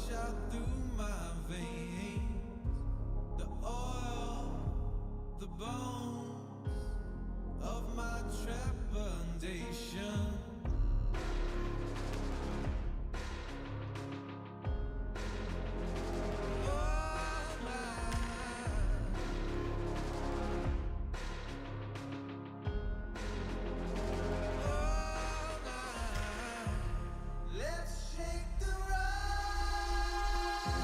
rush out through my veins, the oil, the bones of my trepidation. Let's shake the rust.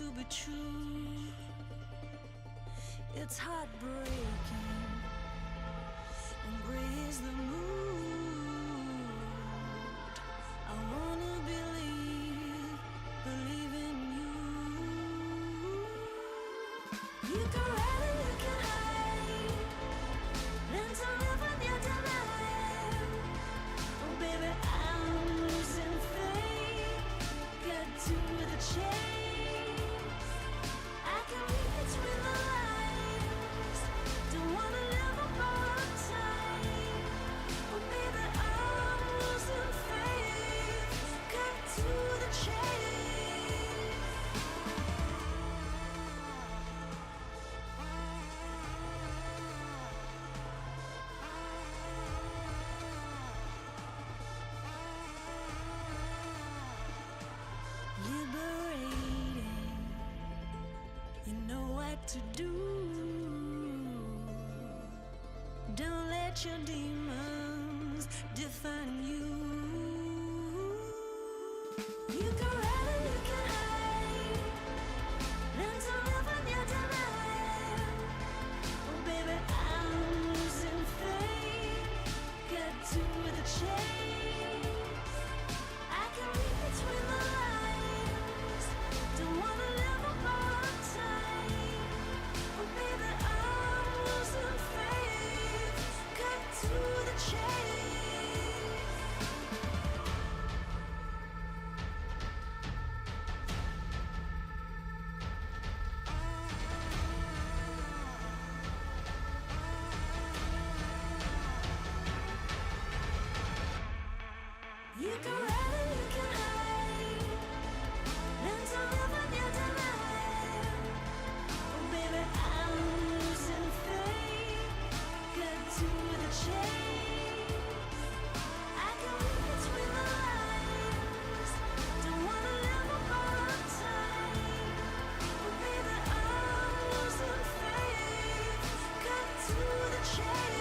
to be true. It's heartbreaking, and gray is the mood. I wanna believe in you. You can run and you can hide, learn to live with your denial. Oh baby, I'm losing faith, get to the chase. I can read between the lines, don't wanna live a borrowed time. Oh baby, I'm losing faith, cut to the chase. Liberating, you know what to do. Don't let your demons define you. You can run and you can hide, learn to live with your denial. Oh baby, I'm losing faith, get to the chase. I can read between the lines, don't wanna live a borrowed time. Oh baby, I'm losing faith, cut to the chase. You can run and you can hide, learn to live with your denial. Oh baby, I'm losing faith, get to the chase. I can read between the lines, don't wanna live a borrowed time. Oh baby, I'm losing faith, cut to the chase.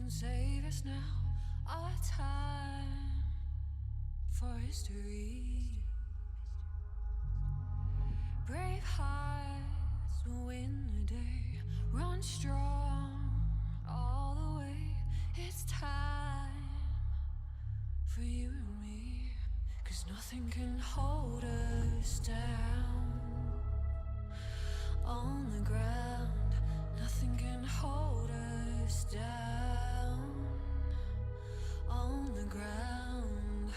can save us now. Our time for history. Brave hearts will win the day. Run strong all the way. It's time for you and me. 'Cause nothing can hold us down. On the ground, nothing can hold us down. On the ground,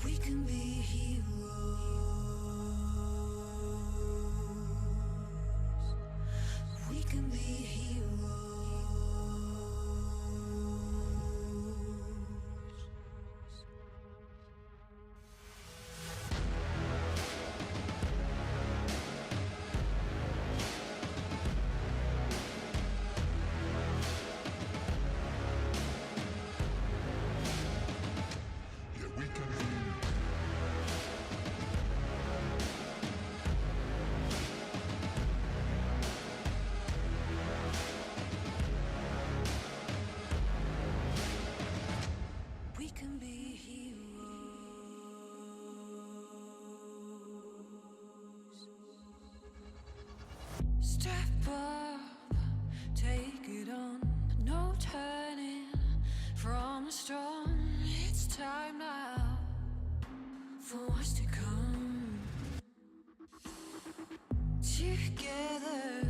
we can be heroes. We can be heroes. We can be heroes. Step up, take it on. No turning from the storm. It's time now for what's to come. Together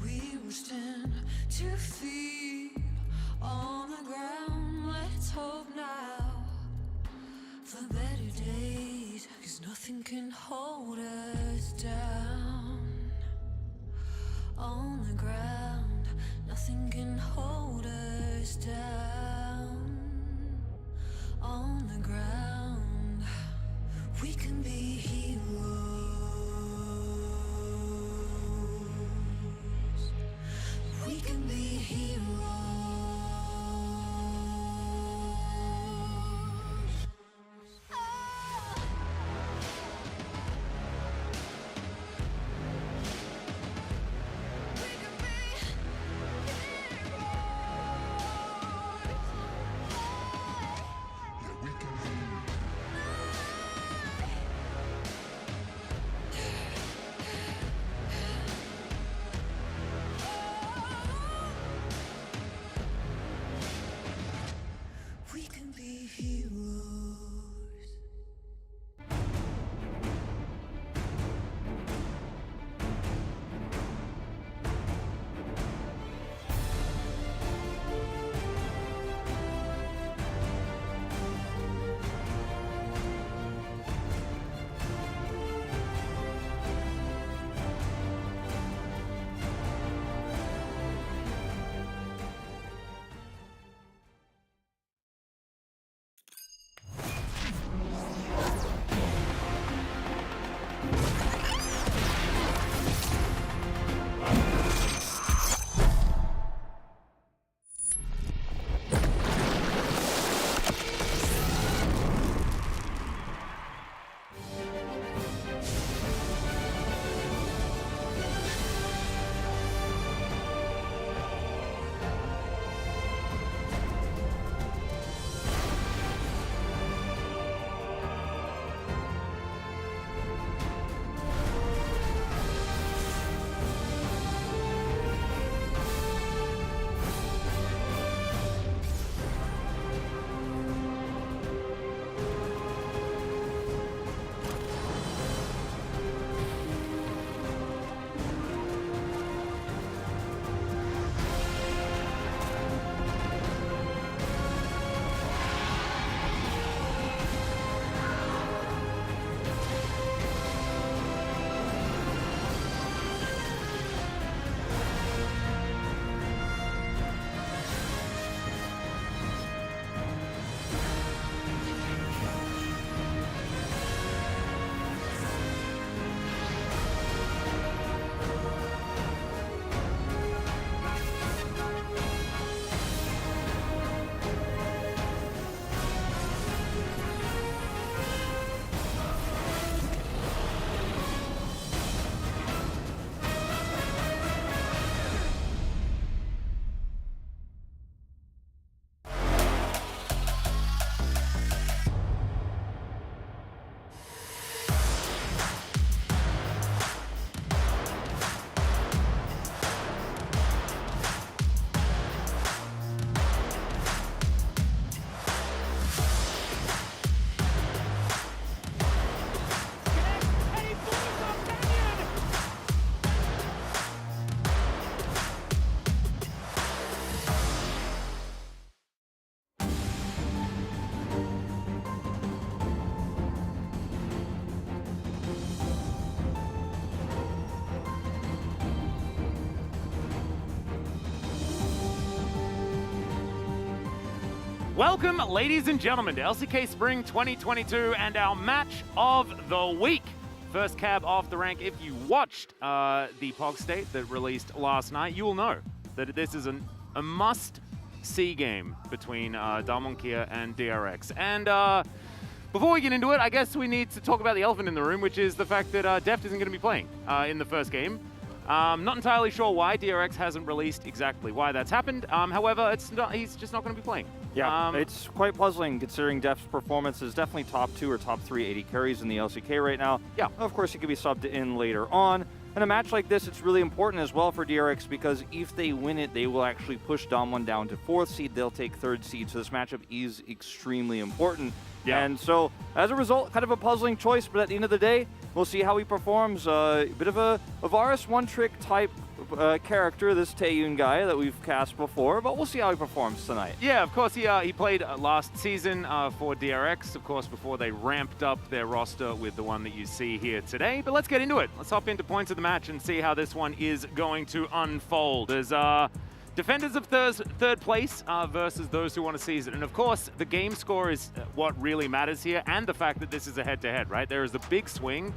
we will stand 2 feet on the ground. Let's hope now for better days. 'Cause nothing can hold us down. On the ground, nothing can hold us down. On the ground, we can be heroes. We can be heroes. We can be heroes. Welcome, ladies and gentlemen, to LCK Spring 2022 and our match of the week. First cab off the rank. If you watched the POG State that released last night, you will know that this is a must-see game between Damwon Kia and DRX. And before we get into it, I guess we need to talk about the elephant in the room, which is the fact that Deft isn't going to be playing in the first game. Not entirely sure why. DRX hasn't released exactly why that's happened. However, he's just not going to be playing. Yeah, it's quite puzzling considering Deft's performance is definitely top 2 or top 3 AD carries in the LCK right now. Yeah. Of course, he could be subbed in later on. In a match like this, it's really important as well for DRX because if they win it, they will actually push Damwon down to 4th seed. They'll take 3rd seed, so this matchup is extremely important. Yeah. And so, as a result, kind of a puzzling choice, but at the end of the day, we'll see how he performs. A bit of a Varus one-trick type character, this Taeyun guy that we've cast before, but we'll see how he performs tonight. Yeah, of course, he played last season for DRX, of course, before they ramped up their roster with the one that you see here today. But let's get into it. Let's hop into points of the match and see how this one is going to unfold. As defenders of third place versus those who want to seize it. And of course, the game score is what really matters here, and the fact that this is a head-to-head, right? There is a big swing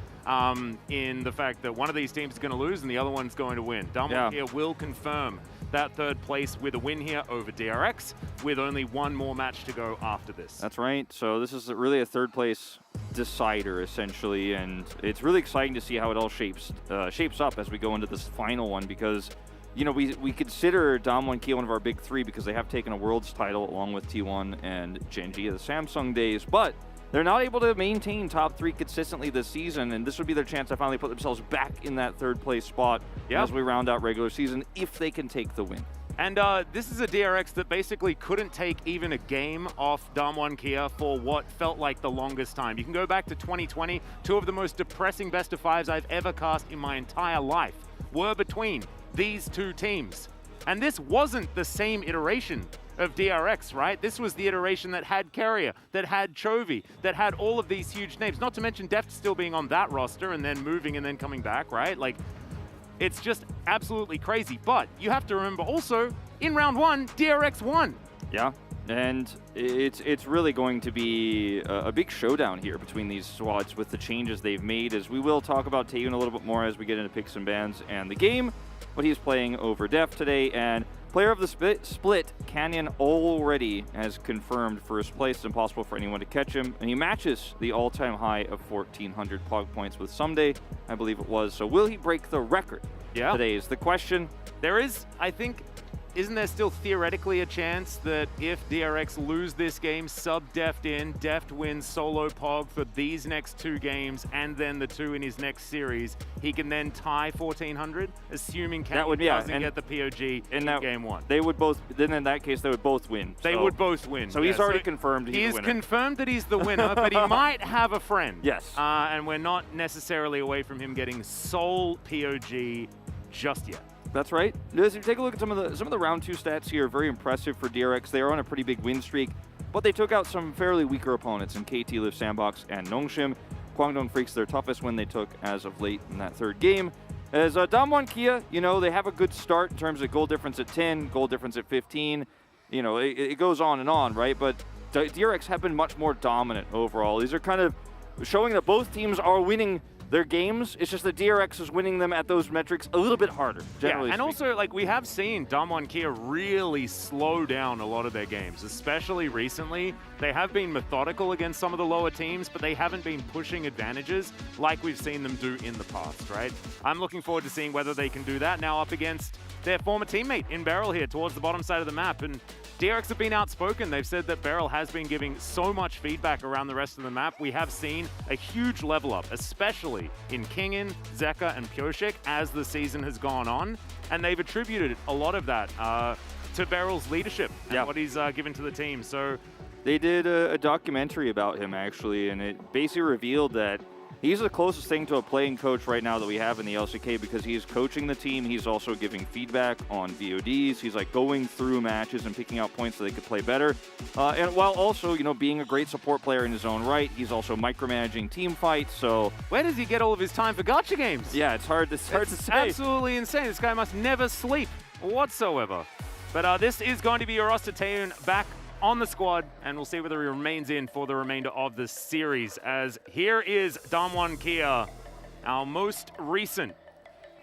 in the fact that one of these teams is going to lose and the other one's going to win. Damwon here will confirm that 3rd place with a win here over DRX, with only one more match to go after this. That's right. So this is really a 3rd place decider, essentially, and it's really exciting to see how it all shapes up as we go into this final one because you know, we consider Damwon Kia one of our big 3 because they have taken a Worlds title along with T1 and Genji of the Samsung days, but they're not able to maintain top 3 consistently this season, and this would be their chance to finally put themselves back in that 3rd place spot as we round out regular season if they can take the win. And this is a DRX that basically couldn't take even a game off Damwon Kia for what felt like the longest time. You can go back to 2020, 2 of the most depressing best of 5s I've ever cast in my entire life were between these 2 teams. And this wasn't the same iteration of DRX, right? This was the iteration that had Carrier, that had Chovy, that had all of these huge names, not to mention Deft still being on that roster and then moving and then coming back, right? Like, it's just absolutely crazy. But you have to remember also, in round 1, DRX won. Yeah, and it's really going to be a big showdown here between these squads with the changes they've made, as we will talk about Taeyun a little bit more as we get into picks and bans and the game, but he's playing over Deft today, and player of the split, Canyon, already has confirmed 1st place. It's impossible for anyone to catch him, and he matches the all-time high of 1,400 POG points with Someday, I believe it was. So will he break the record? Yeah. Today is the question. There is, I think, isn't there still theoretically a chance that if DRX lose this game, sub Deft in, Deft wins solo POG for these next 2 games and then the 2 in his next series, he can then tie 1,400, assuming Canyon doesn't get the POG in game 1? They would both, then in that case, they would both win. They would both win. So he's already confirmed he's the winner. He is confirmed that he's the winner, but he might have a friend. Yes. And we're not necessarily away from him getting sole POG just yet. That's right. If you take a look at some of the round 2 stats here, very impressive for DRX. They are on a pretty big win streak, but they took out some fairly weaker opponents in KT, Live Sandbox, and Nongshim. Kwangdong Freaks, their toughest win they took as of late in that 3rd game. As Damwon Kia, you know, they have a good start in terms of goal difference at 10, goal difference at 15. You know, it goes on and on, right? But DRX have been much more dominant overall. These are kind of showing that both teams are winning their games. It's just that DRX is winning them at those metrics a little bit harder, generally and speaking. also, like, we have seen Damwon Kia really slow down a lot of their games, especially recently. They have been methodical against some of the lower teams, but they haven't been pushing advantages like we've seen them do in the past, right? I'm looking forward to seeing whether they can do that now up against their former teammate in Beryl here towards the bottom side of the map. And DRX have been outspoken. They've said that Beryl has been giving so much feedback around the rest of the map. We have seen a huge level up, especially in Kingin, Zeka, and Pyoshik as the season has gone on. And they've attributed a lot of that to Beryl's leadership and what he's given to the team. So they did a documentary about him, actually, and it basically revealed that he's the closest thing to a playing coach right now that we have in the LCK, because he's coaching the team. He's also giving feedback on VODs. He's like going through matches and picking out points so they could play better. And while also, you know, being a great support player in his own right, he's also micromanaging team fights. So where does he get all of his time for gacha games? Yeah, it's hard to say. Absolutely insane. This guy must never sleep whatsoever. But this is going to be your roster. Taeyun back on the squad, and we'll see whether he remains in for the remainder of the series. As here is Damwon Kia, our most recent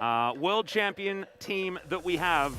world champion team that we have,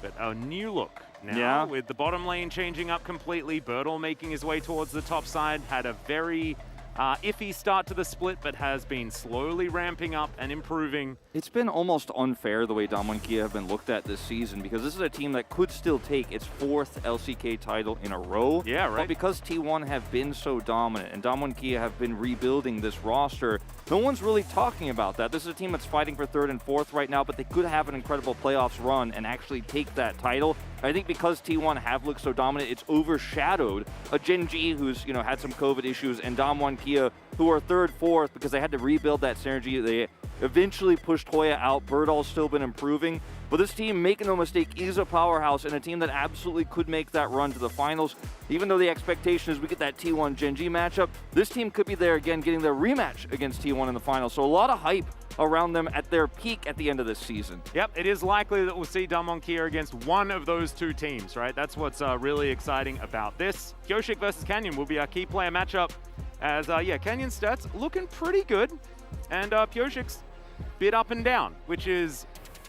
but a new look now with the bottom lane changing up completely. Bertel making his way towards the top side, had a very iffy start to the split, but has been slowly ramping up and improving. It's been almost unfair the way Damwon Kia have been looked at this season, because this is a team that could still take its 4th LCK title in a row. Yeah, right. But because T1 have been so dominant and Damwon Kia have been rebuilding this roster, no one's really talking about that. This is a team that's fighting for 3rd and 4th right now, but they could have an incredible playoffs run and actually take that title. I think because T1 have looked so dominant, it's overshadowed a Gen G who's had some COVID issues, and Damwon Kia who are 3rd, 4th because they had to rebuild that synergy. They eventually pushed ㅅ out. Bertel's still been improving. But this team, making no mistake, is a powerhouse and a team that absolutely could make that run to the finals. Even though the expectation is we get that T1 Gen G matchup, this team could be there again getting their rematch against T1 in the finals. So a lot of hype around them at their peak at the end of this season. Yep, it is likely that we'll see Damwon Kia against one of those two teams, right? That's what's really exciting about this. Pyosik versus Canyon will be our key player matchup. As, Canyon's stats looking pretty good. And Pyosik's bit up and down, which is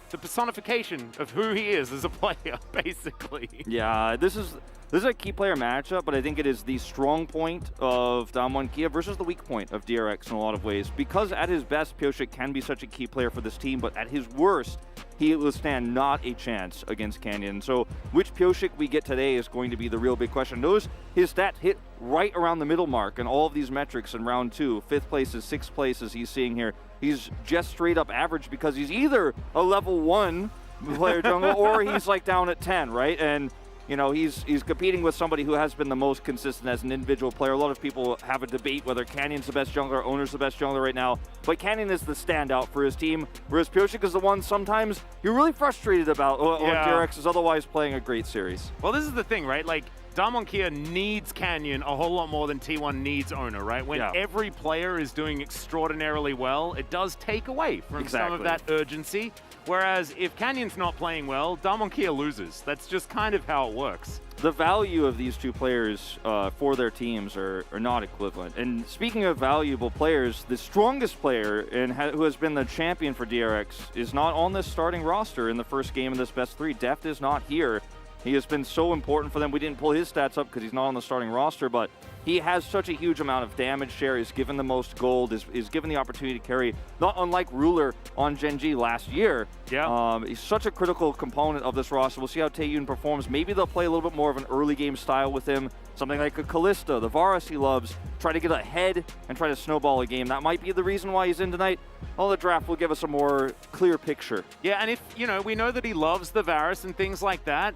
the personification of who he is as a player, basically. Yeah, this is a key player matchup, but I think it is the strong point of Damwon Kia versus the weak point of DRX in a lot of ways. Because at his best, Pyosik can be such a key player for this team, but at his worst, he will stand not a chance against Canyon. So which Pyosik we get today is going to be the real big question. Notice his stats hit right around the middle mark in all of these metrics in round 2. 5th places, 6th places he's seeing here. He's just straight up average because he's either a level 1 player jungle or he's like down at 10, right? And he's competing with somebody who has been the most consistent as an individual player. A lot of people have a debate whether Canyon's the best jungler, Owner's the best jungler right now. But Canyon is the standout for his team, whereas Pyosik is the one sometimes you're really frustrated about when DRX is otherwise playing a great series. Well, this is the thing, right? Like, Damwon Kia needs Canyon a whole lot more than T1 needs Owner, right? When every player is doing extraordinarily well, it does take away from some of that urgency. Whereas if Canyon's not playing well, Damwon Kia loses. That's just kind of how it works. The value of these two players for their teams are not equivalent. And speaking of valuable players, the strongest player who has been the champion for DRX is not on this starting roster in the first game of this best 3. Deft is not here. He has been so important for them. We didn't pull his stats up because he's not on the starting roster, but he has such a huge amount of damage share. He's given the most gold, is given the opportunity to carry, not unlike Ruler on Gen G last year. Yeah. He's such a critical component of this roster. We'll see how Taeyun performs. Maybe they'll play a little bit more of an early game style with him. Something like a Kalista, the Varus he loves. Try to get ahead and try to snowball a game. That might be the reason why he's in tonight. Well, the draft will give us a more clear picture. Yeah, and if, we know that he loves the Varus and things like that,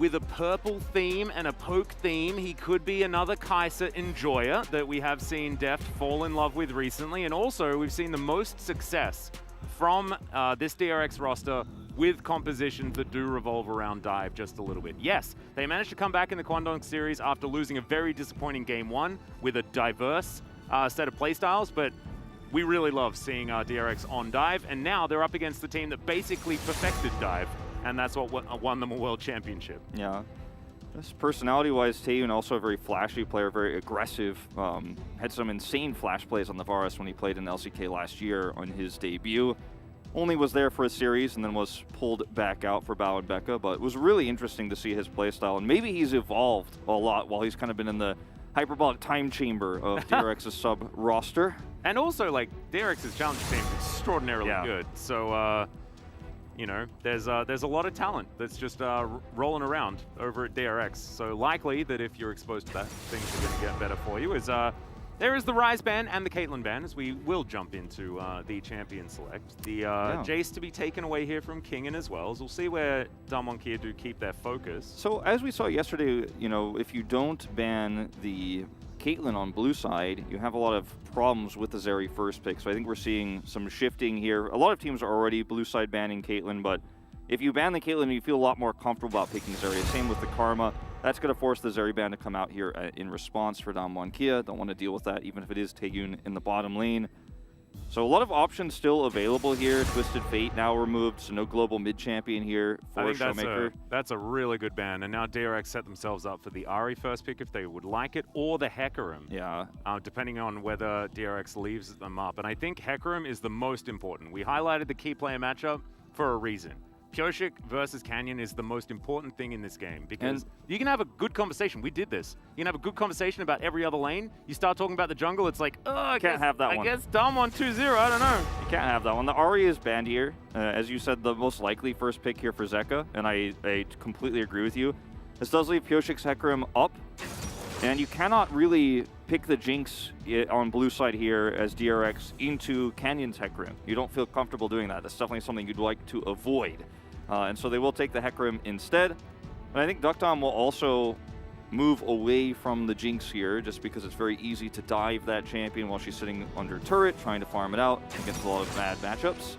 with a purple theme and a poke theme, he could be another Kai'Sa enjoyer that we have seen Deft fall in love with recently. And also, we've seen the most success from this DRX roster with compositions that do revolve around dive just a little bit. Yes, they managed to come back in the Kwangdong series after losing a very disappointing game 1 with a diverse set of playstyles, but we really love seeing DRX on dive, and now they're up against the team that basically perfected dive, and that's what won them a world championship. Yeah. Just personality-wise, Taeyun also a very flashy player, very aggressive. Had some insane flash plays on the Varus when he played in LCK last year on his debut. Only was there for a series and then was pulled back out for Bao and Becca, but it was really interesting to see his playstyle, and maybe he's evolved a lot while he's kind of been in the hyperbolic time chamber of DRX's sub roster. And also, DRX's challenger team is extraordinarily good, so there's a lot of talent that's just rolling around over at DRX. So likely that if you're exposed to that, things are going to get better for you. There is the Ryze ban and the Caitlyn ban, as we will jump into the champion select. The Jace to be taken away here from Kingen as well, as we'll see where Damwon Kia do keep their focus. So as we saw yesterday, if you don't ban the Caitlyn on blue side, you have a lot of problems with the Zeri first pick. So I think we're seeing some shifting here. A lot of teams are already blue side banning Caitlyn, but if you ban the Caitlyn, you feel a lot more comfortable about picking Zeri. Same with the Karma. That's going to force the Zeri ban to come out here in response for Damwon Kia. Don't want to deal with that, even if it is Taeyun in the bottom lane. So a lot of options still available here. Twisted Fate now removed, so no global mid champion here for I think Showmaker. that's a really good ban. And now DRX set themselves up for the Ari first pick if they would like it, or the Hecarim. Yeah. Depending on whether DRX leaves them up. And I think Hecarim is the most important. We highlighted the key player matchup for a reason. Pyoshik versus Canyon is the most important thing in this game because you can have a good conversation. We did this. You can have a good conversation about every other lane. You start talking about the jungle, it's like, oh, I Can't have that one. I guess dumb on 2-0, I don't know. You can't have that one. The Ari is banned here. As you said, the most likely first pick here for Zeka, and I completely agree with you. This does leave Pyoshik's Hecarim up, and you cannot really pick the Jinx on blue side here as DRX into Canyon's Hecarim. You don't feel comfortable doing that. That's definitely something you'd like to avoid. And so they will take the Hecarim instead. And I think Duckdom will also move away from the Jinx here just because it's very easy to dive that champion while she's sitting under turret, trying to farm it out against a lot of bad matchups.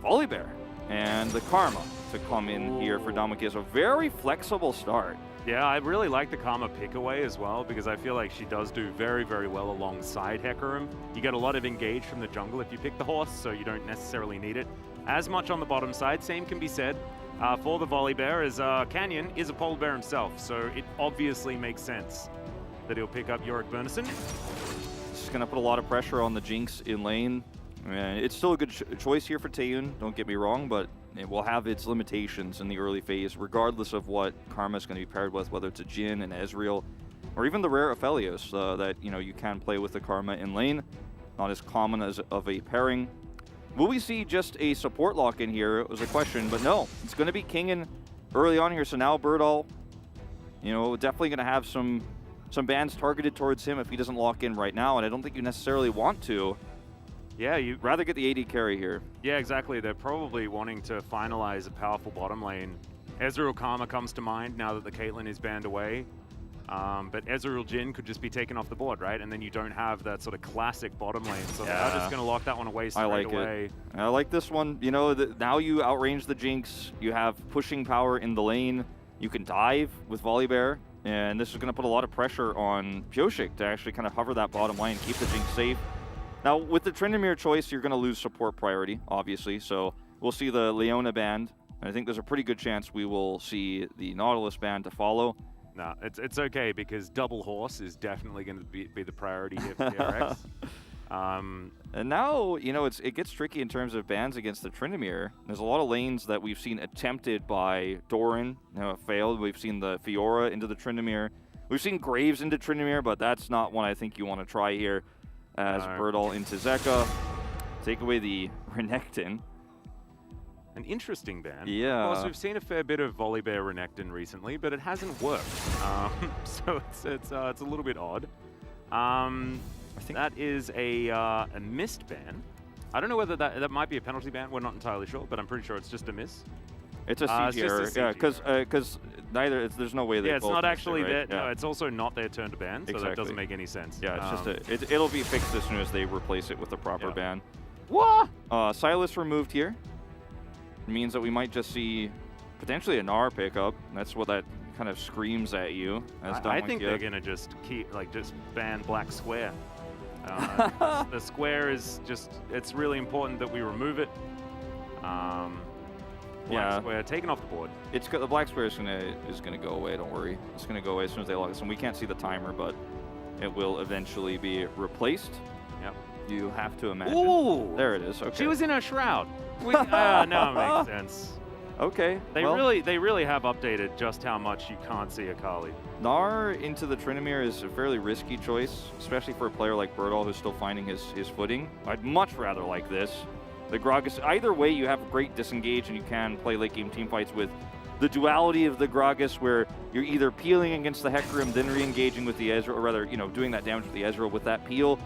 Volibear and the Karma to come in here for Damwon. A very flexible start. Yeah, I really like the Karma pick away as well because I feel like she does do very, very well alongside Hecarim. You get a lot of engage from the jungle if you pick the horse, so you don't necessarily need it as much on the bottom side. Same can be said for the Volibear as Canyon is a polar bear himself, so it obviously makes sense that he'll pick up Yorick Burnison. This is going to put a lot of pressure on the Jinx in lane. It's still a good choice here for Taeyun, don't get me wrong, but it will have its limitations in the early phase, regardless of what Karma is going to be paired with, whether it's a Jhin, an Ezreal, or even the rare Aphelios that you can play with the Karma in lane. Not as common as of a pairing. Will we see just a support lock in here? It was a question, but no, it's going to be Kingen early on here. So now Birdall, definitely going to have some bans targeted towards him if he doesn't lock in right now, and I don't think you necessarily want to. Yeah, you'd rather get the AD carry here. Yeah, exactly. They're probably wanting to finalize a powerful bottom lane. Ezreal Karma comes to mind now that the Caitlyn is banned away. But Ezreal Jhin could just be taken off the board, right? And then you don't have that sort of classic bottom lane. So they're just going to lock that one away straight away. I like this one. Now you outrange the Jinx. You have pushing power in the lane. You can dive with Volibear. And this is going to put a lot of pressure on Pyoshik to actually kind of hover that bottom lane, keep the Jinx safe. Now, with the Tryndamere choice, you're going to lose support priority, obviously. So we'll see the Leona banned. And I think there's a pretty good chance we will see the Nautilus banned to follow. No, it's okay because double horse is definitely going to be the priority here for DRX. And now, it gets tricky in terms of bans against the Tryndamere. There's a lot of lanes that we've seen attempted by Doran, failed. We've seen the Fiora into the Tryndamere. We've seen Graves into Tryndamere, but that's not one I think you want to try here. As Birdall into Zeka. Take away the Renekton. An interesting ban. Yeah. Of course, we've seen a fair bit of Volibear Renekton recently, but it hasn't worked. So it's a little bit odd. I think that is a missed ban. I don't know whether that might be a penalty ban. We're not entirely sure, but I'm pretty sure it's just a miss. It's a siege error. Yeah, because there's no way they. Yeah, it's not actually right? their. No, it's also not their turn to ban, so that doesn't make any sense. Yeah, it's it'll be fixed as soon as they replace it with a proper ban. What? Sylas removed here. It means that we might just see potentially a Gnar pickup. That's what that kind of screams at you. I think they're gonna just just ban Black Square. The square is it's really important that we remove it. Black Square taken off the board. The Black Square is gonna go away. Don't worry, it's gonna go away as soon as they log this. And we can't see the timer, but it will eventually be replaced. Yep. You have to imagine. Ooh, there it is. Okay. She was in her shroud. Now it makes sense. Okay. They really have updated just how much you can't see Akali. Gnar into the Tryndamere is a fairly risky choice, especially for a player like Birdall who's still finding his footing. I'd much rather like this. The Gragas, either way, you have great disengage and you can play late game team fights with the duality of the Gragas where you're either peeling against the Hecarim, then re-engaging with the Ezreal, or rather, doing that damage with the Ezreal with that peel,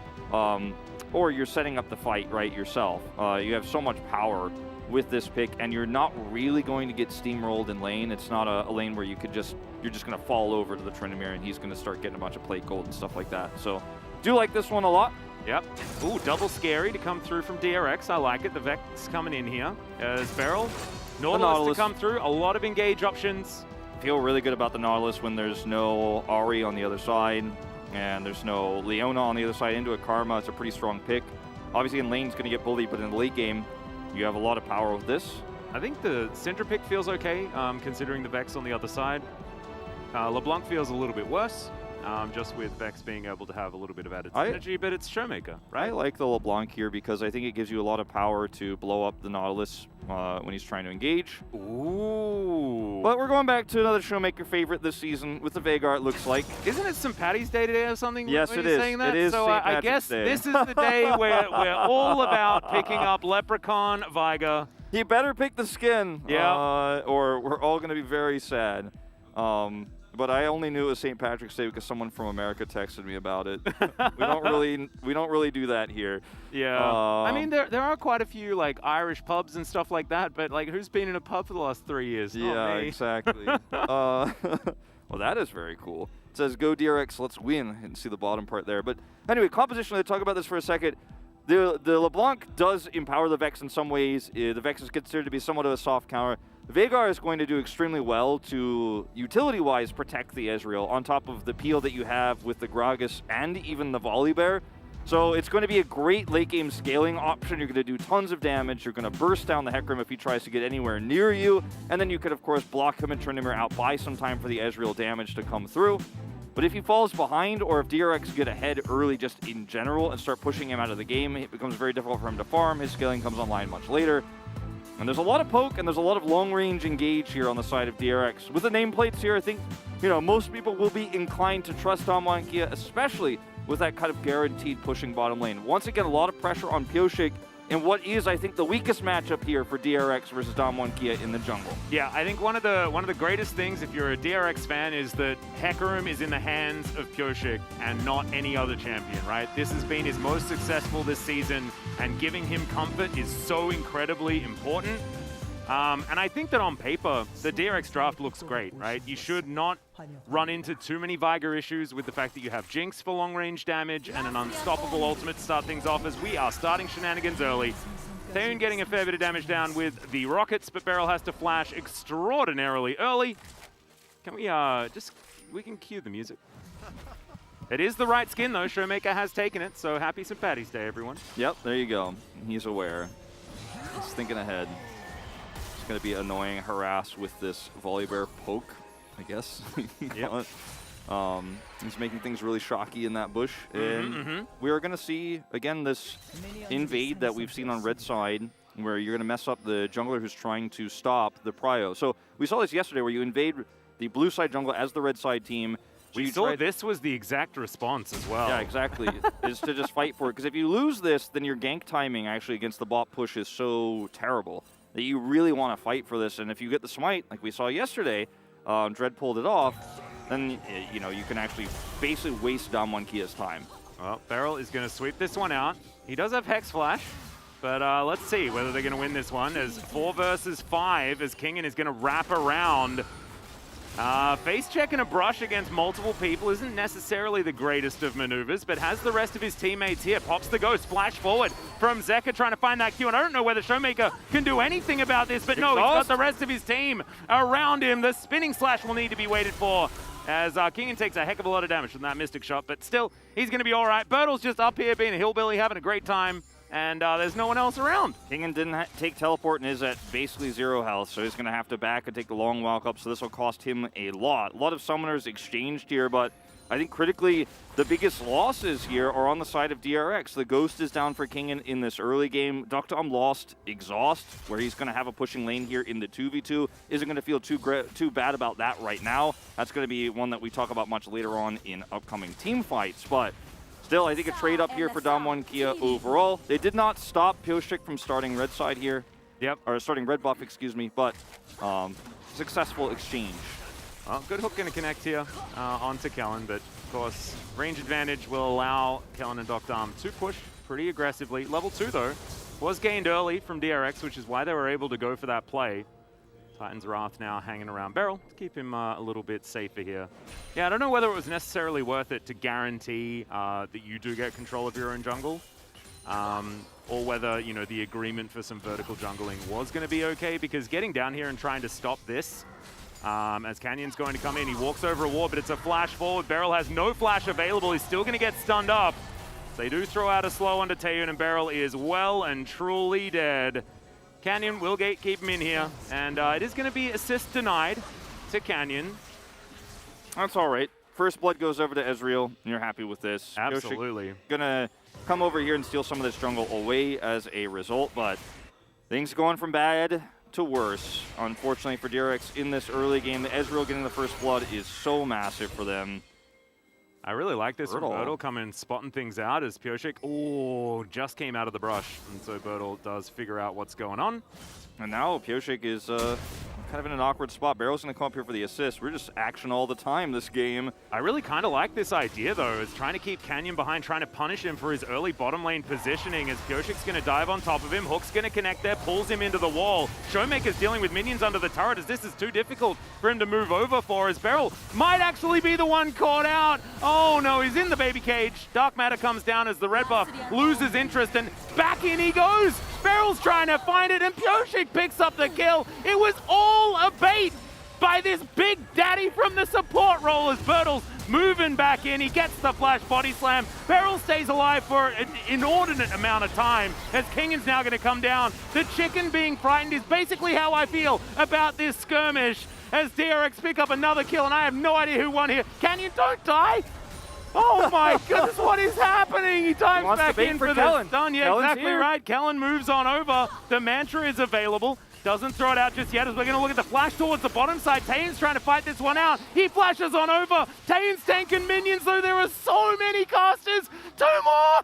or you're setting up the fight, right, yourself. You have so much power with this pick, and you're not really going to get steamrolled in lane. It's not a lane where you're just going to fall over to the Tryndamere and he's going to start getting a bunch of plate gold and stuff like that. So, do like this one a lot. Yep. Ooh, double scary to come through from DRX. I like it. The Vex coming in here. As Beryl. Nautilus to come through. A lot of engage options. Feel really good about the Nautilus when there's no Ahri on the other side and there's no Leona on the other side into a Karma. It's a pretty strong pick. Obviously, in lane's going to get bullied, but in the late game, you have a lot of power with this. I think the Syndra pick feels okay, considering the Vex on the other side. LeBlanc feels a little bit worse, just with Vex being able to have a little bit of added synergy, but it's Showmaker, right? I like the LeBlanc here because I think it gives you a lot of power to blow up the Nautilus when he's trying to engage. Ooh. But we're going back to another Showmaker favorite this season with the Veigar, it looks like. Isn't it St. Patty's Day today or something? Yes, when it you're is. saying that? It is so St. I Patrick's guess Day. this is the day where we're all about picking up Leprechaun Veigar. He better pick the skin, Yeah. or we're all going to be very sad. But I only knew it was St. Patrick's Day because someone from America texted me about it. we don't really do that here. Yeah. I mean, there are quite a few like Irish pubs and stuff like that, but like, who's been in a pub for the last 3 years? Not Yeah, me. exactly. Well, that is very cool. It says, go DRX, let's win. And see the bottom part there. But anyway, compositionally, let's talk about this for a second. The LeBlanc does empower the Vex in some ways. The Vex is considered to be somewhat of a soft counter. Veigar is going to do extremely well to, utility-wise, protect the Ezreal on top of the peel that you have with the Gragas and even the Volibear. So it's going to be a great late-game scaling option. You're going to do tons of damage. You're going to burst down the Hecarim if he tries to get anywhere near you. And then you could, of course, block him and turn him out, buy some time for the Ezreal damage to come through. But if he falls behind, or if DRX get ahead early just in general and start pushing him out of the game, it becomes very difficult for him to farm. His scaling comes online much later. And there's a lot of poke and there's a lot of long-range engage here on the side of DRX. With the nameplates here, I think, most people will be inclined to trust Kia, especially with that kind of guaranteed pushing bottom lane. Once again, a lot of pressure on Pyosik in what is, I think, the weakest matchup here for DRX versus Kia in the jungle. Yeah, I think one of the greatest things, if you're a DRX fan, is that Hecarim is in the hands of Pyosik and not any other champion, right? This has been his most successful this season, and giving him comfort is so incredibly important. And I think that on paper, the DRX draft looks great, right? You should not run into too many Veigar issues with the fact that you have Jinx for long-range damage and an unstoppable ultimate to start things off, as we are starting shenanigans early. Thayun getting a fair bit of damage down with the rockets, but Beryl has to flash extraordinarily early. Can we we can cue the music. It is the right skin though, Showmaker has taken it, so happy St. Patty's Day, everyone. Yep, there you go. He's aware. He's thinking ahead. It's going to be annoying, harass with this Volibear poke, I guess. Yep. He's making things really shocky in that bush. And we are going to see, again, this invade that we've seen on red side, where you're going to mess up the jungler who's trying to stop the prio. So we saw this yesterday, where you invade the blue side jungle as the red side team. We saw this was the exact response as well. Yeah, exactly. Is to just fight for it. Because if you lose this, then your gank timing actually against the bot push is so terrible that you really want to fight for this. And if you get the smite, like we saw yesterday, Dread pulled it off, then you can actually basically waste Kia's time. Well, Beryl is going to sweep this one out. He does have Hex Flash, but let's see whether they're going to win this one, as 4 versus 5, as Kingen is going to wrap around. Face check and a brush against multiple people isn't necessarily the greatest of maneuvers, but has the rest of his teammates here. Pops the ghost, flash forward from Zeka trying to find that Q, and I don't know whether Showmaker can do anything about this, but no, he's got the rest of his team around him. The spinning slash will need to be waited for, as Kingen takes a heck of a lot of damage from that Mystic Shot, but still, he's going to be all right. Bertle's just up here being a hillbilly, having a great time, and there's no one else around. Kingen didn't take teleport and is at basically 0 health, so he's going to have to back and take the long walk up, so this will cost him a lot. A lot of summoners exchanged here, but I think critically the biggest losses here are on the side of DRX. The Ghost is down for Kingen in this early game. Dr. lost Exhaust, where he's going to have a pushing lane here in the 2v2. Isn't going to feel too bad about that right now. That's going to be one that we talk about much later on in upcoming team fights, but still, I think a trade up here for Kia overall. They did not stop Pyosik from starting red side here. Yep. Or starting red buff, excuse me, but successful exchange. Well, good hook going to connect here onto Kellen, but of course, range advantage will allow Kellen and Dr. to push pretty aggressively. Level 2, though, was gained early from DRX, which is why they were able to go for that play. Titan's Wrath now hanging around Beryl to keep him a little bit safer here. Yeah, I don't know whether it was necessarily worth it to guarantee that you do get control of your own jungle, or whether, the agreement for some vertical jungling was going to be okay, because getting down here and trying to stop this, as Canyon's going to come in, he walks over a wall, but it's a flash forward. Beryl has no flash available. He's still going to get stunned up. They do throw out a slow onto Taeyeon, and Beryl is well and truly dead. Canyon will keep him in here, and it is going to be assist denied to Canyon. That's all right. First blood goes over to Ezreal, and you're happy with this. Absolutely. Gonna come over here and steal some of this jungle away as a result, but things going from bad to worse, unfortunately for DRX in this early game. The Ezreal getting the first blood is so massive for them. I really like this from Bertle. Bertle coming, spotting things out as Pyosik, just came out of the brush. And so Bertle does figure out what's going on. And now Pyosik is kind of in an awkward spot. Barrel's going to come up here for the assist. We're just action all the time this game. I really kind of like this idea, though, is trying to keep Canyon behind, trying to punish him for his early bottom lane positioning as Pyosik's going to dive on top of him. Hook's going to connect there, pulls him into the wall. Showmaker's dealing with minions under the turret as this is too difficult for him to move over for, as Beryl might actually be the one caught out. Oh, no, he's in the baby cage. Dark Matter comes down as the red buff loses interest, and back in he goes. Beryl's trying to find it, and Pyosik picks up the kill. It was all a bait by this big daddy from the support role as Bertle's moving back in. He gets the flash body slam. Beryl stays alive for an inordinate amount of time as Kingan's now going to come down. The chicken being frightened is basically how I feel about this skirmish as DRX pick up another kill, and I have no idea who won here. Canyon, don't die! Oh my goodness, what is happening? He dives back in for the stun. Yeah, Kellen's exactly here. right. Kellen moves on over. The mantra is available. Doesn't throw it out just yet as we're going to look at the flash towards the bottom side. Taeyeon's trying to fight this one out. He flashes on over. Taeyeon's tanking minions, though there are so many casters. 2 more!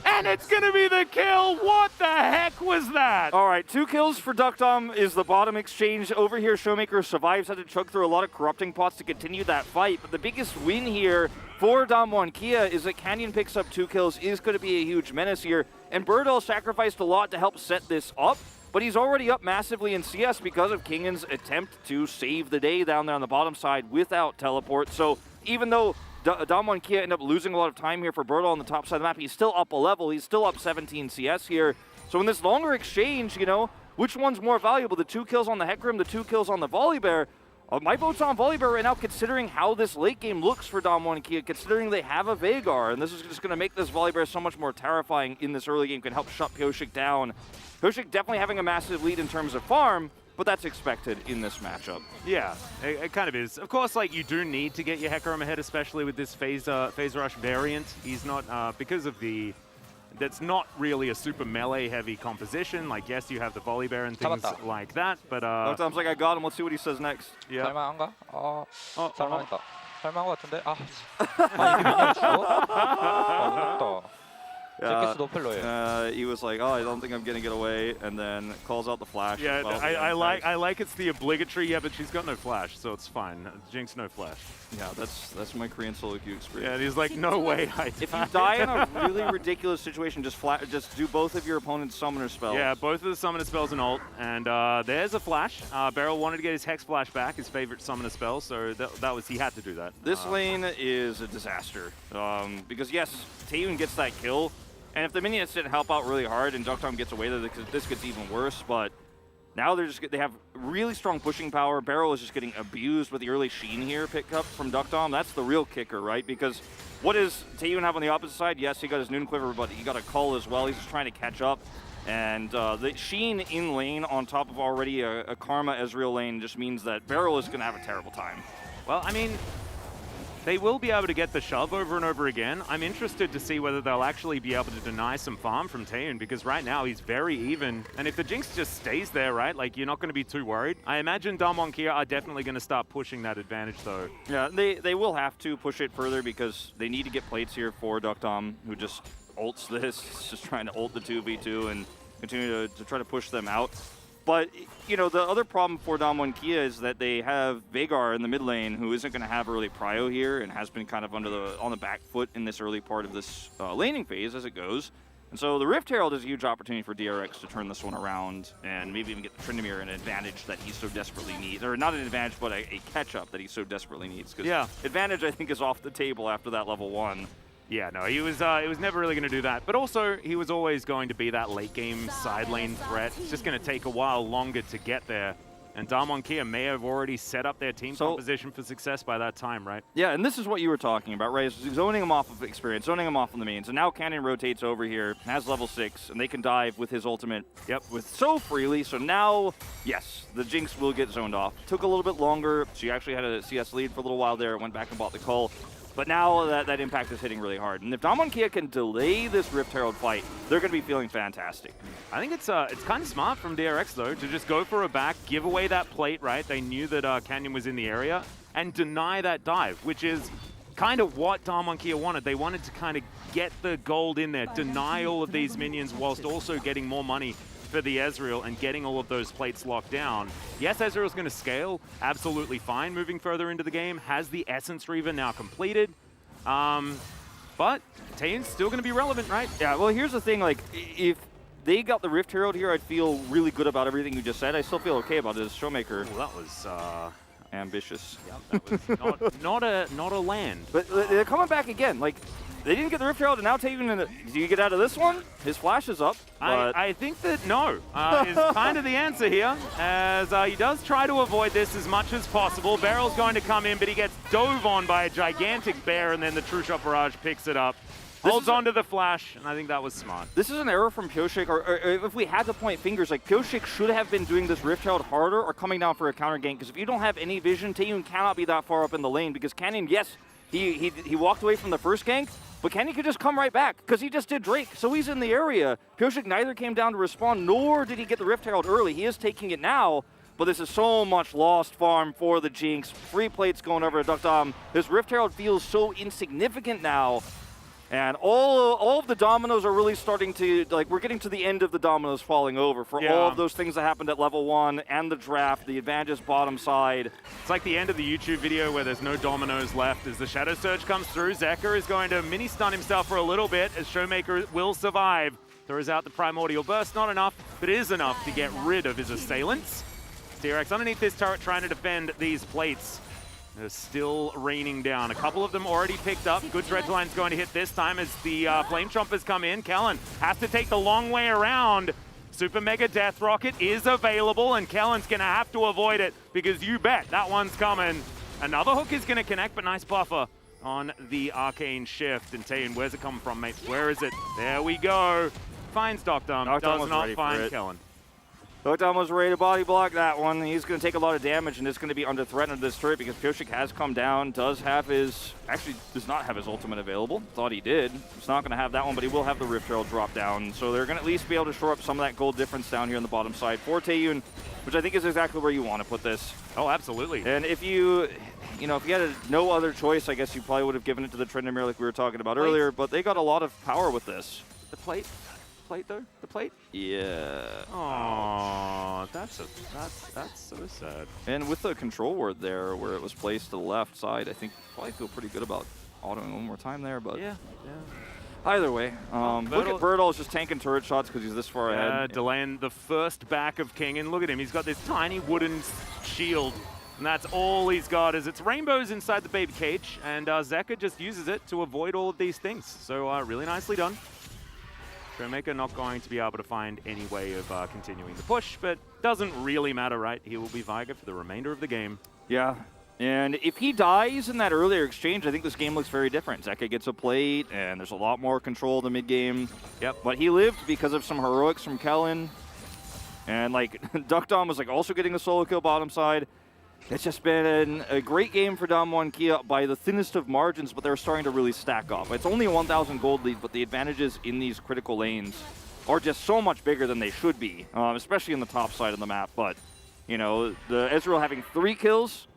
And it's going to be the kill. What the heck was that? All right, 2 kills for Duckdom is the bottom exchange. Over here, Showmaker survives, had to chug through a lot of corrupting pots to continue that fight. But the biggest win here for Damwon Kia is that Canyon picks up 2 kills, is going to be a huge menace here. And Birdell sacrificed a lot to help set this up. But he's already up massively in CS because of Kingan's attempt to save the day down there on the bottom side without teleport. So even though Damwon Kia ended up losing a lot of time here for Birdell on the top side of the map, he's still up a level. He's still up 17 CS here. So in this longer exchange, you know, which one's more valuable? The 2 kills on the Hecarim, the 2 kills on the Volibear? My vote's on Volibear right now, considering how this late game looks for Damwon Kia, considering they have a Veigar, and this is just going to make this Volibear so much more terrifying in this early game, can help shut Pyosik down. Pyosik definitely having a massive lead in terms of farm, but that's expected in this matchup. Yeah, it kind of is. Of course, like, you do need to get your Hecarim ahead, especially with this phase rush variant. He's not, because of the... That's not really a super melee-heavy composition. Like, yes, you have the Volibear and things like that, but... Duckdom's like, I got him. Let's see what he says next. Yeah. 설마한가? 설마했다. 설마한 것 같은데? 이게 미니언 줘? 제캐스 노펠러예요. He was like, oh, I don't think I'm gonna get away, and then calls out the flash. Yeah, I like it's the obligatory, yeah, but she's got no flash, so it's fine. Jinx, no flash. Yeah, that's my Korean solo queue experience. Yeah, and he's like, no way, If you die in a really ridiculous situation, just do both of your opponent's summoner spells. Yeah, both of the summoner spells and ult, and there's a flash. Beryl wanted to get his Hex Flash back, his favorite summoner spell, so that was, he had to do that. This lane is a disaster, because yes, Taeyeon gets that kill, and if the minions didn't help out really hard and Duckdom gets away with it, this gets even worse, but now they have really strong pushing power. Beryl is just getting abused with the early Sheen here pick up from Duckdom. That's the real kicker, right? Because what does Taeyeon have on the opposite side? Yes, he got his Noon Quiver, but he got a Cull as well. He's just trying to catch up. And the Sheen in lane on top of already a Karma Ezreal lane just means that Beryl is going to have a terrible time. Well, I mean, they will be able to get the shove over and over again. I'm interested to see whether they'll actually be able to deny some farm from Taeyeon, because right now he's very even. And if the Jinx just stays there, right, like, you're not going to be too worried. I imagine Damwon Kia are definitely going to start pushing that advantage, though. Yeah, they will have to push it further because they need to get plates here for Duckdom, who just ults this. He's just trying to ult the 2v2 and continue to try to push them out. But, you know, the other problem for Damwon Kia is that they have Veigar in the mid lane, who isn't going to have early prio here and has been kind of on the back foot in this early part of this laning phase as it goes. And so the Rift Herald is a huge opportunity for DRX to turn this one around and maybe even get the Tryndamere an advantage that he so desperately needs. Or not an advantage, but a catch-up that he so desperately needs. Because advantage, I think, is off the table after that level 1. Yeah, no, he was never really going to do that. But also, he was always going to be that late game side lane threat. It's just going to take a while longer to get there. And Damwon Kia may have already set up their team composition for success by that time, right? Yeah, and this is what you were talking about, right? Is zoning him off of experience, zoning him off on the main. So now Canyon rotates over here, has level 6, and they can dive with his ultimate with so freely. So now, yes, the Jinx will get zoned off. Took a little bit longer. She actually had a CS lead for a little while there, went back and bought the cull. But now that impact is hitting really hard. And if Damwon Kia can delay this Rift Herald fight, they're going to be feeling fantastic. I think it's kind of smart from DRX, though, to just go for a back, give away that plate, right? They knew that Canyon was in the area, and deny that dive, which is kind of what Damwon Kia wanted. They wanted to kind of get the gold in there, deny all of these minions, whilst also getting more money for the Ezreal and getting all of those plates locked down. Yes, Ezreal's going to scale absolutely fine moving further into the game, has the Essence Reaver now completed, but Taeyeon's still going to be relevant, right? Yeah, well, here's the thing, like, if they got the Rift Herald here, I'd feel really good about everything you just said. I still feel okay about it as Showmaker. Well, that was ambitious. Yeah, that was not a land. But they're coming back again. Like, they didn't get the Rift Herald, and now Taeyeon, do you get out of this one? His flash is up. I think that no is kind of the answer here, as he does try to avoid this as much as possible. Barrel's going to come in, but he gets dove on by a gigantic bear, and then the True Shot Barrage picks it up. Holds on to the flash, and I think that was smart. This is an error from Pyosik, or if we had to point fingers, like Pyosik should have been doing this Rift Herald harder or coming down for a counter gank, because if you don't have any vision, Taeyeon cannot be that far up in the lane, because Canyon, yes, he walked away from the first gank, but Canyon could just come right back, because he just did Drake, so he's in the area. Pyosik neither came down to respond, nor did he get the Rift Herald early. He is taking it now, but this is so much lost farm for the Jinx. Free plates going over to Duck. This Rift Herald feels so insignificant now. And all of the dominoes are really starting to, like, we're getting to the end of the dominoes falling over for all of those things that happened at level 1 and the draft, the advantage bottom side. It's like the end of the YouTube video where there's no dominoes left. As the Shadow Surge comes through, Zeka is going to mini-stun himself for a little bit as Showmaker will survive. Throws out the Primordial Burst, not enough, but it is enough to get rid of his assailants. DRX underneath this turret trying to defend these plates. They're still raining down. A couple of them already picked up. Good Dreadline's going to hit this time as the Flame Chompers come in. Kellen has to take the long way around. Super Mega Death Rocket is available, and Kellen's going to have to avoid it because you bet that one's coming. Another hook is going to connect, but nice buffer on the Arcane Shift. And Taeyeon, where's it coming from, mate? Where is it? There we go. Finds Doctor. Does not find Kellen. Dokdam was ready to body block that one. He's going to take a lot of damage, and it's going to be under threat under this turret because Pyosik has come down, does have his... Actually, does not have his ultimate available. Thought he did. He's not going to have that one, but he will have the Rift Herald drop down. So they're going to at least be able to shore up some of that gold difference down here on the bottom side for Taeyeon, which I think is exactly where you want to put this. Oh, absolutely. And if you had no other choice, I guess you probably would have given it to the Tryndamere like we were talking about earlier, but they got a lot of power with this. The plate? Though? The plate? Yeah. Oh, that's so sad. And with the control ward there, where it was placed to the left side, I think probably feel pretty good about autoing one more time there. But yeah. Either way, look at Birdall's just tanking turret shots because he's this far ahead. Delaying the first back of King, and look at him. He's got this tiny wooden shield, and that's all he's got. Is it's rainbows inside the baby cage, and Zeka just uses it to avoid all of these things. So really nicely done. Showmaker not going to be able to find any way of continuing the push, but doesn't really matter, right? He will be Veigar for the remainder of the game. Yeah, and if he dies in that earlier exchange, I think this game looks very different. Zeka gets a plate, and there's a lot more control in the mid-game. Yep. But he lived because of some heroics from Kellen. And, like, Duckdom was, like, also getting a solo kill bottom side. It's just been a great game for Damwon Kia by the thinnest of margins, but they're starting to really stack up. It's only a 1,000 gold lead, but the advantages in these critical lanes are just so much bigger than they should be, especially in the top side of the map. But, the Ezreal having 3 kills,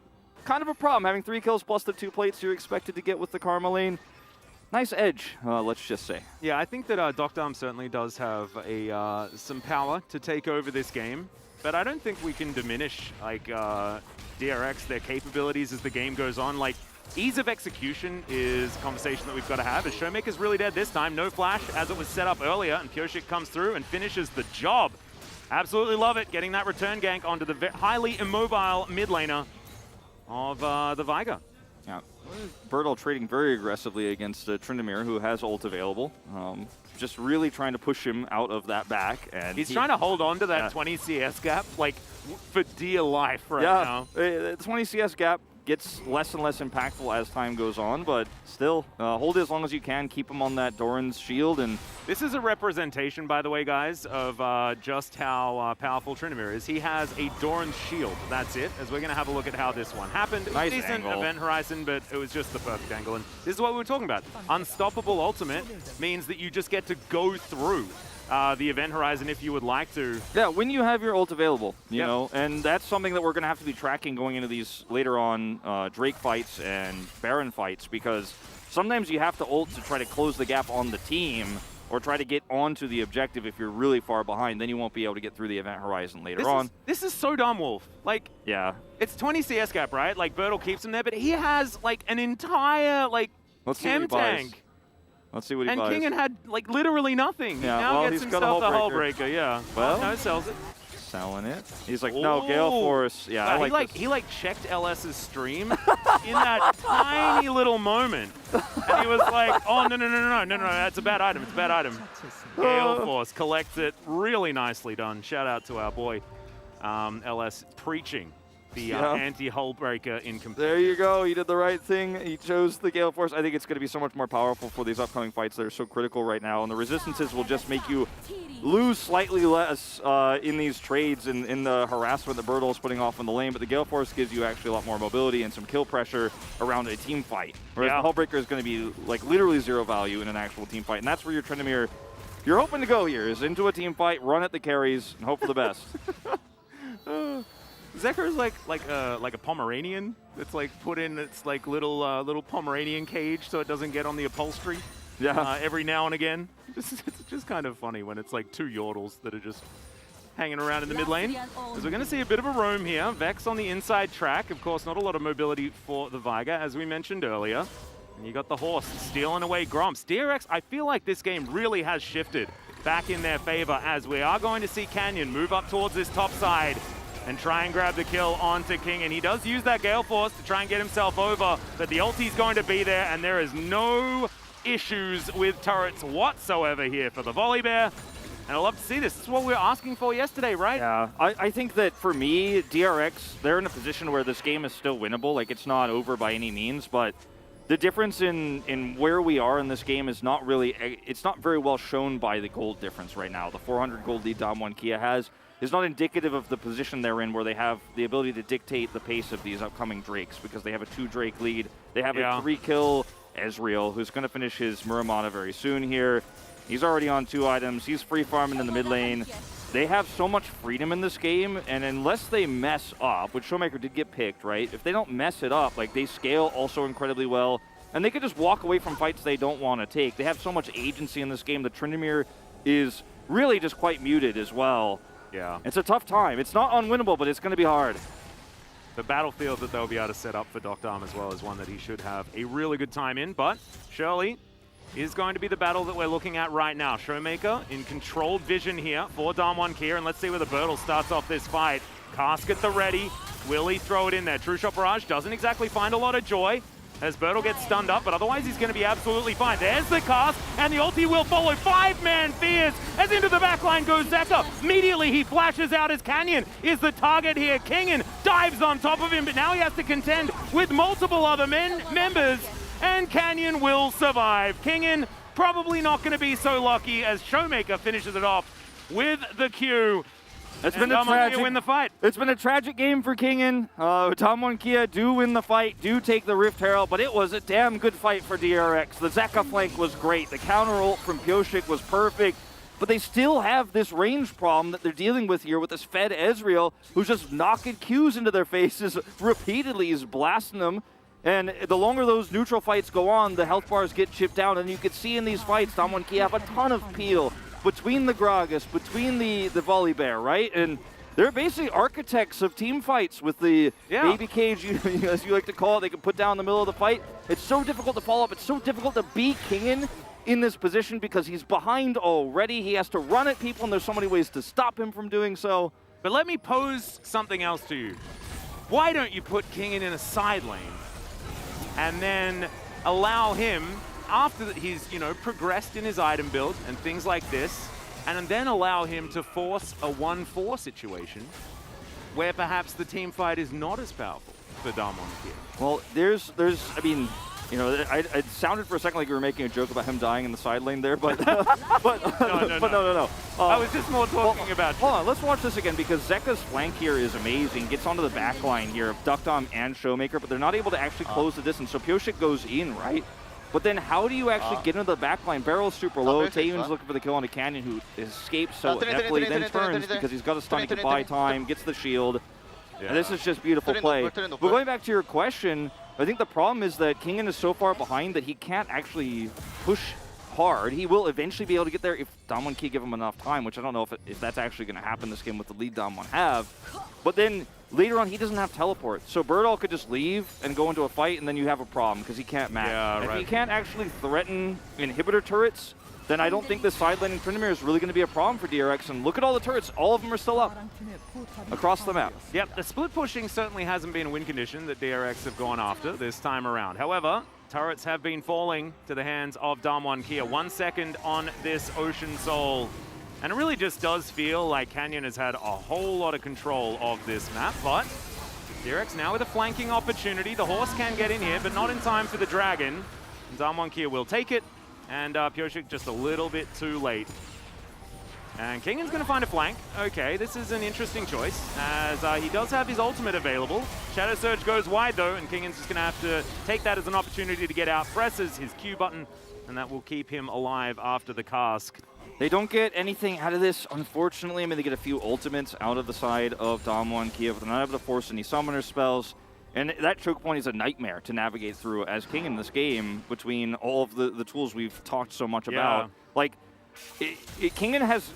kind of a problem. Having 3 kills plus the 2 plates you're expected to get with the Karma lane. Nice edge, let's just say. Yeah, I think that Dokdam certainly does have some power to take over this game, but I don't think we can diminish, like, DRX, their capabilities as the game goes on. Like, ease of execution is a conversation that we've got to have. As Showmaker's really dead this time. No flash as it was set up earlier, and Pyosik comes through and finishes the job. Absolutely love it, getting that return gank onto the highly immobile mid laner of the Veigar. Yeah, Birdall trading very aggressively against Tryndamere, who has ult available. just really trying to push him out of that back. And he's trying to hold on to that 20 CS gap, like, for dear life right now. The 20 CS gap gets less and less impactful as time goes on, but still, hold it as long as you can, keep him on that Doran's shield. And this is a representation, by the way, guys, of just how powerful Tryndamere is. He has a Doran's shield. That's it, as we're going to have a look at how this one happened. It was nice a decent angle. event horizon, but it was just the perfect angle. And this is what we were talking about. Unstoppable ultimate means that you just get to go through the event horizon if you would like to. Yeah, when you have your ult available, you know, and that's something that we're going to have to be tracking going into these later on Drake fights and Baron fights, because sometimes you have to ult to try to close the gap on the team or try to get onto the objective if you're really far behind. Then you won't be able to get through the event horizon later on. This is so dumb, Wolf. Like, yeah, it's 20 CS gap, right? Like, Bertle keeps him there, but he has, like, an entire, like, chem tank. Let's see what he buys. And Kingen had, like, literally nothing. Yeah, now well, gets he's got himself a the hull Hullbreaker, yeah. Well, no, sells it. Selling it. He's like, no, Gale Force. Yeah, he like checked LS's stream in that tiny little moment. And he was like, oh, no, that's a bad item. It's a bad item. Gale Force collects it. Really nicely done. Shout out to our boy LS preaching the anti-Hullbreaker in comparison. There you go. He did the right thing. He chose the Gale Force. I think it's going to be so much more powerful for these upcoming fights that are so critical right now. And the resistances will just make you lose slightly less in these trades and in the harassment that Bertle is putting off in the lane. But the Gale Force gives you actually a lot more mobility and some kill pressure around a team fight. Whereas the Hullbreaker is going to be like literally zero value in an actual team fight. And that's where your Tryndamere, you're hoping to go here, is into a team fight, run at the carries, and hope for the best. Zekker's like a Pomeranian that's like put in its like little Pomeranian cage so it doesn't get on the upholstery. Yeah. Every now and again. It's just kind of funny when it's like two Yordles that are just hanging around in the mid lane. As we're going to see a bit of a roam here. Vex on the inside track. Of course, not a lot of mobility for the Veigar, as we mentioned earlier. And you got the horse stealing away Gromps. DRX, I feel like this game really has shifted back in their favor, as we are going to see Canyon move up towards this top side and try and grab the kill onto King. And he does use that Gale Force to try and get himself over, but the ulti's going to be there, and there is no issues with turrets whatsoever here for the Volibear. And I love to see this. This is what we were asking for yesterday, right? Yeah, I think that for me, DRX, they're in a position where this game is still winnable. Like, it's not over by any means, but the difference in where we are in this game is not really, it's not very well shown by the gold difference right now. The 400 gold lead Dom1 Kia has is not indicative of the position they're in, where they have the ability to dictate the pace of these upcoming Drakes, because they have a 2 Drake lead. They have a 3-kill Ezreal, who's going to finish his Muramana very soon here. He's already on 2 items. He's free farming in the mid lane. They have so much freedom in this game, and unless they mess up, which Showmaker did get picked, right? If they don't mess it up, like, they scale also incredibly well, and they could just walk away from fights they don't want to take. They have so much agency in this game. The Tryndamere is really just quite muted as well. Yeah. It's a tough time. It's not unwinnable, but it's going to be hard. The battlefield that they'll be able to set up for Dr. Arm as well is one that he should have a really good time in, but Shirley is going to be the battle that we're looking at right now. Showmaker in controlled vision here for Dom1 Kia, and let's see where the Bertle starts off this fight. Cask at the ready. Will he throw it in there? True Shot Barrage doesn't exactly find a lot of joy as Bertle gets stunned up, but otherwise he's going to be absolutely fine. There's the cast, and the ulti will follow. 5-man Fears as into the backline goes Zekker. Immediately he flashes out as Canyon is the target here. Kingen dives on top of him, but now he has to contend with multiple other members, and Canyon will survive. Kingen probably not going to be so lucky as Showmaker finishes it off with the Q. It's been a tragic win the fight. It's been a tragic game for Kingen. Dom1 Kia do win the fight, do take the Rift Herald, but it was a damn good fight for DRX. The Zekker flank was great. The counter ult from Pioshik was perfect, but they still have this range problem that they're dealing with here with this fed Ezreal, who's just knocking Qs into their faces repeatedly. He's blasting them. And the longer those neutral fights go on, the health bars get chipped down, and you can see in these fights, Dom1 Kia have a ton of peel between the Gragas, between the Volibear, right? And they're basically architects of team fights with the baby cage, as you like to call it. They can put down in the middle of the fight. It's so difficult to follow up. It's so difficult to be Kingen in this position because he's behind already. He has to run at people, and there's so many ways to stop him from doing so. But let me pose something else to you. Why don't you put Kingen in a side lane and then allow him after he's, you know, progressed in his item build and things like this, and then allow him to force a 1-4 situation where perhaps the team fight is not as powerful for Damwon here. Well, there's, I mean, you know, it sounded for a second like you were making a joke about him dying in the side lane there, but no. I was just more talking about. Hold on, let's watch this again because Zeka's flank here is amazing. Gets onto the back line here of Duckdom and Showmaker, but they're not able to actually close the distance. So Pyoshik goes in, right? But then how do you actually get into the back line? Barrel's super low. Taeyun's looking for the kill on a Canyon who escapes so deftly, then turns because he's got a stunning to buy time, gets the shield. Yeah. And this is just beautiful play. But going back to your question, I think the problem is that Kingen is so far behind that he can't actually push hard. He will eventually be able to get there if Damwon give him enough time, which I don't know if that's actually going to happen this game with the lead Damwon have. But then later on, he doesn't have teleport. So Birdall could just leave and go into a fight, and then you have a problem because he can't match. Yeah, if he can't actually threaten inhibitor turrets, then I don't think this side lane in Tryndamere is really going to be a problem for DRX. And look at all the turrets. All of them are still up across the map. Yep, the split pushing certainly hasn't been a win condition that DRX have gone after this time around. However, turrets have been falling to the hands of Damwon Kia. 1 second on this Ocean Soul. And it really just does feel like Canyon has had a whole lot of control of this map, but DRX now with a flanking opportunity. The horse can get in here, but not in time for the dragon. Damwon Kia will take it. And Pyoshik just a little bit too late. And Kingen's going to find a flank. Okay, this is an interesting choice, as he does have his ultimate available. Shadow Surge goes wide, though, and Kingen's just going to have to take that as an opportunity to get out. Presses his Q button, and that will keep him alive after the cask. They don't get anything out of this, unfortunately. I mean, they get a few ultimates out of the side of Damwon Kia, but they're not able to force any summoner spells. And that choke point is a nightmare to navigate through as King in this game between all of the tools we've talked so much about. Like, Kingen has,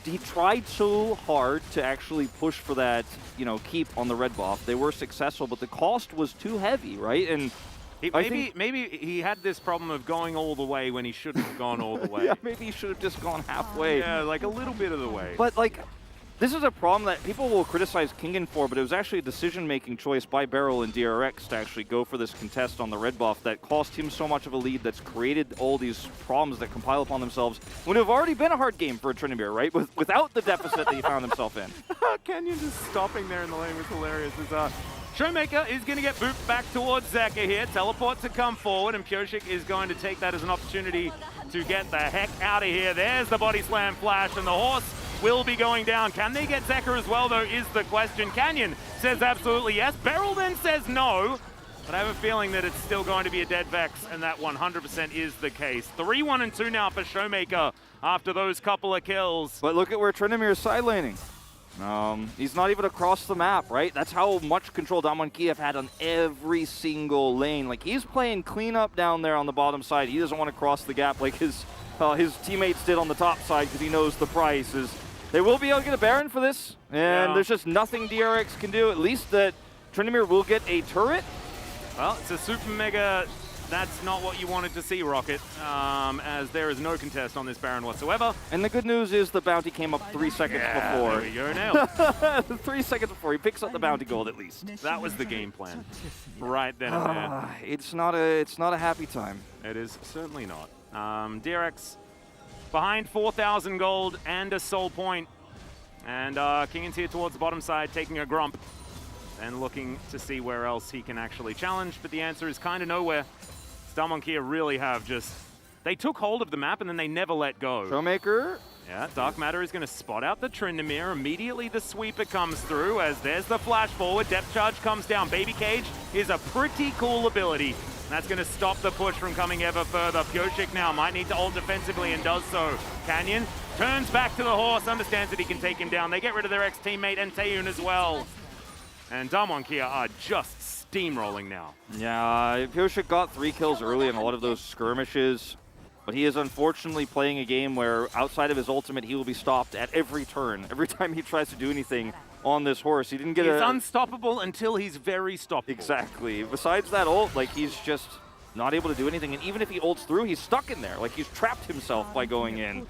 he tried so hard to actually push for that, you know, keep on the red buff. They were successful, but the cost was too heavy, right? And maybe he had this problem of going all the way when he shouldn't have gone all the way. Yeah, maybe he should have just gone halfway. Yeah, like a little bit of the way. But like, this is a problem that people will criticize Kingen for, but it was actually a decision-making choice by Beryl and DRX to actually go for this contest on the red buff that cost him so much of a lead that's created all these problems that compile upon themselves when it have already been a hard game for Tryndamere, right? Without the deficit that he found himself in. Canyon just stopping there in the lane was hilarious. Showmaker is going to get booped back towards Zeka here. Teleport to come forward, and Pyoshik is going to take that as an opportunity to get the heck out of here. There's the body slam flash, and the horse will be going down. Can they get Zeka as well, though, is the question. Canyon says absolutely yes. Beryl then says no, but I have a feeling that it's still going to be a dead Vex, and that 100% is the case. 3-1-2 now for Showmaker after those couple of kills. But look at where Tryndamere is side laning. He's not even across the map, right? That's how much control Damwon Kia have had on every single lane. Like, he's playing cleanup down there on the bottom side. He doesn't want to cross the gap like his teammates did on the top side because he knows the price is. They will be able to get a Baron for this, and there's just nothing DRX can do. At least that Tryndamere will get a turret. Well, it's a super mega. That's not what you wanted to see, Rocket, as there is no contest on this Baron whatsoever. And the good news is the bounty came up 3 seconds before. There we go now. 3 seconds before. He picks up the bounty gold at least. That was the game plan. Right then and there. It's not a happy time. It is certainly not. DRX behind 4,000 gold and a soul point. And Kingen's here towards the bottom side, taking a grump and looking to see where else he can actually challenge. But the answer is kind of nowhere. Damwon Kia really have just... They took hold of the map and then they never let go. Showmaker. Yeah, Dark Matter is going to spot out the Tryndamere. Immediately the sweeper comes through as there's the flash forward. Depth charge comes down. Baby Cage is a pretty cool ability. That's going to stop the push from coming ever further. Pyoshik now might need to ult defensively and does so. Canyon turns back to the horse, understands that he can take him down. They get rid of their ex-teammate and Taeyun as well. And Damwon Kia are just steamrolling now. Yeah, Pyoshik got 3 kills early in a lot of those skirmishes. But he is unfortunately playing a game where outside of his ultimate, he will be stopped at every turn. Every time he tries to do anything on this horse, he didn't get He's unstoppable until he's very stoppable. Exactly. Besides that ult, like, he's just not able to do anything. And even if he ults through, he's stuck in there. Like, he's trapped himself by going in.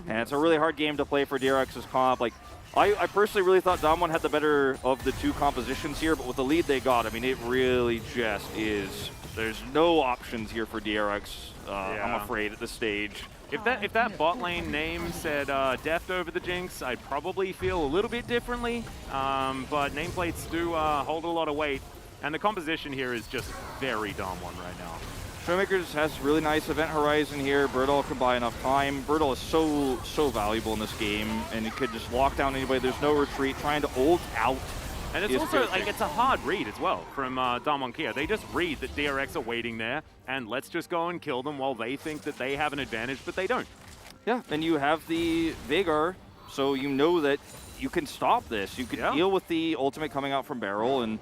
And it's a really hard game to play for DRX's comp. Like, I personally really thought Damwon had the better of the two compositions here, but with the lead they got, I mean, it really just is. There's no options here for DRX, I'm afraid, at this stage. If that bot lane name said Deft over the Jinx, I'd probably feel a little bit differently. But nameplates do hold a lot of weight, and the composition here is just very Damwon right now. Showmakers has really nice event horizon here. Birdall can buy enough time. Birdall is so valuable in this game, and he could just lock down anybody. There's no retreat. Trying to ult out. And it's also like it's a hard read as well from Damwon Kia. They just read that DRX are waiting there, and let's just go and kill them while they think that they have an advantage, but they don't. Yeah, and you have the Veigar, so you know that you can stop this. You can deal with the ultimate coming out from Barrel, and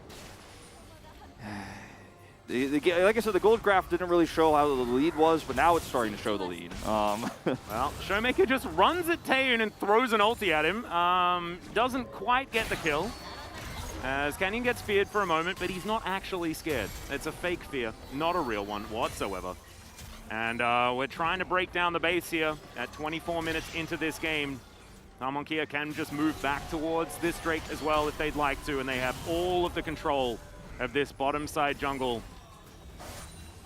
like I said, the gold graph didn't really show how the lead was, but now it's starting to show the lead. Well, Showmaker just runs at Taeyun and throws an ulti at him. Doesn't quite get the kill, as Canyon gets feared for a moment, but he's not actually scared. It's a fake fear, not a real one whatsoever. And we're trying to break down the base here at 24 minutes into this game. Damwon Kia can just move back towards this Drake as well if they'd like to, and they have all of the control of this bottom side jungle.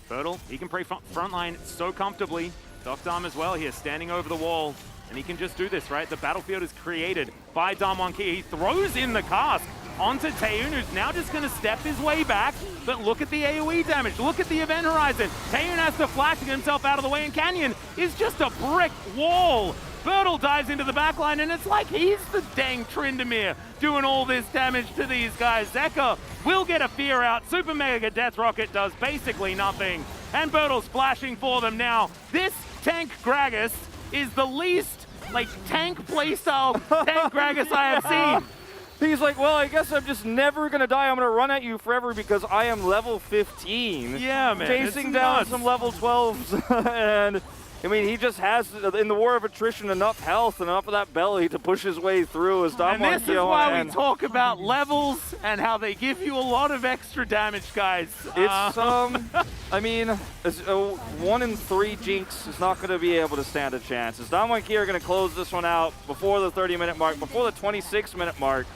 Birdall, he can play frontline so comfortably. Docdam as well here, standing over the wall. And he can just do this, right? The battlefield is created by Damwon Kia. He throws in the cask onto Taeyun, who's now just going to step his way back. But look at the AoE damage. Look at the event horizon. Taeyun has to flash to get himself out of the way, and Canyon is just a brick wall. Birdall dives into the backline, and it's like he's the dang Tryndamere doing all this damage to these guys. Zeka will get a fear out. Super Mega Death Rocket does basically nothing, and Birdall's flashing for them now. This tank Gragas is the least, like, tank playstyle tank Gragas I have seen. He's like, well, I guess I'm just never going to die. I'm going to run at you forever because I am level 15. Yeah, man. Chasing down some level 12s, and I mean, he just has, in the war of attrition, enough health and enough of that belly to push his way through as Damwon Kia. And this is why we talk about levels and how they give you a lot of extra damage, guys. It's, I mean, 1 in 3 Jinx is not going to be able to stand a chance. As Damwon Kia are going to close this one out before the 30-minute mark, before the 26-minute mark.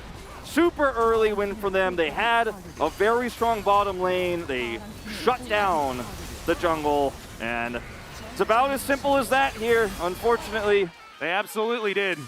Super early win for them. They had a very strong bottom lane. They shut down the jungle, and it's about as simple as that here, unfortunately. They absolutely did.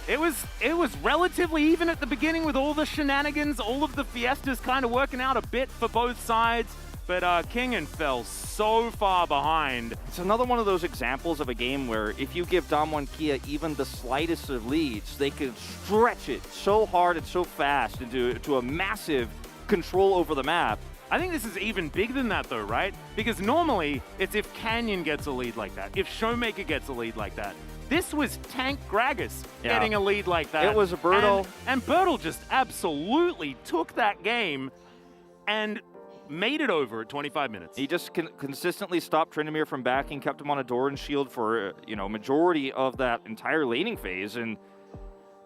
It was relatively even at the beginning with all the shenanigans, all of the fiestas kind of working out a bit for both sides, but Kingen fell so far behind. It's another one of those examples of a game where if you give Damwon Kia even the slightest of leads, they can stretch it so hard and so fast into a massive control over the map. I think this is even bigger than that though, right? Because normally it's if Canyon gets a lead like that, if Showmaker gets a lead like that. This was Tank Gragas getting a lead like that. It was a Birdall. And Birdall just absolutely took that game and made it over at 25 minutes. He just consistently stopped Tryndamere from backing, kept him on a Doran shield for, majority of that entire laning phase. And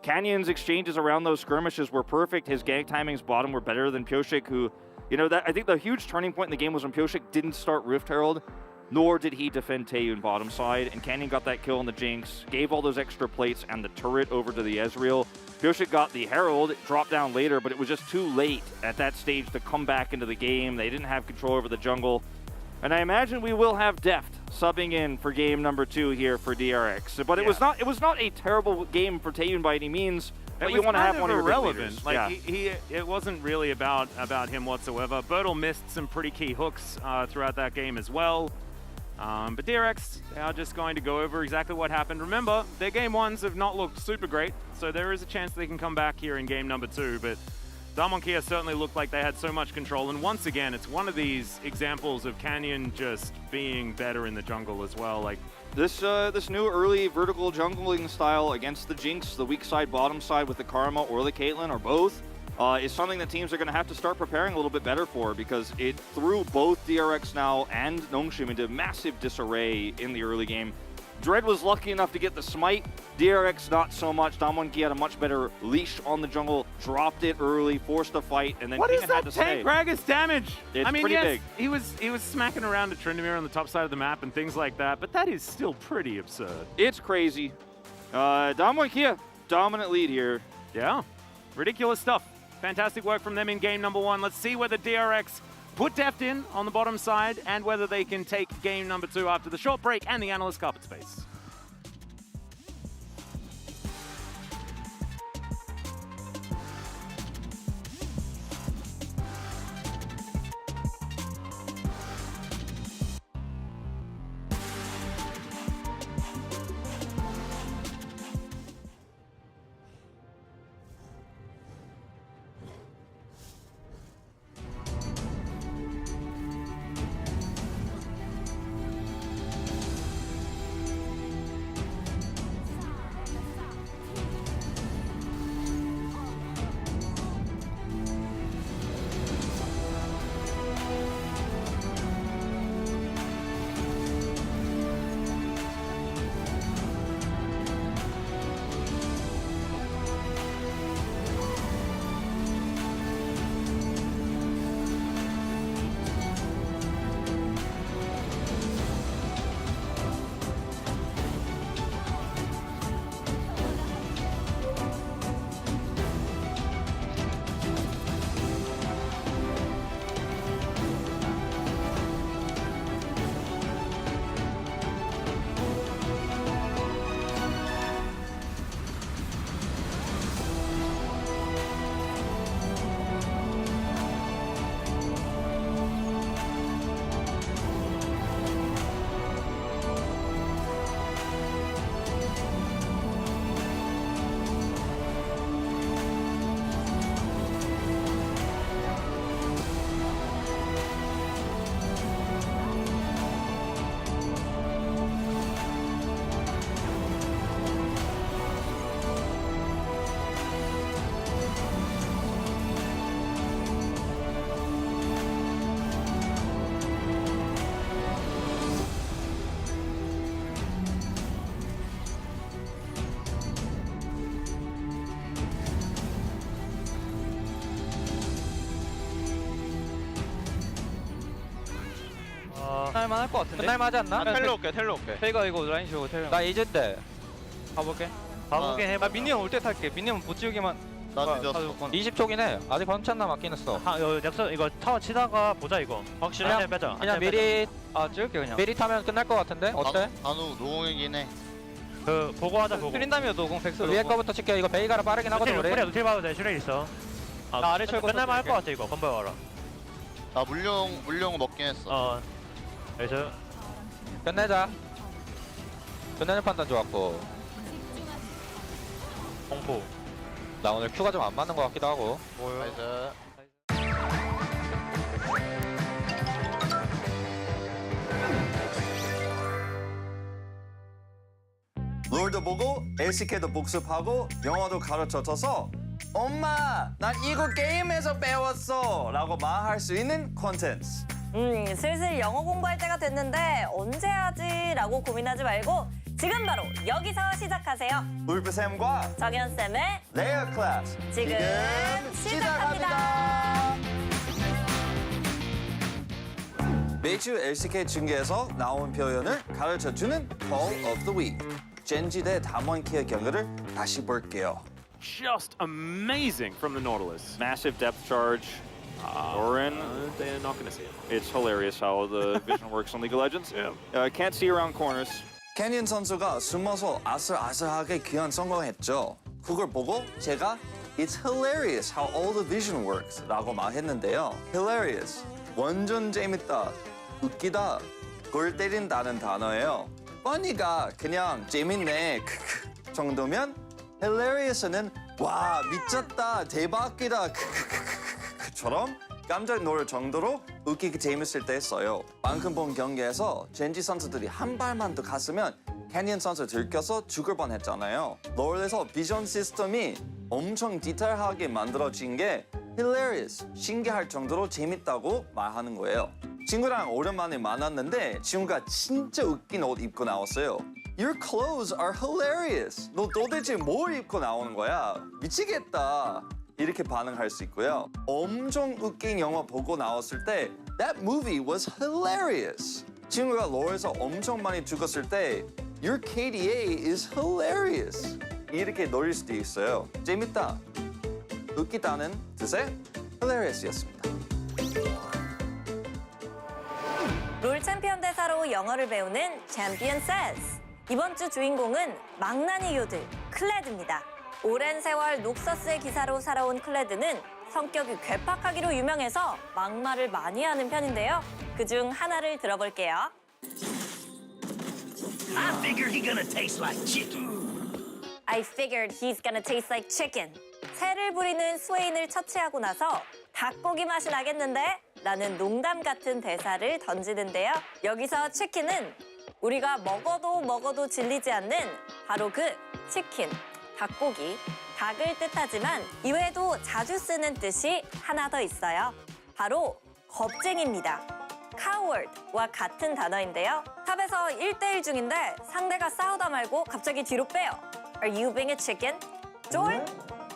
Canyon's exchanges around those skirmishes were perfect. His gank timings bottom were better than Pyoshik, who, I think the huge turning point in the game was when Pyoshik didn't start Rift Herald, nor did he defend Taeyun bottom side, and Canyon got that kill on the Jinx, gave all those extra plates and the turret over to the Ezreal. Pyoshik got the Herald, dropped down later, but it was just too late at that stage to come back into the game. They didn't have control over the jungle. And I imagine we will have Deft subbing in for game number 2 here for DRX. But it was not a terrible game for Taeyun by any means. But you want to have one of your irrelevant. It wasn't really about him whatsoever. Birdall missed some pretty key hooks throughout that game as well. But DRX are just going to go over exactly what happened. Remember, their game 1s have not looked super great, so there is a chance they can come back here in game number 2. But Damwon Kia certainly looked like they had so much control, and once again, it's one of these examples of Canyon just being better in the jungle as well. Like this new early vertical jungling style against the Jinx, the weak side, bottom side with the Karma or the Caitlyn or both, is something that teams are going to have to start preparing a little bit better for, because it threw both DRX now and Nongshim into massive disarray in the early game. Dread was lucky enough to get the smite, DRX not so much. Damwon Kia had a much better leash on the jungle, dropped it early, forced a fight, and then what Kingen is that had to tank Gragas damage? It's pretty big. He was smacking around at Tryndamere on the top side of the map and things like that, but that is still pretty absurd. It's crazy. Damwon Kia, dominant lead here. Yeah, ridiculous stuff. Fantastic work from them in game number 1. Let's see whether DRX put deft in on the bottom side and whether they can take game number 2 after the short break and the analyst carpet space. 끝날만 할 것 같은데? 끝날만 하지 않나? 텔로 올게 텔로 올게 페이가 이거 라인 지우고 텔로 나 이젠데 가볼게 가보게 해봐 나 미니언 올 때 탈게 미니언 못 지우기만 나 늦었어. 20초긴 해 아직 번찬 남았긴 했어 약속 이거 타워 치다가 보자 이거 확실하게 빼자 그냥 미리 지울게 그냥 미리 타면 끝날 것 같은데? 어때? 단우 노공이긴 해. 그 보고하자 보고 트린다미어 노공 백스 위에 거부터 칠게 이거 베이가라 빠르긴 하거든 우리 노틸 봐도 돼 슈레 있어 나 아래 철거 끝날만 할 것 같아 이거 건보여 와라 나 물용 먹긴 했어. 그래서 끝내자 끝내는 판단 좋았고 공포 나 오늘 큐가 좀 안 맞는 것 같기도 하고 나이스. 롤도 보고 LCK도 복습하고 영어도 가르쳐줘서 엄마 난 이거 게임에서 배웠어 라고 말할 수 있는 콘텐츠. 슬슬 영어 공부할 때가 됐는데 언제 하지? 라고 고민하지 말고 지금 바로 여기서 시작하세요. 울프쌤과 정현쌤의 레어 클래스 지금 시작합니다. 매주 LCK 중계에서 나온 표현을 가르쳐주는 Call of the Week. 젠지 대 담원키의 경기를 다시 볼게요. Just amazing from the Nautilus. Massive depth charge. Orin, They're not going to see it. it's hilarious how the vision works on League of Legends. Can't see around corners. 캐니언 선수가 숨어서 아슬아슬하게 귀환 성공했죠. 그걸 보고 제가 It's hilarious how all the vision works 라고 말했는데요. Hilarious, 완전 재밌다, 웃기다, 골 때린다는 단어예요. funny가 그냥 재밌네 크크 정도면 hilarious는 와 미쳤다 대박이다 크크크크크처럼 깜짝 놀랄 정도로 웃기게 재밌을 때 써요. 방금 본 경기에서 젠지 선수들이 한 발만 더 갔으면 캐니언 선수 들켜서 죽을 뻔했잖아요. 롤에서 비전 시스템이 엄청 디테일하게 만들어진 게 hilarious, 신기할 정도로 재밌다고 말하는 거예요. 친구랑 오랜만에 만났는데 친구가 진짜 웃긴 옷 입고 나왔어요. Your clothes are hilarious. 너 도대체 뭘 입고 나오는 거야? 미치겠다. 이렇게 반응할 수 있고요. 엄청 웃긴 영화 보고 나왔을 때 That movie was hilarious. 친구가 롤에서 엄청 많이 죽었을 때 Your KDA is hilarious. 이렇게 노릴 수도 있어요. 재밌다, 웃기다는 뜻의 hilarious였습니다. 롤 챔피언 대사로 영어를 배우는 챔피언 세스. 이번 주 주인공은 망나니 요들 클레드입니다. 오랜 세월 녹서스의 기사로 살아온 클레드는 성격이 괴팍하기로 유명해서 막말을 많이 하는 편인데요. 그중 하나를 들어볼게요. I figured he's gonna taste like chicken. I figured he's gonna taste like chicken. 새를 부리는 스웨인을 처치하고 나서 닭고기 맛이 나겠는데? 라는 농담 같은 대사를 던지는데요. 여기서 치킨은 우리가 먹어도 질리지 않는 바로 그 치킨, 닭고기, 닭을 뜻하지만 이외에도 자주 쓰는 뜻이 하나 더 있어요. 바로 겁쟁이입니다. coward와 같은 단어인데요. 탑에서 1대1 중인데 상대가 싸우다 말고 갑자기 뒤로 빼요. Are you being a chicken? 쫄?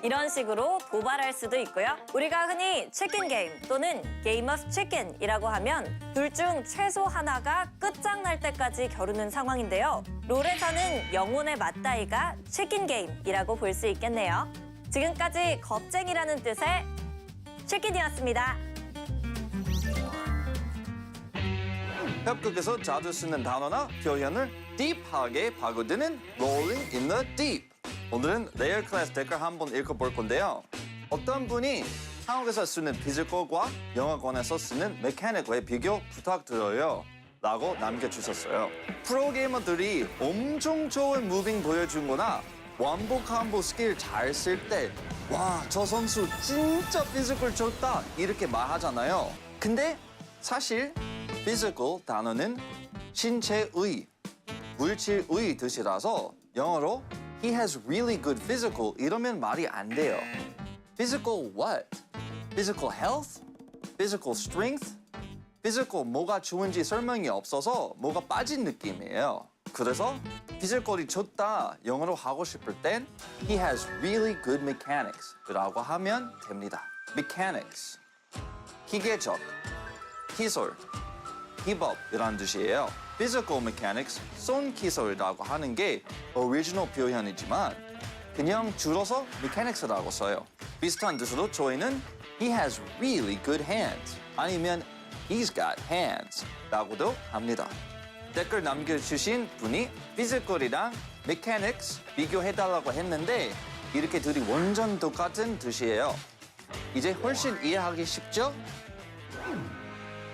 이런 식으로 도발할 수도 있고요. 우리가 흔히 치킨 게임 또는 게임 오브 치킨이라고 하면 둘 중 최소 하나가 끝장날 때까지 겨루는 상황인데요. 롤에서는 영혼의 맞다이가 치킨 게임이라고 볼 수 있겠네요. 지금까지 겁쟁이라는 뜻의 치킨이었습니다. 협곡에서 자주 쓰는 단어나 표현을 딥하게 파고드는 Rolling in the Deep. 오늘은 레어 클래스 댓글 한번 읽어볼 건데요. 어떤 분이 한국에서 쓰는 피지컬과 영어권에서 쓰는 메카닉과의 비교 부탁드려요 라고 남겨주셨어요. 프로게이머들이 엄청 좋은 무빙 보여준 거나 완보 콤보 스킬 잘 쓸 때 와, 저 선수 진짜 피지컬 좋다 이렇게 말하잖아요. 근데 사실 피지컬 단어는 신체의, 물질의 뜻이라서 영어로 He has really good physical 이러면 말이 안 돼요. Physical what? Physical health? Physical strength? Physical 뭐가 좋은지 설명이 없어서 뭐가 빠진 느낌이에요. 그래서 피지컬이 좋다 영어로 하고 싶을 땐 He has really good mechanics 라고 하면 됩니다. Mechanics, 기계적, 기술, 기법이란 뜻이에요. Physical mechanics, 손기술이라고 하는 게 오리지널 표현이지만 그냥 줄여서 mechanics라고 써요. 비슷한 뜻으로 저희는 He has really good hands 아니면 He's got hands 라고도 합니다. 댓글 남겨주신 분이 physical이랑 mechanics 비교해달라고 했는데 이렇게 둘이 완전 똑같은 뜻이에요. 이제 훨씬 이해하기 쉽죠?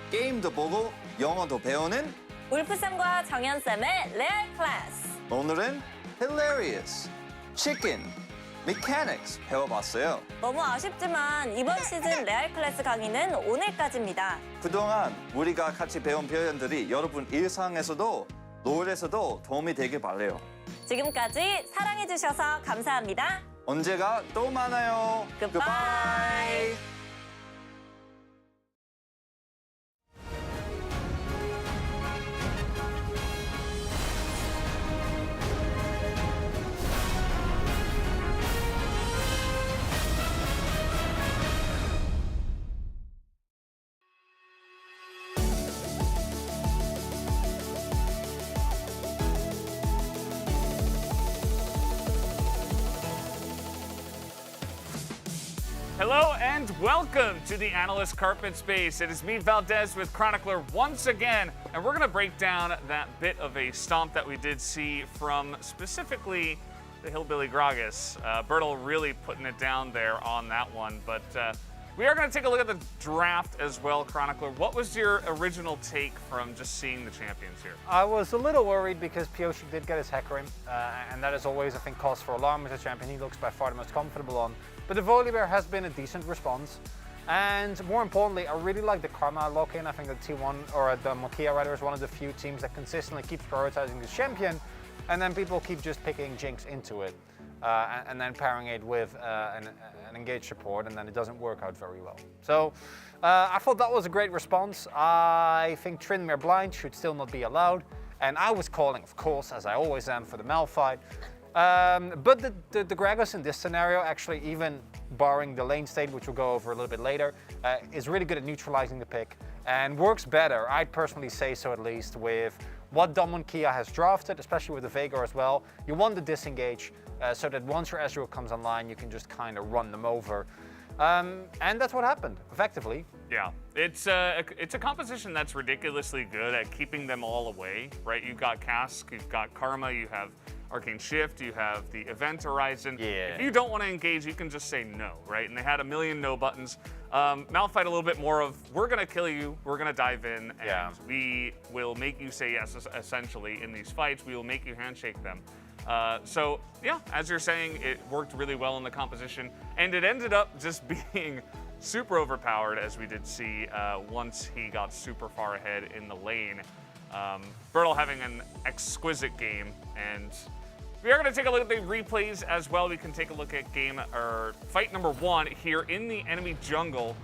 게임도 보고 영어도 배우는 울프쌤과 정연쌤의 레알 클래스. 오늘은 hilarious, chicken, mechanics 배워봤어요. 너무 아쉽지만 이번 시즌 레알 클래스 강의는 오늘까지입니다. 그동안 우리가 같이 배운 표현들이 여러분 일상에서도 롤에서도 도움이 되길 바래요. 지금까지 사랑해주셔서 감사합니다. 언제가 또 만나요. Goodbye. Hello and welcome to the Analyst Carpet Space. It is me, Valdez, with Chronicler once again, and we're going to break down that bit of a stomp that we did see from specifically the Hillbilly Gragas. Bertle really putting it down there on that one, but we are going to take a look at the draft as well, Chronicler. What was your original take from just seeing the champions here? I was a little worried because Pioshi did get his hacker in, and that is always, I think, cause for alarm as a champion he looks by far the most comfortable on. But the Volibear has been a decent response, and more importantly, I really like the Karma lock-in. I think the T1, or the Mokia rather, is one of the few teams that consistently keeps prioritizing this champion, and then people keep just picking Jinx into it, and then pairing it with an engaged support, and then it doesn't work out very well. So I thought that was a great response. I think Tryndamere blind should still not be allowed, and I was calling, of course, as I always am, for the Malphite. But the Gragas in this scenario, actually even barring the lane state, which we'll go over a little bit later, is really good at neutralizing the pick and works better, I'd personally say so at least, with what Damwon Kia has drafted, especially with the Veigar as well. You want the disengage, so that once your Ezreal comes online, you can just kind of run them over. And that's what happened, effectively. Yeah, it's a composition that's ridiculously good at keeping them all away, right? You've got Cask, you've got Karma, you have Arcane Shift, you have the Event Horizon. Yeah. If you don't want to engage, you can just say no, right? And they had a million no buttons. Malphite a little bit more of, we're going to kill you, we're going to dive in, and we will make you say yes, essentially, in these fights. We will make you handshake them. So, yeah, as you're saying, it worked really well in the composition, and it ended up just being super overpowered, as we did see once he got super far ahead in the lane. Bertle having an exquisite game, and we are going to take a look at the replays as well. We can take a look at fight number 1 here in the enemy jungle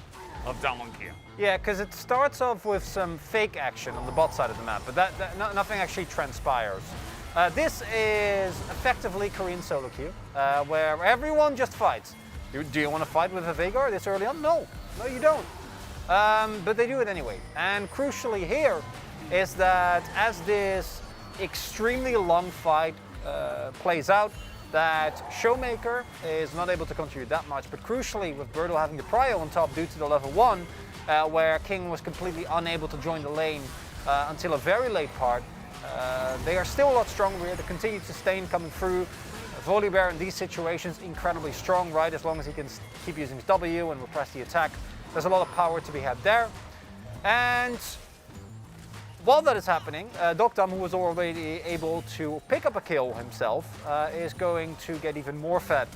of Damwon Kia. Yeah, because it starts off with some fake action on the bot side of the map, but nothing actually transpires. This is effectively Korean solo queue, where everyone just fights. Do you want to fight with a Veigar this early on? No, you don't. But they do it anyway. And crucially here is that as this extremely long fight plays out, that Showmaker is not able to contribute that much, but crucially with Bertle having the prio on top due to the level 1, where King was completely unable to join the lane until a very late part, they are still a lot stronger here. The continued sustain coming through. Volibear in these situations incredibly strong, right? As long as he can keep using his W and repress the attack, there's a lot of power to be had there. And while that is happening, Dokdam, who was already able to pick up a kill himself, is going to get even more fed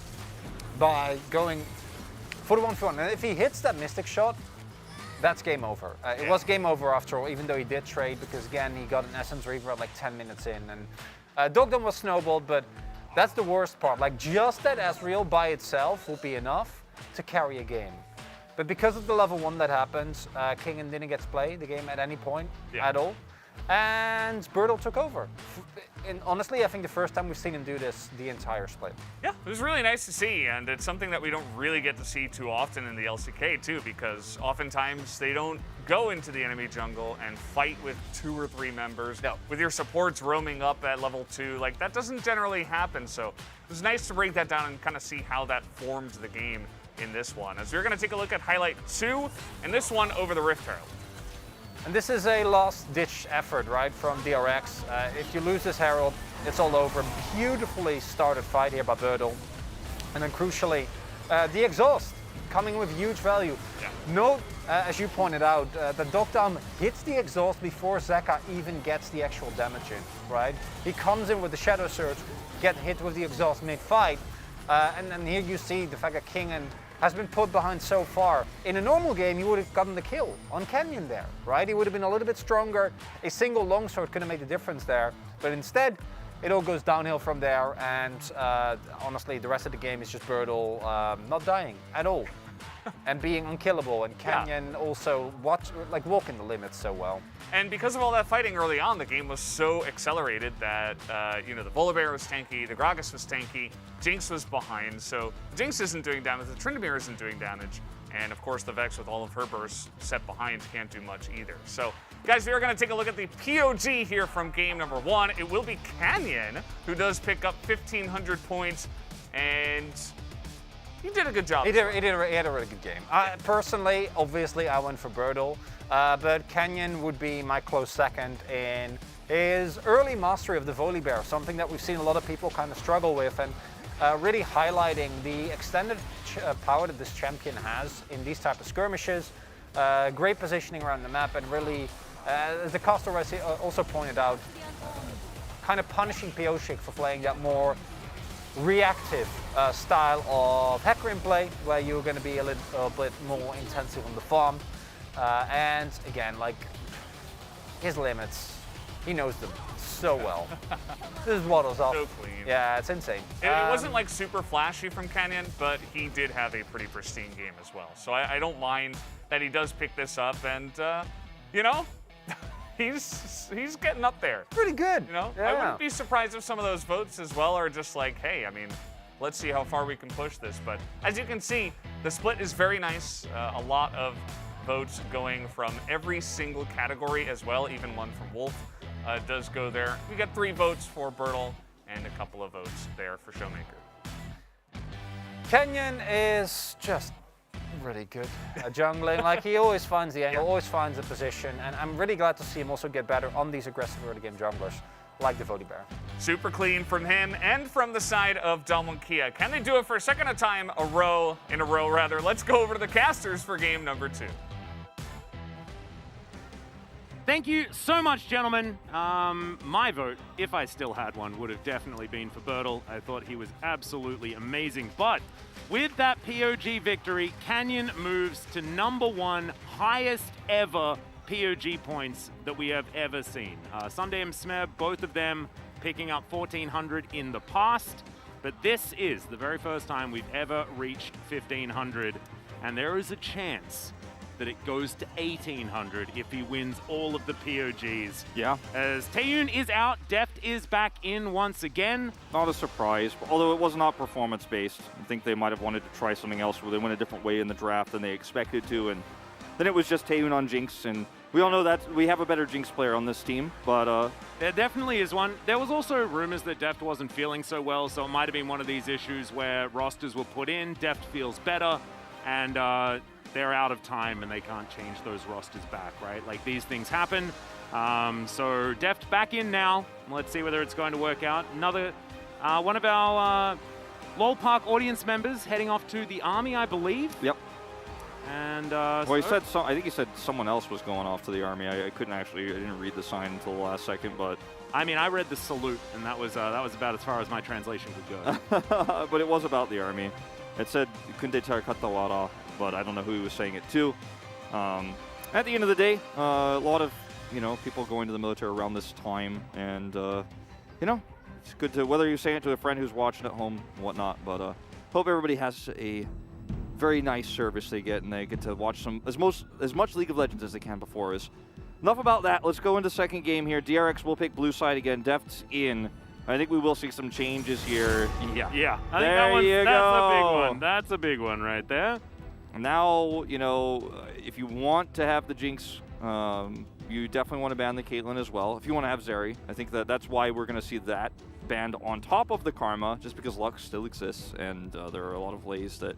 by going for the 1-for-1. And if he hits that Mystic shot, that's game over. It was game over after all, even though he did trade, because again, he got an Essence Reaver at like 10 minutes in. And Dokdam was snowballed, but that's the worst part. Like, just that Ezreal by itself will be enough to carry a game. But because of the level 1 that happens, Kingen didn't get to play the game at any point at all. And Bertle took over. And honestly, I think the first time we've seen him do this the entire split. Yeah, it was really nice to see, and it's something that we don't really get to see too often in the LCK too, because oftentimes they don't go into the enemy jungle and fight with 2 or 3 members. No. With your supports roaming up at level 2, like that doesn't generally happen, so it was nice to break that down and kind of see how that formed the game in this one. As we're going to take a look at highlight 2, and this one over the Rift Herald. And this is a last-ditch effort, right, from DRX. If you lose this Herald, it's all over. Beautifully started fight here by Bertle. And then crucially, the exhaust coming with huge value. Yeah. Note, as you pointed out, that Dokdam hits the exhaust before Zeka even gets the actual damage in, right? He comes in with the Shadow Surge, get hit with the exhaust mid-fight, and then here you see the fact that Kingen has been put behind so far. In a normal game, he would have gotten the kill on Canyon there, right? He would have been a little bit stronger. A single longsword could have made the difference there. But instead, it all goes downhill from there. And honestly, the rest of the game is just Bertle not dying at all and being unkillable. And Canyon also walking the limits so well. And because of all that fighting early on, the game was so accelerated that, the Volibear was tanky, the Gragas was tanky, Jinx was behind, so Jinx isn't doing damage, the Tryndamere isn't doing damage, and of course the Vex with all of her bursts set behind can't do much either. So, guys, we are going to take a look at the POG here from game number 1. It will be Canyon, who does pick up 1,500 points, and he did a good job. He had a really good game. Personally, obviously, I went for Bertle. But Canyon would be my close second in his early mastery of the Volibear, something that we've seen a lot of people kind of struggle with, and really highlighting the extended power that this champion has in these type of skirmishes. Great positioning around the map, and really, as the caster also pointed out, kind of punishing Pioshik for playing that more reactive style of Hecarim play, where you're going to be a little bit more intensive on the farm. And again, like, his limits, he knows them so well. This is waddles off. So clean. Yeah, it's insane. It wasn't like super flashy from Canyon, but he did have a pretty pristine game as well. So I don't mind that he does pick this up, and he's getting up there. Pretty good. Yeah. I wouldn't be surprised if some of those votes as well are just like, hey, I mean, let's see how far we can push this. But as you can see, the split is very nice. A lot of votes going from every single category as well, even one from Wolf does go there. We got 3 votes for Bertle and a couple of votes there for Showmaker. Kenyon is just really good at jungling. Like, he always finds the angle, always finds the position, and I'm really glad to see him also get better on these aggressive early game junglers like the Volibear. Super clean from him and from the side of Damwon Kia. Can they do it for a second time in a row rather? Let's go over to the casters for game number 2. Thank you so much, gentlemen. My vote, if I still had one, would have definitely been for Bertle. I thought he was absolutely amazing. But with that POG victory, Canyon moves to #1 highest ever POG points that we have ever seen. Sunday and Smeb, both of them picking up 1,400 in the past. But this is the very first time we've ever reached 1,500. And there is a chance that it goes to 1,800 if he wins all of the POGs. Yeah. As Taeyun is out, Deft is back in once again. Not a surprise, although it was not performance-based. I think they might have wanted to try something else where they went a different way in the draft than they expected to, and then it was just Taeyun on Jinx, and we all know that we have a better Jinx player on this team, but there definitely is one. There was also rumors that Deft wasn't feeling so well, so it might have been one of these issues where rosters were put in, Deft feels better, and they're out of time and they can't change those rosters back, right? Like, these things happen. So Deft back in now. Let's see whether it's going to work out. Another one of our LOL Park audience members heading off to the army, I believe. Yep. And well, he said I think he said someone else was going off to the army. I couldn't actually. I didn't read the sign until the last second, but I mean, I read the salute, and that was about as far as my translation could go. But it was about the army. It said Kunde Tarakatawara, but I don't know who he was saying it to. At the end of the day, a lot of people going to the military around this time, and it's good to, whether you say it to a friend who's watching at home and whatnot, but hope everybody has a very nice service they get, and they get to watch as much League of Legends as they can before us. Enough about that. Let's go into second game here. DRX will pick blue side again. Deft's in. I think we will see some changes here. Yeah. I think that's a big one. That's a big one right there. Now, if you want to have the Jinx, you definitely want to ban the Caitlyn as well. If you want to have Zeri, I think that's why we're going to see that banned on top of the Karma, just because Lux still exists, and there are a lot of ways that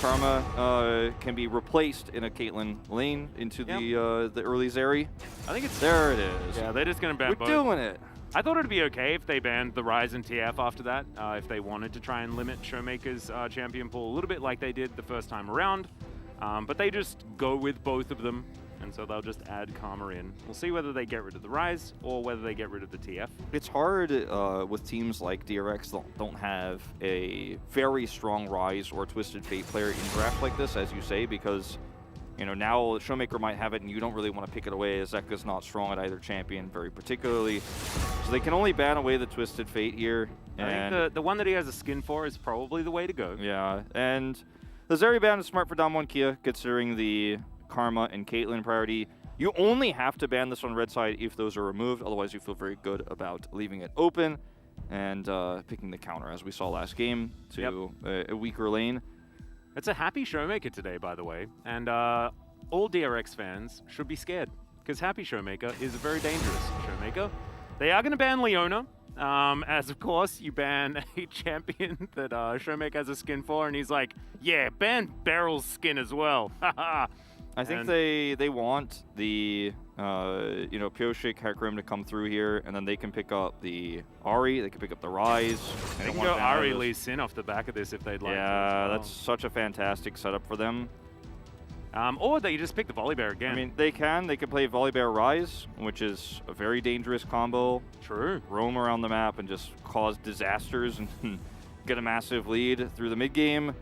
Karma can be replaced in a Caitlyn lane into the early Zeri. I think it's there. It is. Yeah, they're just going to ban both. We're doing it. I thought it'd be okay if they banned the Ryze and TF after that, if they wanted to try and limit Showmaker's champion pool a little bit like they did the first time around. But they just go with both of them, and so they'll just add Karma in. We'll see whether they get rid of the Ryze or whether they get rid of the TF. It's hard with teams like DRX that don't have a very strong Ryze or Twisted Fate player in draft like this, as you say, because now Showmaker might have it and you don't really want to pick it away, as Zeka's not strong at either champion very particularly. So they can only ban away the Twisted Fate here. I think the one that he has a skin for is probably the way to go. Yeah, and the Zeri ban is smart for Damwon Kia, considering the Karma and Caitlyn priority. You only have to ban this on red side if those are removed, otherwise you feel very good about leaving it open and picking the counter, as we saw last game, to a weaker lane. It's a happy Showmaker today, by the way, and all DRX fans should be scared, because happy Showmaker is a very dangerous Showmaker. They are going to ban Leona, as of course you ban a champion that Showmaker has a skin for, and he's like, yeah, ban Beryl's skin as well. I think they want the Pyoshik, Hecarim to come through here, and then they can pick up the Ahri, they can pick up the Ryze. They can go Ahri Lee Sin off the back of this if they'd like to. Yeah, that's such a fantastic setup for them. Or they just pick the Volibear again. I mean, they can play Volibear Ryze, which is a very dangerous combo. True. Roam around the map and just cause disasters and get a massive lead through the mid game.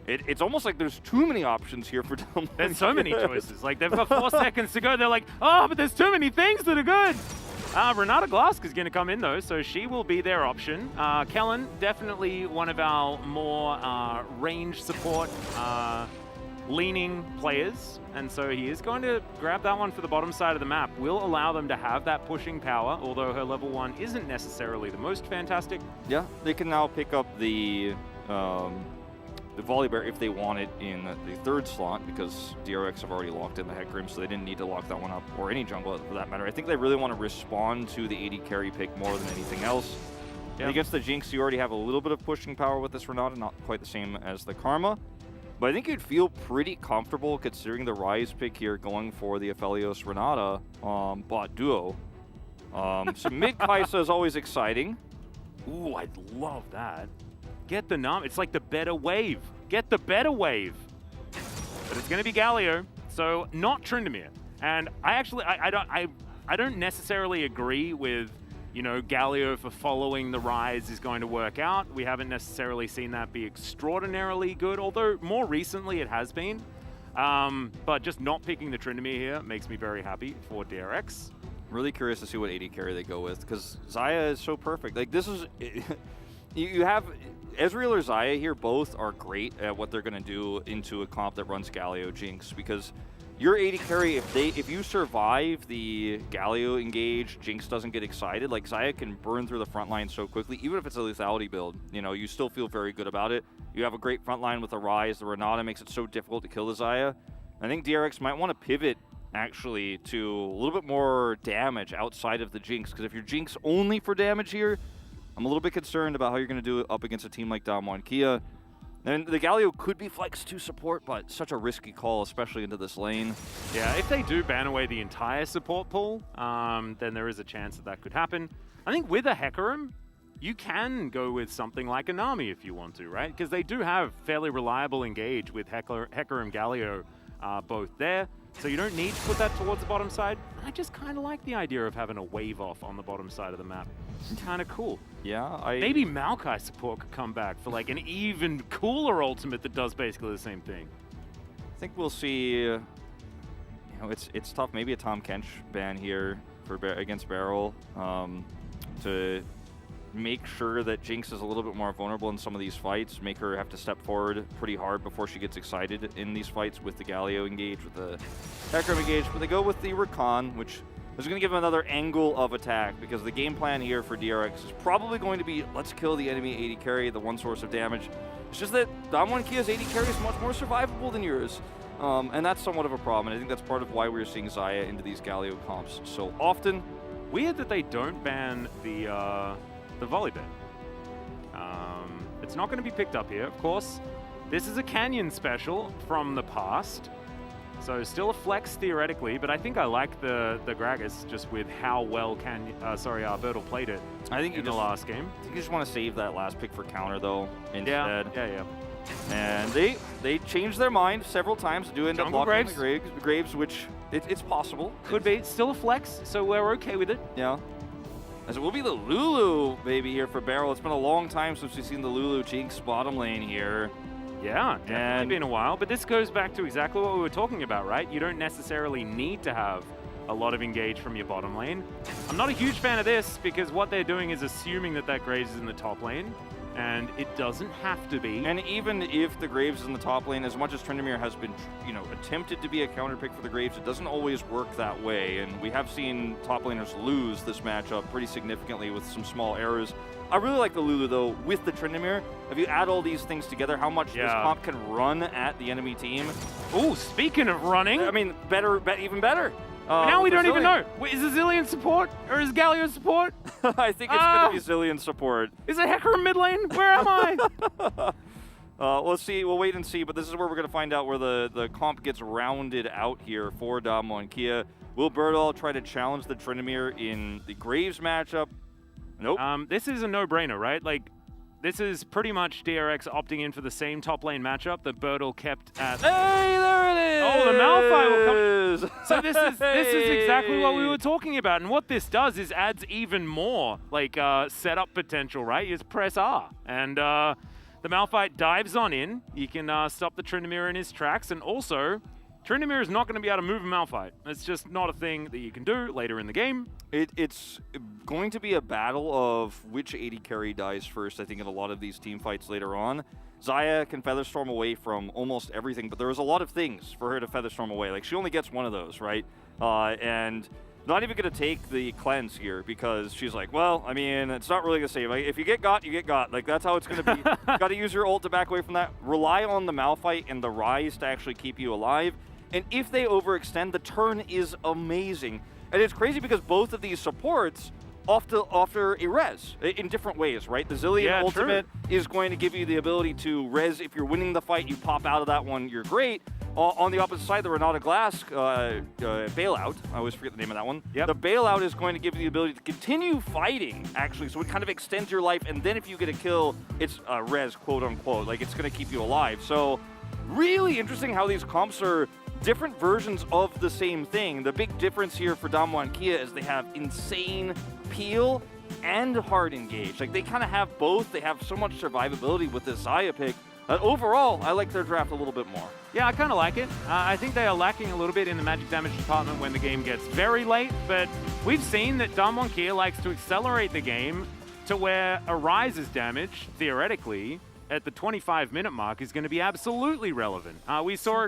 It's almost like there's too many options here for Damwon. There's so many choices. Like, they've got 4 seconds to go. They're like, oh, but there's too many things that are good. Renata Glask is going to come in, though, so she will be their option. Kellen, definitely one of our more range support leaning players, and so he is going to grab that one for the bottom side of the map. Will allow them to have that pushing power, although her level 1 isn't necessarily the most fantastic. Yeah, they can now pick up the Volibear if they want it in the third slot, because DRX have already locked in the Hecarim, so they didn't need to lock that one up, or any jungle for that matter. I think they really want to respond to the AD carry pick more than anything else. And against the Jinx, you already have a little bit of pushing power with this Renata, not quite the same as the Karma. But I think you'd feel pretty comfortable considering the Rise pick here going for the Aphelios Renata bot duo. So mid Kaisa is always exciting. Ooh, I'd love that. Get the num. It's like the better wave. Get the better wave. But it's going to be Galio, so not Tryndamere. And I don't necessarily agree with, you know, Galio for following the Rise is going to work out. We haven't necessarily seen that be extraordinarily good, although more recently it has been. But just not picking the Tryndamere here makes me very happy for DRX. Really curious to see what AD carry they go with, because Xayah is so perfect. Like, this is... you have... Ezreal or Xayah here both are great at what they're going to do into a comp that runs Galio Jinx, because your AD carry, if you survive the Galio engage, Jinx doesn't get excited, like Xayah can burn through the front line so quickly, even if it's a lethality build, you know, you still feel very good about it. You have a great front line with the Rise, the Renata makes it so difficult to kill the Xayah. I think DRX might want to pivot actually to a little bit more damage outside of the Jinx, because if you're Jinx only for damage here, I'm a little bit concerned about how you're going to do it up against a team like Kia. And the Galio could be flexed to support, but such a risky call, especially into this lane. Yeah, if they do ban away the entire support pool, then there is a chance that that could happen. I think with a Hecarim, you can go with something like a Nami if you want to, right? Because they do have fairly reliable engage with Hecarim Galio both there. So you don't need to put that towards the bottom side. I just kind of like the idea of having a wave off on the bottom side of the map. It's kind of cool. Yeah, Maybe Maokai support could come back for like an even cooler ultimate that does basically the same thing. I think we'll see, you know, it's tough. Maybe a Tom Kench ban here for against Beryl to make sure that Jinx is a little bit more vulnerable in some of these fights, make her have to step forward pretty hard before she gets excited in these fights with the Galio engage, with the Hecarim engage. But they go with the Rakan, which is going to give them another angle of attack, because the game plan here for DRX is probably going to be, let's kill the enemy AD carry, the one source of damage. It's just that Kia's AD carry is much more survivable than yours. And that's somewhat of a problem, and I think that's part of why we're seeing Xayah into these Galio comps so often. Weird that they don't ban the volley ban. It's not going to be picked up here, of course. This is a Canyon special from the past, so still a flex theoretically, but I think I like the Gragas just with how well Bertle played it in the last game. I think you just want to save that last pick for counter, though, instead. Yeah. And they changed their mind several times, do end up blocking the Graves, which it's possible. Could be. It's still a flex, so we're okay with it. Yeah. As it will be the Lulu baby here for Beryl. It's been a long time since we've seen the Lulu Jinx bottom lane here. Yeah, definitely been a while, but this goes back to exactly what we were talking about, right? You don't necessarily need to have a lot of engage from your bottom lane. I'm not a huge fan of this, because what they're doing is assuming that Graves is in the top lane, and it doesn't have to be. And even if the Graves is in the top lane, as much as Tryndamere has been, you know, attempted to be a counter pick for the Graves, it doesn't always work that way. And we have seen top laners lose this matchup pretty significantly with some small errors. I really like the Lulu, though, with the Tryndamere. If you add all these things together, how much this comp can run at the enemy team. Ooh, speaking of running. I mean, even better. Now we don't even know. Wait, is it Zilean support or is Galio support? I think it's going to be Zilean support. Is it Hecarim mid lane? Where am I? Let's see. We'll wait and see. But this is where we're going to find out where the comp gets rounded out here for Kia. Will Bertle try to challenge the Tryndamere in the Graves matchup? Nope. This is a no-brainer, right? Like, this is pretty much DRX opting in for the same top lane matchup that Bertle kept at. Hey, there it is! Oh, the Malphite will come. So this is exactly what we were talking about, and what this does is adds even more like setup potential, right? You just press R, and the Malphite dives on in. You can stop the Tryndamere in his tracks, and also Tryndamere is not going to be able to move a Malphite. It's just not a thing that you can do later in the game. It's going to be a battle of which AD carry dies first, I think, in a lot of these team fights later on. Xayah can Featherstorm away from almost everything, but there was a lot of things for her to Featherstorm away. Like, she only gets one of those, right? And not even going to take the cleanse here, because she's like, well, I mean, it's not really going to save. Like, if you get got, you get got. Like, that's how it's going to be. Got to use your ult to back away from that. Rely on the Malphite and the Rise to actually keep you alive. And if they overextend, the turn is amazing. And it's crazy because both of these supports after a res in different ways, right? The Zillion Yeah, ultimate is going to give you the ability to res. If you're winning the fight, you pop out of that one, you're great. On the opposite side, the Renata Glass bailout, I always forget the name of that one. Yep. The bailout is going to give you the ability to continue fighting, actually, so it kind of extends your life, and then if you get a kill, it's res, quote unquote, like it's going to keep you alive. So really interesting how these comps are different versions of the same thing. The big difference here for Damwon Kia is they have insane peel and hard engage. Like they kind of have both. They have so much survivability with this Xayah pick. Overall, I like their draft a little bit more. Yeah, I kind of like it. I think they are lacking a little bit in the magic damage department when the game gets very late, but we've seen that Damwon Kia likes to accelerate the game to where Arise's damage, theoretically, at the 25-minute mark is going to be absolutely relevant. We saw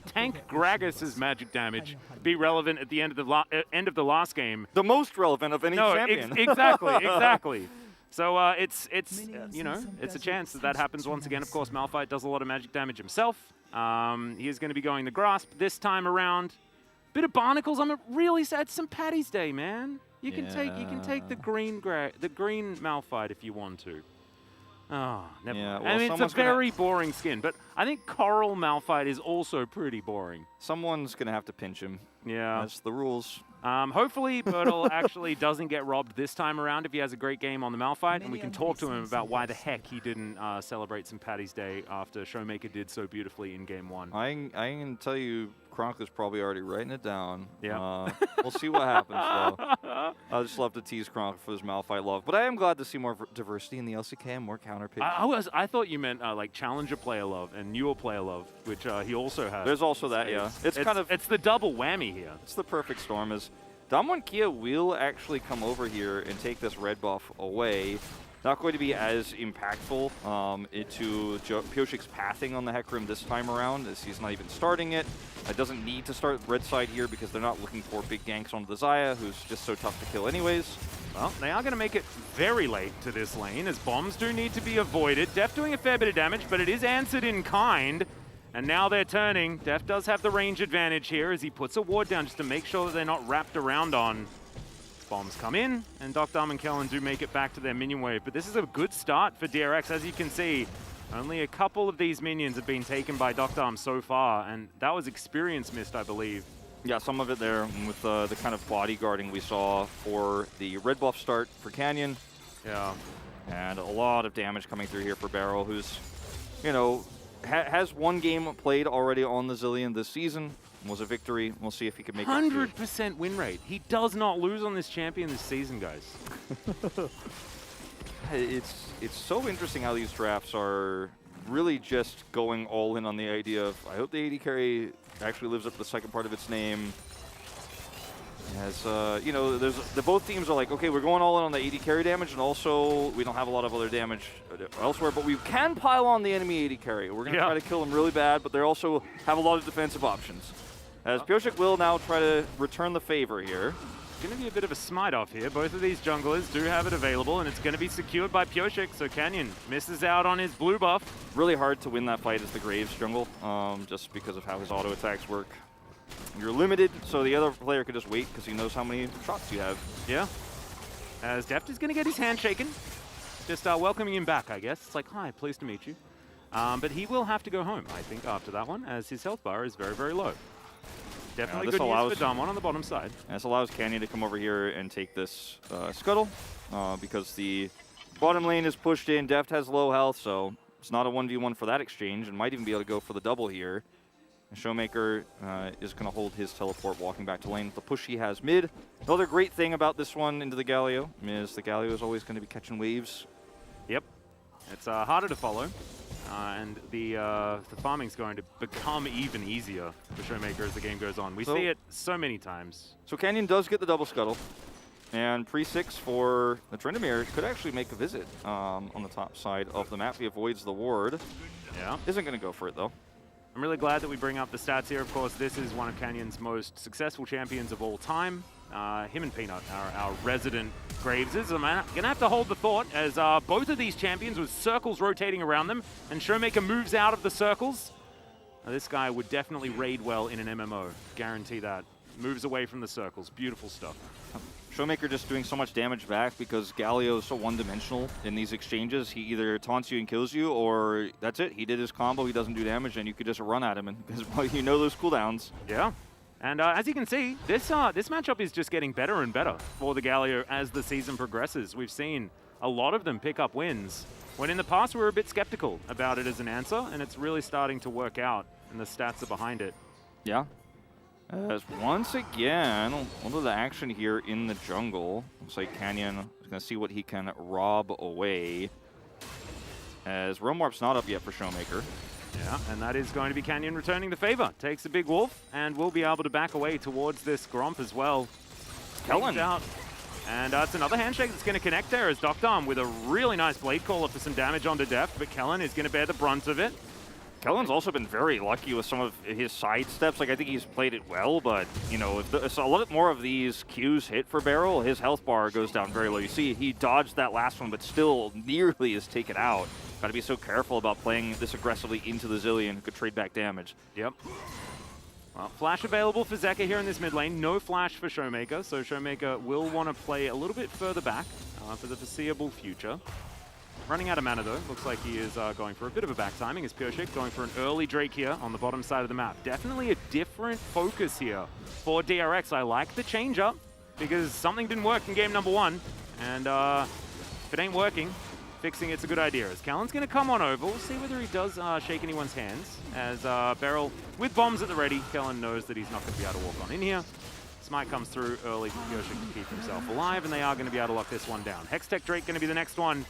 Tank Gragas's magic damage be relevant at the end of the last game. The most relevant of any champion. Exactly. So it's you know, it's a chance that happens once again. Of course, Malphite does a lot of magic damage himself. He is going to be going the Grasp this time around. Bit of Barnacles. I'm really sad. It's St. Paddy's Day, man. You can take the green Malphite if you want to. Oh, never mind. well, I mean, it's a very boring skin, but I think Coral Malphite is also pretty boring. Someone's going to have to pinch him. Yeah. That's the rules. Hopefully, Bertle actually doesn't get robbed this time around if he has a great game on the Malphite, and we can talk to him about why the heck he didn't celebrate St. Paddy's Day after Showmaker did so beautifully in Game 1. I can tell you, Chronicler's probably already writing it down. Yeah. We'll see what happens, though. I just love to tease Chronicle for his Malphite love. But I am glad to see more diversity in the LCK and more counter picks. I thought you meant like Challenger player love and newer player love, which he also has. There's also that, yeah. It's the double whammy here. It's the perfect storm. Is Damwon Kia will actually come over here and take this red buff away. Not going to be as impactful into Pioshik's pathing on the Hecarim this time around, as he's not even starting it. It doesn't need to start red side here because they're not looking for big ganks onto the Xayah, who's just so tough to kill anyways. Well, they are going to make it very late to this lane, as bombs do need to be avoided. Def doing a fair bit of damage, but it is answered in kind. And now they're turning. Def does have the range advantage here as he puts a ward down just to make sure that they're not wrapped around on. Bombs come in, and Dr. and Kellen do make it back to their minion wave. But this is a good start for DRX. As you can see, only a couple of these minions have been taken by Dr. so far, and that was experience missed, I believe. Yeah, some of it there with the kind of bodyguarding we saw for the red buff start for Canyon. Yeah. And a lot of damage coming through here for Barrow, who's, you know, has one game played already on the Zillion this season. Was a victory. We'll see if he can make 100% win rate. He does not lose on this champion this season, guys. It's so interesting how these drafts are really just going all in on the idea of, I hope the AD carry actually lives up to the second part of its name. As, you know, both teams are like, okay, we're going all in on the AD carry damage, and also we don't have a lot of other damage elsewhere, but we can pile on the enemy AD carry. We're going to try to kill them really bad, but they also have a lot of defensive options. As Pioshik will now try to return the favor here. It's going to be a bit of a smite off here. Both of these junglers do have it available, and it's going to be secured by Pioshik, so Canyon misses out on his blue buff. Really hard to win that fight as the Graves jungle, just because of how his auto attacks work. You're limited, so the other player could just wait because he knows how many shots you have. Yeah. As Deft is going to get his hand shaken. Just welcoming him back, I guess. It's like, hi, pleased to meet you. But he will have to go home, I think, after that one, as his health bar is very, very low. Definitely good news for Damwon on the bottom side. This allows Canyon to come over here and take this scuttle because the bottom lane is pushed in. Deft has low health, so it's not a 1v1 for that exchange and might even be able to go for the double here. And Showmaker is going to hold his teleport walking back to lane with the push he has mid. Another great thing about this one into the Galio is the Galio is always going to be catching waves. Yep. It's harder to follow. And the farming's going to become even easier for Showmaker as the game goes on. We see it so many times. So Canyon does get the double scuttle. And pre-6 for the Tryndamere could actually make a visit on the top side of the map. He avoids the ward. Yeah. Isn't going to go for it, though. I'm really glad that we bring up the stats here. Of course, this is one of Canyon's most successful champions of all time. Him and Peanut are our resident Graveses. I'm going to have to hold the thought as both of these champions with circles rotating around them, and Showmaker moves out of the circles. Now, this guy would definitely raid well in an MMO. Guarantee that. Moves away from the circles. Beautiful stuff. Showmaker just doing so much damage back because Galio is so one-dimensional in these exchanges. He either taunts you and kills you, or that's it. He did his combo, he doesn't do damage, and you could just run at him, and because well, you know those cooldowns. Yeah. And as you can see, this matchup is just getting better and better for the Galio as the season progresses. We've seen a lot of them pick up wins, when in the past we were a bit skeptical about it as an answer, and it's really starting to work out, and the stats are behind it. Yeah. As once again, a little of the action here in the jungle. Looks like Canyon is going to see what he can rob away. As Realm Warp's not up yet for Showmaker. Yeah, and that is going to be Canyon returning the favor. Takes a big wolf, and will be able to back away towards this Gromp as well. Kellen out. And it's another handshake that's going to connect there as Doctarm with a really nice Blade Caller for some damage onto Def, but Kellen is going to bear the brunt of it. Kellen's also been very lucky with some of his side steps. Like, I think he's played it well, but, you know, if a lot more of these Qs hit for Beryl, his health bar goes down very low. You see, he dodged that last one, but still nearly is taken out. Got to be so careful about playing this aggressively into the Zillion, who could trade back damage. Yep. Well, flash available for Zeka here in this mid lane. No flash for Showmaker, so Showmaker will want to play a little bit further back for the foreseeable future. Running out of mana though, looks like he is going for a bit of a back timing as Pioshik going for an early Drake here on the bottom side of the map. Definitely a different focus here for DRX. I like the change up because something didn't work in game number 1, and if it ain't working, fixing it's a good idea. As Callan's going to come on over, we'll see whether he does shake anyone's hands. As Beryl with bombs at the ready, Callan knows that he's not going to be able to walk on in here. Smite comes through early for Pioshik to keep himself alive, and they are going to be able to lock this one down. Hextech Drake going to be the next one,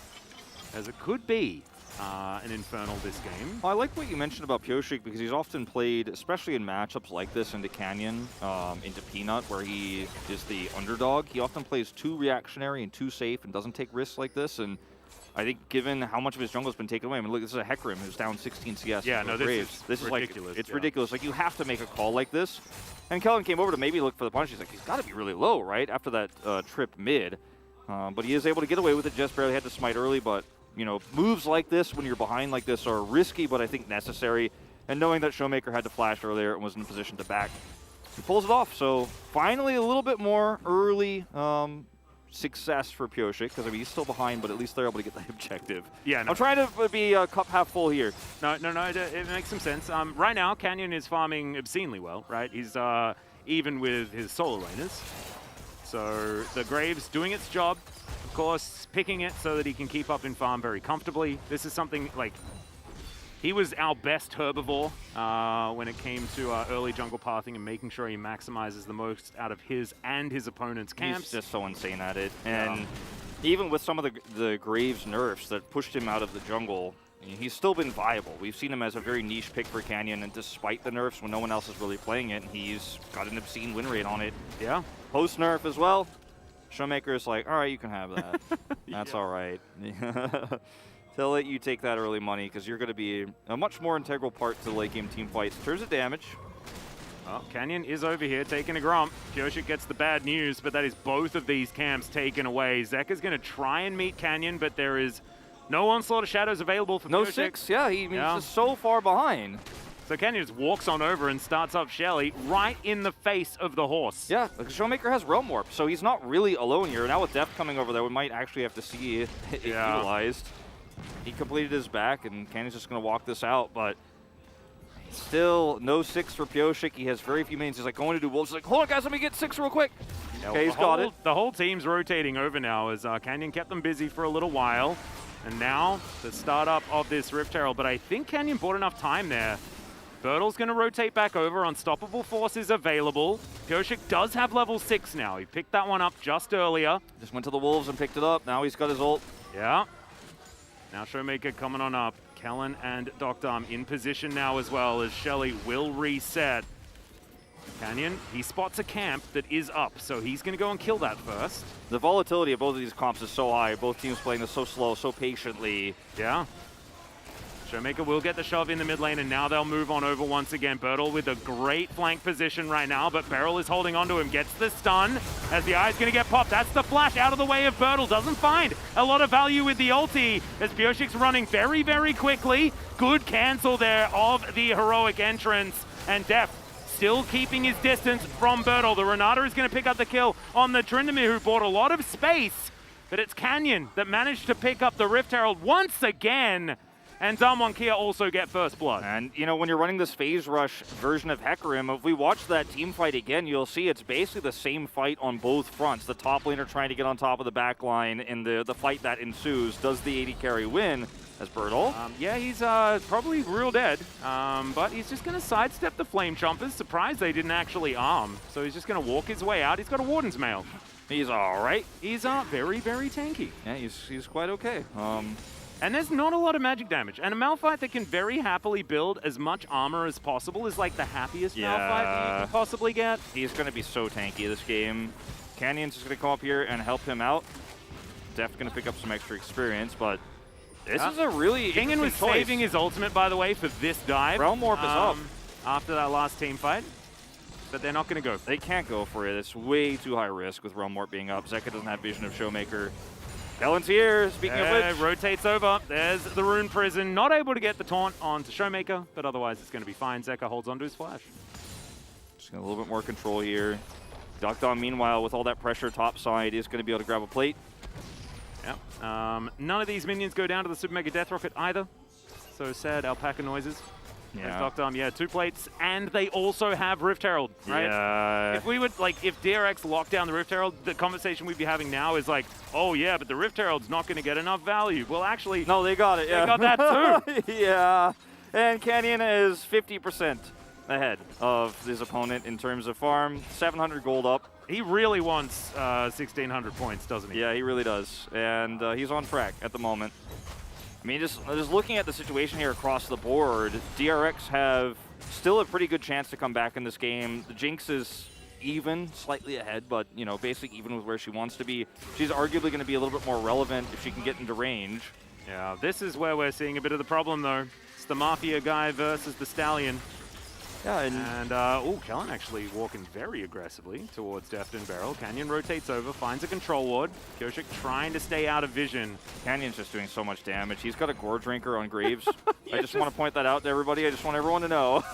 as it could be an Infernal this game. Well, I like what you mentioned about Pioshik because he's often played, especially in matchups like this, into Canyon, into Peanut, where he is the underdog. He often plays too reactionary and too safe and doesn't take risks like this. And I think given how much of his jungle has been taken away, I mean, look, this is a Hecarim who's down 16 CS. Yeah, no, this is ridiculous. Like, it's ridiculous. Like, you have to make a call like this. And Kellen came over to maybe look for the punish. He's like, he's got to be really low, right? After that trip mid. But he is able to get away with it. Just barely had to smite early, but you know, moves like this when you're behind like this are risky, but I think necessary. And knowing that Showmaker had to flash earlier and was in a position to back, he pulls it off. So finally a little bit more early success for Pioshik, because I mean, he's still behind, but at least they're able to get the objective. Yeah, no. I'm trying to be cup half full here. No, it makes some sense. Right now, Canyon is farming obscenely well, right? He's even with his solo laners. So the Graves doing its job, of course, picking it so that he can keep up in farm very comfortably. This is something like, he was our best herbivore when it came to early jungle pathing and making sure he maximizes the most out of his and his opponent's camps. He's just so insane at it. And even with some of the Graves nerfs that pushed him out of the jungle, he's still been viable. We've seen him as a very niche pick for Canyon, and despite the nerfs when no one else is really playing it, he's got an obscene win rate on it. Yeah. Post-nerf as well, Showmaker is like, all right, you can have that. That's all right. They'll let you take that early money because you're going to be a much more integral part to the late game team fights. In terms of damage, well, Canyon is over here taking a Gromp. Pioshik gets the bad news, but that is both of these camps taken away. Zeka's going to try and meet Canyon, but there is no Onslaught of Shadows available for no Pioshik. 6, yeah, he's just so far behind. So Canyon just walks on over and starts up Shelly right in the face of the horse. Yeah, because Showmaker has Realm Warp, so he's not really alone here. Now with Def coming over there, we might actually have to see it utilized. He completed his back, and Canyon's just going to walk this out, but still no 6 for Pioshik. He has very few minions. He's like, going to do wolves. He's like, hold on, guys, let me get 6 real quick. Yeah, okay, he's got it. The whole team's rotating over now as Canyon kept them busy for a little while. And now the startup of this Rift Herald, but I think Canyon bought enough time there. Bertle's going to rotate back over. Unstoppable Force is available. Pioshik does have level 6 now. He picked that one up just earlier. Just went to the wolves and picked it up. Now he's got his ult. Yeah. Now Showmaker coming on up. Kellen and Doctarm in position now as well as Shelly will reset. Canyon, he spots a camp that is up, so he's going to go and kill that first. The volatility of both of these comps is so high. Both teams playing this so slow, so patiently. Yeah. Showmaker will get the shove in the mid lane, and now they'll move on over once again. Bertle with a great flank position right now, but Beryl is holding onto him, gets the stun as the eye's going to get popped. That's the flash out of the way of Bertle. Doesn't find a lot of value with the ulti as Pioshik's running very, very quickly. Good cancel there of the heroic entrance, and Def still keeping his distance from Bertel. The Renata is going to pick up the kill on the Tryndamere, who bought a lot of space. But it's Canyon that managed to pick up the Rift Herald once again. And Damwon Kia also get first blood. And, you know, when you're running this phase rush version of Hecarim, if we watch that team fight again, you'll see it's basically the same fight on both fronts. The top laner trying to get on top of the back line in the fight that ensues. Does the AD carry win as Bertel? Yeah, he's probably real dead, but he's just going to sidestep the Flame Chompers. Surprised they didn't actually arm. So he's just going to walk his way out. He's got a Warden's Mail. He's all right. He's very, very tanky. Yeah, he's quite okay. And there's not a lot of magic damage. And a Malphite that can very happily build as much armor as possible is like the happiest Malphite that you can possibly get. He's going to be so tanky this game. Canyon's just going to come up here and help him out. Def going to pick up some extra experience, but this is a really Kingen was choice. saving his ultimate, by the way, for this dive. Realm Warp is up. After that last team fight. But they're not going to go. They can't go for it. It's way too high risk with Realm Warp being up. Zeka doesn't have vision of Showmaker. Helen's here, speaking of which. Rotates over. There's the Rune Prison. Not able to get the taunt onto Showmaker, but otherwise it's going to be fine. Zeka holds onto his flash. Just a little bit more control here. Duckdom, meanwhile, with all that pressure topside, is going to be able to grab a plate. Yep. None of these minions go down to the Super Mega Death Rocket either. So sad alpaca noises. Yeah. Duckdom, yeah, 2 plates, and they also have Rift Herald, right? Yeah. If we would, like, if DRX locked down the Rift Herald, the conversation we'd be having now is like, oh yeah, but the Rift Herald's not going to get enough value. Well, actually, No, they got it, yeah. they got that too. Yeah. And Canyon is 50% ahead of his opponent in terms of farm. 700 gold up. He really wants 1,600 points, doesn't he? Yeah, he really does. And he's on track at the moment. I mean, just looking at the situation here across the board, DRX have still a pretty good chance to come back in this game. The Jinx is even, slightly ahead, but, you know, basically even with where she wants to be. She's arguably going to be a little bit more relevant if she can get into range. Yeah, this is where we're seeing a bit of the problem, though. It's the Mafia guy versus the Stallion. Yeah, and Kellen actually walking very aggressively towards Deft and Beryl. Canyon rotates over, finds a control ward. Kyoshik trying to stay out of vision. Canyon's just doing so much damage. He's got a Gore Drinker on Graves. I just want to point that out to everybody. I just want everyone to know.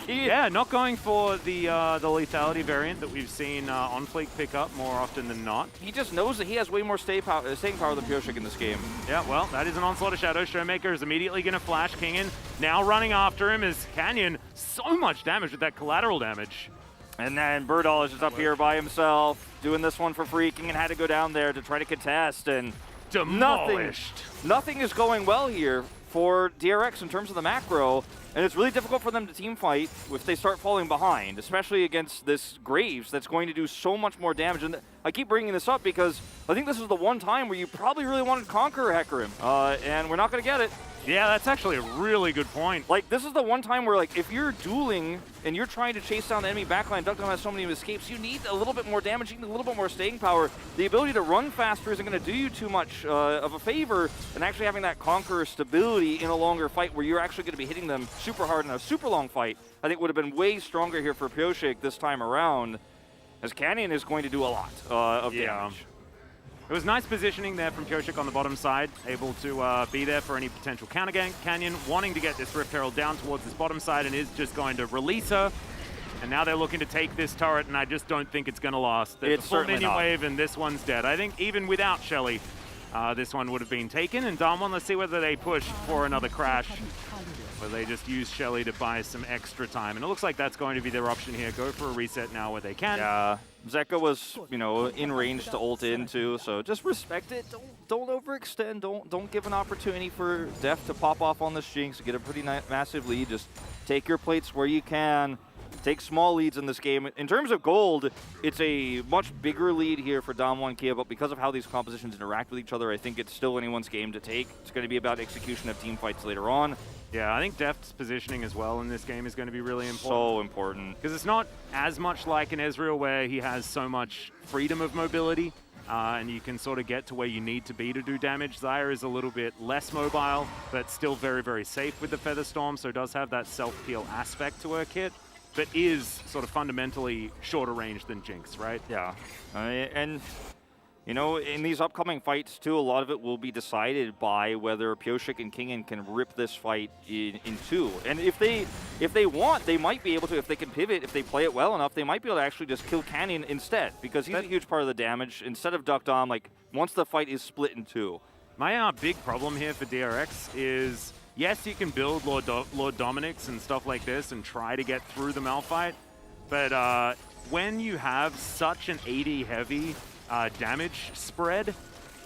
Yeah, not going for the lethality variant that we've seen On Fleek pick up more often than not. He just knows that he has way more staying power than Kyoshik in this game. Yeah, well, that is an Onslaught of Shadow. Showmaker is immediately going to flash Kingen. Now running after him is Canyon. So much damage with that collateral damage. And then Bertel is just up here by himself, doing this one for free. Kingen had to go down there to try to contest, and demolished. Nothing is going well here for DRX in terms of the macro, and it's really difficult for them to team fight if they start falling behind, especially against this Graves that's going to do so much more damage. And I keep bringing this up because I think this is the one time where you probably really wanted to conquer Hecarim, and we're not going to get it. Yeah, that's actually a really good point. Like, this is the one time where, like, if you're dueling and you're trying to chase down the enemy backline, Duckdom has so many escapes, you need a little bit more damage, you need a little bit more staying power. The ability to run faster isn't going to do you too much of a favor, and actually having that conqueror stability in a longer fight where you're actually going to be hitting them super hard in a super long fight, I think would have been way stronger here for Pyoshik this time around, as Canyon is going to do a lot of damage. It was nice positioning there from Pyoshik on the bottom side, able to be there for any potential counter gank. Canyon wanting to get this Rift Herald down towards this bottom side and is just going to release her. And now they're looking to take this turret, and I just don't think it's going to last. There's It's a full certainly minion not. wave, and this one's dead. I think even without Shelly, this one would have been taken. And Damwon, let's see whether they push for another crash, where they just use Shelly to buy some extra time. And it looks like that's going to be their option here. Go for a reset now where they can. Yeah, Zeka was, you know, in range to ult into, so just respect it. Don't overextend. Don't give an opportunity for Def to pop off on this Jinx, get a pretty massive lead. Just take your plates where you can. Take small leads in this game. In terms of gold, it's a much bigger lead here for Damwon Kia, but because of how these compositions interact with each other, I think it's still anyone's game to take. It's going to be about execution of team fights later on. Yeah, I think Deft's positioning as well in this game is going to be really important. So important. Because it's not as much like an Ezreal where he has so much freedom of mobility and you can sort of get to where you need to be to do damage. Xayah is a little bit less mobile, but still very, very safe with the Feather Storm, so does have that self-peel aspect to her kit, but is sort of fundamentally shorter range than Jinx, right? Yeah, and You know, in these upcoming fights, too, a lot of it will be decided by whether Pyosik and Kingen can rip this fight in two. And if they want, they might be able to, if they can pivot, if they play it well enough, they might be able to actually just kill Canyon instead, because he's a huge part of the damage. Instead of Duck Dom, like, once the fight is split in two. My big problem here for DRX is, yes, you can build Lord Dominics and stuff like this and try to get through the Malphite, but when you have such an AD heavy damage spread,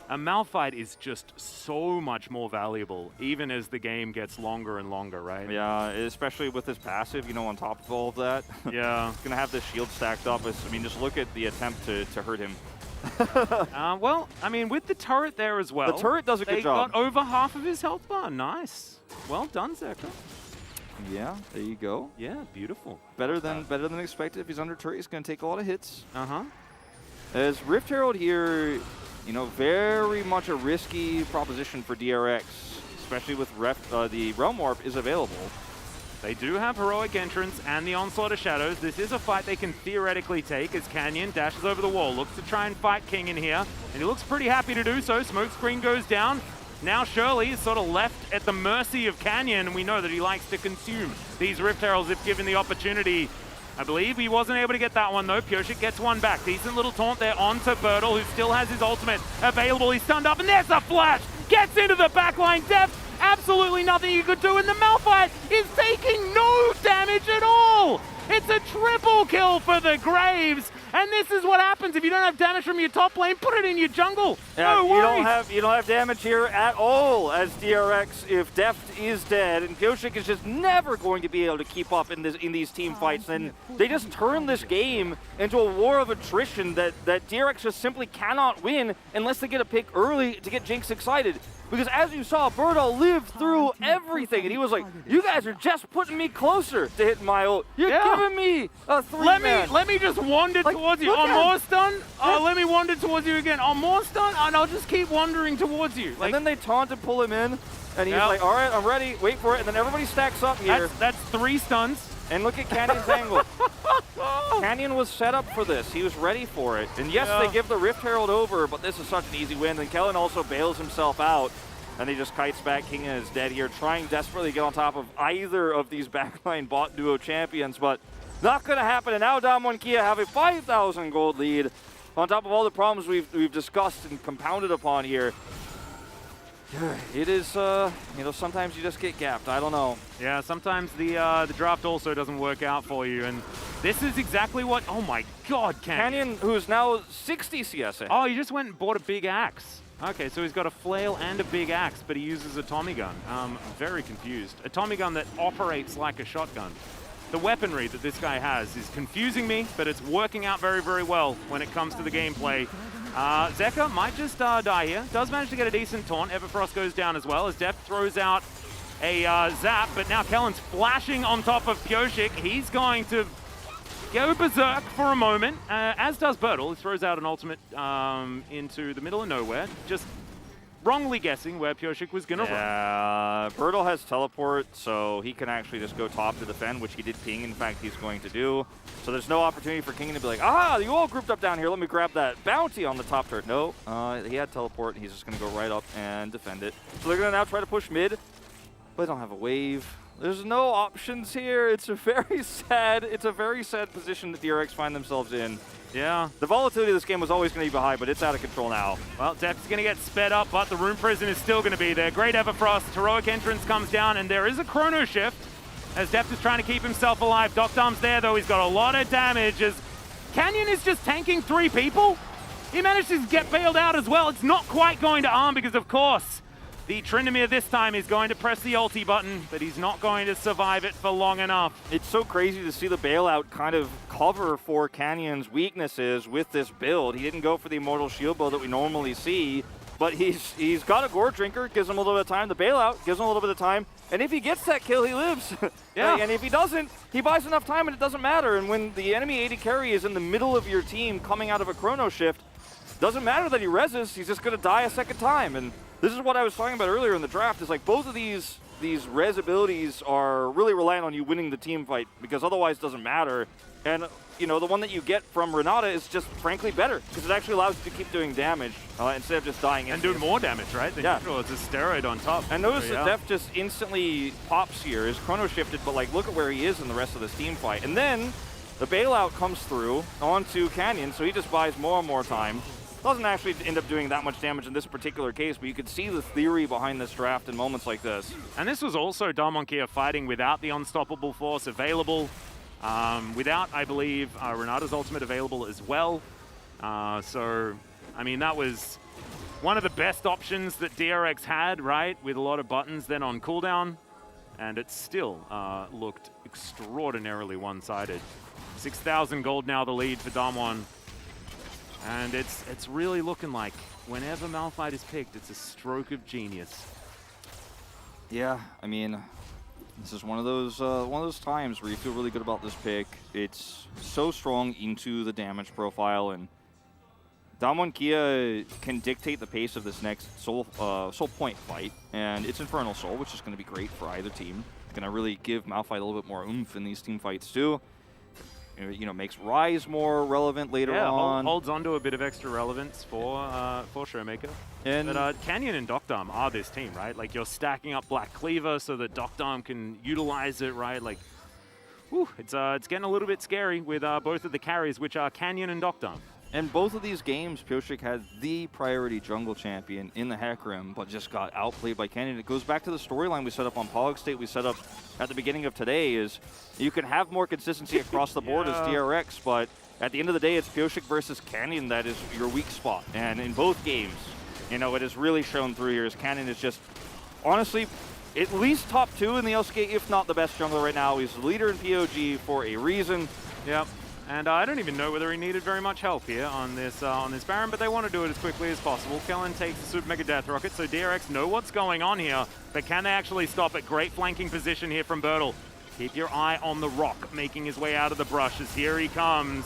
a Malphite is just so much more valuable, even as the game gets longer and longer, right? Yeah, especially with his passive, you know, on top of all of that. Yeah. He's going to have this shield stacked up. I mean, just look at the attempt to hurt him. Well, I mean, with the turret there as well. The turret does a good job. They got over half of his health bar. Nice. Well done, Zeka. Yeah, there you go. Yeah, beautiful. Better than expected. If he's under turret, he's going to take a lot of hits. Uh-huh. As Rift Herald here, you know, very much a risky proposition for DRX, especially with the Realm Warp is available. They do have Heroic Entrance and the Onslaught of Shadows. This is a fight they can theoretically take as Canyon dashes over the wall, looks to try and fight King in here, and he looks pretty happy to do so. Smoke screen goes down. Now Shirley is sort of left at the mercy of Canyon, and we know that he likes to consume these Rift Heralds if given the opportunity. I believe he wasn't able to get that one, though. Pyosik gets one back. Decent little taunt there onto Bertle, who still has his ultimate available. He's stunned up, and there's a flash! Gets into the backline depth. Absolutely nothing you could do, and the Malphite is taking no damage at all! It's a triple kill for the Graves, and this is what happens if you don't have damage from your top lane. Put it in your jungle. Yeah, no worries. You don't have damage here at all as DRX if Deft is dead, and Pyosik is just never going to be able to keep up in these team fights. And they just turn this game into a war of attrition that DRX just simply cannot win unless they get a pick early to get Jinx excited. Because as you saw, Berto lived through everything, and he was like, you guys are just putting me closer to hitting my ult. You're giving me a 3-man. Let me just wander towards you. I'm more stunned. Let me wander towards you again. I'm more stunned, and I'll just keep wandering towards you. And then they taunt and pull him in, and he's like, all right, I'm ready. Wait for it. And then everybody stacks up here. That's 3 stuns. And look at Canyon's angle. Canyon was set up for this. He was ready for it. And yes, they give the Rift Herald over, but this is such an easy win. And Kellen also bails himself out. And he just kites back. King is dead here, trying desperately to get on top of either of these backline bot duo champions, but not going to happen. And now Damwon Kia have a 5,000 gold lead on top of all the problems we've discussed and compounded upon here. It is, you know, sometimes you just get gapped. I don't know. Yeah, sometimes the draft also doesn't work out for you, and this is exactly what. Oh my God, Canyon, who's now 60 CSA. Oh, he just went and bought a big axe. Okay, so he's got a flail and a big axe, but he uses a Tommy gun. I'm very confused. A Tommy gun that operates like a shotgun. The weaponry that this guy has is confusing me, but it's working out very, very well when it comes to the gameplay. Zeka might just die here. Does manage to get a decent taunt. Everfrost goes down as well as Def throws out a zap, but now Kellen's flashing on top of Pyosik. He's going to go berserk for a moment, as does Bertle. He throws out an ultimate into the middle of nowhere, just wrongly guessing where Pyosik was going to run. Bertle has teleport, so he can actually just go top to defend, which he did ping, in fact, he's going to do. So there's no opportunity for King to be like, you all grouped up down here, let me grab that bounty on the top turret. No, he had teleport, and he's just going to go right up and defend it. So they're going to now try to push mid, but they don't have a wave. There's no options here. It's a very sad position that DRX find themselves in. Yeah. The volatility of this game was always going to be high, but it's out of control now. Well, Depth's going to get sped up, but the Rune Prison is still going to be there. Great Everfrost, Heroic Entrance comes down, and there is a Chrono Shift as Depth is trying to keep himself alive. Doc Dom's there, though. He's got a lot of damage as Canyon is just tanking 3 people. He managed to get bailed out as well. It's not quite going to arm because, of course, the Tryndamere this time is going to press the ulti button, but he's not going to survive it for long enough. It's so crazy to see the bailout kind of cover for Canyon's weaknesses with this build. He didn't go for the Immortal Shield build that we normally see, but he's got a Gore Drinker, gives him a little bit of time. The bailout gives him a little bit of time, and if he gets that kill, he lives. Yeah. And if he doesn't, he buys enough time and it doesn't matter. And when the enemy AD carry is in the middle of your team coming out of a Chrono Shift, doesn't matter that he reses, he's just going to die a second time. And this is what I was talking about earlier in the draft, is like both of these res abilities are really reliant on you winning the team fight, because otherwise it doesn't matter. And, you know, the one that you get from Renata is just frankly better because it actually allows you to keep doing damage instead of just dying. And do more damage, right? Yeah. It's a steroid on top. And notice So, that Def just instantly pops here, is chrono shifted, but like look at where he is in the rest of this team fight. And then the bailout comes through onto Canyon, so he just buys more and more time. Doesn't actually end up doing that much damage in this particular case, but you could see the theory behind this draft in moments like this. And this was also Damonkia fighting without the unstoppable force available. Without, I believe, Renata's ultimate available as well. So, I mean, that was one of the best options that DRX had, right? With a lot of buttons then on cooldown. And it still looked extraordinarily one-sided. 6,000 gold now the lead for Damwon. And it's really looking like whenever Malphite is picked, it's a stroke of genius. Yeah, I mean, this is one of those times where you feel really good about this pick. It's so strong into the damage profile, and Damwon Kia can dictate the pace of this next Soul Point fight, and it's Infernal Soul, which is going to be great for either team. It's going to really give Malphite a little bit more oomph in these team fights too. You know, makes Rise more relevant later on. Holds onto a bit of extra relevance for Showmaker. But Canyon and Doctarm are this team, right? Like, you're stacking up Black Cleaver so that Doctarm can utilize it, right? Like, whew, it's getting a little bit scary with both of the carries, which are Canyon and Doctarm. And both of these games, Pioshik had the priority jungle champion in the Hecarim, but just got outplayed by Canyon. It goes back to the storyline we set up on Pog State, we set up at the beginning of today, is you can have more consistency across the board as DRX, but at the end of the day, it's Pioshik versus Canyon that is your weak spot. And in both games, you know, it has really shown through here as Canyon is just, honestly, at least top 2 in the LCK, if not the best jungler right now. He's the leader in POG for a reason. Yep. And I don't even know whether he needed very much help here on this Baron, but they want to do it as quickly as possible. Kellen takes the Super Mega Death Rocket, so DRX know what's going on here, but can they actually stop it? Great flanking position here from Bertle. Keep your eye on the Rock, making his way out of the brush as here he comes.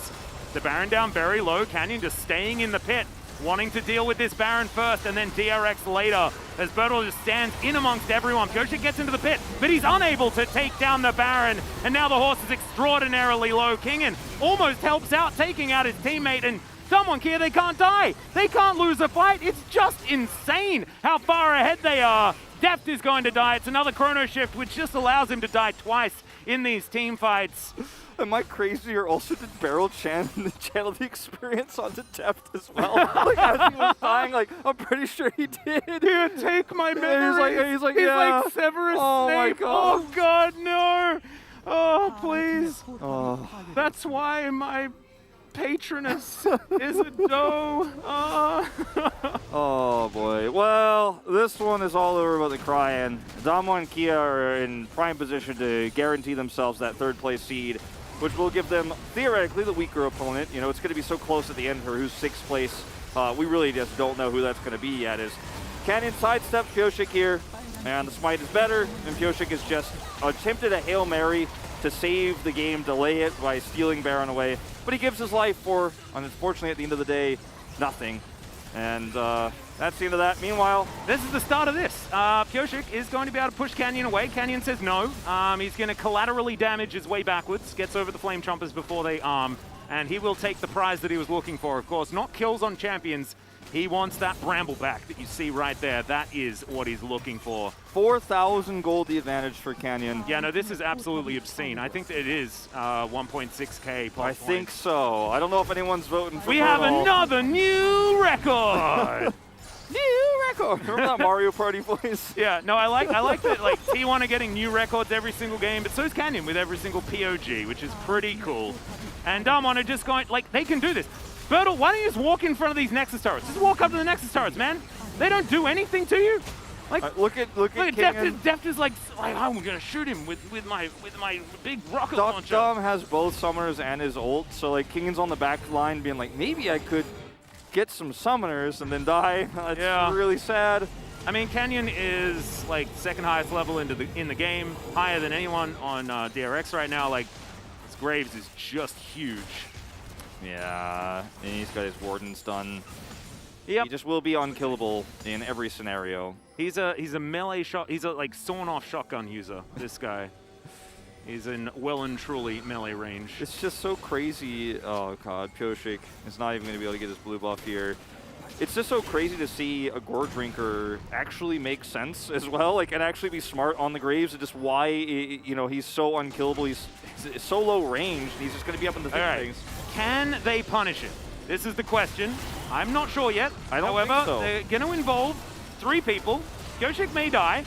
The Baron down very low, Canyon just staying in the pit, wanting to deal with this Baron first, and then DRX later, as Bertle just stands in amongst everyone. Pioshik gets into the pit, but he's unable to take down the Baron, and now the horse is extraordinarily low. Kingen almost helps out, taking out his teammate, and someone here, they can't die. They can't lose a fight. It's just insane how far ahead they are. Deft is going to die. It's another chrono shift, which just allows him to die twice in these team fights. Am I crazy, or also did Beryl channel the experience onto Deft as well? Like, as he was dying, like, I'm pretty sure he did. Here, take my memory. He's like, yeah. Like Severus Oh my Snape. God. Oh God, no. Oh, please. Oh. That's why my patroness is a doe. Oh boy. Well, this one is all over about the Cryan. Damwon and Kia are in prime position to guarantee themselves that third place seed, which will give them theoretically the weaker opponent. You know, it's going to be so close at the end for who's 6th place. We really just don't know who that's going to be yet. As Canyon sidesteps Pioshik here, and the smite is better, and Pioshik has just attempted a Hail Mary to save the game, delay it by stealing Baron away. But he gives his life for, unfortunately at the end of the day, nothing. And that's the end of that. Meanwhile, this is the start of this. Pioshik is going to be able to push Canyon away. Canyon says no. He's going to collaterally damage his way backwards, gets over the Flame Chompers before they arm, and he will take the prize that he was looking for. Of course, not kills on champions. He wants that Bramble back that you see right there. That is what he's looking for. 4,000 gold the advantage for Canyon. Yeah, no, this is absolutely obscene. I think that it is 1.6k plus I think so. I don't know if anyone's voting for We have another new record! New record! Remember that Mario Party voice? Yeah, no, I like that, like, T1 are getting new records every single game, but so is Canyon with every single POG, which is pretty cool. And Damwon are just going, like, they can do this. Bertle, why don't you just walk in front of these Nexus turrets? Just walk up to the Nexus turrets, man. They don't do anything to you. Like, look at Deft is like I'm gonna shoot him with my big rocket launcher. Dom has both summoners and his ult, so like Kingan's on the back line being like, maybe I could get some summoners and then die. It's really sad. I mean, Canyon is like second highest level in the game, higher than anyone on DRX right now. Like, his Graves is just huge. Yeah, and he's got his Wardens done. Yep. He just will be unkillable in every scenario. He's a melee shot. He's a like sawn off shotgun user. This guy. is in well and truly melee range. It's just so crazy. Oh god, Pioshik is not even going to be able to get his blue buff here. It's just so crazy to see a Gore Drinker actually make sense as well, like, and actually be smart on the Graves, and just why, you know, he's so unkillable. He's so low range, and he's just going to be up in the thick of things. Can they punish him? This is the question. I'm not sure yet. I don't However, think so. they're going to involve 3 people. Pioshik may die,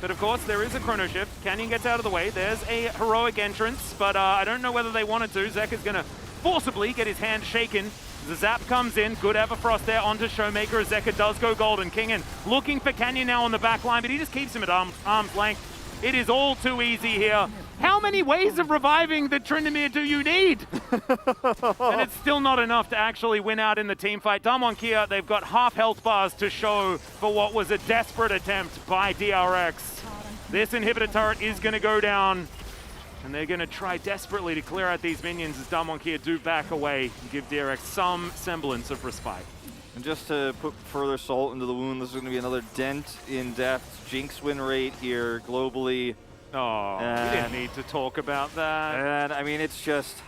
but of course there is a chrono shift. Canyon gets out of the way. There's a heroic entrance, but I don't know whether they wanted to. Zek is going to forcibly get his hand shaken. The zap comes in, good Everfrost there onto Showmaker as Zeka does go golden. Kingen looking for Canyon now on the back line, but he just keeps him at arm's length. It is all too easy here. How many ways of reviving the Tryndamere do you need? And it's still not enough to actually win out in the team fight. Damwon Kia, they've got half health bars to show for what was a desperate attempt by DRX. This inhibitor turret is going to go down. And they're going to try desperately to clear out these minions as Damwon Kia do back away and give DRX some semblance of respite. And just to put further salt into the wound, this is going to be another dent in Deft's Jinx win rate here globally. Oh, we didn't need to talk about that. And I mean, it's just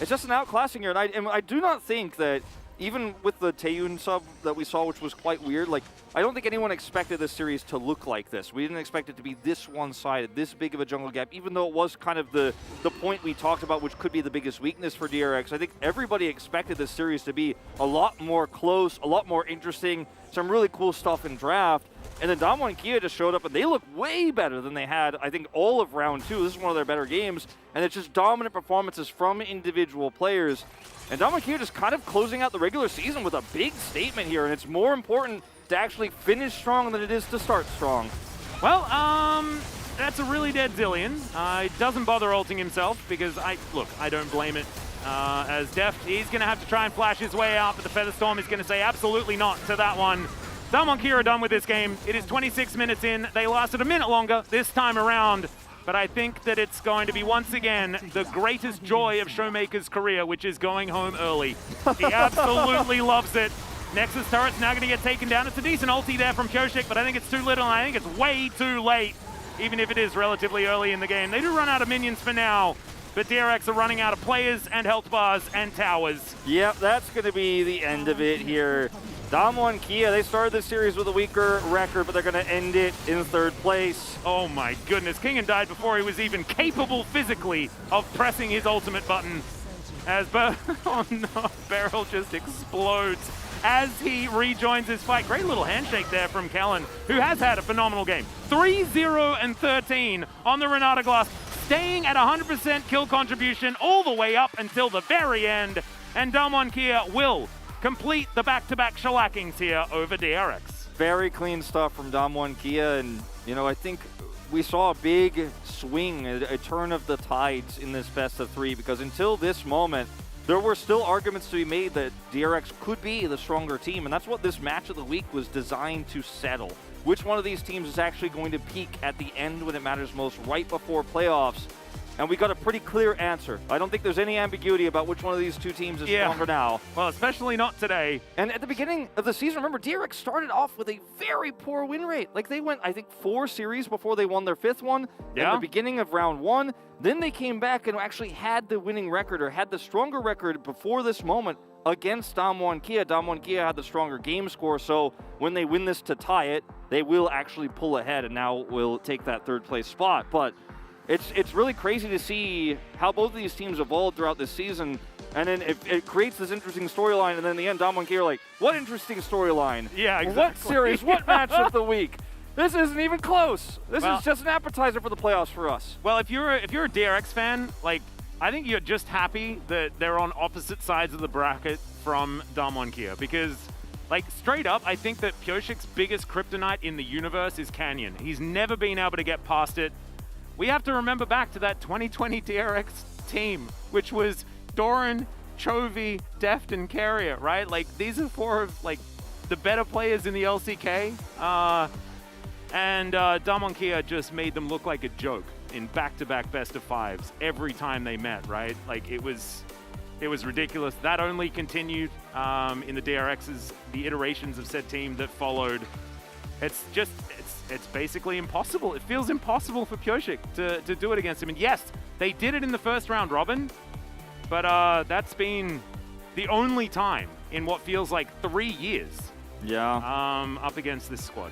an outclassing here. And I do not think that, even with the Taeyun sub that we saw, which was quite weird, like, I don't think anyone expected this series to look like this. We didn't expect it to be this one-sided, this big of a jungle gap, even though it was kind of the point we talked about, which could be the biggest weakness for DRX. I think everybody expected this series to be a lot more close, a lot more interesting, some really cool stuff in draft. And then Damwon Kia just showed up, and they look way better than they had, I think, all of round 2. This is one of their better games, and it's just dominant performances from individual players. And Damwon Kia just kind of closing out the regular season with a big statement here, and it's more important to actually finish strong than it is to start strong. Well, that's a really dead Zillion. He doesn't bother ulting himself because I don't blame it. As Deft, he's going to have to try and flash his way out, but the Featherstorm is going to say absolutely not to that one. Damwon Kia are done with this game. It is 26 minutes in. They lasted a minute longer this time around. But I think that it's going to be, once again, the greatest joy of Showmaker's career, which is going home early. He absolutely loves it. Nexus turret's now going to get taken down. It's a decent ulti there from Pioshik, but I think it's too little, and I think it's way too late, even if it is relatively early in the game. They do run out of minions for now, but DRX are running out of players and health bars and towers. Yep, that's going to be the end of it here. Damwon Kia, they started this series with a weaker record, but they're going to end it in 3rd place. Oh my goodness, Kingen died before he was even capable physically of pressing his ultimate button. As oh no, Beryl just explodes as he rejoins his fight. Great little handshake there from Kellen, who has had a phenomenal game. 3-0-13 on the Renata Glass, staying at 100% kill contribution all the way up until the very end. And Damwon Kia will complete the back-to-back shellackings here over DRX. Very clean stuff from Damwon Kia, and, you know, I think we saw a big swing, a turn of the tides in this best of 3, because until this moment, there were still arguments to be made that DRX could be the stronger team, and that's what this match of the week was designed to settle. Which one of these teams is actually going to peak at the end when it matters most, right before playoffs? And we got a pretty clear answer. I don't think there's any ambiguity about which one of these 2 teams is stronger now. Well, especially not today. And at the beginning of the season, remember, DRX started off with a very poor win rate. Like, they went, I think, 4 series before they won their 5th one. Yeah. At the beginning of round 1. Then they came back and actually had the winning record, or had the stronger record before this moment against Damwon Kia. Damwon Kia had the stronger game score, so when they win this to tie it, they will actually pull ahead and now will take that 3rd place spot. But it's really crazy to see how both of these teams evolved throughout this season, and then it creates this interesting storyline, and then in the end, Damwon Kia are like, what interesting storyline? Yeah, exactly. What series? What match of the week? This isn't even close. This is just an appetizer for the playoffs for us. Well, if you're a DRX fan, like, I think you're just happy that they're on opposite sides of the bracket from Damwon Kia, because, like, straight up, I think that Pioshik's biggest kryptonite in the universe is Canyon. He's never been able to get past it. We have to remember back to that 2020 DRX team, which was Doran, Chovy, Deft, and Carrier, right? Like, these are 4 of, like, the better players in the LCK. And Damwon Kia just made them look like a joke in back-to-back best-of-5s every time they met, right? Like, it was ridiculous. That only continued in the DRXs, the iterations of said team that followed. it's basically impossible. It feels impossible for Pioshik to do it against him. And yes, they did it in the first round, Robin, but that's been the only time in what feels like 3 years. Yeah. Up against this squad.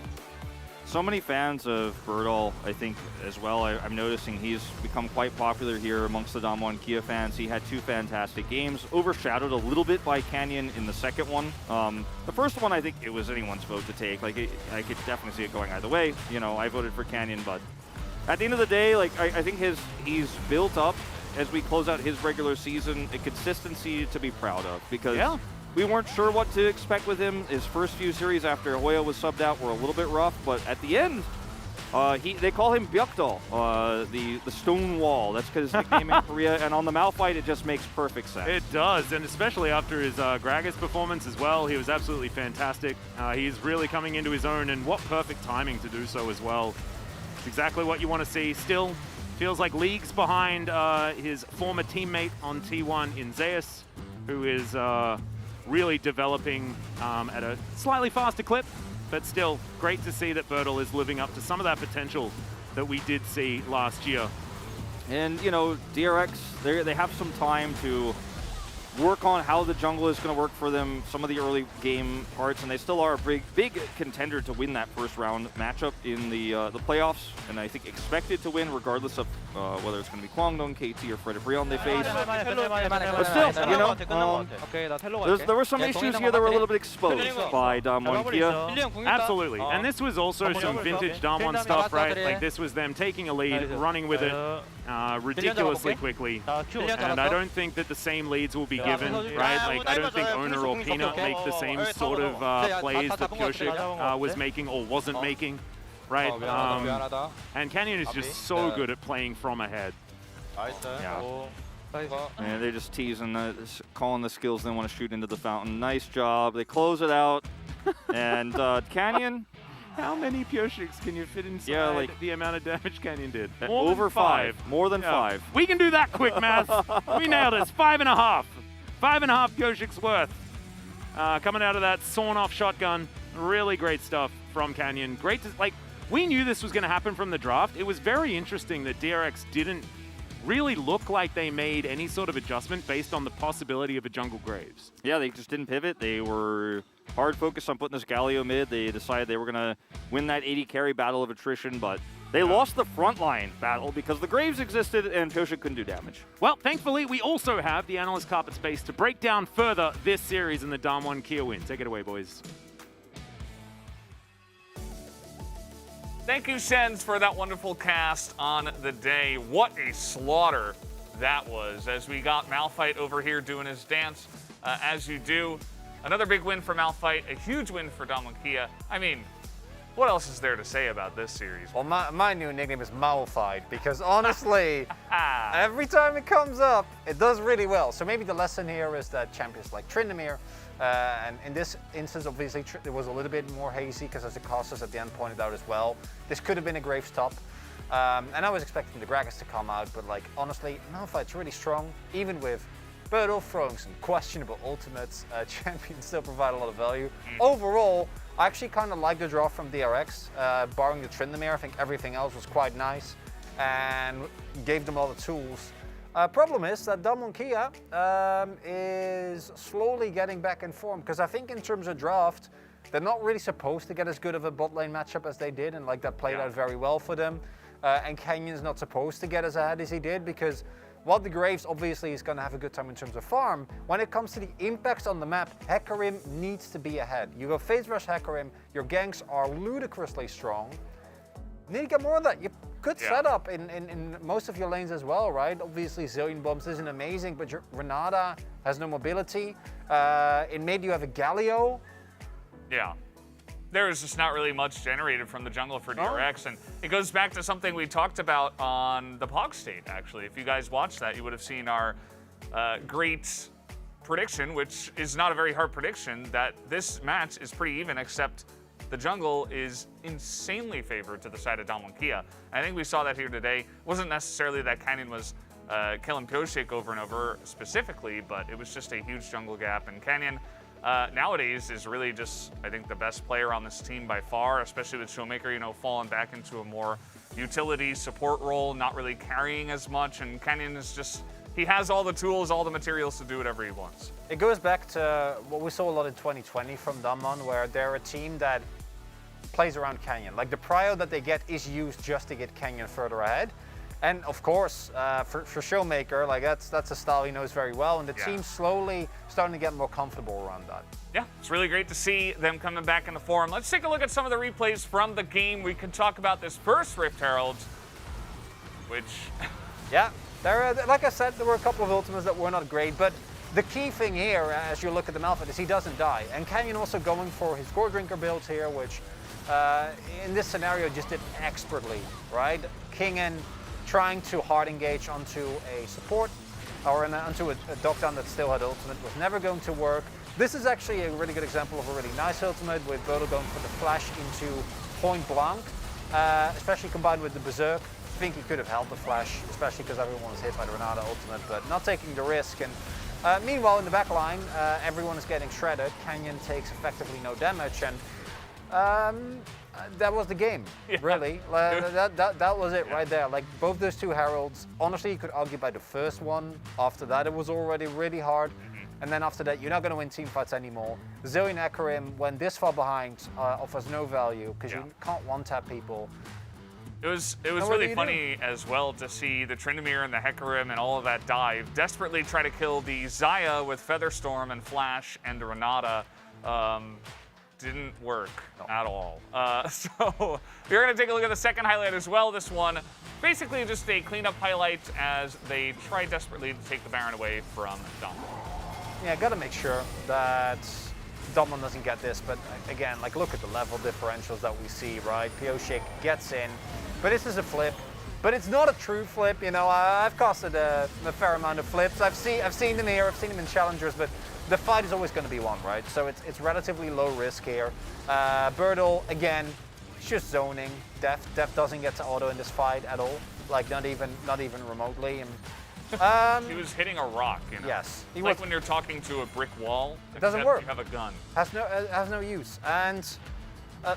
So many fans of Bertol, I think, as well. I'm noticing he's become quite popular here amongst the Damwon Kia fans. He had 2 fantastic games, overshadowed a little bit by Canyon in the second one. The first one, I think it was anyone's vote to take. Like, I could definitely see it going either way. You know, I voted for Canyon, but at the end of the day, like, I think he's built up, as we close out his regular season, a consistency to be proud of, because we weren't sure what to expect with him. His first few series after Hoya was subbed out were a little bit rough, but at the end, they call him Byukdol, the stone wall. That's his nickname in Korea, and on the Malphite, it just makes perfect sense. It does, and especially after his Gragas performance as well. He was absolutely fantastic. He's really coming into his own, and what perfect timing to do so as well. It's exactly what you want to see. Still feels like leagues behind his former teammate on T1 in Zeus, who is really developing at a slightly faster clip, but still great to see that Bertol is living up to some of that potential that we did see last year. And, you know, DRX, they have some time to work on how the jungle is going to work for them, some of the early game parts, and they still are a big contender to win that first round matchup in the playoffs, and I think expected to win regardless of whether it's going to be Kwangdong, KT, or Fred Brion they face. But still, you know, there were some issues here that were a little bit exposed by Damwon Kia. Absolutely, and this was also some vintage Damwon stuff, right? Like, this was them taking a lead, running with it ridiculously quickly, and I don't think that the same leads will be given, right? Like, I don't think Owner or Peanut make the same sort of plays that Pioshik was making or wasn't making, right? And Canyon is just so good at playing from ahead. Yeah. And they're just teasing, calling the skills they want to shoot into the fountain. Nice job. They close it out. And Canyon, how many Pyoshiks can you fit inside the amount of damage Canyon did? Over 5. More than 5. We can do that quick math. We nailed it. 5.5. 5.5 Pyoshiks worth. Coming out of that sawn-off shotgun. Really great stuff from Canyon. Great to, like, we knew this was going to happen from the draft. It was very interesting that DRX didn't really look like they made any sort of adjustment based on the possibility of a jungle Graves. Yeah, they just didn't pivot. They were hard focused on putting this Galio mid. They decided they were going to win that 80 carry battle of attrition, but they lost the frontline battle because the Graves existed and Pioshik couldn't do damage. Well, thankfully, we also have the Analyst Carpet Space to break down further this series in the Damwon Kia win. Take it away, boys. Thank you, Shens, for that wonderful cast on the day. What a slaughter that was, as we got Malphite over here doing his dance, as you do. Another big win for Malphite, a huge win for Damwon Kia. I mean, what else is there to say about this series? Well, my new nickname is Malphite, because honestly, every time it comes up, it does really well. So maybe the lesson here is that champions like Tryndamere, and in this instance, obviously, it was a little bit more hazy, because as the casters at the end pointed out as well, this could have been a Graves top. And I was expecting the Gragas to come out, but like, honestly, Malphite's really strong, even with Bertol throwing some questionable ultimates. Champions still provide a lot of value. Overall, I actually kind of like the draw from DRX, barring the Tryndamere. I think everything else was quite nice and gave them a lot of tools. Problem is that Damwon Kia is slowly getting back in form, because I think in terms of draft, they're not really supposed to get as good of a bot lane matchup as they did, and like that played out very well for them. And Canyon's not supposed to get as ahead as he did, because while the Graves obviously is going to have a good time in terms of farm, when it comes to the impacts on the map, Hecarim needs to be ahead. You go phase rush Hecarim, your ganks are ludicrously strong. You need to get more of that. You could set up in most of your lanes as well, right? Obviously, Zillion Bombs isn't amazing, but your Renata has no mobility. In mid, you have a Galio. Yeah. There is just not really much generated from the jungle for DRX, and it goes back to something we talked about on the Pog State, actually. If you guys watched that, you would have seen our great prediction, which is not a very hard prediction, that this match is pretty even, except the jungle is insanely favored to the side of Damwon Kia. I think we saw that here today. It wasn't necessarily that Canyon was killing Pioshik over and over specifically, but it was just a huge jungle gap, and Canyon nowadays is really just, I think, the best player on this team by far, especially with Showmaker, you know, falling back into a more utility support role, not really carrying as much, and Kenyon is just, he has all the tools, all the materials to do whatever he wants. It goes back to what we saw a lot in 2020 from Damwon, where they're a team that plays around Kenyon. Like the prio that they get is used just to get Kenyon further ahead. And of course, for Showmaker, like that's a style he knows very well, and the team's slowly starting to get more comfortable around that. Yeah, it's really great to see them coming back in the forum. Let's take a look at some of the replays from the game. We can talk about this first Rift Herald, which... Yeah, like I said, there were a couple of ultimates that were not great, but the key thing here, as you look at the Malphite, is he doesn't die. And Kenyon also going for his Gore Drinker build here, which in this scenario just did expertly, right? Kingen trying to hard engage onto a support or onto a Dokkan that still had ultimate was never going to work. This is actually a really good example of a really nice ultimate with Bodo going for the flash into point blank, especially combined with the Berserk. I think he could have held the flash, especially because everyone was hit by the Renata ultimate, but not taking the risk. And meanwhile, in the back line, everyone is getting shredded. Kenyon takes effectively no damage, and that was the game, really. That was it right there. Like both those two Heralds, honestly, you could argue by the first one. After that, it was already really hard. And then after that, you're not going to win team fights anymore. Zoe and Ekarim, when this far behind, offers no value because you can't one-tap people. It was really funny as well to see the Tryndamere and the Hecarim and all of that dive desperately try to kill the Xayah with Featherstorm and Flash and the Renata. Didn't work at all. So we're going to take a look at the second highlight as well. This one, basically just a cleanup highlight as they try desperately to take the Baron away from Damwon. Yeah, got to make sure that Damwon doesn't get this, but again, like look at the level differentials that we see, right? Pioshik gets in, but this is a flip, but it's not a true flip. You know, I've casted a fair amount of flips. I've seen them here, I've seen them in challengers, but the fight is always going to be one, right? So it's relatively low risk here. Birdle, again, just zoning. Def doesn't get to auto in this fight at all, like not even remotely. And, he was hitting a rock, you know? Yes. Like when you're talking to a brick wall, it doesn't work. You have a gun. Has no use. And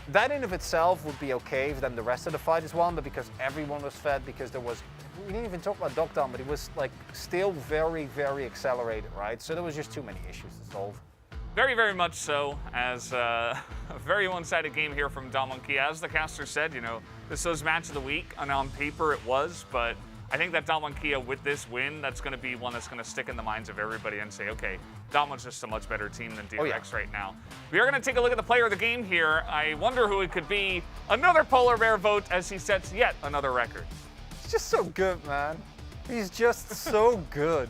that in of itself would be okay if then the rest of the fight is won, but because everyone was fed, because there was, we didn't even talk about Dokkan, but it was like still very, very accelerated, right? So there was just too many issues to solve. Very, very much so, as a very one-sided game here from Damwon Kia. As the caster said, you know, this was match of the week, and on paper it was, but I think that Damwon Kia with this win, that's going to be one that's going to stick in the minds of everybody and say, okay, Damwon's just a much better team than DRX right now. We are going to take a look at the player of the game here. I wonder who it could be. Another Polar Bear vote as he sets yet another record. He's just so good, man. He's just so good.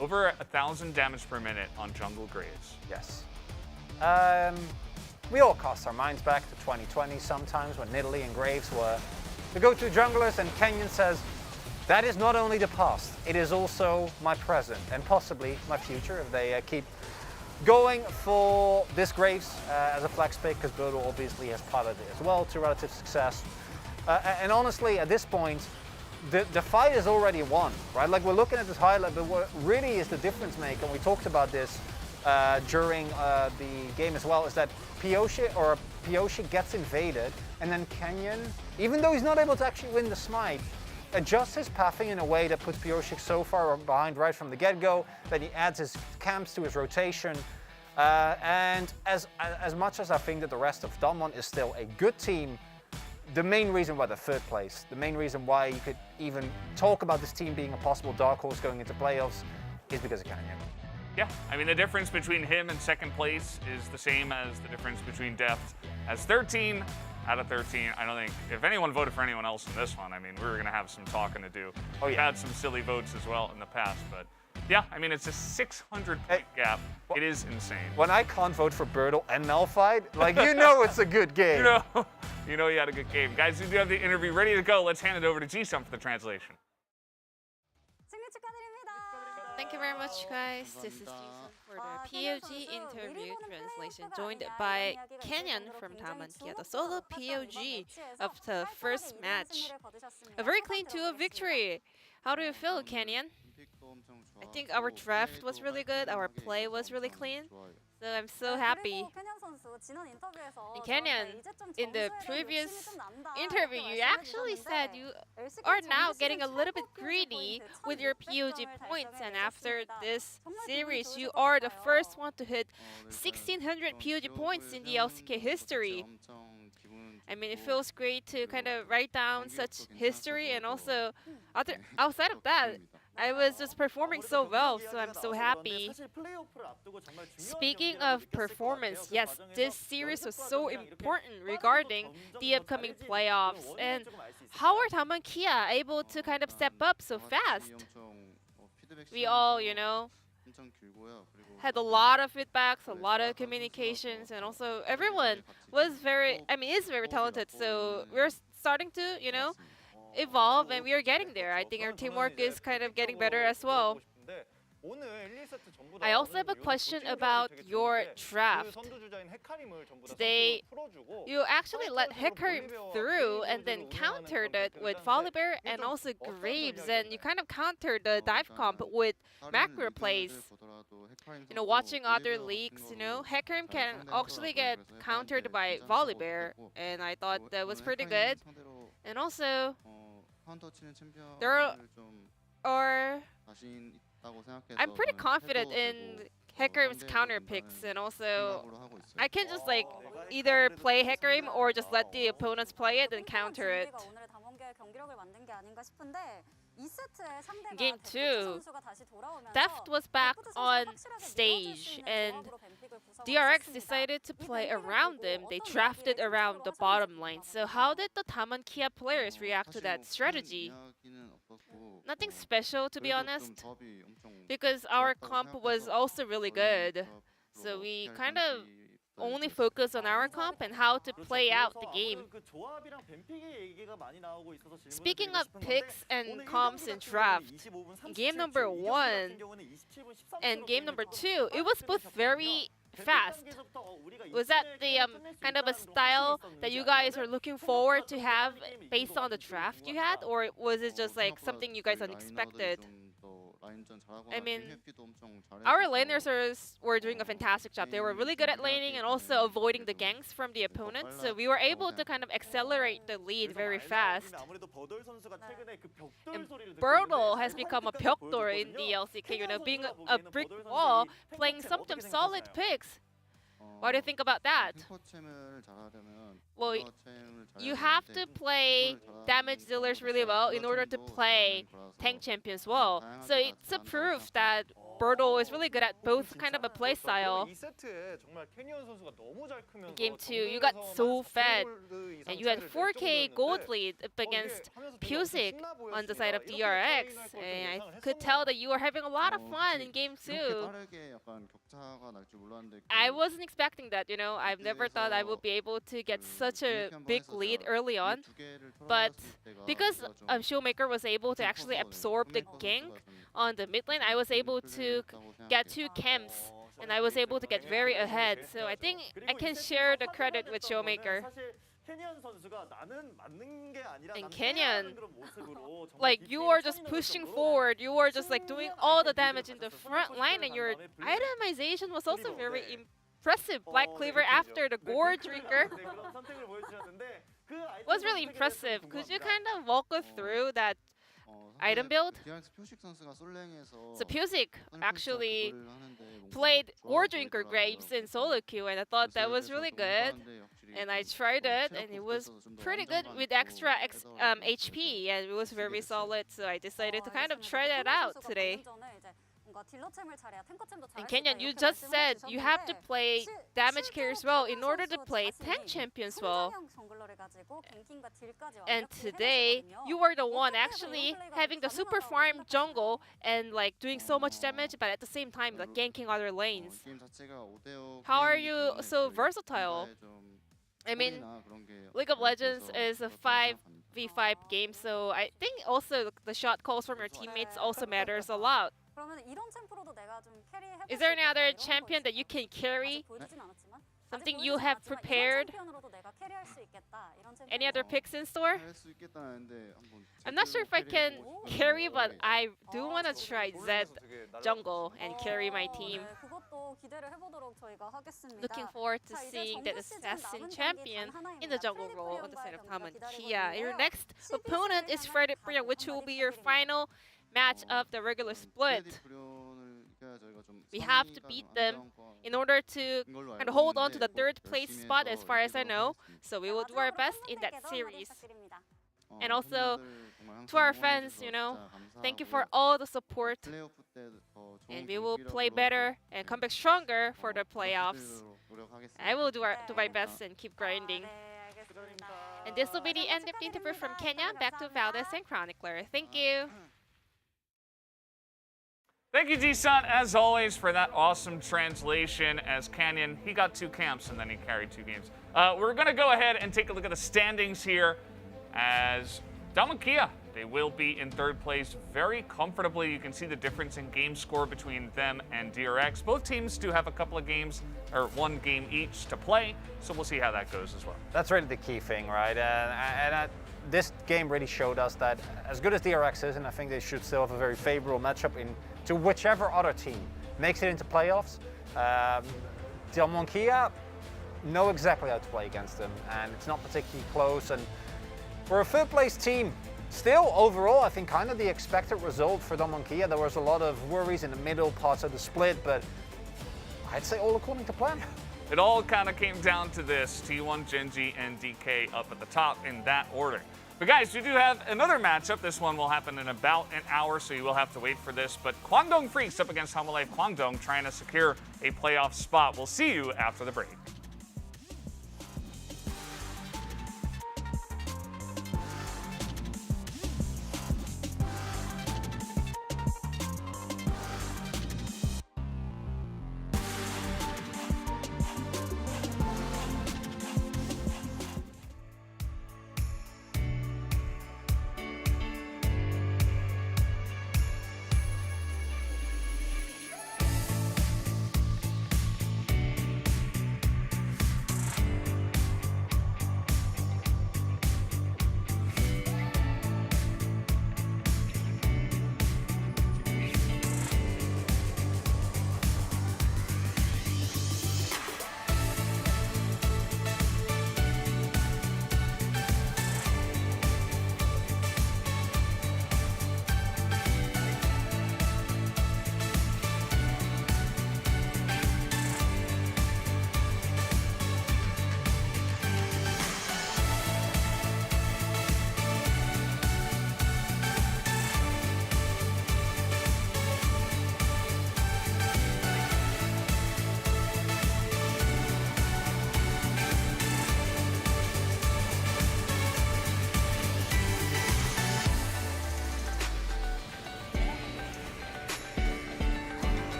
Over 1,000 damage per minute on Jungle Graves. Yes. We all cast our minds back to 2020 sometimes when Nidalee and Graves were the go-to junglers, and Kenyon says, that is not only the past, it is also my present and possibly my future if they keep going for this Graves as a flex pick, because Bodo obviously has piloted it as well to relative success. And honestly, at this point, the fight is already won, right? Like we're looking at this highlight, but what really is the difference maker, and we talked about this during the game as well, is that Pioshik gets invaded, and then Kenyon, even though he's not able to actually win the smite, adjusts his pathing in a way that puts Pioshik so far behind right from the get-go that he adds his camps to his rotation. And as much as I think that the rest of Damwon is still a good team, the main reason why they're third place, the main reason why you could even talk about this team being a possible dark horse going into playoffs is because of Kenyon. Yeah, I mean, the difference between him and second place is the same as the difference between Deft as 13 out of 13. I don't think, if anyone voted for anyone else in this one, I mean, we were going to have some talking to do. Oh, yeah. We had some silly votes as well in the past, but yeah, I mean, it's a 600-point gap. It is insane. When I can't vote for Birdle and Malphite, like, you know it's a good game. You know you had a good game. Guys, we do have the interview ready to go. Let's hand it over to Ji-Sung for the translation. Thank you very much, guys. This is Ji-Sung for the POG interview translation, joined by Kenyon from Damwon Kia, the solo POG of the first match. A very clean 2-0 victory. How do you feel, Kenyon? I think our draft was really good. Our play was really clean. So I'm so happy. And Kenyon, in the previous interview, you actually said you are now getting a little bit greedy with your POG points, and after this series, you are the first one to hit 1600 POG points in the LCK history. I mean, it feels great to kind of write down such history, and also outside of that, I was just performing so well, so I'm so happy. Speaking of performance, yes, this series was so important regarding the upcoming playoffs. And how are Daman Kia able to kind of step up so fast? We all, had a lot of feedbacks, a lot of communications, and also everyone was is very talented. So we're starting to, evolve, and we are getting there. I think our teamwork is kind of getting better as well. I also have a question about your draft. Today, you actually let Hecarim through and then countered it with Volibear and also Graves, and you kind of countered the dive comp with macro plays. Watching other leagues, Hecarim can actually get countered by Volibear, and I thought that was pretty good. And also, there are I'm pretty confident in Hecarim's counter picks, and also I can just either play Hecarim or just let the opponents play it and counter it. Game 2, Deft was back on stage, and DRX decided to play around them. They drafted around the bottom lane. So how did the Daman Kia players react to that strategy? Nothing special, to be honest, because our comp was also really good. So we kind of only focus on our comp and how to play out the game. Speaking of picks and comps and draft, game number 1 and game number 2, it was both very fast. Was that the kind of a style that you guys are looking forward to have based on the draft you had, or was it just something you guys unexpected? I mean, our laners were doing a fantastic job. They were really good at laning and also avoiding the ganks from the opponents, so we were able to kind of accelerate the lead very fast. And Bertle has become a 벽돌 in the LCK, being a brick wall, playing sometimes solid picks. What do you think about that? Well, you have to play damage dealers really well in order to play tank champions well. So it's a proof that Bertle is really good at both kind of a play style. Game 2, you got so fed, and you had 4K gold lead up against Pusic on the side of DRX, and I could tell that you were having a lot of fun in Game 2. I wasn't expecting that, I've never thought I would be able to get such a big lead early on, but because Showmaker was able to actually absorb the gank on the mid lane, I was able to get 2 camps, and I was able to get very ahead. So I think I can share the credit with Showmaker. And Kenyon, you are just pushing forward, you are just doing all the damage in the front line, and your itemization was also very impressive. Black Cleaver after the Gore Drinker was really impressive. Could you kind of walk us through that item build? So Pusic actually played Gore Drinker Graves in solo queue, and I thought that was really good. And I tried it, and it was pretty good with extra HP, and it was very solid, so I decided to kind of try that out today. And Kenyon, you just said you have to play damage carries well in order to play tank champions well. And today, you were the one actually having the super farm jungle and doing so much damage, but at the same time ganking other lanes. How are you so versatile? I mean, League of Legends is a 5v5 game, so I think also the shot calls from your teammates also matters a lot. Is there any other champion that you can carry Something you have prepared? Any other picks in store? I'm not sure if I can carry, but I do want to try Zed jungle and carry my team. Looking forward to seeing the assassin champion in the jungle role on the side of Tam and Kia. Your next opponent is Freddy Priya, which will be your final match of the regular split. We have to beat them in order to kind of hold on to the third place spot as far as I know. So we will do our best in that series. And also to our fans, you know, thank you for all the support. And we will play better and come back stronger for the playoffs. I will do my best and keep grinding. And this will be the end of the interview from Kenya. Back to Valdez and Chronicler. Thank you. Thank you, G-Sun, as always, for that awesome translation. As Canyon, he got 2 camps and then he carried 2 games. We're going to go ahead and take a look at the standings here as Tam and Kia, they will be in 3rd place very comfortably. You can see the difference in game score between them and DRX. Both teams do have a couple of games, or 1 game each to play, so we'll see how that goes as well. That's really the key thing, right? This game really showed us that as good as DRX is, and I think they should still have a very favorable matchup to whichever other team makes it into playoffs. Tam and Kia know exactly how to play against them, and it's not particularly close. And for a 3rd place team, still overall, I think kind of the expected result for Tam and Kia. There was a lot of worries in the middle parts of the split, but I'd say all according to plan. It all kind of came down to this: T1, Genji, and DK up at the top in that order. But guys, we do have another matchup. This one will happen in about an hour, so you will have to wait for this. But Kwangdong Freaks up against Hanwha Kwangdong, trying to secure a playoff spot. We'll see you after the break.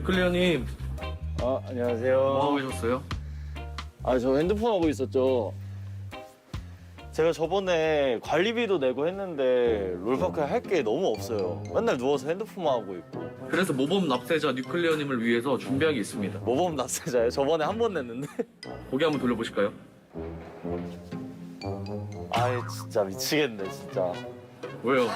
클리어님. 안녕하세요. 뭐 하고 계셨어요? 저 핸드폰 하고 있었죠. 제가 저번에 관리비도 내고 했는데 롤파크에 할 게 너무 없어요. 맨날 누워서 핸드폰만 하고 있고. 그래서 모범 납세자 뉴클리어님을 위해서 준비한 게 있습니다. 모범 납세자예요? 저번에 한 번 냈는데. 고개 한번 돌려보실까요? 아이 진짜 미치겠네 진짜. 왜요?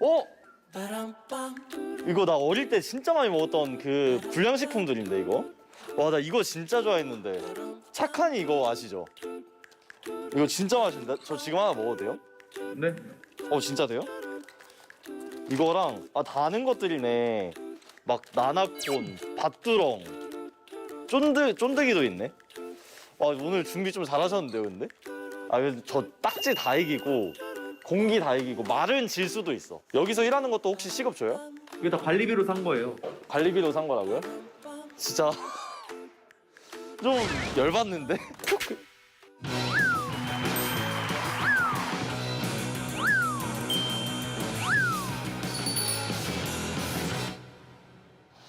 어? 이거 나 어릴 때 진짜 많이 먹었던 그 불량식품들인데 이거? 와 나 이거 진짜 좋아했는데. 착하니 이거 아시죠? 이거 진짜 맛있는데? 저 지금 하나 먹어도 돼요? 네. 진짜 돼요? 이거랑 다 아는 것들이네. 막 나나콘, 밭두렁, 쫀득이도 있네. 오늘 준비 좀 잘하셨는데요 근데? 저 딱지 다 이기고 공기 다 이기고 말은 질 수도 있어. 여기서 일하는 것도 혹시 시급 줘요? 이게 다 관리비로 산 거예요. 관리비로 산 거라고요? 진짜 좀 열받는데?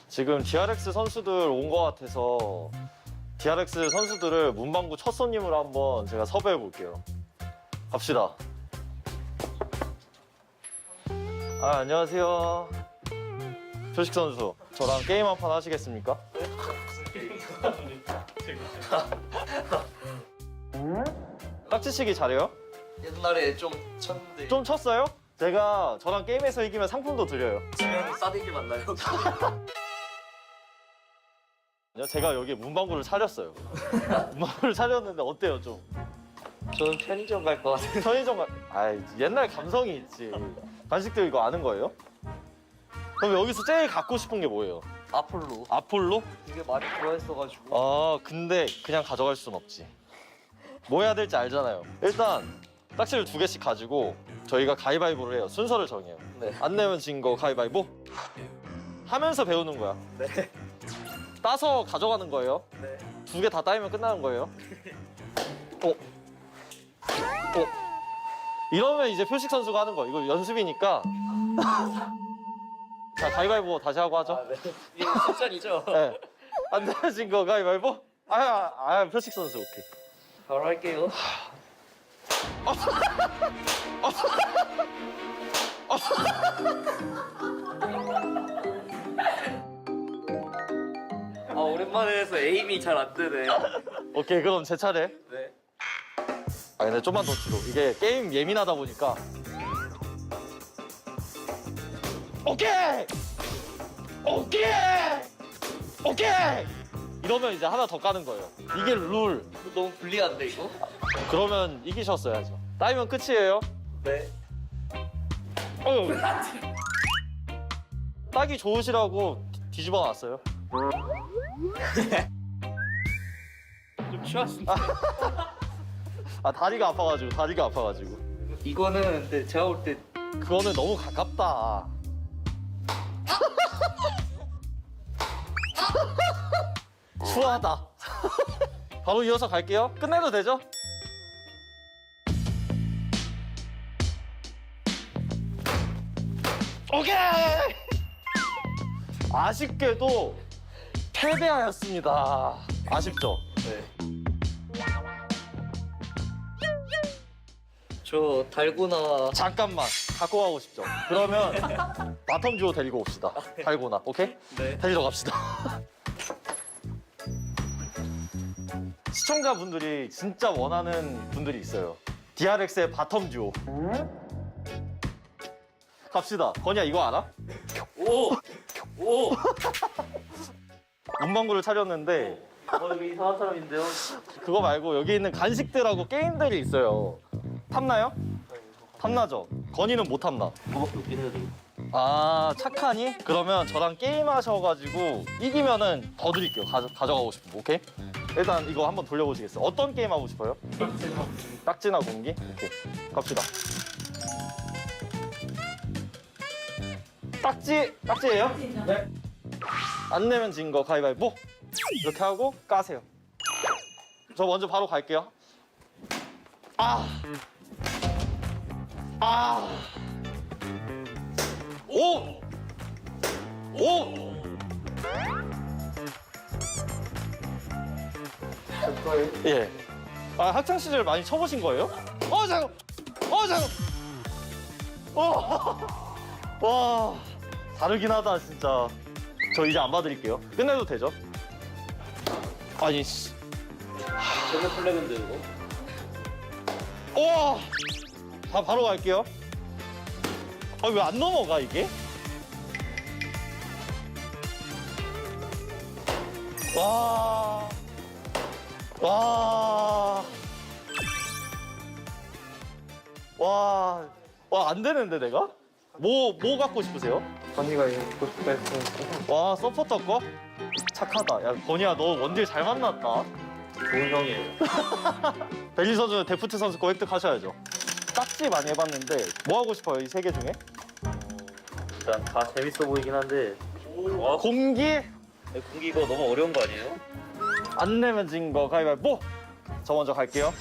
지금 DRX 선수들 온 것 같아서 DRX 선수들을 문방구 첫 손님으로 한번 제가 섭외해 볼게요. 갑시다. 안녕하세요. 표식 선수, 저랑 게임 한 판 하시겠습니까? 딱지치기 잘해요? 옛날에 좀 쳤는데 좀 쳤어요? 제가 저랑 게임에서 이기면 상품도 드려요. 지면 싸대기 맞나요? 제가 여기 문방구를 차렸어요. 문방구를 차렸는데 어때요 좀? 저는 편의점 갈 것 같아요. 편의점 옛날 감성이 있지. 간식들 이거 아는 거예요? 그럼 여기서 제일 갖고 싶은 게 뭐예요? 아폴로. 아폴로? 이게 많이 들어있어가지고. 근데 그냥 가져갈 순 없지. 뭐 해야 될지 알잖아요. 일단 딱지를 2개씩 가지고 저희가 가위바위보를 해요. 순서를 정해요. 네. 안 내면 진 거 가위바위보? 하면서 배우는 거야. 네. 따서 가져가는 거예요. 네. 2개 다 따이면 끝나는 거예요. 이러면 이제 표식 선수가 하는 거. 이거 연습이니까. 자, 가위바위보 다시 하고 하죠. 네. 이게 숫자리죠? 네. 안 되신 거 가위바위보? 표식 선수 오케이. 바로 할게요. 오랜만에 해서 에임이 잘 안 뜨네. 오케이, 그럼 제 차례. 네. 근데 좀만 더 뒤로. 이게 게임 예민하다 보니까. 오케이! 이러면 이제 하나 더 까는 거예요. 이게 룰. 너무 불리한데 이거? 그러면 이기셨어야죠. 따이면 끝이에요. 네. 따기 좋으시라고 뒤집어 놨어요. 좀 쉬웠습니다. 다리가 아파가지고. 이거는 근데 제가 볼 때 그거는 너무 가깝다. 추하다. 바로 이어서 갈게요. 끝내도 되죠? 오케이! 아쉽게도 패배하였습니다. 아쉽죠? 네. 저 달고나 잠깐만 갖고 가고 싶죠? 그러면 바텀 듀오 데리고 옵시다. 달고나, 오케이? 네. 데리러 갑시다. 시청자분들이 진짜 원하는 분들이 있어요. DRX의 바텀 듀오. 갑시다. 건이야 이거 알아? 오! 문방구를 차렸는데 여기 이상한 사람인데요? 그거 말고 여기 있는 간식들하고 게임들이 있어요. 탐나요? 탐나죠? 건이는 못 탐나. 그거밖에 없긴 해도. 착하니? 그러면 저랑 게임 하셔가지고 이기면은 더 드릴게요. 가져가고 싶으면, 오케이? 일단 이거 한번 돌려보시겠어요? 어떤 게임 하고 싶어요? 딱지나 공기? 오케이. 갑시다. 딱지예요? 네. 안 내면 진 거 가위바위보. 이렇게 하고 까세요. 저 먼저 바로 갈게요. 아. 오. 오. 예. 아, 학창 시절 많이 쳐보신 거예요? 잠깐. 잠깐. 와. 다르긴 하다 진짜. 저 이제 안 봐드릴게요. 끝내도 되죠? 아니 씨. 저게 플래그인데 이거? 바로 갈게요. 왜 안 넘어가 이게? 와. 안 되는데 내가? 뭐 갖고 싶으세요? 건이가 이거 고스트 했으니까. 와, 서포터 거? 착하다. 야, 건이야, 너 원딜 잘 만났다. 좋은 형이에요. 벨리 선수는 데프트 선수 거 획득하셔야죠. 깍지 많이 해봤는데 뭐 하고 싶어요, 이 세 개 중에? 일단 다 재밌어 보이긴 한데. 공기? 공기 이거 너무 어려운 거 아니에요? 안 내면 진 거 가위바위보! 저 먼저 갈게요.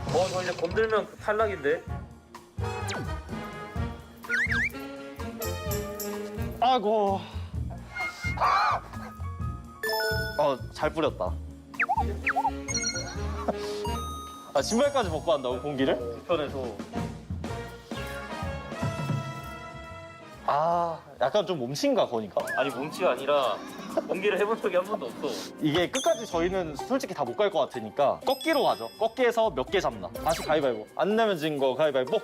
이거 이제 건들면 탈락인데. 아이고. 잘 뿌렸다. 신발까지 벗고 한다고, 공기를? 불편해서. 약간 좀 몸친가, 거니까? 아니 몸치가 아니라 공기를 해본 적이 한 번도 없어. 이게 끝까지 저희는 솔직히 다 못 갈 것 같으니까 꺾기로 가죠. 꺾기에서 몇 개 잡나. 다시 가위바위보. 안 내면 진 거 가위바위보.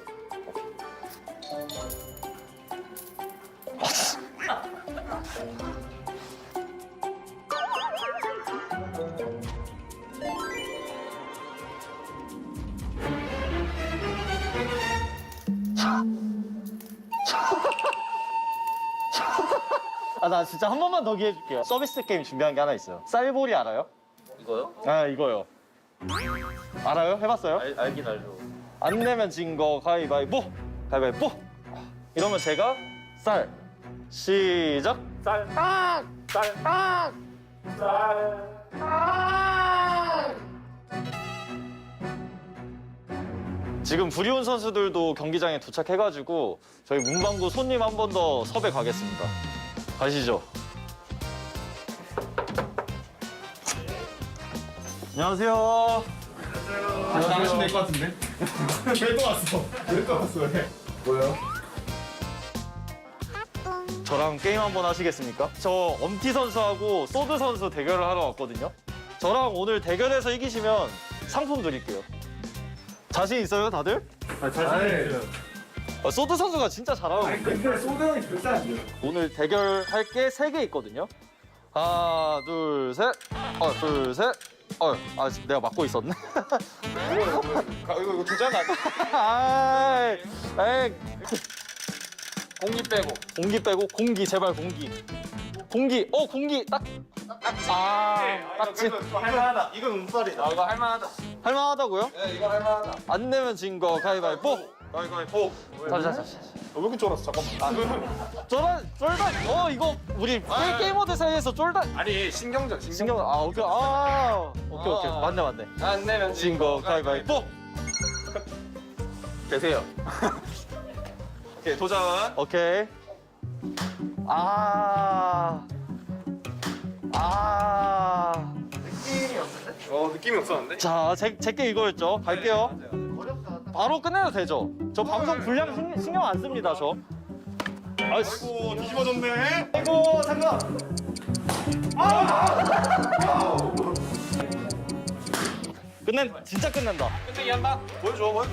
나 진짜 한 번만 더 기회 줄게요. 서비스 게임 준비한 게 하나 있어요. 쌀보리 알아요? 이거요? 이거요. 알아요? 해봤어요? 알긴 알죠. 안 내면 진 거 가위바위보. 가위바위보. 이러면 제가 쌀. 시작. 쌀. 쌀. 지금 불이온 선수들도 경기장에 도착해가지고 저희 문방구 손님 한 번 더 섭외 가겠습니다. 가시죠. 안녕하세요. 나가시면 될 것 같은데? 왜 또 왔어? 왜 또 왔어? 왜? 뭐야? 저랑 게임 한번 하시겠습니까? 저 엄티 선수하고 소드 선수 대결을 하러 왔거든요. 저랑 오늘 대결에서 이기시면 상품 드릴게요. 자신 있어요, 다들? 자신 있어요. 소드 선수가 진짜 잘하는데? 근데 소드 형이 절대 안 돼요. 오늘 대결할 게 3개 있거든요. 하나, 둘, 셋. 둘, 셋. 내가 막고 있었네. 이거 두 잔 아니야? 공기 빼고, 공기, 제발 공기. 공기, 공기, 딱. 딱지. 할만하다. 이건 운빨이다. 이거 할만하다. 할만하다고요? 네, 이거 할만하다. 안 내면 진 거 가위바위보. 가위바위보. 잠시. 왜 이렇게 쫄았어? 잠깐만. 쫄단. 이거 우리 게이머들 사이에서 쫄단. 아니, 신경전. 오케이. 오케이. 맞네. 안 내면 진 거 가위바위보. 되세요. 오케이, 도전. 오케이. 느낌이 없는데? 느낌이 없었는데? 자, 제게 이거였죠. 갈게요. 바로 끝내도 되죠. 저 방송 분량 신경 안 씁니다, 저. 아이고, 뒤집어졌네. 아이고, 잠깐. 진짜 끝낸다. 끝내기 한다. 보여줘.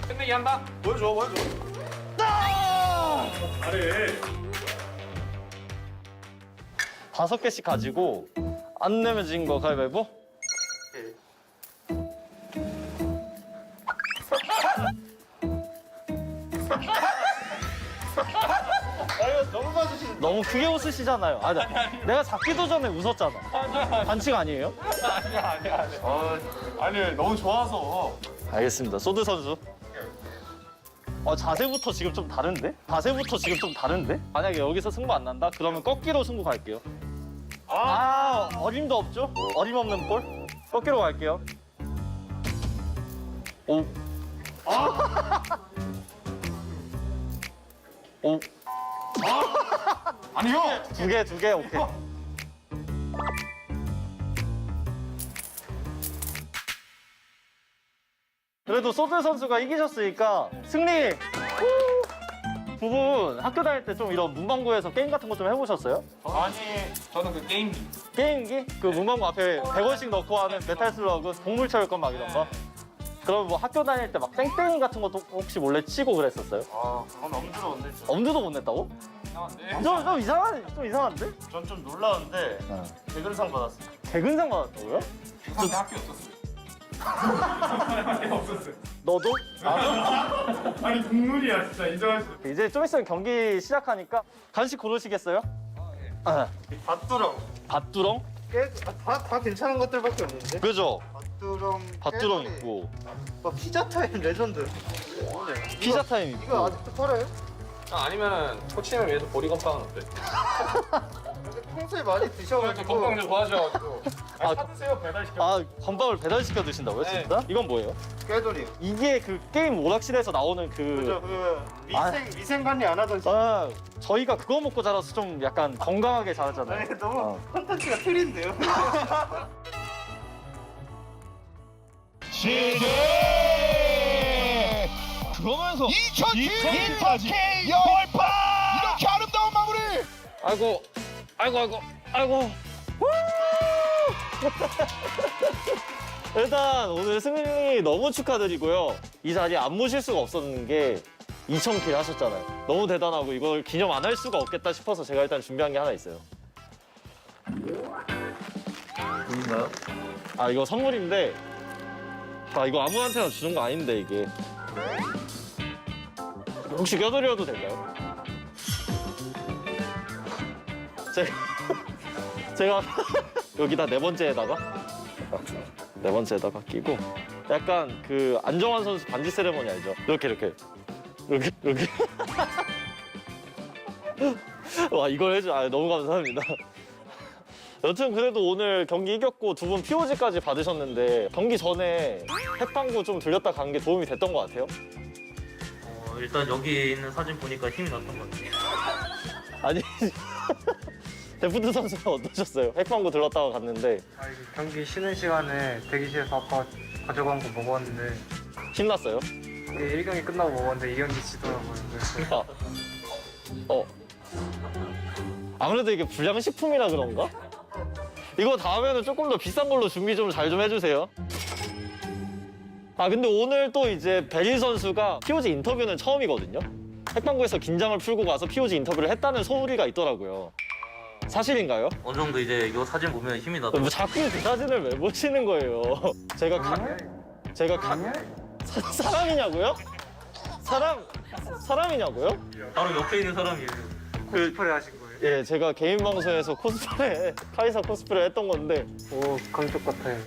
끝내기 한다. 보여줘. 잘해. 5개씩 가지고 안 내면 진 거 가위바위보. 너무 크게 웃으시잖아요. 내가 잡기도 전에 웃었잖아. 반칙 아니에요? 아니야. 아니, 너무 좋아서. 알겠습니다. 소드 선수. 자세부터 지금 좀 다른데? 만약에 여기서 승부 안 난다? 그러면 꺾기로 승부 갈게요. 어림도 없죠? 어림없는 볼? 꺾기로 갈게요. 오. 오. 아니요. 두 개, 오케이. 그래도 소드 선수가 이기셨으니까 승리! 두 분 학교 다닐 때 좀 이런 문방구에서 게임 같은 거 좀 해보셨어요? 아니, 저는 그 게임기. 게임기? 그 문방구 앞에 100원씩 넣고 하는 메탈 슬러그, 동물철권 막 이런 거? 그럼 뭐 학교 다닐 때 막 땡땡이 같은 것도 혹시 몰래 치고 그랬었어요? 그건 엄두도 못 냈죠. 엄두도 못 냈다고? 이상한데? 좀 이상한데? 전 좀 놀라운데 대근상 받았어요. 대근상 받았다고요? 상대 학교 없었어요. 학교 없었어요. 너도? 아니 국룰이야 진짜 인정할 수. 이제 좀 있으면 경기 시작하니까 간식 고르시겠어요? 밭두렁. 밭두렁? 다 괜찮은 것들밖에 없는데. 그죠? 밭두렁 있고 피자 타임 레전드. 피자 타임 있고 이거 아직도 팔아요? 아니면은 코치님을 위해서 보리건 빵은 어때? 평소에 많이 드셔가지고 건강 좀 좋아하셔가지고 사드세요. 배달시켜. 건빵을 배달시켜 드신다고요? 네. 진짜? 이건 뭐예요? 깨돌이. 이게 그 게임 오락실에서 나오는 그죠, 그 위생 관리 안 하던 저희가 그거 먹고 자라서 좀 약간 건강하게 자랐잖아요. 아니, 너무 컨텐츠가 틀린데요. 그러면서 2022 열파 이렇게 아름다운 마무리. 아이고. 일단 오늘 승리 너무 축하드리고요. 이 자리에 안 모실 수가 없었는 게 2000킬 하셨잖아요. 너무 대단하고 이걸 기념 안 할 수가 없겠다 싶어서 제가 일단 준비한 게 하나 있어요. 뭔가요? 이거 선물인데 이거 아무한테나 주는 거 아닌데 이게 혹시 껴드려도 될까요? 제가 여기다 네 번째에다가 끼고 약간 그 안정환 선수 반지 세레머니 알죠? 이렇게 와 이걸 해줘 너무 감사합니다. 여튼 그래도 오늘 경기 이겼고 두 분 POG까지 받으셨는데 경기 전에 핵방구 좀 들렸다 간 게 도움이 됐던 것 같아요? 일단 여기 있는 사진 보니까 힘이 났던 것 같아요. 아니 데프트 선수는 어떠셨어요? 핵방구 들렀다가 갔는데 경기 쉬는 시간에 대기실에서 아까 가져간 거 먹었는데 힘났어요? 1경기 끝나고 먹었는데 2경기 지더라고요. 그래서 아무래도 이게 불량식품이라 그런가? 이거 다음에는 조금 더 비싼 걸로 준비 좀 잘 좀 해주세요. 근데 오늘 또 이제 베리 선수가 POG 인터뷰는 처음이거든요. 핵방구에서 긴장을 풀고 가서 POG 인터뷰를 했다는 소리가 있더라고요. 사실인가요? 어느 정도 이제 이 사진 보면 힘이 나더라고요. 뭐 자꾸 그 사진을 왜 보시는 거예요? 제가 사람이냐고요? 사람이냐고요? 바로 옆에 있는 사람이에요. 코스프레 하신 거예요? 예, 제가 개인 방송에서 카이사 코스프레 했던 건데 오, 강쪽 같아요.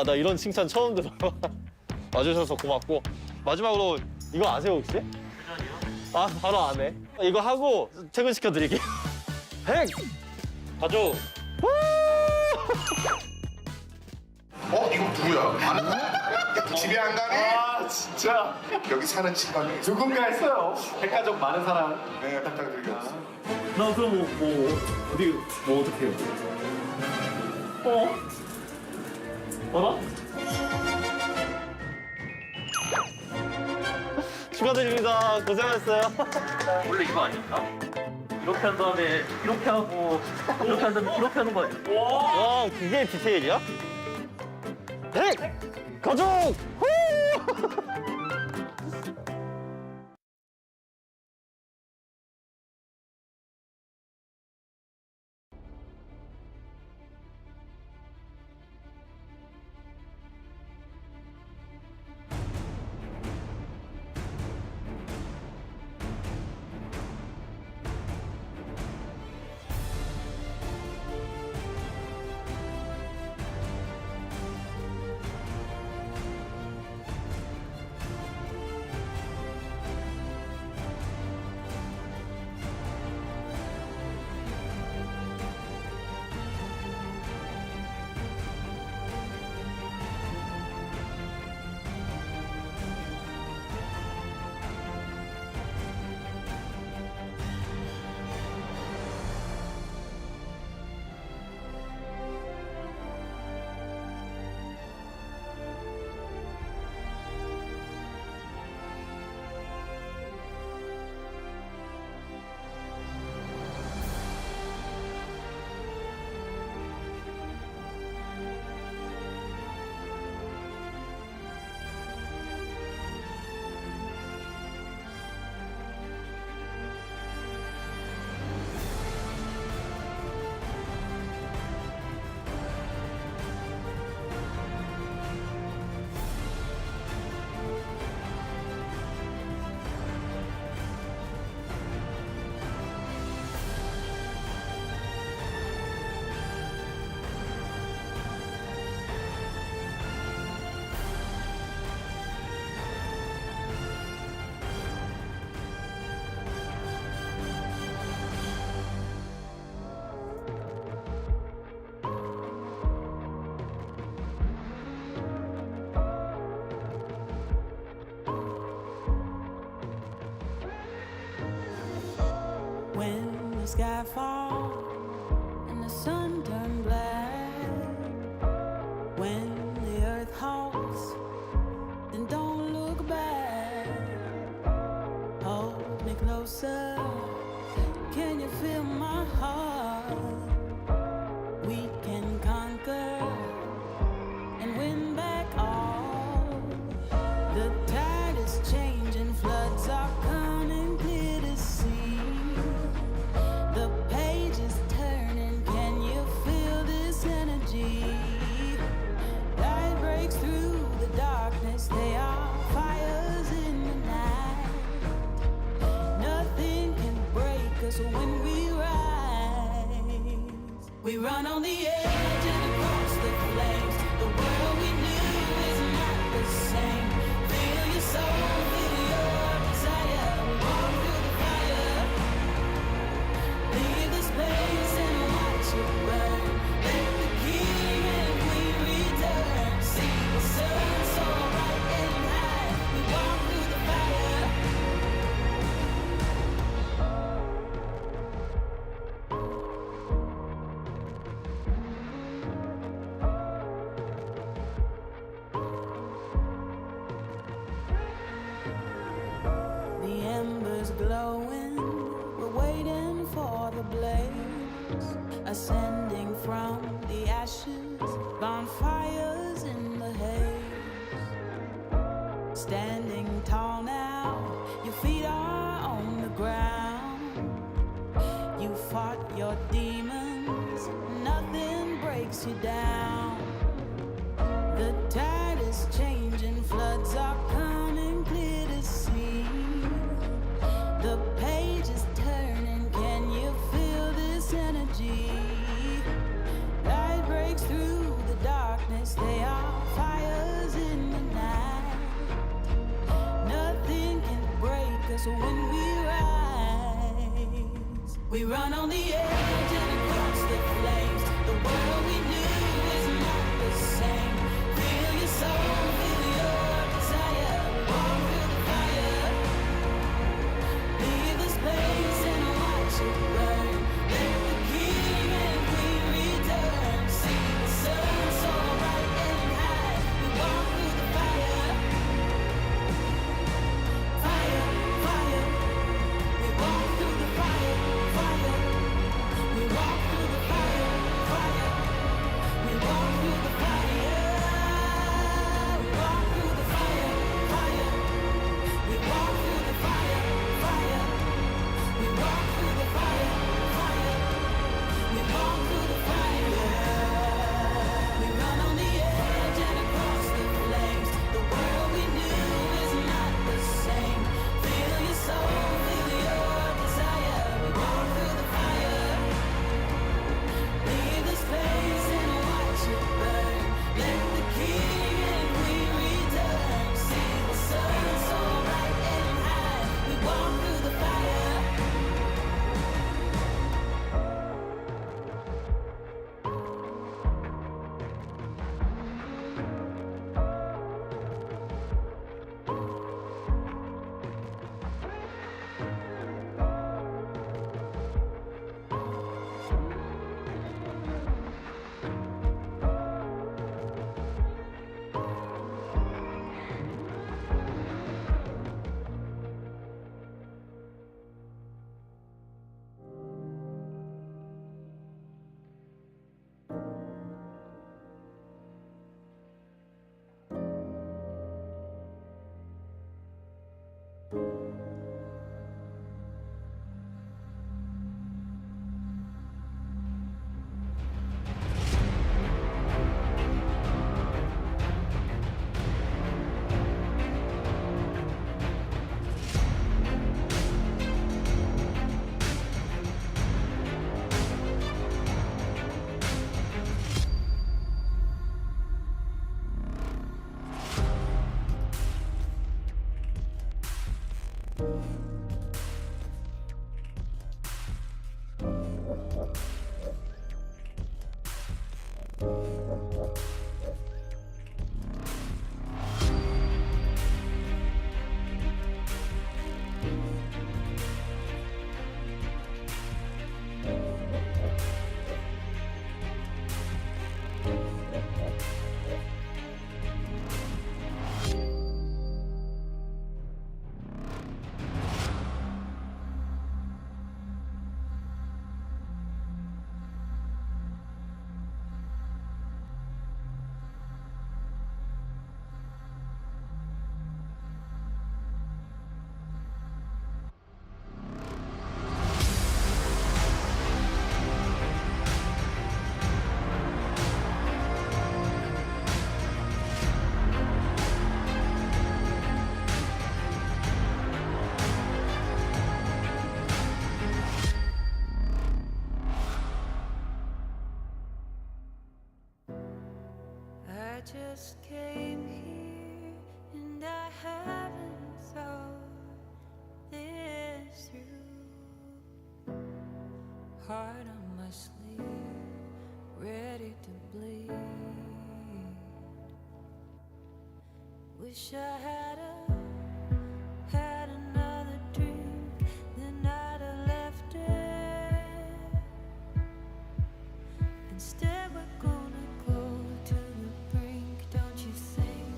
나 이런 칭찬 처음 들어. 와주셔서 고맙고 마지막으로 이거 아세요 혹시? 회전이요? 바로 안 해. 이거 하고 퇴근시켜 드릴게요. 핵! 가죠. 이거 누구야? 집에 안 가니? 진짜 여기 사는 친구가 누군가 했어요. 핵가족 많은 사람. 네, 부탁드리겠습니다. 나 그럼 뭐 어떻게 해요? 어라? 축하드립니다. 고생하셨어요. 원래 이거 아니었나? 이렇게 한 다음에 이렇게 하고 이렇게 한 다음에 이렇게 하는 거 아니야? 와, 그게 디테일이야? 핵! 가족! 후! sky fall and the sun turned black. When the earth halts, then don't look back. Hold me closer. Can you feel my heart? We can conquer and win back all. The tide is changing, floods are coming clear to see. The page is turning, can you feel this energy? Light breaks through the darkness, they are fires in the night. Nothing can break us when we rise. We run on the edge and across the flames. The world we knew is not the same. Feel your soul, feel your desire. Walk through the fire. Leave the space and watch it burn. Let the king and queen return. See the sun so bright and high. We walk through the fire. The embers glowing, we're waiting for the blaze, ascending from the ashes, bonfires in the haze. Standing tall now, your feet are on the ground. You fought your demons, nothing breaks you down. The tide is changing, floods are coming clear to see. The page is turning, can you feel this energy? Light breaks through the darkness, they are fires in the night. Nothing can break us when we rise. We run on the edge and across the flames. The world we knew is not the same. Feel your soul, feel your desire. Walk through the fire. Leave the space and watch it burn. Let the king and queen return. See the sun so bright and high. We walk through the fire. Fire, fire. We walk through the fire, fire. We walk through the fire, fire. We walk through the fire. We walk through the fire, fire. We walk through the fire, fire. We walk through the fire, fire. We walk through the fire. We run on the edge and across the flames. The world we knew is not the same. Feel your soul, feel your desire. We walk through the fire. Leave the space and watch it burn. Let the king and queen return. See the sun so bright and high. We walk through the fire. just came here and I haven't thought this through. Heart on my sleeve, ready to bleed. Wish I had another drink, then I'd have left it. Instead we're gonna go to the brink. Don't you think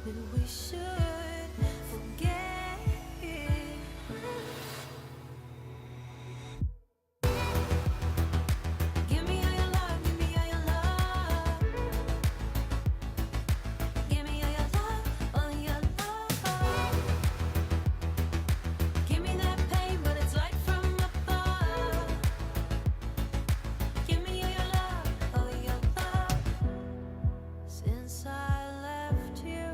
that we should forget it? Give me all your love, give me all your love. Give me all your love, all your love. Give me that pain, but it's light from above. Give me all your love, all your love. Since I left you,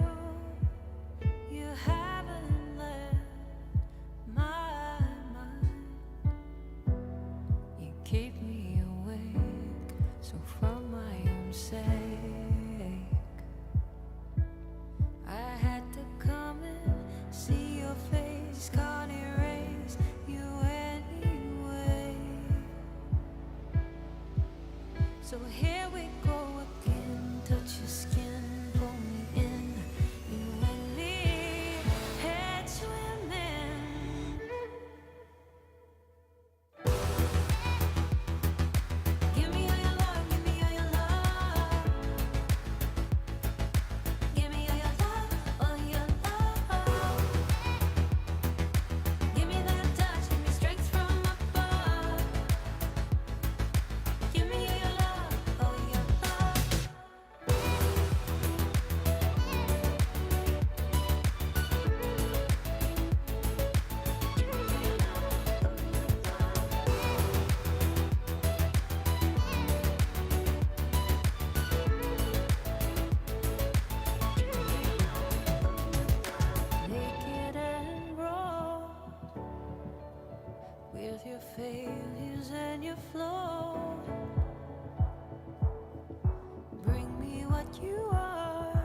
you haven't left my mind. You keep me awake, so for my own sake, I had to come and see your face. Can't erase you anyway. So here we go again. Touch your skin, pull me in. You and me, head swimming. Give me all your love, give me all your love. Give me all your love, all your love. Give me that touch, give me strength from above. Give me all your love, all your love. Naked and raw, with your failures and your flaws. Bring me what you are,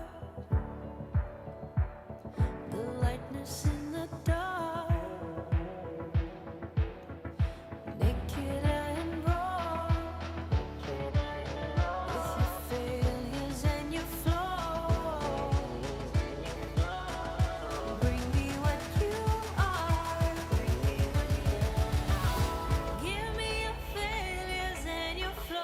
the lightness in the dark. Naked and raw, with your failures and your flaws. Bring me what you are. Give me your failures and your flaws.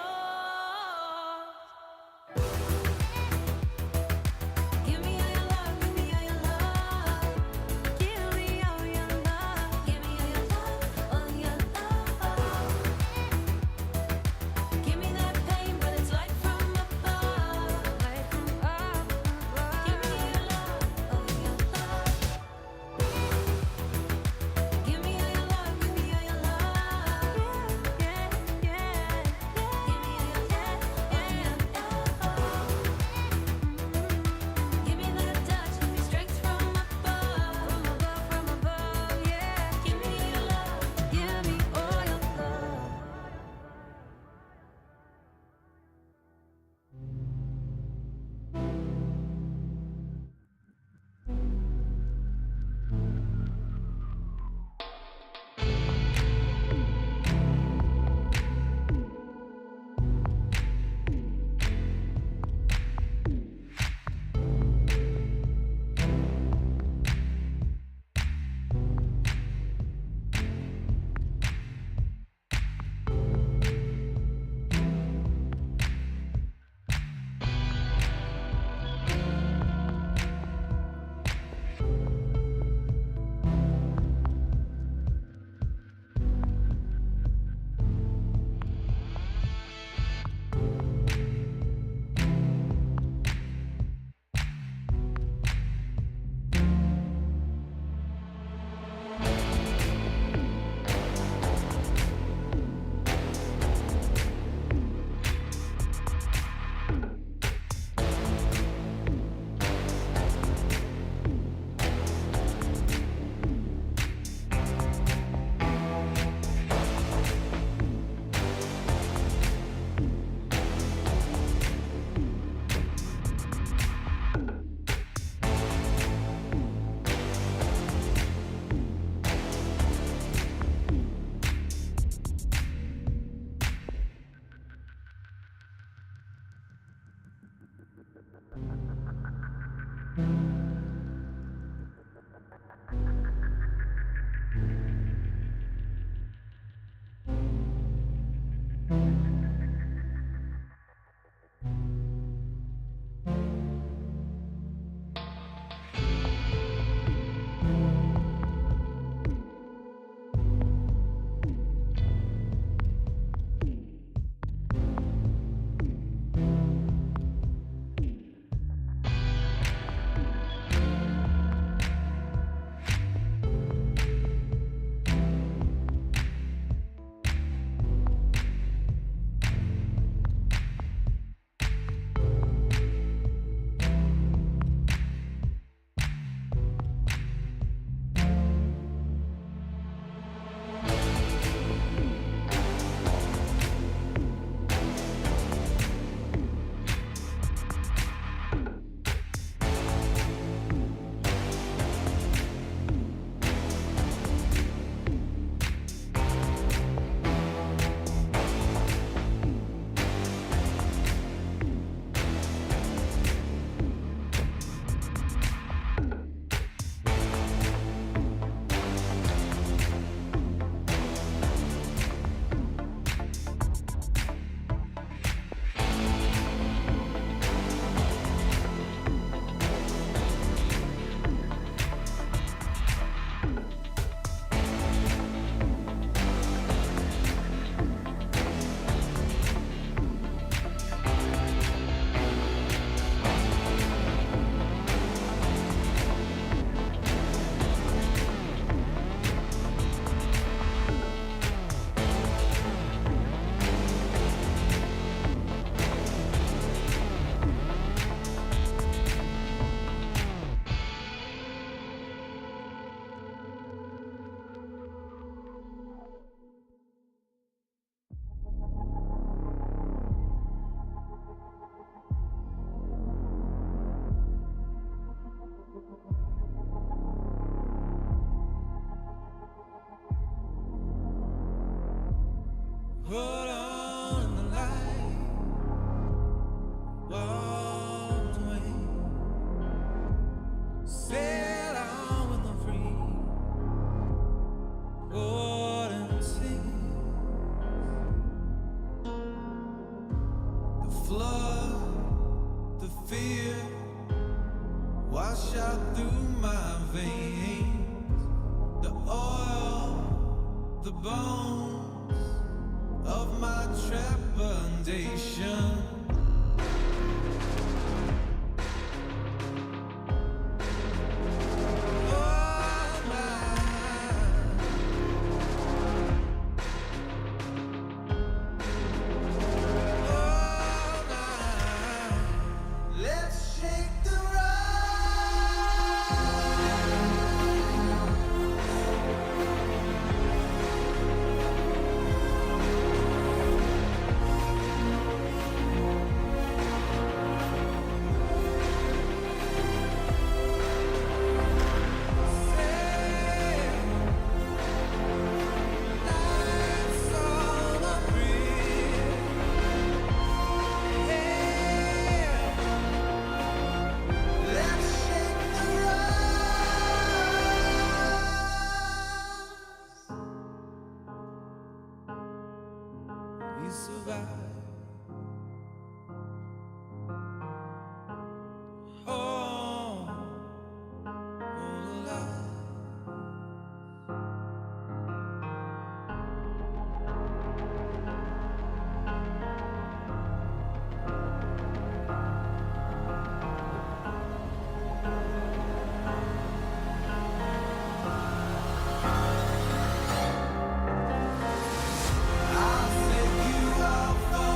I'll take you out for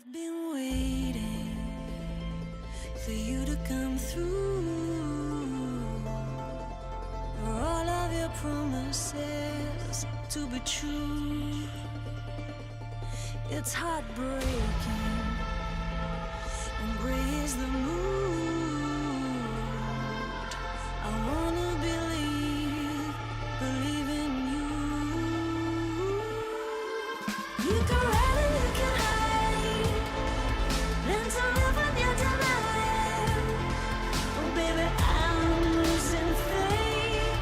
I've been waiting for you to come through, for all of your promises to be true. It's heartbreaking, and gray is the mood. I wanna believe in you. You can run and you can hide, learn to live with your denial. Oh baby, I'm losing faith,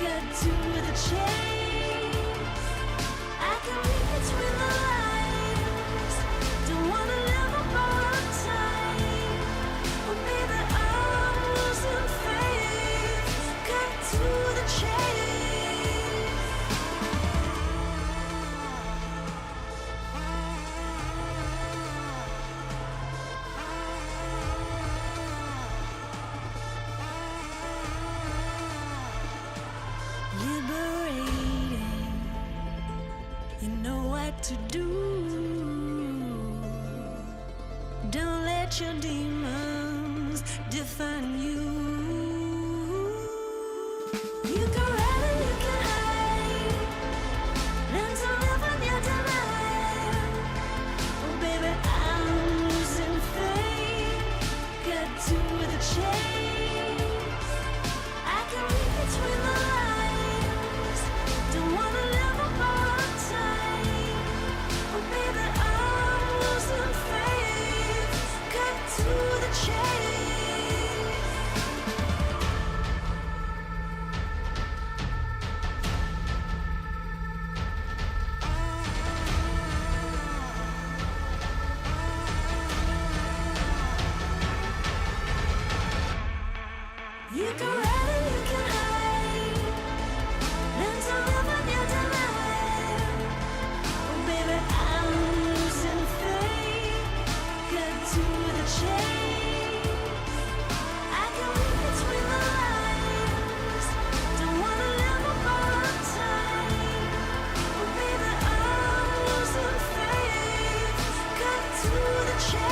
get to the chase. I can read between the lines, don't wanna live a borrowed time. Oh baby, I'm losing faith, get to the chase. Liberating, you know what to do. Don't let your demons define you. You can run and you can hide, learn to live with your denial. Oh baby, I'm losing faith, get to the chase. I can read between the lines, don't wanna live a borrowed time. Oh baby, I'm losing faith, get to the chase. You can run and you can hide, learn to live with your denial. Oh baby, I'm losing faith, get to the chase. I can read between the lines, don't wanna live a borrowed time. Oh baby, I'm losing faith, get to the chase.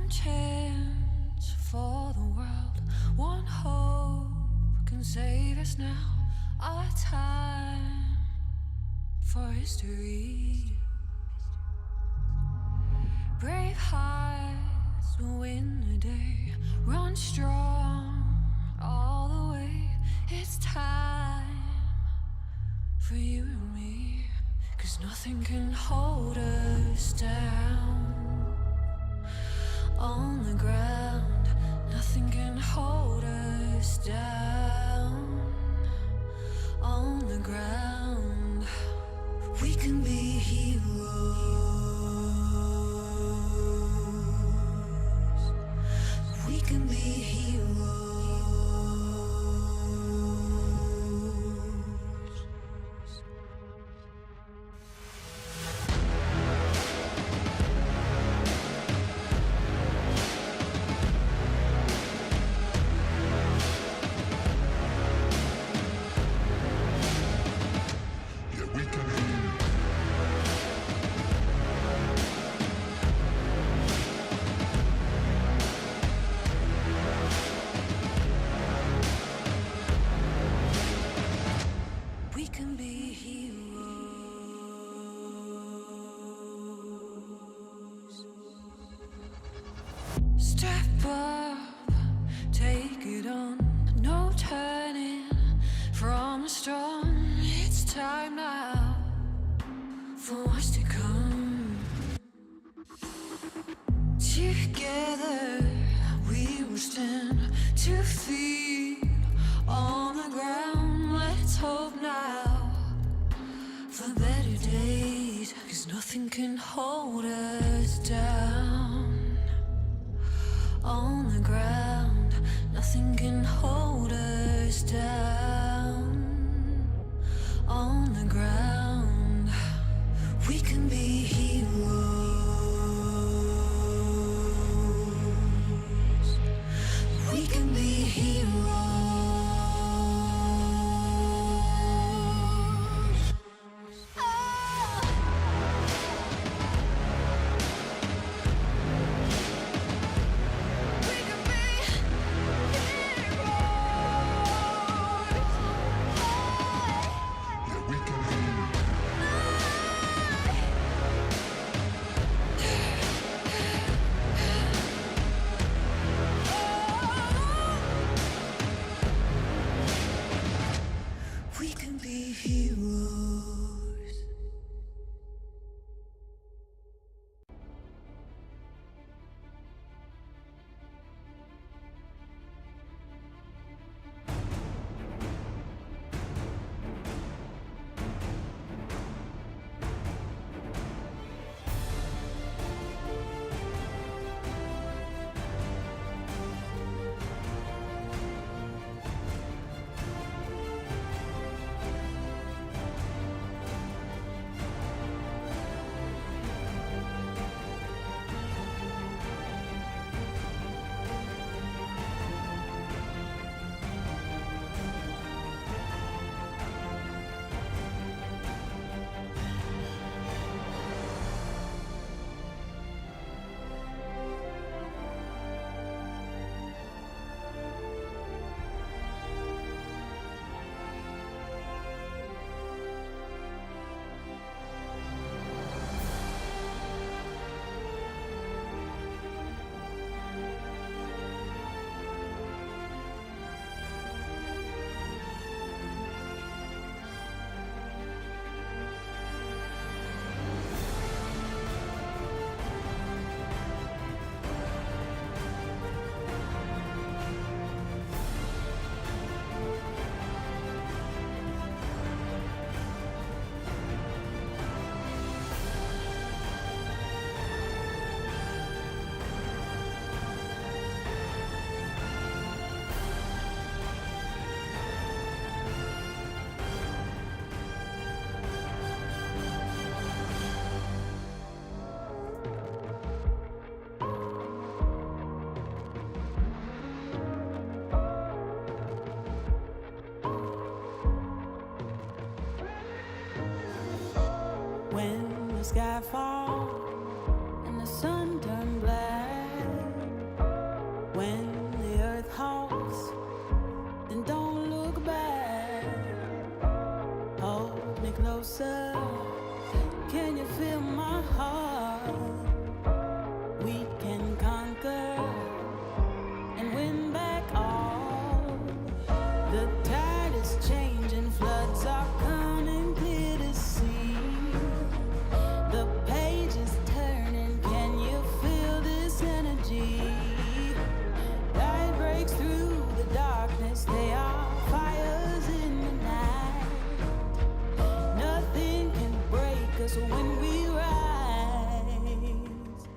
One chance for the world, one hope can save us now. Our time for history. Brave hearts will win the day. Run strong all the way. It's time for you and me. 'Cause nothing can hold us down. On the ground, nothing can hold us down. On the ground, we can be heroes. We can be heroes. We can be heroes. Step up, take it on. No turning from the storm. It's time now for what's to come. Together we will stand 2 feet on the ground. Let's hope now for better days. 'Cause nothing can hold us down. On the ground, nothing can hold us down. On the ground, we can be heroes. We can be heroes. We can be heroes. When the sky falls and the sun turns black, Can you feel my heart? We can conquer and win back all. The tide is changing, floods are coming clear to see. The page is turning, can you feel this energy? Light breaks through the darkness, they are fires in the night. Nothing can break us when we rise.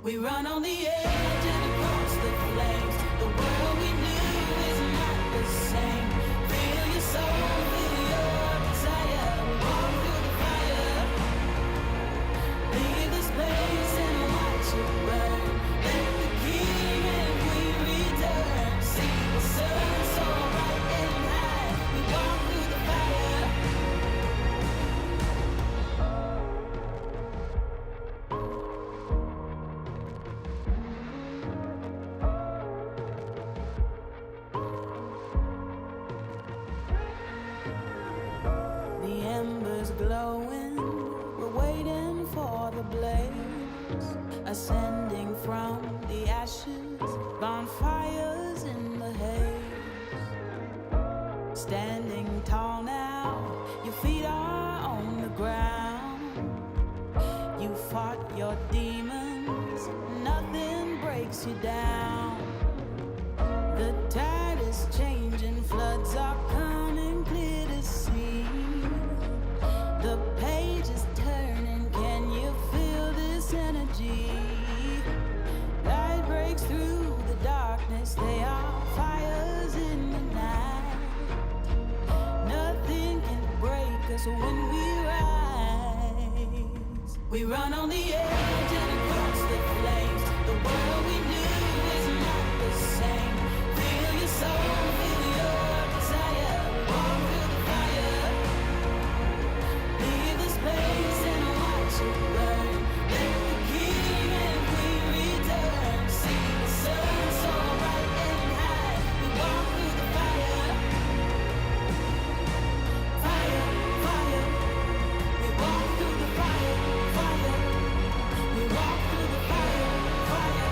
We run on the edge and across the flames. The world we knew is not the same. Feel your soul, feel your desire. We walk through the fire. Leave this place and watch it burn. Let the king and queen return. See the sun so bright and high. We walk through the fire. The embers glowing, we're waiting for the blaze, ascending from the ashes, bonfires in the haze. Standing tall now, your feet are on the ground. You fought your demons, nothing breaks you down. The tide is changing, floods are coming clear to see. The page is turning, can you feel this energy? Light breaks through the darkness, they are fires in the night. Nothing can break us when we rise. We run on the edge and across the flames. The world we knew is not the same. Feel your soul, feel your desire. Walk through the fire. Leave this place and watch it burn. Let the king and queen return. See the sun so bright and high. We walk through the fire. Fire, fire. We walk through the fire, fire. We walk through the fire, fire.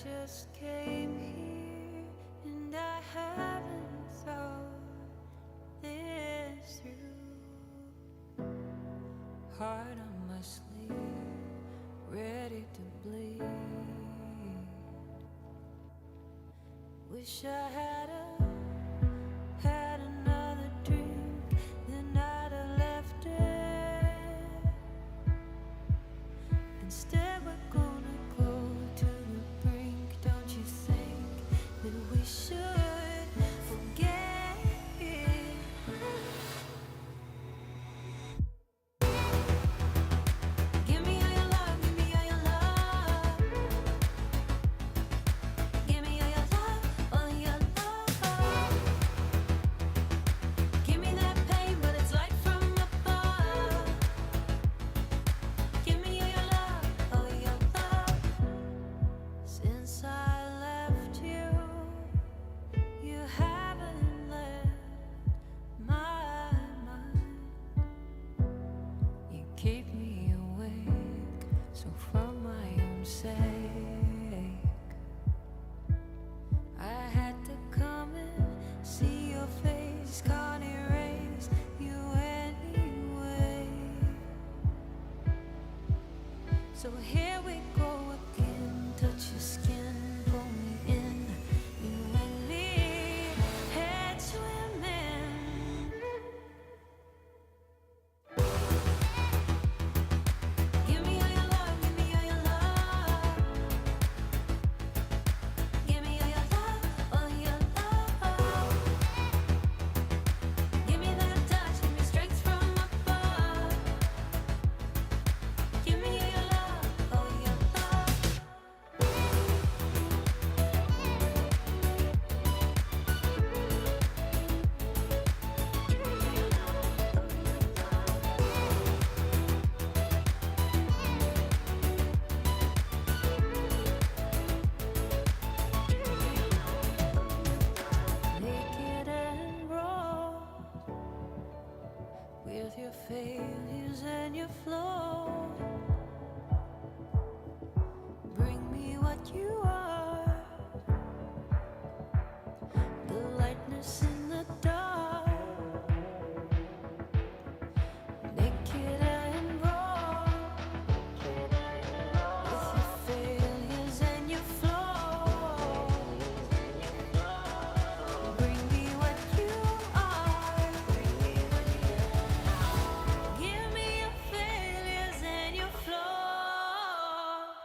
just came here and I haven't thought this through. Heart on my sleeve, ready to bleed. Wish I had another drink, then I'd have left it. Instead we're gonna go to the brink. Don't you think that we should forget it? Give me all your love, give me all your love. Give me all your love, all your love. Give me that pain, but it's light from above. Give me all your love, all your love. Since I left you, you haven't left my mind. You keep me awake, so for my own sake, I had to come and see your face. Can't erase you anyway. So here we go again. Touch your skin, pull me in. You and me, head swimming. Give me all your love, give me all your love. Give me all your love, all your love. Give me that touch, give me strength from above. Give me all your love, all your love. Naked and raw, with your failures and your flaws. Bring me what you are, the lightness in the dark. Naked and raw, with your failures and your flaws. Bring me what you are. Give me your failures and your flaws.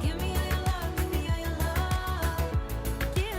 Give me all your love, give me all your love. Give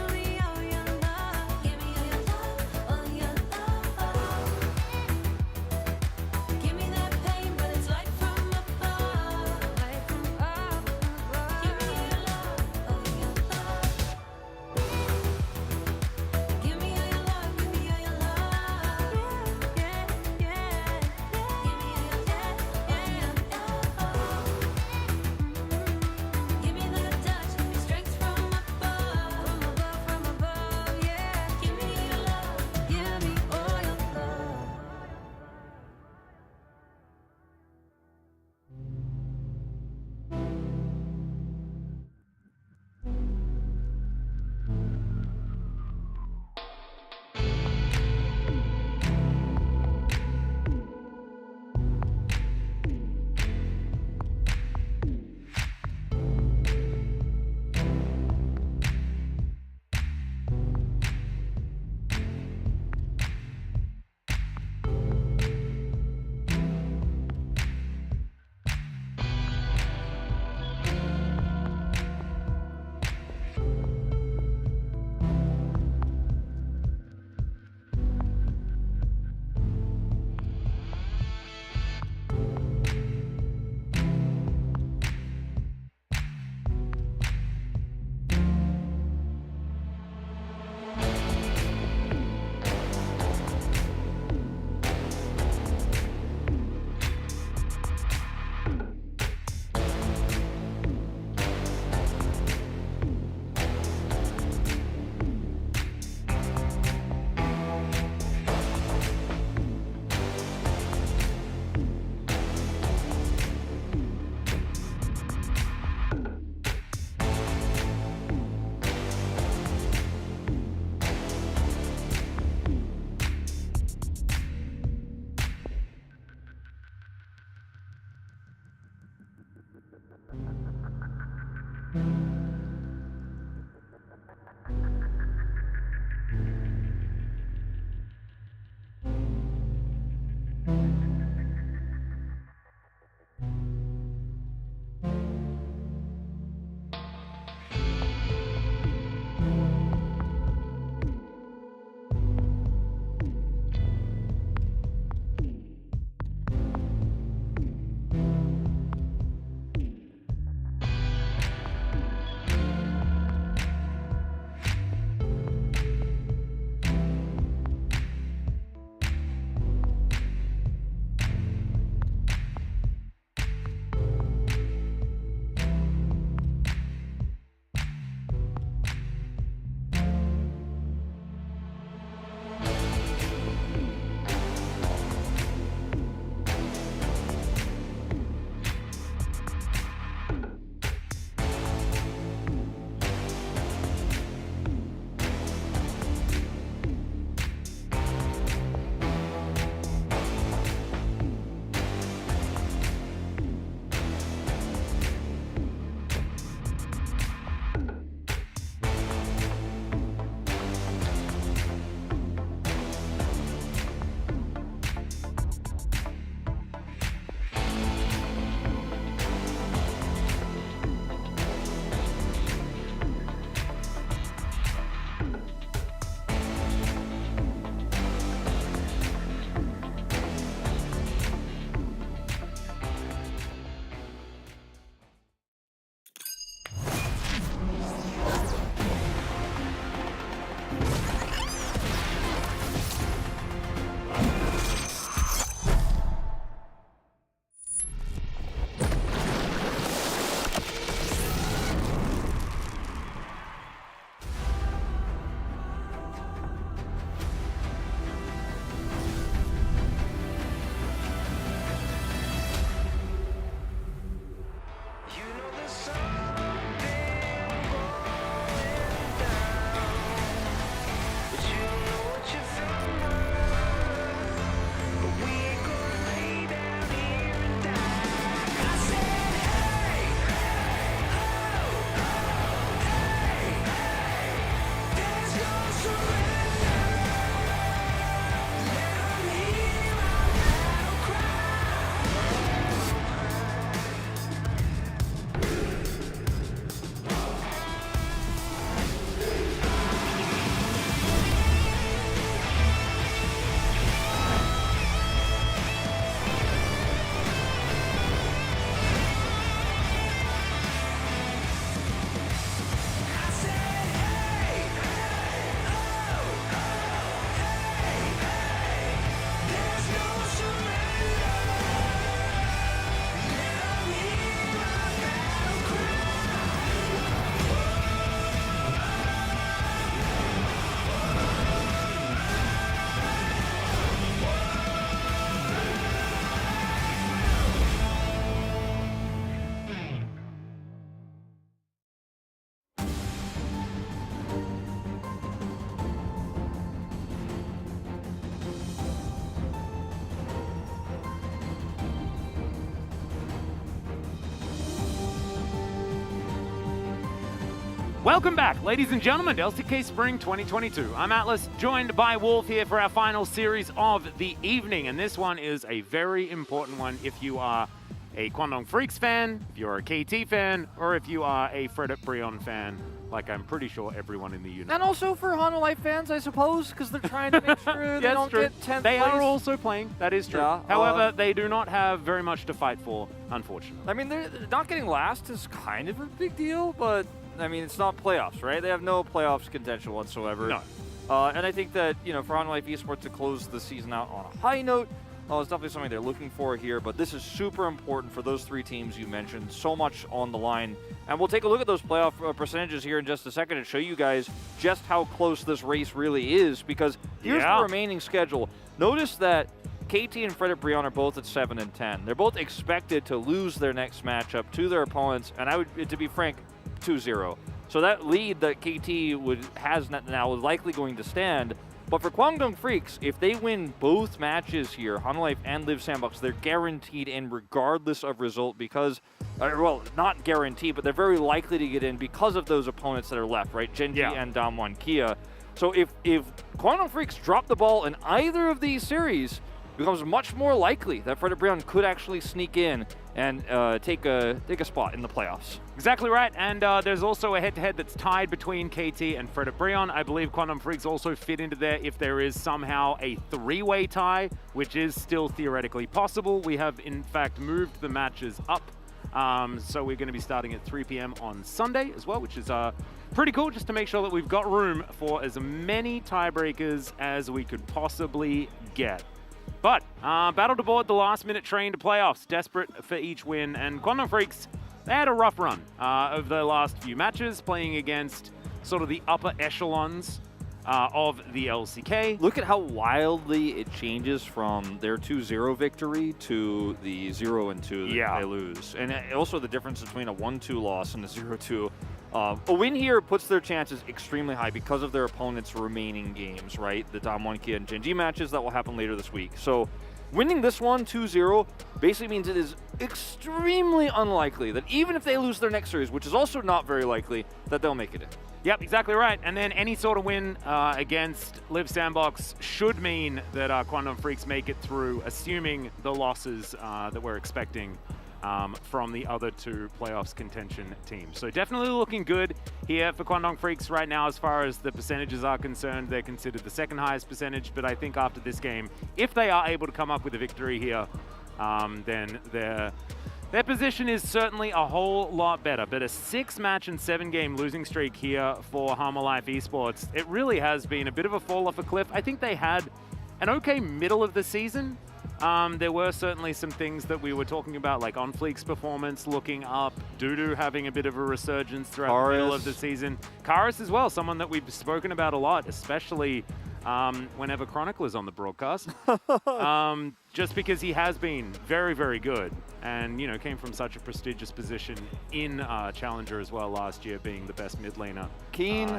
Welcome back, ladies and gentlemen, to LCK Spring 2022. I'm Atlas, joined by Wolf here for our final series of the evening, and this one is a very important one if you are a Kwangdong Freaks fan, if you're a KT fan, or if you are a Fredit Brion fan, like I'm pretty sure everyone in the unit. And also for Hanwha Life fans, I suppose, because they're trying to make sure they don't get 10th They place. are also playing, that is true. Yeah, However, they do not have very much to fight for, unfortunately. I mean, they're not getting last is kind of a big deal, but I mean, it's not playoffs, right? They have no playoffs contention whatsoever. No. And I think that, you know, for Hanwha Life Esports to close the season out on a high note, it's definitely something they're looking for here, but this is super important for those three teams you mentioned. So much on the line. And we'll take a look at those playoff percentages here in just a second and show you guys just how close this race really is, because here's the remaining schedule. Notice that KT and Fredit Brion are both at 7 and 10. They're both expected to lose their next matchup to their opponents, and I would, to be frank, 2-0. So that lead that KT has now is likely going to stand. But for Kwangdong Freaks, if they win both matches here, Hanwha Life and Live Sandbox, they're guaranteed in regardless of result because, well, not guaranteed, but they're very likely to get in because of those opponents that are left, right? Genji and Damwon Kia. So if Kwangdong Freaks drop the ball in either of these series, it becomes much more likely that Fredit Brion could actually sneak in and take a spot in the playoffs. Exactly right, and there's also a head-to-head that's tied between KT and Fredit Brion. I believe Kwangdong Freaks also fit into there if there is somehow a three-way tie, which is still theoretically possible. We have, in fact, moved the matches up, so we're going to be starting at 3 p.m. on Sunday as well, which is pretty cool, just to make sure that we've got room for as many tiebreakers as we could possibly get. But battled aboard the last-minute train to playoffs, desperate for each win, and Kwangdong Freaks, they had a rough run of their last few matches, playing against sort of the upper echelons of the LCK. Look at how wildly it changes from their 2-0 victory to the 0-2 that they lose. And also the difference between a 1-2 loss and a 0-2. A win here puts their chances extremely high because of their opponent's remaining games, right? The Damwon Kia and Genji matches that will happen later this week. So winning this one 2-0 basically means it is extremely unlikely that even if they lose their next series, which is also not very likely, that they'll make it in. Yep, exactly right. And then any sort of win against Live Sandbox should mean that Kwangdong Freaks make it through, assuming the losses that we're expecting from the other two playoffs contention teams. So definitely looking good here for Kwangdong Freaks right now as far as the percentages are concerned. They're considered the second highest percentage, but I think after this game, if they are able to come up with a victory here, then their position is certainly a whole lot better. But a 6-match and 7-game losing streak here for Hanwha Life Esports, it really has been a bit of a fall off a cliff. I think they had an okay middle of the season. There were certainly some things that we were talking about, like OnFleek's performance looking up, Dudu having a bit of a resurgence throughout the middle of the season. Karis as well, someone that we've spoken about a lot, especially whenever Chronicle is on the broadcast. Just because he has been very, very good and, you know, came from such a prestigious position in Challenger as well last year, being the best mid laner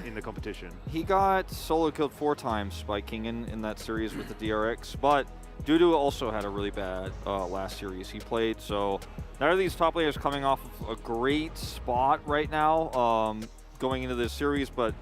in the competition. He got solo killed 4 times by Kingen in that series with the DRX, but Dudu also had a really bad last series he played, so none of these top players coming off of a great spot right now going into this series, but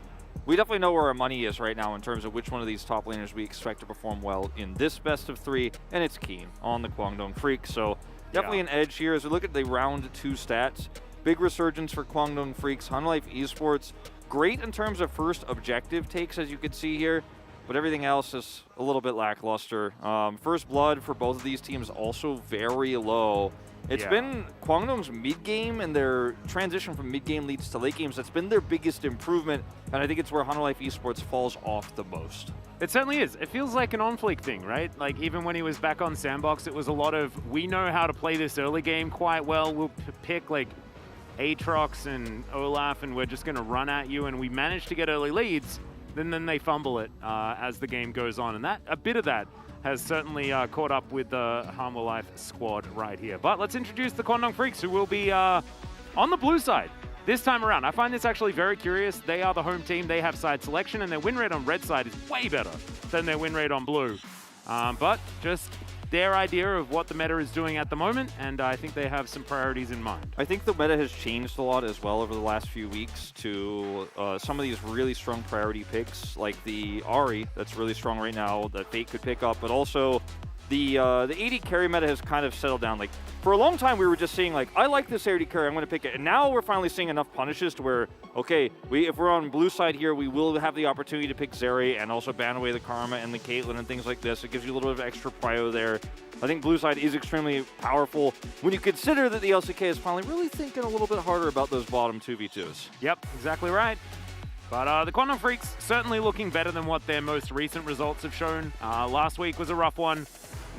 we definitely know where our money is right now in terms of which one of these top laners we expect to perform well in this best of 3, and it's Keen on the Kwangdong Freaks. So definitely an edge here as we look at the round 2 stats. Big resurgence for Kwangdong Freaks. Hanwha Life Esports, great in terms of first objective takes, as you can see here, but everything else is a little bit lackluster. First blood for both of these teams also very low. It's been Kwangdong's mid-game and their transition from mid-game leads to late games. That's been their biggest improvement, and I think it's where Hanwha Life Esports falls off the most. It certainly is. It feels like an OnFleek thing, right? Like, even when he was back on Sandbox, it was a lot of, we know how to play this early game quite well. We'll pick, like, Aatrox and Olaf, and we're just going to run at you, and we managed to get early leads. Then they fumble it as the game goes on, and that a bit of that has certainly caught up with the Hanwha Life squad right here. But let's introduce the Kwangdong Freaks, who will be on the blue side this time around. I find this actually very curious. They are the home team. They have side selection, and their win rate on red side is way better than their win rate on blue. But just their idea of what the meta is doing at the moment, and I think they have some priorities in mind. I think the meta has changed a lot as well over the last few weeks to some of these really strong priority picks, like the Ahri, that's really strong right now, that Fate could pick up, but also the AD carry meta has kind of settled down. Like, for a long time, we were just seeing, like, I like this AD carry, I'm going to pick it. And now we're finally seeing enough punishes to where, okay, if we're on blue side here, we will have the opportunity to pick Zeri and also ban away the Karma and the Caitlyn and things like this. It gives you a little bit of extra prio there. I think blue side is extremely powerful when you consider that the LCK is finally really thinking a little bit harder about those bottom 2v2s. Yep, exactly right. But the Quantum Freaks certainly looking better than what their most recent results have shown. Last week was a rough one.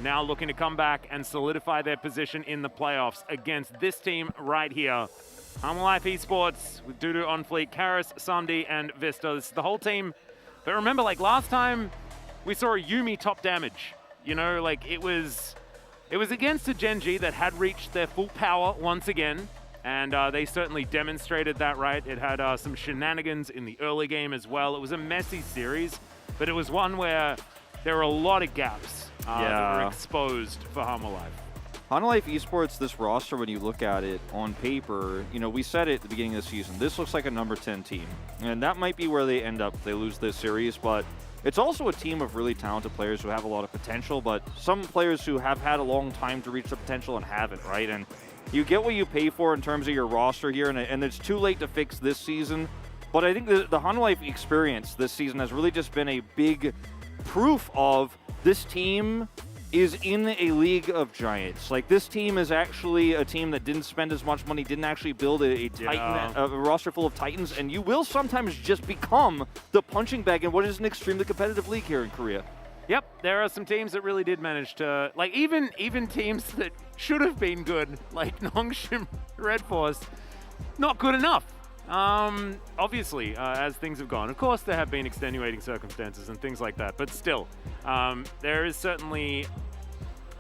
Now looking to come back and solidify their position in the playoffs against this team right here. Humble Life Esports with Dudu on fleet, Karis, Samdi, and Vista. This is the whole team. But remember, like last time, we saw a Yuumi top damage. You know, like it was against a Gen G that had reached their full power once again. And they certainly demonstrated that, right? It had some shenanigans in the early game as well. It was a messy series, but it was one where there were a lot of gaps that were exposed for Humble Life. Humble Life Esports, this roster, when you look at it on paper, you know, we said it at the beginning of the season, this looks like a number 10 team. And that might be where they end up if they lose this series, but it's also a team of really talented players who have a lot of potential, but some players who have had a long time to reach the potential and haven't, right? And you get what you pay for in terms of your roster here, and it's too late to fix this season. But I think the Humble Life experience this season has really just been a big proof of this team is in a league of giants. Like, this team is actually a team that didn't spend as much money, didn't actually build a roster full of titans, and you will sometimes just become the punching bag in what is an extremely competitive league here in Korea. Yep, there are some teams that really did manage to, like even teams that should have been good, like Nongshim Red Force, not good enough. Obviously, as things have gone. Of course, there have been extenuating circumstances and things like that, but still, there is certainly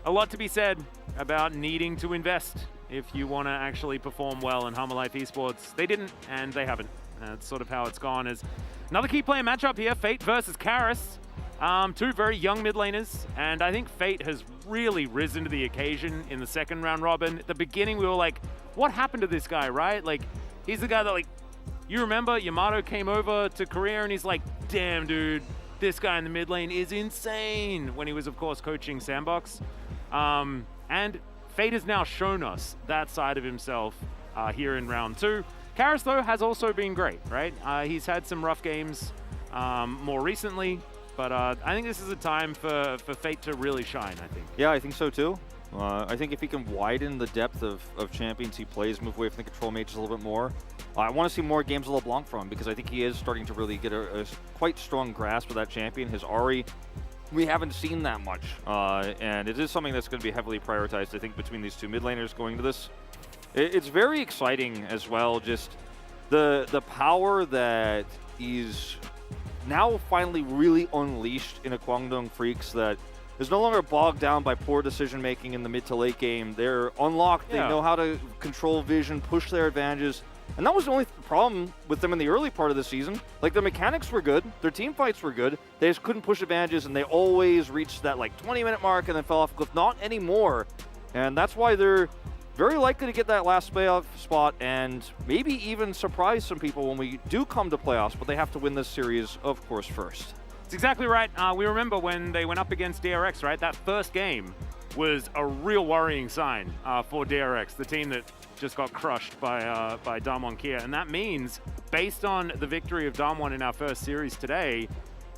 a lot to be said about needing to invest if you want to actually perform well in Humble Life Esports. They didn't, and they haven't. That's sort of how it's gone. Is another key player matchup here, Fate versus Karis. Two very young mid laners, and I think Fate has really risen to the occasion in the second round robin. At the beginning, we were like, what happened to this guy, right? Like, he's the guy that, like, you remember Yamato came over to Korea and he's like, damn, dude, this guy in the mid lane is insane, when he was, of course, coaching Sandbox. And Fate has now shown us that side of himself here in round 2. Karis, though, has also been great, right? He's had some rough games more recently, but I think this is a time for Fate to really shine, I think. Yeah, I think so too. I think if he can widen the depth of champions he plays, move away from the control mages a little bit more. I want to see more games of LeBlanc from him, because I think he is starting to really get a quite strong grasp of that champion. His Ahri, we haven't seen that much, and it is something that's going to be heavily prioritized, I think, between these two mid laners going to this. It's very exciting as well, just the power that is now finally really unleashed in a Kwangdong Freaks that is no longer bogged down by poor decision making in the mid to late game. They're unlocked, they know how to control vision, push their advantages, and that was the only problem with them in the early part of the season. Like, their mechanics were good, their team fights were good, they just couldn't push advantages, and they always reached that like 20-minute mark and then fell off a cliff. Not anymore, and that's why they're very likely to get that last playoff spot and maybe even surprise some people when we do come to playoffs, but they have to win this series, of course, first. That's exactly right. We remember when they went up against DRX, right? That first game was a real worrying sign for DRX, the team that just got crushed by Damwon Kia. And that means, based on the victory of Damwon in our first series today,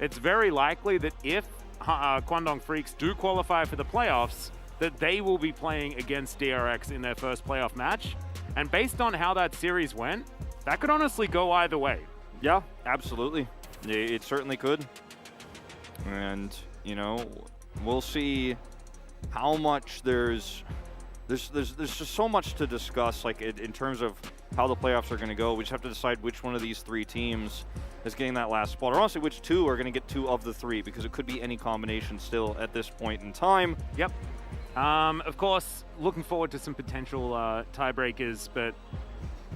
it's very likely that if Kwangdong Freaks do qualify for the playoffs, that they will be playing against DRX in their first playoff match. And based on how that series went, that could honestly go either way. Yeah, absolutely. It certainly could. And, you know, we'll see how much there's just so much to discuss, like in terms of how the playoffs are going to go. We just have to decide which one of these three teams is getting that last spot, or honestly, which two are going to get 2 of the 3, because it could be any combination still at this point in time. Yep. Of course, looking forward to some potential tiebreakers, but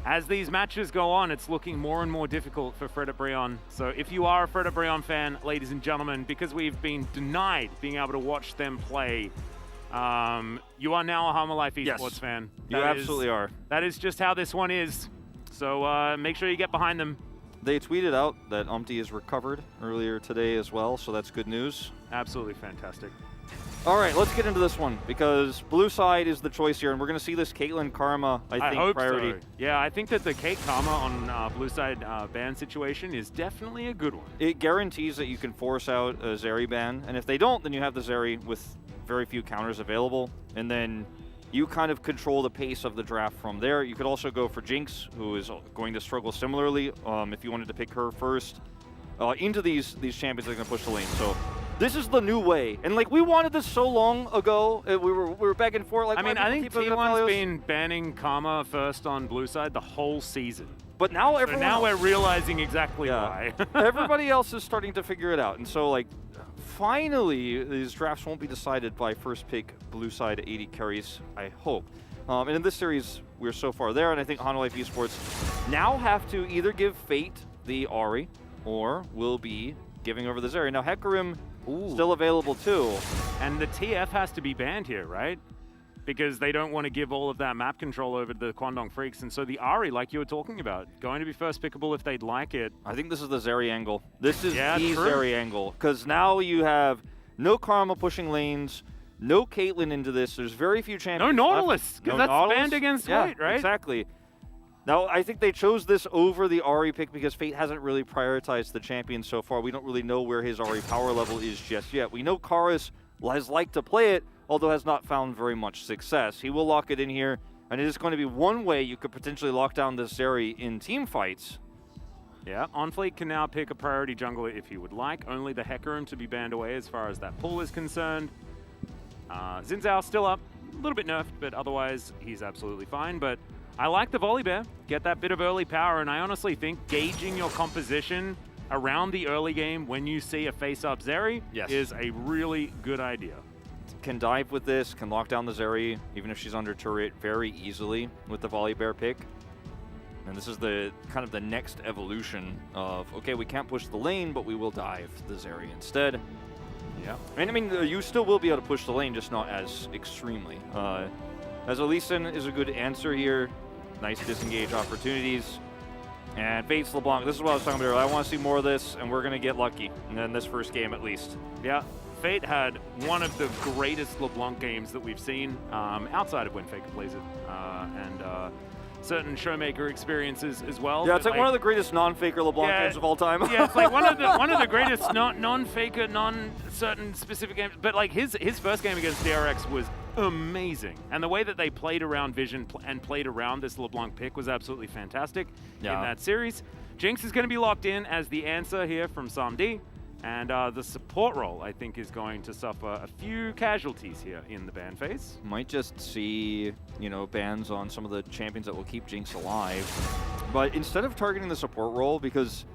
as these matches go on, it's looking more and more difficult for Fred Brion. So if you are a Fred Brion fan, ladies and gentlemen, because we've been denied being able to watch them play You are now a Harma Life Esports fan. You absolutely are. That is just how this one is. So make sure you get behind them. They tweeted out that Umpty is recovered earlier today as well, so that's good news. Absolutely fantastic. All right, let's get into this one because blue side is the choice here, and we're going to see this Caitlyn Karma, I think, hope priority. So. Yeah, I think that the Kate Karma on blue side ban situation is definitely a good one. It guarantees that you can force out a Zeri ban, and if they don't, then you have the Zeri with very few counters available, and then you kind of control the pace of the draft from there. You could also go for Jinx, who is going to struggle similarly if you wanted to pick her first. Into these champions that are going to push the lane. So this is the new way, and like we wanted this so long ago. We were back and forth. Like, I mean, I think T1's been banning Karma first on blue side the whole season. But now so now we're realizing exactly why. Everybody else is starting to figure it out, and so like finally these drafts won't be decided by first pick blue side 80 carries. I hope. And in this series we're so far there, and I think Hanwha Life Esports now have to either give Fate the Ahri or will be giving over the Zeri. Now Hecarim still available too. And the TF has to be banned here, right? Because they don't want to give all of that map control over to the Kwangdong Freaks. And so the Ahri, like you were talking about, going to be first pickable if they'd like it. I think this is the Zeri angle. This is the true. Zeri angle. Because now you have no Karma pushing lanes, no Caitlyn into this. There's very few champions. No Nautilus, because that's banned against White, right? Exactly. Now, I think they chose this over the Ahri pick because Fate hasn't really prioritized the champion so far. We don't really know where his Ahri power level is just yet. We know Karis has liked to play it, although has not found very much success. He will lock it in here, and it is going to be one way you could potentially lock down this Zeri in team fights. Yeah, OnFleet can now pick a priority jungler if he would like. Only the Hecarim to be banned away as far as that pool is concerned. Xin Zhao still up, a little bit nerfed, but otherwise he's absolutely fine. But I like the Volibear, get that bit of early power, and I honestly think gauging your composition around the early game when you see a face-up Zeri is a really good idea. Can dive with this, can lock down the Zeri, even if she's under turret, very easily with the Volibear pick. And this is the kind of the next evolution of, okay, we can't push the lane, but we will dive the Zeri instead. Yeah. And I mean, you still will be able to push the lane, just not as extremely. As Lee Sin is a good answer here. Nice disengage opportunities. And Fate's LeBlanc, this is what I was talking about earlier. I want to see more of this, and we're going to get lucky in this first game at least. Yeah, Fate had one of the greatest LeBlanc games that we've seen, outside of when Faker plays it, and certain Showmaker experiences as well. Yeah, it's like one of the greatest non-Faker LeBlanc games of all time. Yeah, it's like one of the greatest non-Faker, non-certain specific games. But like his first game against DRX was amazing, and the way that they played around Vision and played around this LeBlanc pick was absolutely fantastic in that series. Jinx is going to be locked in as the answer here from Samdi. And the support role, I think, is going to suffer a few casualties here in the ban phase. Might just see, you know, bans on some of the champions that will keep Jinx alive. But instead of targeting the support role, because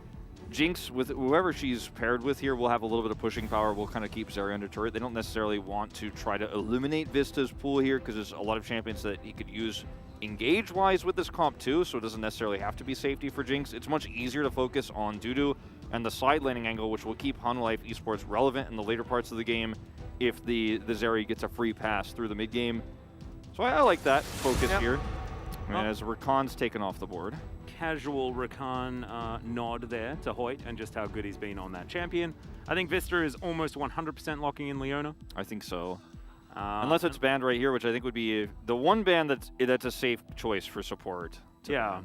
Jinx, with whoever she's paired with here, will have a little bit of pushing power, will kind of keep Zeri under turret. They don't necessarily want to try to eliminate Vista's pool here, because there's a lot of champions that he could use engage-wise with this comp too, so it doesn't necessarily have to be safety for Jinx. It's much easier to focus on Dudu and the side laning angle, which will keep Hanwha Life Esports relevant in the later parts of the game if the Zeri gets a free pass through the mid game. So I like that focus here, as Rakan's taken off the board. Casual Rakan nod there to Hoyt and just how good he's been on that champion. I think Vista is almost 100% locking in Leona. I think so. Unless it's banned right here, which I think would be the one ban that's a safe choice for support. Yeah.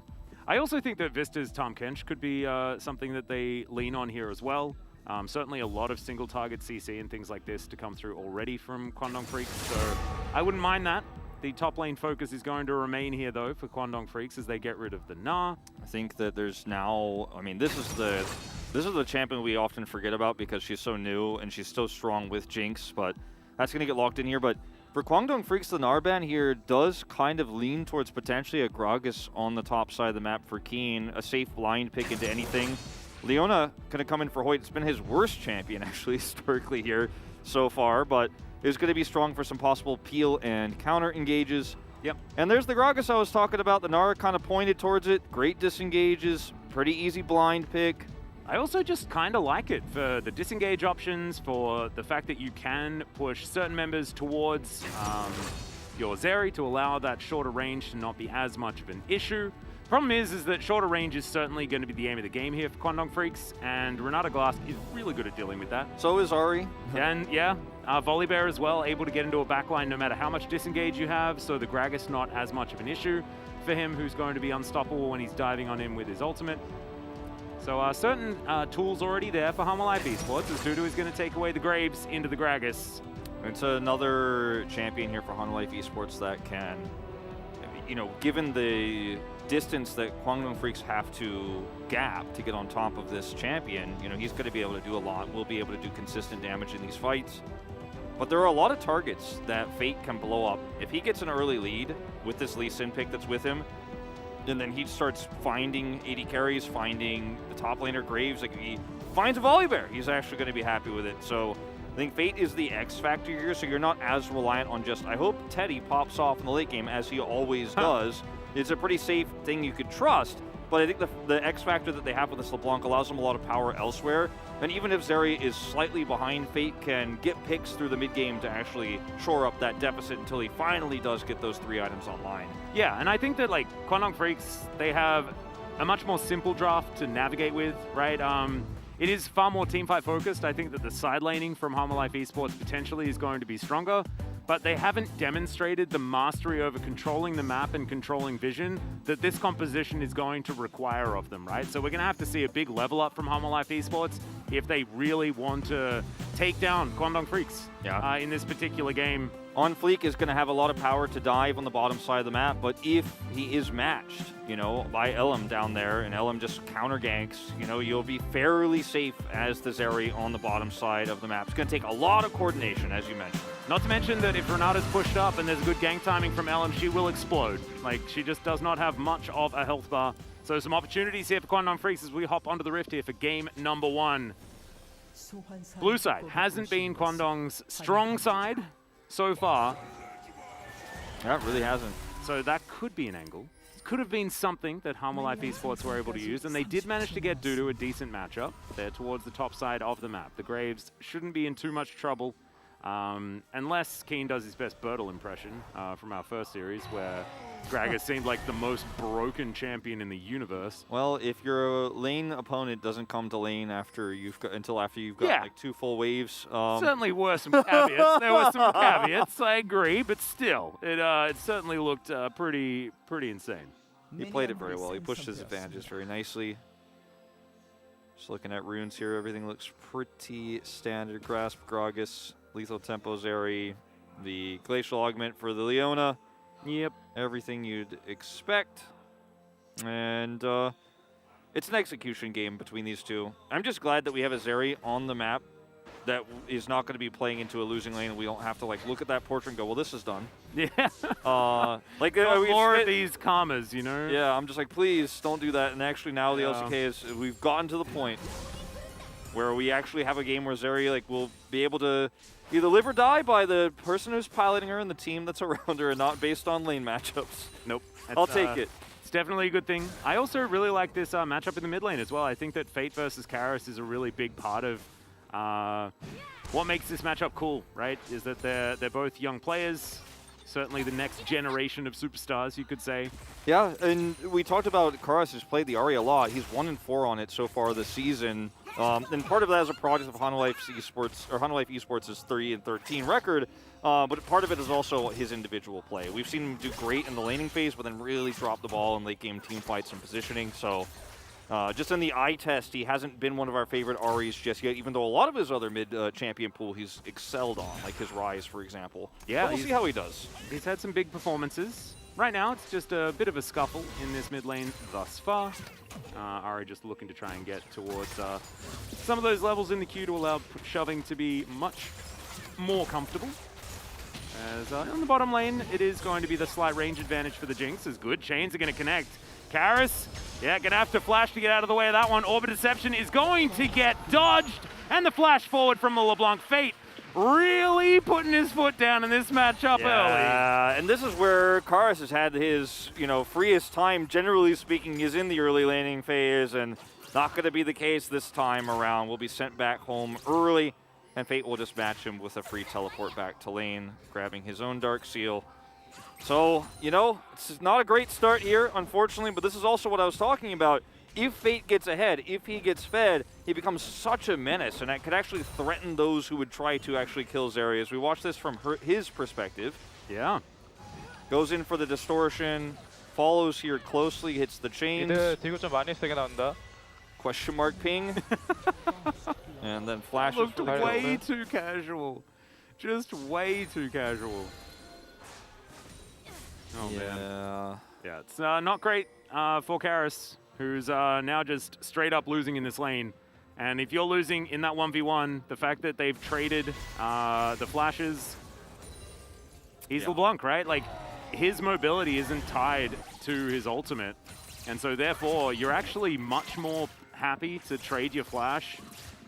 I also think that Vista's Tahm Kench could be something that they lean on here as well. Certainly a lot of single target CC and things like this to come through already from Kwangdong Freaks, so I wouldn't mind that. The top lane focus is going to remain here though for Kwangdong Freaks as they get rid of the Na. I think that there's now, I mean, this is the champion we often forget about because she's so new and she's so strong with Jinx, but that's going to get locked in here. But for Kwangdong Freaks, the Narban here does kind of lean towards potentially a Gragas on the top side of the map for Keen, a safe blind pick into anything. Leona going to come in for Hoyt. It's been his worst champion, actually, historically here so far, but is going to be strong for some possible peel and counter engages. Yep. And there's the Gragas I was talking about. The Nara kind of pointed towards it. Great disengages. Pretty easy blind pick. I also just kind of like it for the disengage options, for the fact that you can push certain members towards your Zeri to allow that shorter range to not be as much of an issue. Problem is that shorter range is certainly going to be the aim of the game here for Kwangdong Freaks, and Renata Glass is really good at dealing with that. So is Ari. And yeah, Volibear as well, able to get into a backline no matter how much disengage you have, so the Gragas not as much of an issue for him, who's going to be unstoppable when he's diving on him with his ultimate. So certain tools already there for Hanwha Life Esports, as Dudu is going to take away the Graves into the Gragas. It's another champion here for Hanwha Life Esports that can, you know, given the distance that Kwangdong Freaks have to gap to get on top of this champion, you know, he's going to be able to do a lot. We'll be able to do consistent damage in these fights. But there are a lot of targets that Fate can blow up. If he gets an early lead with this Lee Sin pick that's with him, and then he starts finding AD carries, finding the top laner Graves, like he finds a Volibear, he's actually going to be happy with it. So I think Fate is the X factor here, so you're not as reliant on just, I hope Teddy pops off in the late game, as he always does. It's a pretty safe thing you could trust, but I think the X factor that they have with this LeBlanc allows them a lot of power elsewhere. And even if Zeri is slightly behind, Fate can get picks through the mid game to actually shore up that deficit until he finally does get those 3 items online. Yeah, and I think that like Kwangdong Freaks, they have a much more simple draft to navigate with, right? It is far more teamfight focused. I think that the side laning from Hanwha Life Esports potentially is going to be stronger, but they haven't demonstrated the mastery over controlling the map and controlling vision that this composition is going to require of them, right? So we're going to have to see a big level up from Hanwha Life Esports if they really want to take down Kwangdong Freaks in this particular game. On Fleek is going to have a lot of power to dive on the bottom side of the map, but if he is matched, you know, by Elam down there, and Elam just counter ganks, you know, you'll be fairly safe as the Zeri on the bottom side of the map. It's going to take a lot of coordination, as you mentioned. Not to mention that if Renata's pushed up and there's good gank timing from Elam, she will explode. Like, she just does not have much of a health bar. So some opportunities here for Kwangdong Freaks as we hop onto the Rift here for game number 1. Blue side hasn't been Kwangdong's strong side so far. Yeah, it really hasn't. So that could be an angle. Could have been something that Hanwha Life Esports were able to use, and they did manage to get Dudu a decent matchup there towards the top side of the map. The Graves shouldn't be in too much trouble, unless Keen does his best Bertle impression from our first series, where Gragas seemed like the most broken champion in the universe. Well, if your lane opponent doesn't come to lane after until after you've got like 2 full waves, certainly were some caveats. There were some caveats, I agree, but still, it certainly looked pretty insane. He played it very well. He pushed his advantages very nicely. Just looking at runes here, everything looks pretty standard. Grasp, Gragas, Lethal Tempo, Zeri, the Glacial Augment for the Leona. Yep. Everything you'd expect. And it's an execution game between these two. I'm just glad that we have a Zeri on the map that is not going to be playing into a losing lane, and we don't have to like look at that portrait and go, well, this is done. Yeah. Like more of these commas, you know? Yeah, I'm just like, please don't do that. And actually now the LCK is, we've gotten to the point where we actually have a game where Zeri like will be able to either live or die by the person who's piloting her and the team that's around her, and not based on lane matchups. Nope. I'll take it. It's definitely a good thing. I also really like this matchup in the mid lane as well. I think that Fate versus Karis is a really big part of what makes this matchup cool, right? Is that they're both young players, certainly the next generation of superstars, you could say. Yeah, and we talked about Karis has played the Ahri a lot. He's 1-4 on it so far this season. And part of that is a product of Hanwha Life Esports, or Hanwha Life Esports' 3-13 record, but part of it is also his individual play. We've seen him do great in the laning phase, but then really drop the ball in late game team fights and positioning. So just in the eye test, he hasn't been one of our favorite Ahris just yet, even though a lot of his other mid champion pool he's excelled on, like his Rise, for example. Yeah, but we'll see how he does. He's had some big performances. Right now, it's just a bit of a scuffle in this mid lane thus far. Ahri just looking to try and get towards some of those levels in the queue to allow shoving to be much more comfortable. As on the bottom lane, it is going to be the slight range advantage for the Jinx. Is good. Chains are going to connect. Karis, yeah, going to have to flash to get out of the way of that one. Orbit Deception is going to get dodged. And the flash forward from the LeBlanc. Fate really putting his foot down in this matchup early. And this is where Karis has had his, freest time, generally speaking, is in the early laning phase, and Not going to be the case this time around. We'll be sent back home early, and Fate will just match him with a free teleport back to lane, grabbing his own Dark Seal. So, you know, it's not a great start here, unfortunately, but this is also what I was talking about. If Fate gets ahead, if he gets fed, he becomes such a menace, and that could actually threaten those who would try to actually kill Zerius. We watch this from his perspective. Yeah. Goes in for the distortion, follows here closely, hits the chains. 뒤로 좀 많이 세게 나온다. Question mark ping. And then flashes. Looked way too casual. Just way too casual. Oh, man. Yeah, it's not great for Karis, who's now just straight up losing in this lane. And if you're losing in that 1v1, the fact that they've traded the flashes, he's LeBlanc, right? Like, his mobility isn't tied to his ultimate. And so therefore, you're actually much more happy to trade your flash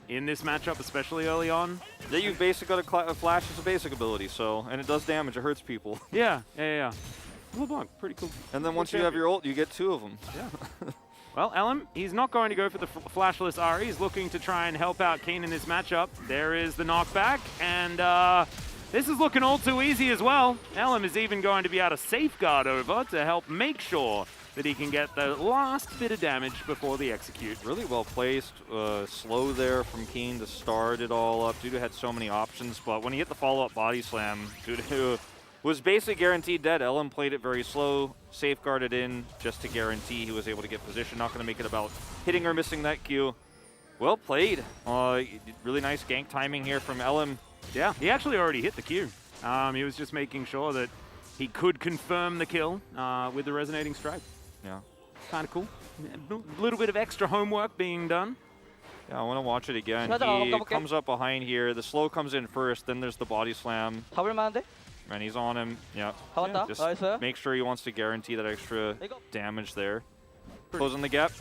in this matchup, especially early on. Yeah, you've basically got a flash as a basic ability, so, and it does damage, it hurts people. Yeah. LeBlanc, pretty cool. And then once you have your ult, you get 2 of them. Yeah. Well, Ellum, he's not going to go for the flashless Ari. He's looking to try and help out Keen in this matchup. There is the knockback, and this is looking all too easy as well. Ellum is even going to be able to safeguard over to help make sure that he can get the last bit of damage before the execute. Really well placed, slow there from Keen to start it all up. Dudu had so many options, but when he hit the follow-up body slam, Dudu was basically guaranteed dead. Ellum played it very slow, safeguarded in just to guarantee he was able to get position. Not going to make it about hitting or missing that Q. Well played. Really nice gank timing here from Ellum. Yeah, he actually already hit the Q. He was just making sure that he could confirm the kill with the resonating strike. Yeah. Kind of cool. A little bit of extra homework being done. Yeah, I want to watch it again. He comes up behind here. The slow comes in first, then there's the body slam. And he's on him. Yeah. Just make sure he wants to guarantee that extra damage there. Closing the gap.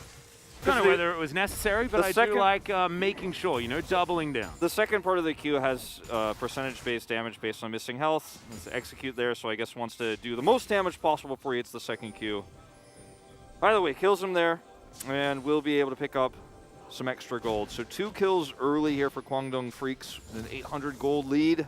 I don't know whether it was necessary, but I do like making sure, you know, doubling down. The second part of the Q has percentage-based damage based on missing health. Let's execute there, so I guess wants to do the most damage possible before he hits the second Q. By the way, kills him there, and we'll be able to pick up some extra gold. So 2 kills early here for Kwangdong Freaks, an 800 gold lead.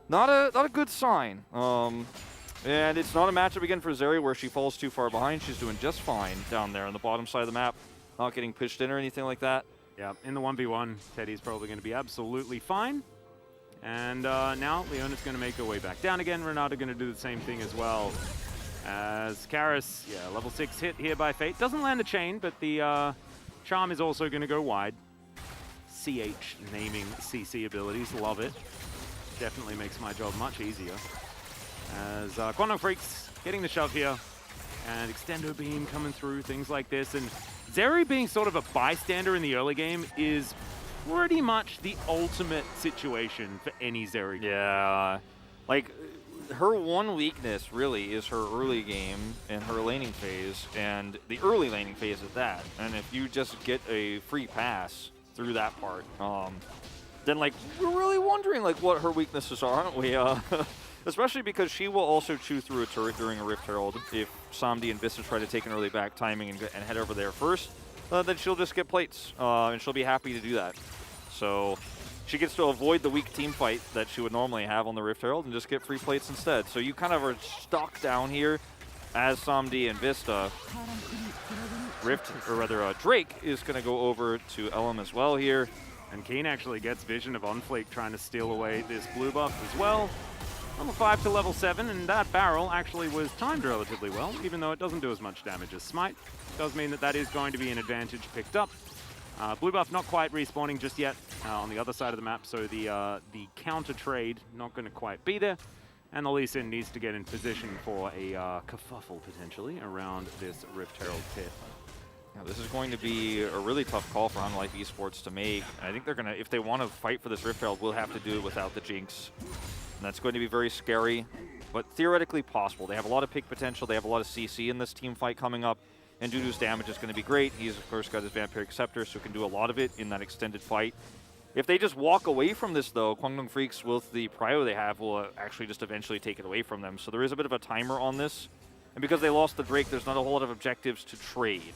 Not a good sign. And it's not a matchup again for Zeri where she falls too far behind. She's doing just fine down there on the bottom side of the map. Not getting pushed in or anything like that. Yeah, in the 1v1, Teddy's probably going to be absolutely fine. And now Leona's going to make her way back down again. Renata going to do the same thing as well. As Karis, yeah, level 6 hit here by Fate. Doesn't land the chain, but the charm is also going to go wide. CH naming CC abilities, love it. Definitely makes my job much easier. As Kwangdong Freaks getting the shove here. And Extendo Beam coming through, things like this. And Zeri being sort of a bystander in the early game is pretty much the ultimate situation for any Zeri. Yeah, like her one weakness really is her early game and her laning phase, and the early laning phase at that. And if you just get a free pass through that part, then like we're really wondering like what her weaknesses are, aren't we? Especially because she will also chew through a turret during a Rift Herald if Samdi and Vista try to take an early back timing and head over there first. Then she'll just get plates, and she'll be happy to do that. So she gets to avoid the weak team fight that she would normally have on the Rift Herald and just get free plates instead. So you kind of are stuck down here as Samdi and Vista. Drake is going to go over to Ellum as well here. And Keen actually gets vision of Onfleek trying to steal away this blue buff as well. Level 5 to level 7, and that barrel actually was timed relatively well, even though it doesn't do as much damage as Smite. Does mean that that is going to be an advantage picked up. Blue buff not quite respawning just yet on the other side of the map, so the counter trade not going to quite be there. And the Lee Sin needs to get in position for a kerfuffle potentially around this Rift Herald pit. Yeah, this is going to be a really tough call for Unlife Esports to make. I think they're going to, if they want to fight for this Rift Herald, will have to do it without the Jinx. And that's going to be very scary, but theoretically possible. They have a lot of pick potential. They have a lot of CC in this team fight coming up. And Dudu's damage is going to be great. He's, of course, got his Vampiric Scepter, so can do a lot of it in that extended fight. If they just walk away from this, though, Kwangdong Freaks, with the prio they have, will actually just eventually take it away from them. So there is a bit of a timer on this. And because they lost the Drake, there's not a whole lot of objectives to trade.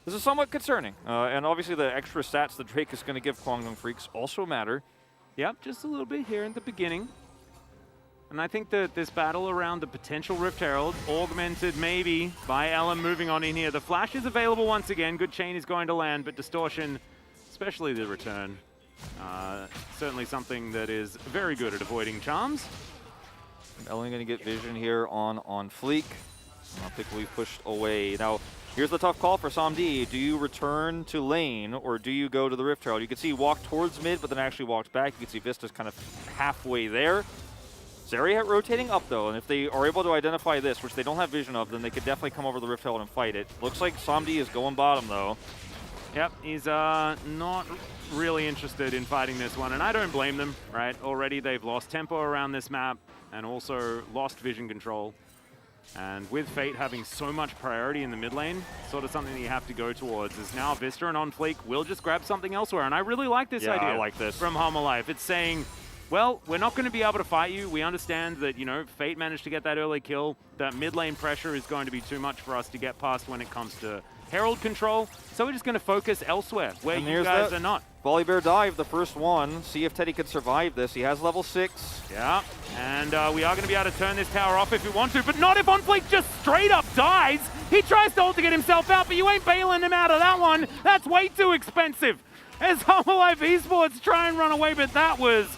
This is somewhat concerning. And obviously the extra stats that Drake is going to give Kwangdong Freaks also matter. Yep, just a little bit here in the beginning. And I think that this battle around the potential Rift Herald, augmented maybe by LM moving on in here. The flash is available once again. Good chain is going to land, but Distortion, especially the return, certainly something that is very good at avoiding charms. LM going to get vision here on Fleek. I think we've pushed away. Now, here's the tough call for Samdi. Do you return to lane, or do you go to the Rift Herald? You can see he walked towards mid, but then actually walked back. You can see Vista's kind of halfway there. Zeri rotating up though, and if they are able to identify this, which they don't have vision of, then they could definitely come over the Rift Herald and fight it. Looks like Samdi is going bottom though. Yep, he's not really interested in fighting this one, and I don't blame them, right? Already they've lost tempo around this map and also lost vision control. And with Fate having so much priority in the mid lane, sort of something that you have to go towards is now Vista and OnFleek will just grab something elsewhere. And I really like this idea. I like this. From Homolife. It's saying, well, we're not going to be able to fight you. We understand that, you know, Fate managed to get that early kill. That mid lane pressure is going to be too much for us to get past when it comes to Herald control. So we're just going to focus elsewhere where you guys are not. Volibear dive, the first one. See if Teddy can survive this. He has level 6. Yeah, and we are going to be able to turn this tower off if we want to, but not if OnFleek just straight up dies. He tries to ult to get himself out, but you ain't bailing him out of that one. That's way too expensive. As Homolife Esports try and run away, but that was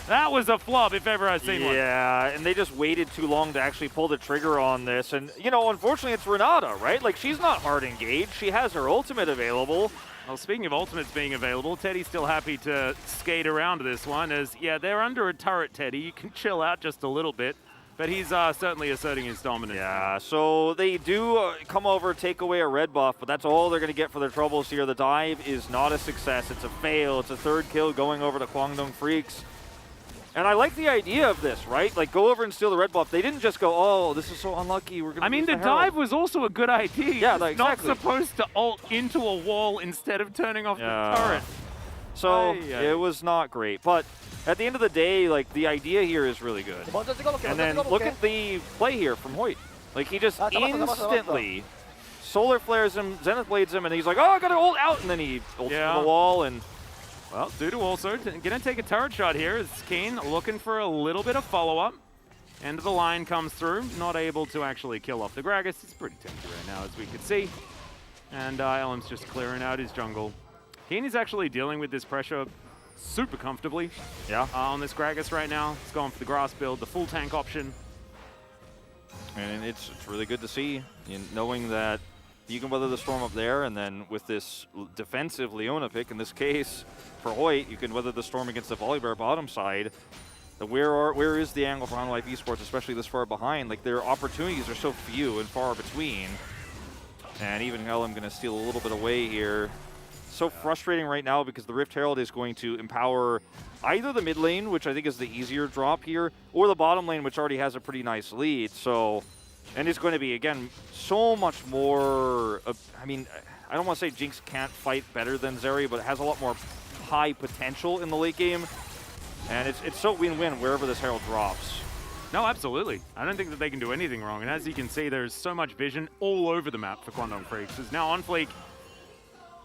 a flop if ever I've seen one. Yeah, and they just waited too long to actually pull the trigger on this. And, you know, unfortunately it's Renata, right? Like, she's not hard engaged. She has her ultimate available. Well, speaking of ultimates being available, Teddy's still happy to skate around this one as, yeah, they're under a turret, Teddy. You can chill out just a little bit, but he's certainly asserting his dominance. Yeah, so they do come over, take away a red buff, but that's all they're going to get for their troubles here. The dive is not a success. It's a fail. It's a third kill going over to Kwangdong Freaks. And I like the idea of this, right? Like, go over and steal the red buff. They didn't just go, oh, this is so unlucky. We're gonna lose the Herald. dive was also a good idea. Yeah, like, exactly. Not supposed to ult into a wall instead of turning off the turret. So it was not great. But at the end of the day, like, the idea here is really good. And then look at the play here from Hoyt. Like, he just instantly solar flares him, Zenith blades him, and he's like, oh, I got to ult out. And then he ults to the wall and... Well, Dudu also gonna take a turret shot here as Keen looking for a little bit of follow-up. End of the line comes through, not able to actually kill off the Gragas. It's pretty tempting right now, as we could see. And LM's just clearing out his jungle. Keen is actually dealing with this pressure super comfortably. Yeah. On this Gragas right now. He's going for the grass build, the full tank option. And it's really good to see, knowing that you can weather the storm up there, and then with this defensive Leona pick, in this case, for Hoyt, you can weather the storm against the Volibear bottom side. Where is the angle for Homolife Esports, especially this far behind? Like, their opportunities are so few and far between. And even LM going to steal a little bit away here. So frustrating right now because the Rift Herald is going to empower either the mid lane, which I think is the easier drop here, or the bottom lane, which already has a pretty nice lead. So... And it's going to be, again, so much more... I mean, I don't want to say Jinx can't fight better than Zeri, but it has a lot more high potential in the late game. And it's so win-win wherever this Herald drops. No, absolutely. I don't think that they can do anything wrong. And as you can see, there's so much vision all over the map for Kwangdong Freaks. There's now OnFleek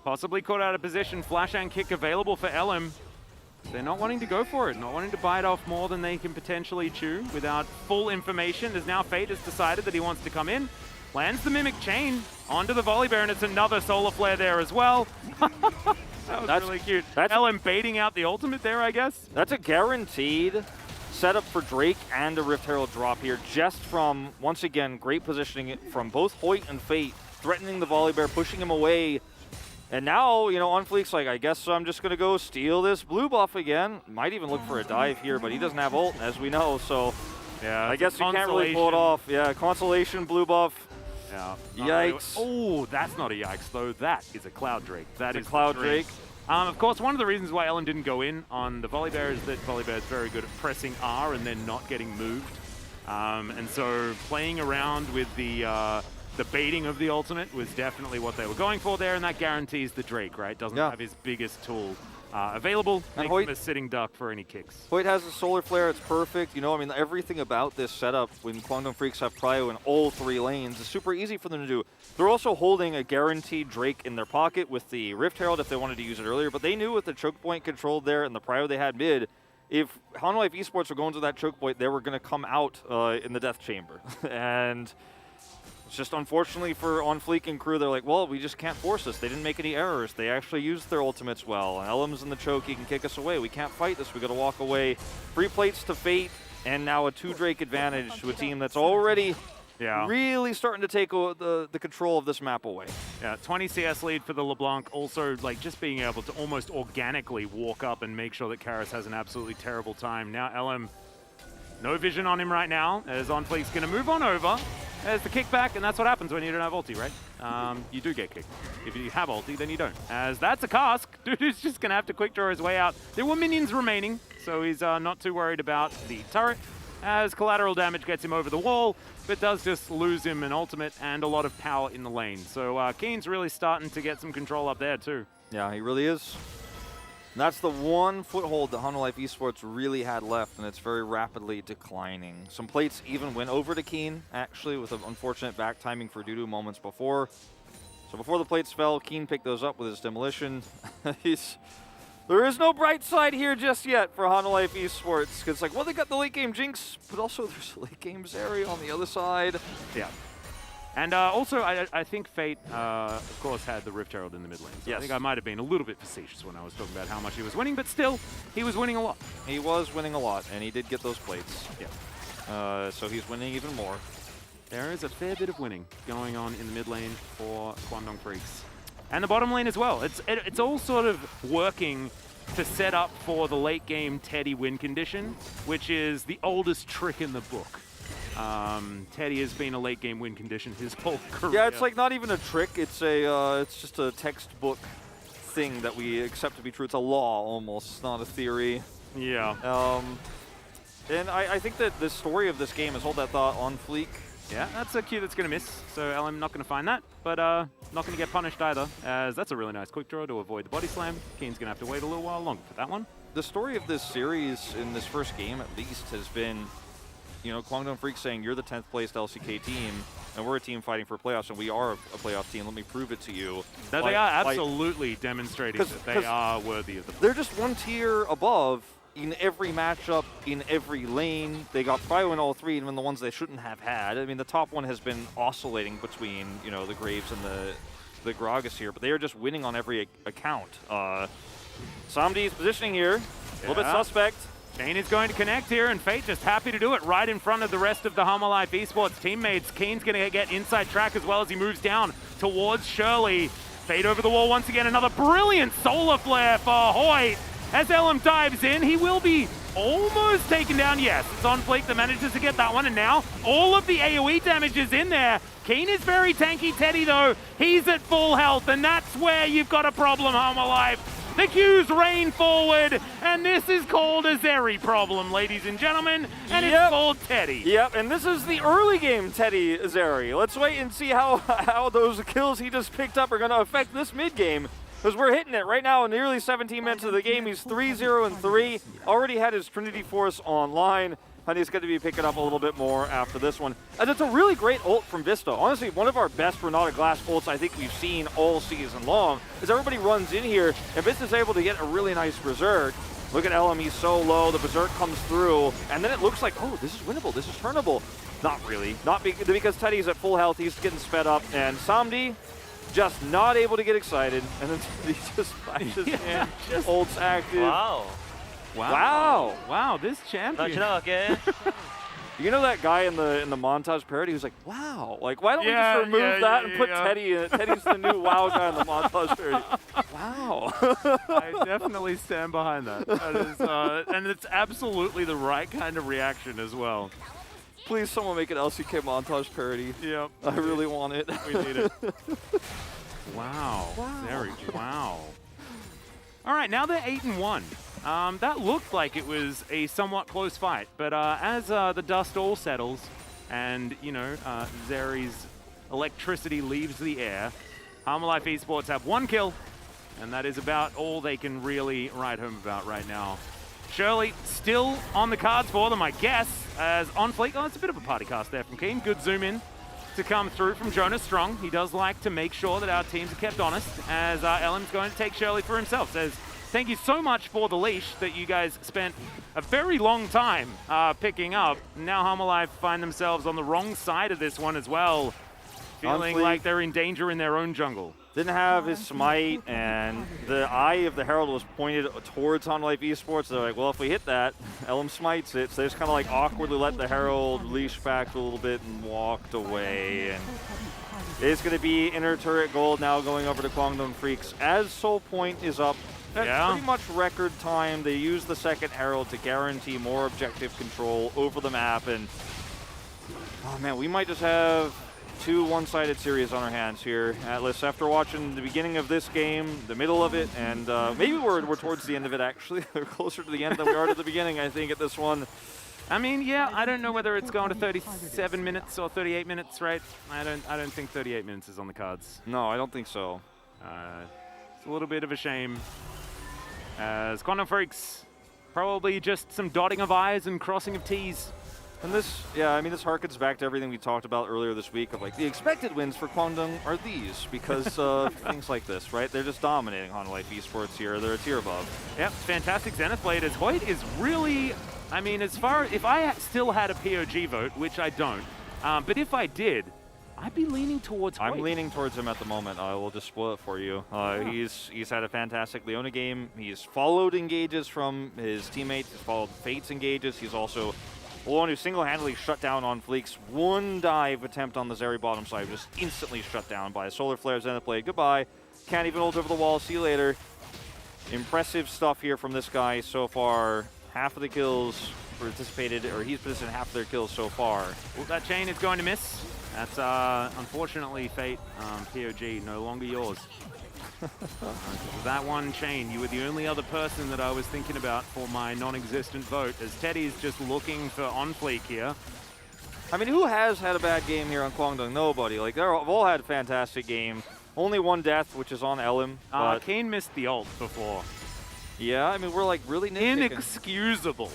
possibly caught out of position. Flash and kick available for LM. They're not wanting to go for it, not wanting to bite off more than they can potentially chew without full information. As now Fate has decided that he wants to come in. Lands the Mimic Chain onto the Volibear, and it's another Solar Flare there as well. That was really cute. That's LM baiting out the ultimate there, I guess. That's a guaranteed setup for Drake and a Rift Herald drop here, just from, once again, great positioning from both Hoyt and Fate, threatening the Volibear, pushing him away. And now, you know, OnFleek's like, I guess I'm just going to go steal this blue buff again. Might even look for a dive here, but he doesn't have ult, as we know, so yeah, I guess he can't really pull it off. Yeah, consolation, blue buff. Yeah. Yikes. Oh, that's not a yikes, though. That is a Cloud Drake. That is a Cloud Drake. Of course, one of the reasons why LM didn't go in on the Volibear is that Volibear is very good at pressing R and then not getting moved. And so playing around with the baiting of the ultimate was definitely what they were going for there, and that guarantees the Drake, right? Doesn't have his biggest tool available. And Make him a sitting duck for any kicks. Hoyt has a solar flare, it's perfect. You know, I mean, everything about this setup when Kwangdong Freaks have prio in all 3 lanes is super easy for them to do. They're also holding a guaranteed Drake in their pocket with the Rift Herald if they wanted to use it earlier, but they knew with the choke point controlled there and the prio they had mid, if Hanwha Life Esports were going to that choke point, they were going to come out in the death chamber. And it's just unfortunately for On Fleek and crew, they're like, well, we just can't force this. They didn't make any errors. They actually used their ultimates well. Elam's in the choke. He can kick us away. We can't fight this. We got to walk away. 3 plates to Fate, and now a 2 Drake advantage to a team that's already really starting to take the control of this map away. Yeah, 20 CS lead for the LeBlanc. Also, like, just being able to almost organically walk up and make sure that Karis has an absolutely terrible time. Now, Elam, no vision on him right now, as On Fleek's going to move on over. There's the kickback, and that's what happens when you don't have ulti, right? You do get kicked. If you have ulti, then you don't. As that's a cask. Dude is just going to have to quick draw his way out. There were minions remaining, so he's not too worried about the turret, as collateral damage gets him over the wall, but does just lose him an ultimate and a lot of power in the lane. So Keen's really starting to get some control up there, too. Yeah, he really is. And that's the one foothold that Hanwha Life Esports really had left, and it's very rapidly declining. Some plates even went over to Keen, actually, with an unfortunate back timing for Dudu moments before. So before the plates fell, Keen picked those up with his demolition. There is no bright side here just yet for Hanwha Life Esports, because it's like, well, they got the late game Jinx, but also there's a late game Zeri on the other side. Yeah. And also, I think Fate, of course, had the Rift Herald in the mid lane. So yes. I think I might have been a little bit facetious when I was talking about how much he was winning, but still, he was winning a lot. He was winning a lot, and he did get those plates. Yeah. So he's winning even more. There is a fair bit of winning going on in the mid lane for Kwangdong Freaks. And the bottom lane as well. It's all sort of working to set up for the late game Teddy win condition, which is the oldest trick in the book. Teddy has been a late game win condition his whole career. Yeah, it's like not even a trick. It's just a textbook thing that we accept to be true. It's a law almost. It's not a theory. Yeah. And I think that the story of this game is hold that thought on fleek. Yeah, that's a Q that's going to miss. So LM not going to find that, but not going to get punished either, as that's a really nice quick draw to avoid the body slam. Keen's going to have to wait a little while longer for that one. The story of this series in this first game, at least, has been, you know, Kwangdong Freaks saying, you're the 10th placed LCK team, and we're a team fighting for playoffs, and we are a playoff team. Let me prove it to you. That they are absolutely demonstrating that they are worthy of the. They're just one tier above in every matchup, in every lane. They got prio in all 3, even the ones they shouldn't have had. I mean, the top one has been oscillating between, you know, the Graves and the Gragas here, but they are just winning on every account. Samdi's positioning here, a little bit suspect. Kane is going to connect here, and Fate just happy to do it right in front of the rest of the Hanwha Life Esports teammates. Kane's going to get inside track as well as he moves down towards Shirley. Fate over the wall once again. Another brilliant solar flare for Hoyt. As LM dives in, he will be almost taken down. Yes, it's On Fleek that manages to get that one, and now all of the AoE damage is in there. Keen is very tanky. Teddy, though, he's at full health, and that's where you've got a problem, Hanwha Life. The Qs rain forward, and this is called a Zeri problem, ladies and gentlemen, and it's called Teddy. Yep, and this is the early game Teddy Zeri. Let's wait and see how those kills he just picked up are going to affect this mid game, because we're hitting it right now in nearly 17 minutes of the game. He's 3-0-3, already had his Trinity Force online. Honey's going to be picking up a little bit more after this one. And it's a really great ult from Vista. Honestly, one of our best Renata Glass ults I think we've seen all season long, is everybody runs in here, and Vista's able to get a really nice Berserk. Look at LM, he's so low, the Berserk comes through, and then it looks like, oh, this is winnable, this is turnable. Not really. Not because Teddy's at full health, he's getting sped up, and Samdi just not able to get excited, and then he just flashes in, ults active. Wow. Wow. Wow, this champion. You know that guy in the montage parody who's like, wow, like why don't we just remove that and put Teddy in? Teddy's the new wow guy in the montage parody. Wow. I definitely stand behind that. That is, and it's absolutely the right kind of reaction as well. Please, someone make an LCK montage parody. Yep. I really want it. We need it. Wow. Very wow. All right, now they're 8-1. That looked like it was a somewhat close fight, but as the dust all settles and, you know, Zeri's electricity leaves the air, Hanwha Life Esports have 1 kill, And that is about all they can really write home about right now. Shirley still on the cards for them, I guess, as on fleek. Oh, it's a bit of a party cast there from Keen. Good zoom in to come through from Jonas Strong. He does like to make sure that our teams are kept honest, as Ellen's going to take Shirley for himself. Says, thank you so much for the leash that you guys spent a very long time picking up. Now Hummerlife find themselves on the wrong side of this one as well, feeling like they're in danger in their own jungle. Didn't have his smite, and the eye of the Herald was pointed towards Honlife Esports. They're like, well, if we hit that, Elm smites it. So they just kind of like awkwardly let the Herald leash back a little bit and walked away. And it's going to be inner turret gold now going over to Kwangdong Freaks as Soul Point is up. That's pretty much record time. They use the second Herald to guarantee more objective control over the map. And, oh man, we might just have two one-sided series on our hands here, Atlas. After watching the beginning of this game, the middle of it, and maybe we're towards the end of it, actually. We're closer to the end than we are to the beginning, I think, at this one. I mean, yeah, I don't know whether it's going to 37 minutes or 38 minutes, right? I don't think 38 minutes is on the cards. No, I don't think so. It's a little bit of a shame, as Quantum Freaks, probably just some dotting of I's and crossing of T's. And this, yeah, I mean, this harkens back to everything we talked about earlier this week of like the expected wins for Kwangdong are these because of things like this, right? They're just dominating Honlife Esports here. They're a tier above. Yep, fantastic Zenith Blade as Hoyt is really, I mean, if I still had a POG vote, which I don't, but if I did, I'd be leaning towards Hoyt. I'm leaning towards him at the moment. I will just spoil it for you. He's had a fantastic Leona game. He's followed engages from his teammates. He's followed Fate's engages. He's also the one who single-handedly shut down on Fleek's one dive attempt on the Zeri bottom side, just instantly shut down by a Solar Flare Zenith Blade. Goodbye. Can't even hold over the wall. See you later. Impressive stuff here from this guy so far. Half of the kills participated, or he's participated in half of their kills so far. Well, that chain is going to miss. That's unfortunately Fate. POG, no longer yours. That one chain, you were the only other person that I was thinking about for my non-existent vote, as Teddy's just looking for on fleek here. I mean, who has had a bad game here on Kwangdong? Nobody. Like, they've all had a fantastic game. Only one death, which is on Elim. Kane missed the ult before. Yeah, I mean, we're like really nitpicking. Inexcusable.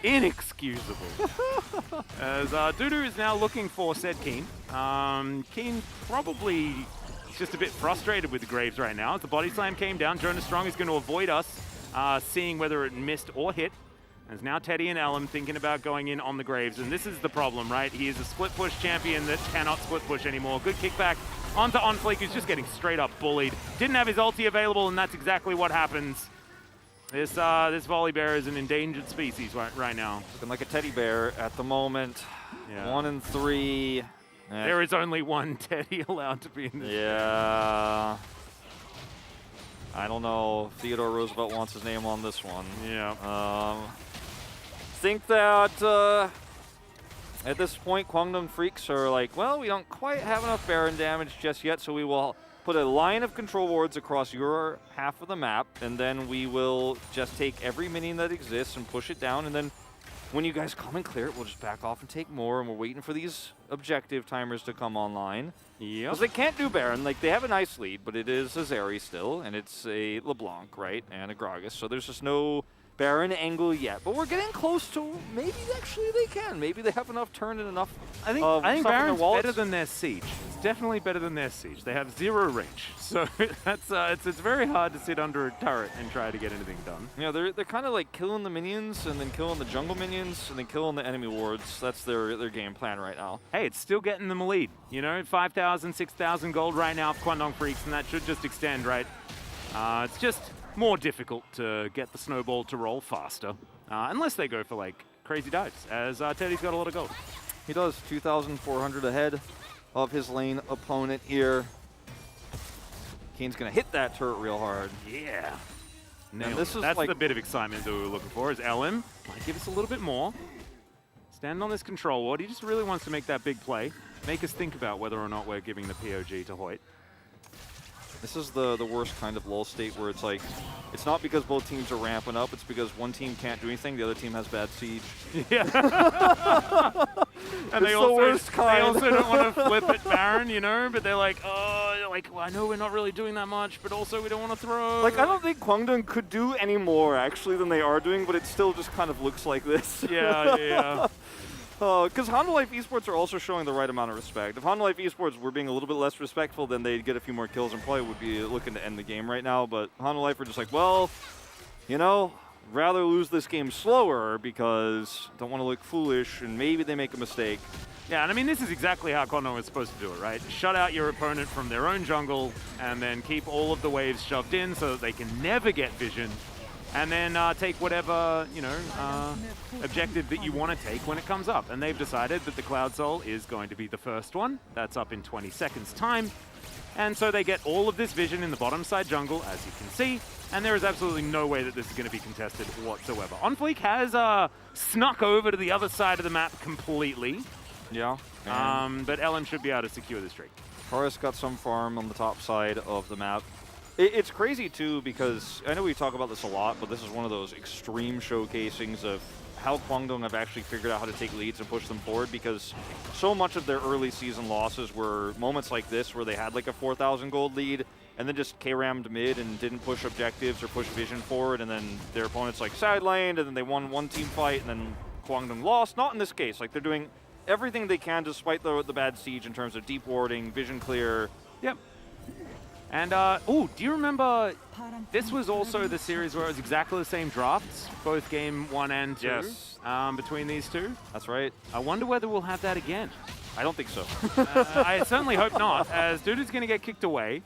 Inexcusable. As Dudu is now looking for said Keen. Keen probably just a bit frustrated with the Graves right now. As the body slam came down, Jonas Strong is going to avoid us seeing whether it missed or hit. As now Teddy and Elim thinking about going in on the Graves, and this is the problem, right? He is a split push champion that cannot split push anymore. Good kickback onto OnFleek, who's just getting straight up bullied. Didn't have his ulti available, and that's exactly what happens. This volley bear is an endangered species right now. Looking like a teddy bear at the moment. Yeah. 1 and 3. There is only one Teddy allowed to be in this. Yeah. I don't know. Theodore Roosevelt wants his name on this one. Yeah. Think that at this point, Kwangdong Freaks are like, well, we don't quite have enough Baron damage just yet, so we will put a line of control wards across your half of the map, and then we will just take every minion that exists and push it down, and then when you guys come and clear it, we'll just back off and take more, and we're waiting for these objective timers to come online. Yeah. Because they can't do Baron. Like, they have a nice lead, but it is a Zeri still, and it's a LeBlanc, right, and a Gragas, so there's just no Baron angle yet. But we're getting close to maybe actually they can. Maybe they have enough turn and enough I think Baron's better than their Siege. It's definitely better than their Siege. They have 0 range, so that's it's very hard to sit under a turret and try to get anything done. Yeah, they're kind of like killing the minions and then killing the jungle minions and then killing the enemy wards. That's their game plan right now. Hey, it's still getting them a lead. You know, 5,000, 6,000 gold right now for Kwangdong Freaks, and that should just extend, right? It's just more difficult to get the snowball to roll faster, unless they go for like crazy dives, as Teddy's got a lot of gold. He does, 2,400 ahead of his lane opponent here. Kane's gonna hit that turret real hard. Yeah. And this is That's like the bit of excitement that we were looking for, is Elim might give us a little bit more. Stand on this control ward. He just really wants to make that big play. Make us think about whether or not we're giving the POG to Hoyt. This is the worst kind of lull state where it's like, It's not because both teams are ramping up. It's because one team can't do anything, the other team has bad siege. Yeah. And It's the worst they kind. also don't want to flip it Baron, you know, but they're like, oh, like, well, I know we're not really doing that much, but also we don't want to throw. Like, I don't think Kwangdong could do any more, actually, than they are doing, but it still just kind of looks like this. Yeah. Because Honda Life Esports are also showing the right amount of respect. If Honda Life Esports were being a little bit less respectful, then they'd get a few more kills and probably would be looking to end the game right now. But Honda Life are just like, well, you know, rather lose this game slower because don't want to look foolish and maybe they make a mistake. Yeah, and I mean, this is exactly how Kwangdong was supposed to do it, right? Shut out your opponent from their own jungle and then keep all of the waves shoved in so that they can never get vision. And then take whatever, you know, objective that you want to take when it comes up. And they've decided that the Cloud Soul is going to be the first one. That's up in 20 seconds time. And so they get all of this vision in the bottom side jungle, as you can see. And there is absolutely no way that this is going to be contested whatsoever. OnFleek has snuck over to the other side of the map completely. Yeah. But LM should be able to secure the streak. Forest got some farm on the top side of the map. It's crazy, too, because I know we talk about this a lot, but this is one of those extreme showcasings of how Kwangdong have actually figured out how to take leads and push them forward, because so much of their early season losses were moments like this where they had like a 4,000 gold lead and then just K-rammed mid and didn't push objectives or push vision forward, and then their opponents like sidelined, and then they won one team fight, and then Kwangdong lost. Not in this case. Like, they're doing everything they can despite the bad siege in terms of deep warding, vision clear. Yep. And, oh, do you remember, this was also the series where it was exactly the same drafts, both game 1 and 2, yes. Between these two? That's right. I wonder whether we'll have that again. I don't think so. I certainly hope not, as Dudu's going to get kicked away.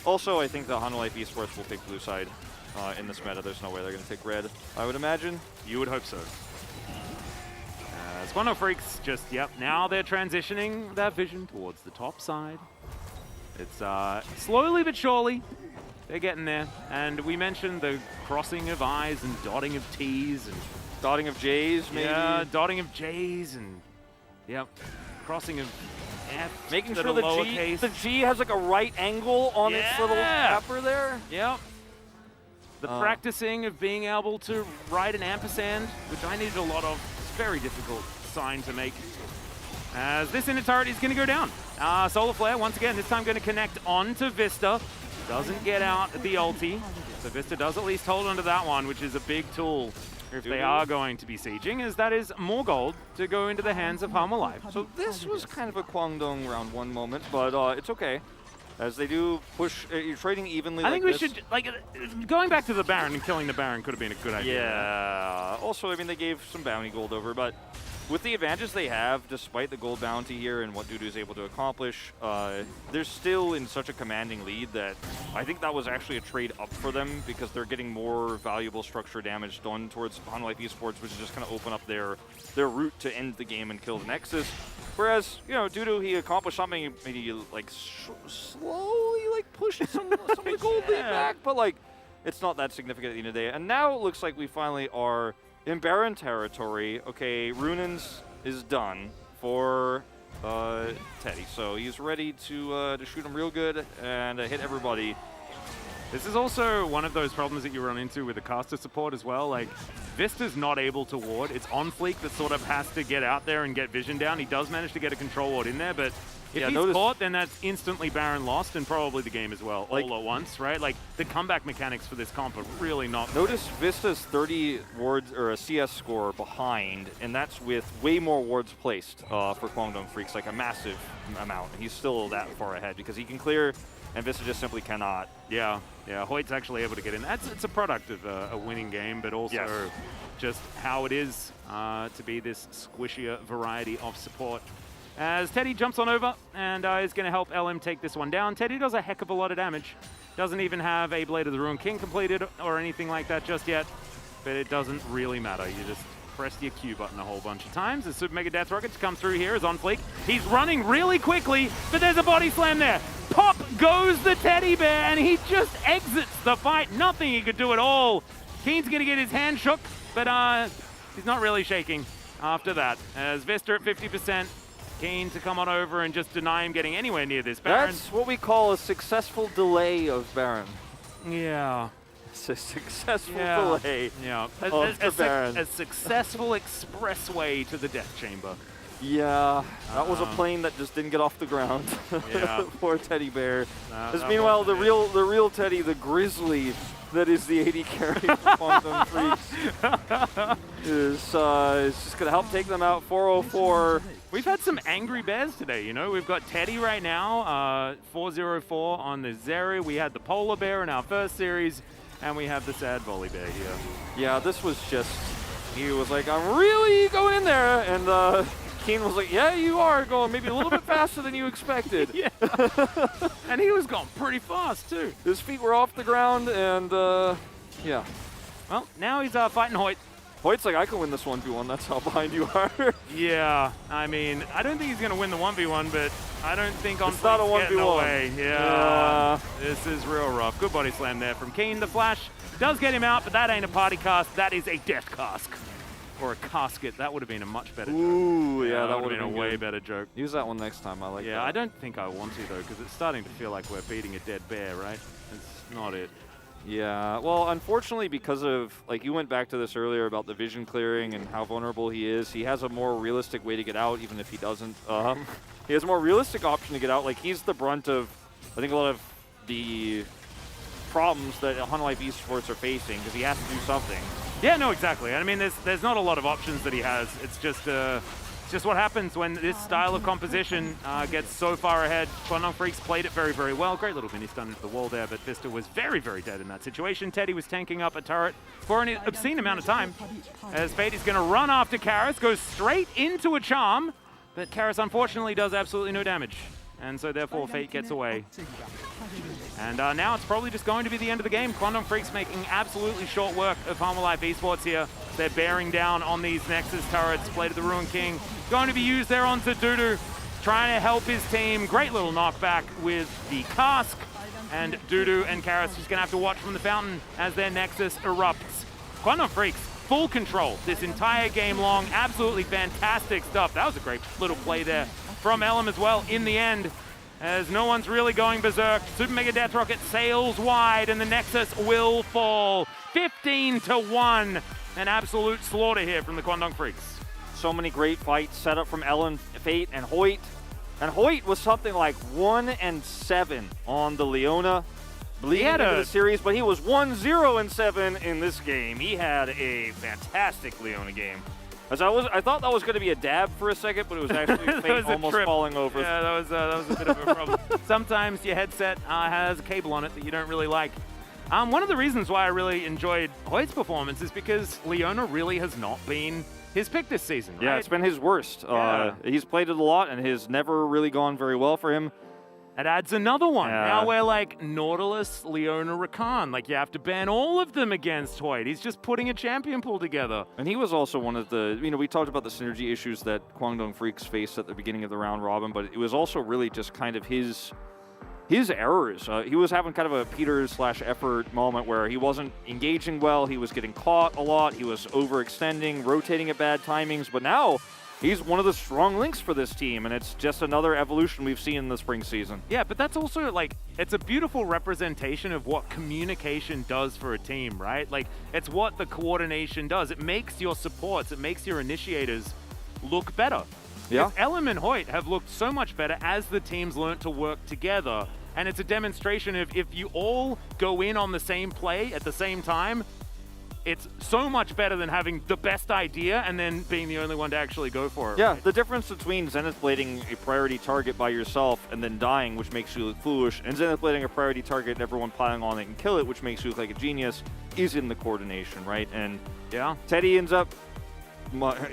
Also, I think that Honda Life Esports will pick blue side in this meta. There's no way they're going to pick red, I would imagine. You would hope so. Squano Freaks just, yep, now they're transitioning that vision towards the top side. It's slowly but surely, they're getting there. And we mentioned the crossing of I's and dotting of T's and dotting of J's, maybe. Yeah, dotting of J's and, yep, crossing of F. Making sure the G has like a right angle on its little tapper there. Yep. The practicing of being able to write an ampersand, which I needed a lot of. It's a very difficult sign to make. As this inner turret is going to go down. Solar Flare, once again, this time going to connect onto Vista. Doesn't get out the ulti. So Vista does at least hold onto that one, which is a big tool if they are going to be sieging, as that is more gold to go into the hands of Harma Life. So this was kind of a Kwangdong round 1 moment, but it's okay. As they do push, you're trading evenly. I think we should, like, going back to the Baron and killing the Baron could have been a good idea. Yeah. Also, I mean, they gave some bounty gold over, but with the advantage they have, despite the gold bounty here and what Dudu is able to accomplish, they're still in such a commanding lead that I think that was actually a trade up for them, because they're getting more valuable structure damage done towards Honda Life Esports, which is just going to open up their route to end the game and kill the Nexus. Whereas, you know, Dudu, he accomplished something, maybe like slowly like pushed some of the gold lead back, but like it's not that significant at the end of the day. And now it looks like we finally are in Baron territory. Okay, Runins is done for Teddy, so he's ready to shoot him real good and hit everybody. This is also one of those problems that you run into with the caster support as well. Like, Vista's not able to ward. It's OnFleek that sort of has to get out there and get vision down. He does manage to get a control ward in there, but if he's caught, then that's instantly Baron lost and probably the game as well, like, all at once, right? Like, the comeback mechanics for this comp are really not Notice Vista's 30 wards, or a CS score behind, and that's with way more wards placed for Kwangdong Freaks, like a massive amount. He's still that far ahead because he can clear, and Vista just simply cannot. Yeah, Hoyt's actually able to get in. It's a product of a winning game, but also just how it is to be this squishier variety of support. As Teddy jumps on over and is going to help LM take this one down. Teddy does a heck of a lot of damage. Doesn't even have a Blade of the Ruined King completed or anything like that just yet, but it doesn't really matter. You just press your Q button a whole bunch of times. The Super Mega Death Rockets come through here as OnFleek. He's running really quickly, but there's a body slam there. Pop goes the teddy bear, and he just exits the fight. Nothing he could do at all. Keen's going to get his hand shook, but he's not really shaking after that. As Vista at 50%, Keen to come on over and just deny him getting anywhere near this Baron. That's what we call a successful delay of Baron. Yeah. It's a successful Yeah. delay. Yeah. of the Baron. A successful expressway to the death chamber. Yeah, that was a plane that just didn't get off the ground. Yeah. Poor Teddy Bear. That Meanwhile, the wasn't real Teddy, the Grizzly, that is the 80 carry for Quantum Freaks, is just gonna help take them out. 404. We've had some angry bears today, you know. We've got Teddy right now, 404 on the Zeri. We had the polar bear in our first series, and we have the sad volley bear here. Yeah, this was just, he was like, I'm really going in there, and Keen was like, yeah, you are going maybe a little bit faster than you expected. Yeah. And he was going pretty fast, too. His feet were off the ground, and yeah. Well, now he's fighting Hoyt. Hoyt's like, I can win this 1v1, that's how behind you are. Yeah, I mean, I don't think he's going to win the 1v1, but I don't think It's not a 1v1. Away. Yeah, this is real rough. Good body slam there from Keen. The flash does get him out, but that ain't a party cask. That is a death cask. Or a casket. That would have been a much better joke. Ooh, yeah, that would have been a way good. better joke. Use that one next time, I like that. Yeah, I don't think I want to, though, because it's starting to feel like we're beating a dead bear, right? It's not it. Yeah, well, unfortunately, because of, like, you went back to this earlier about the vision clearing and how vulnerable he is, he has a more realistic way to get out, even if he doesn't. He has a more realistic option to get out. Like, he's the brunt of, I think, a lot of the problems that Hun Life Esports are facing, because he has to do something. Yeah, no, exactly. I mean, there's not a lot of options that he has. It's just what happens when this style of composition gets so far ahead. Quandong Freaks played it very, very well. Great little mini stun into the wall there, but Vista was very, very dead in that situation. Teddy was tanking up a turret for an obscene amount of time. As Fate is going to run after Karis, goes straight into a charm, but Karis unfortunately does absolutely no damage. And so therefore Fate gets away. And now it's probably just going to be the end of the game. Quandong Freaks making absolutely short work of Harmon Life Esports here. They're bearing down on these Nexus turrets. Play to the Ruin King. Going to be used there onto Dudu. Trying to help his team. Great little knockback with the cask. And Dudu and Karis just going to have to watch from the fountain as their Nexus erupts. Quandong Freaks, full control this entire game long. Absolutely fantastic stuff. That was a great little play there from Elam as well in the end. As no one's really going berserk. Super Mega Death Rocket sails wide and the Nexus will fall. 15-1. An absolute slaughter here from the Quandong Freaks. So many great fights set up from Ellen, Fate, and Hoyt. And Hoyt was something like 1-7 on the Leona. Bleeding into the series, but he was 1-0-7 in this game. He had a fantastic Leona game. As I thought that was going to be a dab for a second, but it was actually Fate almost falling over. Yeah, that was a bit of a problem. Sometimes your headset has a cable on it that you don't really like. One of the reasons why I really enjoyed Hoyt's performance is because Leona really has not been his pick this season, right? Yeah, it's been his worst. Yeah. He's played it a lot, and has never really gone very well for him. It adds another one. Yeah. Now we're like Nautilus, Leona, Rakan. Like you have to ban all of them against Hoyt. He's just putting a champion pool together. And he was also one of the, we talked about the synergy issues that Quandong Freaks faced at the beginning of the round robin, but it was also really just kind of his errors. He was having kind of a Peter/effort moment where he wasn't engaging well. He was getting caught a lot. He was overextending, rotating at bad timings. But now he's one of the strong links for this team, and it's just another evolution we've seen in the spring season. Yeah, but that's also like, it's a beautiful representation of what communication does for a team, right? Like, it's what the coordination does. It makes your supports, it makes your initiators look better. Yeah. Elam and Hoyt have looked so much better as the teams learned to work together. And it's a demonstration of if you all go in on the same play at the same time, it's so much better than having the best idea and then being the only one to actually go for it. Yeah, right? the difference between Zenith blading a priority target by yourself and then dying, which makes you look foolish, and Zenith blading a priority target and everyone piling on it and kill it, which makes you look like a genius, is in the coordination, right? And yeah, Teddy ends up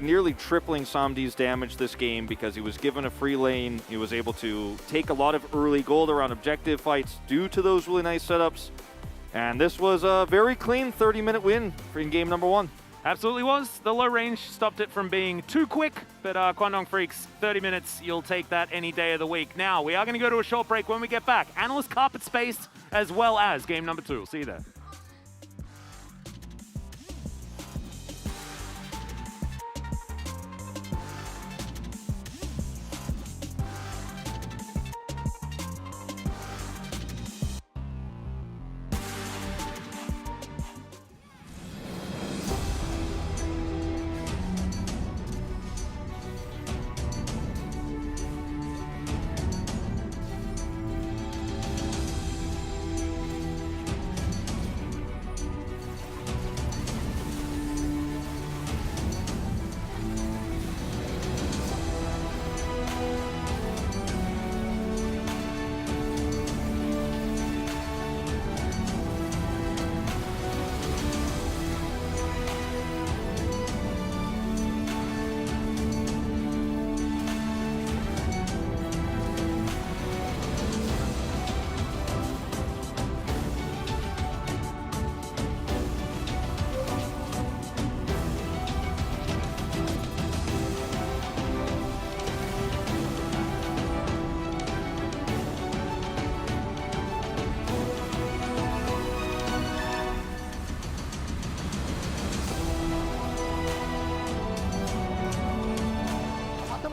nearly tripling Samdi's damage this game because he was given a free lane. He was able to take a lot of early gold around objective fights due to those really nice setups. And this was a very clean 30-minute win in game number 1. Absolutely was. The low range stopped it from being too quick, but Quandong Freaks, 30 minutes, you'll take that any day of the week. Now, we are going to go to a short break. When we get back, Analyst Carpet Space, as well as game number 2. We'll see you there.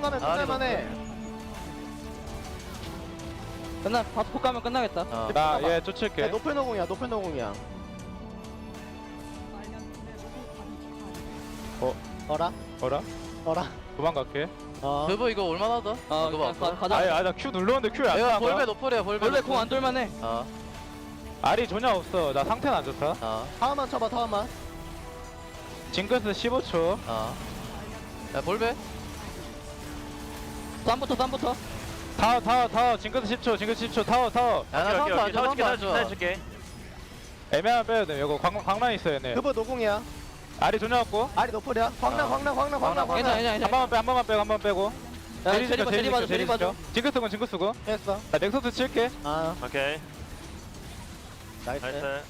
가면 끝날만해. 바폭 가면 끝나겠다. 나얘 쫓을게. 노플 노공이야. 노플 노공이야. 어라? 도망갈게. 그거 이거 얼마나 더? 가자. 아니 나 Q 눌렀는데 Q 안 나와. 볼베 노플이야. 볼베 공안 돌만해. 알이 전혀 없어. 나 상태는 안 좋다. 타워만 쳐봐. 타워만. 징크스 15초. 야 볼베. 쌈부터. 타워. 징크스 10초. 타워. 야나 상태 안 좋아. 해줄게. 애매하면 빼야 돼. 이거 광란 있어 얘네. 그거 노공이야. 알이 전혀 없고. 알이 노플이야. 광란. 한 번만 빼고. 제리 봐줘. 징크스고. 했어. 나 넥서스 칠게. 오케이. 나이스.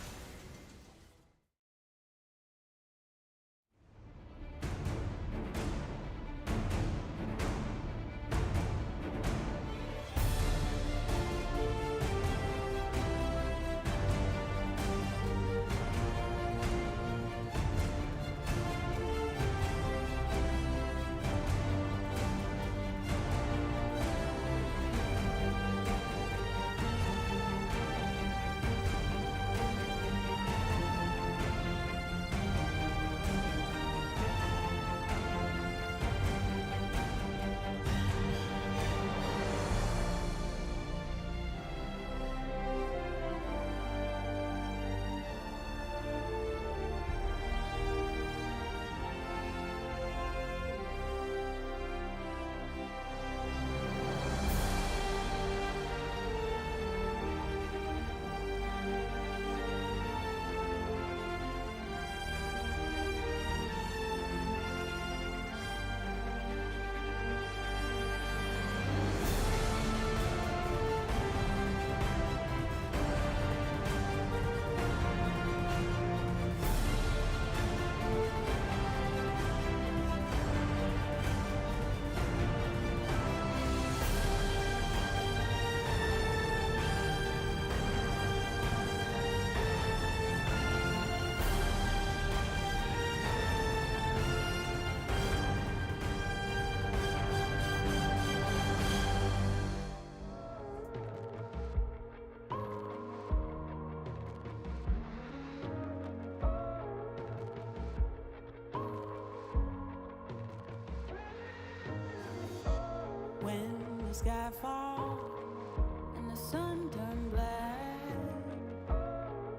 When the sky falls and the sun turns black,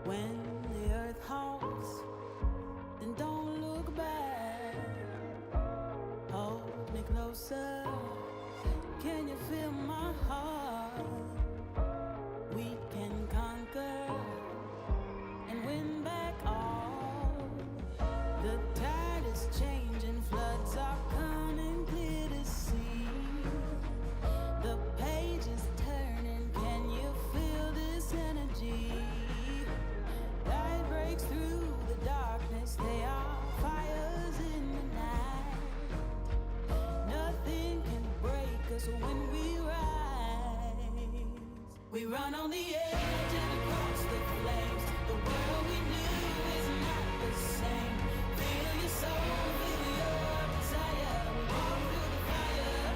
when the earth halts, then don't look back. Hold me closer, can you feel my heart? We can conquer and win back all. The tide is changing, floods are coming clear to see. The page is turning, can you feel this energy? Light breaks through the darkness, they are fires in the night. Nothing can break us when we rise. We run on the edge and across the flames. The world we knew is not the same. Feel your soul, feel your desire. Walk through the fire.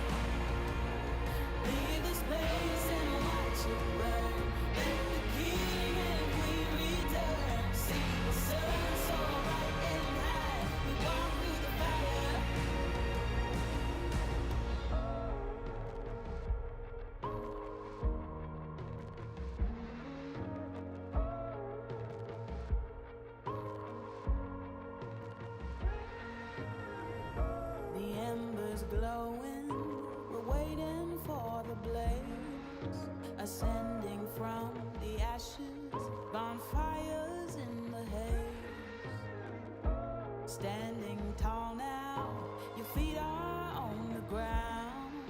Leave this place and watch it burn. Let the king and queen return. See the sun so bright and high. We walk through the fire. The embers glowing, we're waiting for the blaze, ascending from the ashes, bonfires in the haze. Standing tall now, your feet are on the ground.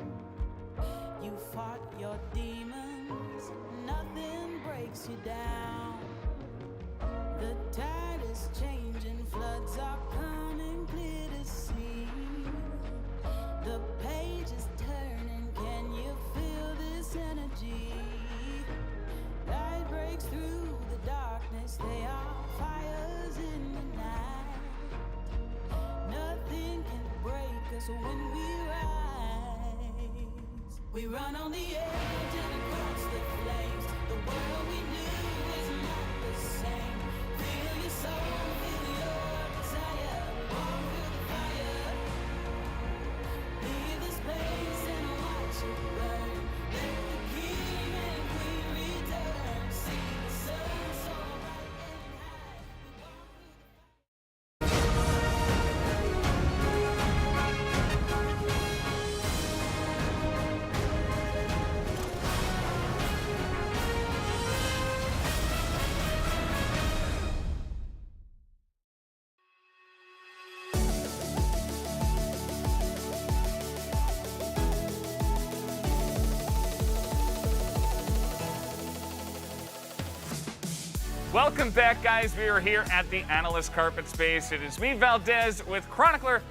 You fought your demons, nothing breaks you down. The tide is changing, floods are coming clear to see. The page is turning, can you feel this energy? Light breaks through the darkness, they are fires in the night. Nothing can break us when we rise. We run on the edge and across the flames. The world we knew is not the same. Feel your soul, feel your desire. Walk through the fire. Leave the space and watch it burn. Let the king and queen return. See the sun so bright and high. We walk through the Welcome back, guys. We are here at the Analyst Carpet Space. It is me, Valdez, with Chronicler,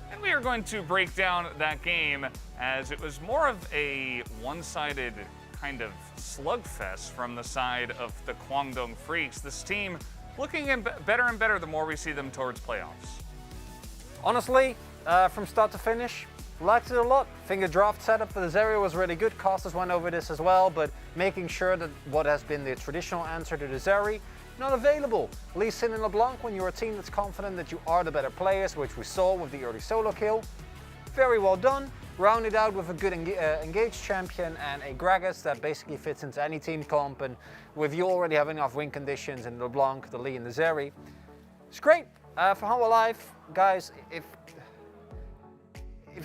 and we are going to break down that game as it was more of a one-sided kind of slugfest from the side of the Kwangdong Freaks. This team looking better and better the more we see them towards playoffs. Honestly, from start to finish, liked it a lot. I think the draft setup for the Zeri was really good. Costas went over this as well, but making sure that what has been the traditional answer to the Zeri, not available. Lee Sin and LeBlanc, when you're a team that's confident that you are the better players, which we saw with the early solo kill. Very well done. Rounded out with a good engaged champion and a Gragas that basically fits into any team comp, and with you already having enough win conditions in LeBlanc, the Lee and the Zeri. It's great. For Humble Life, guys, if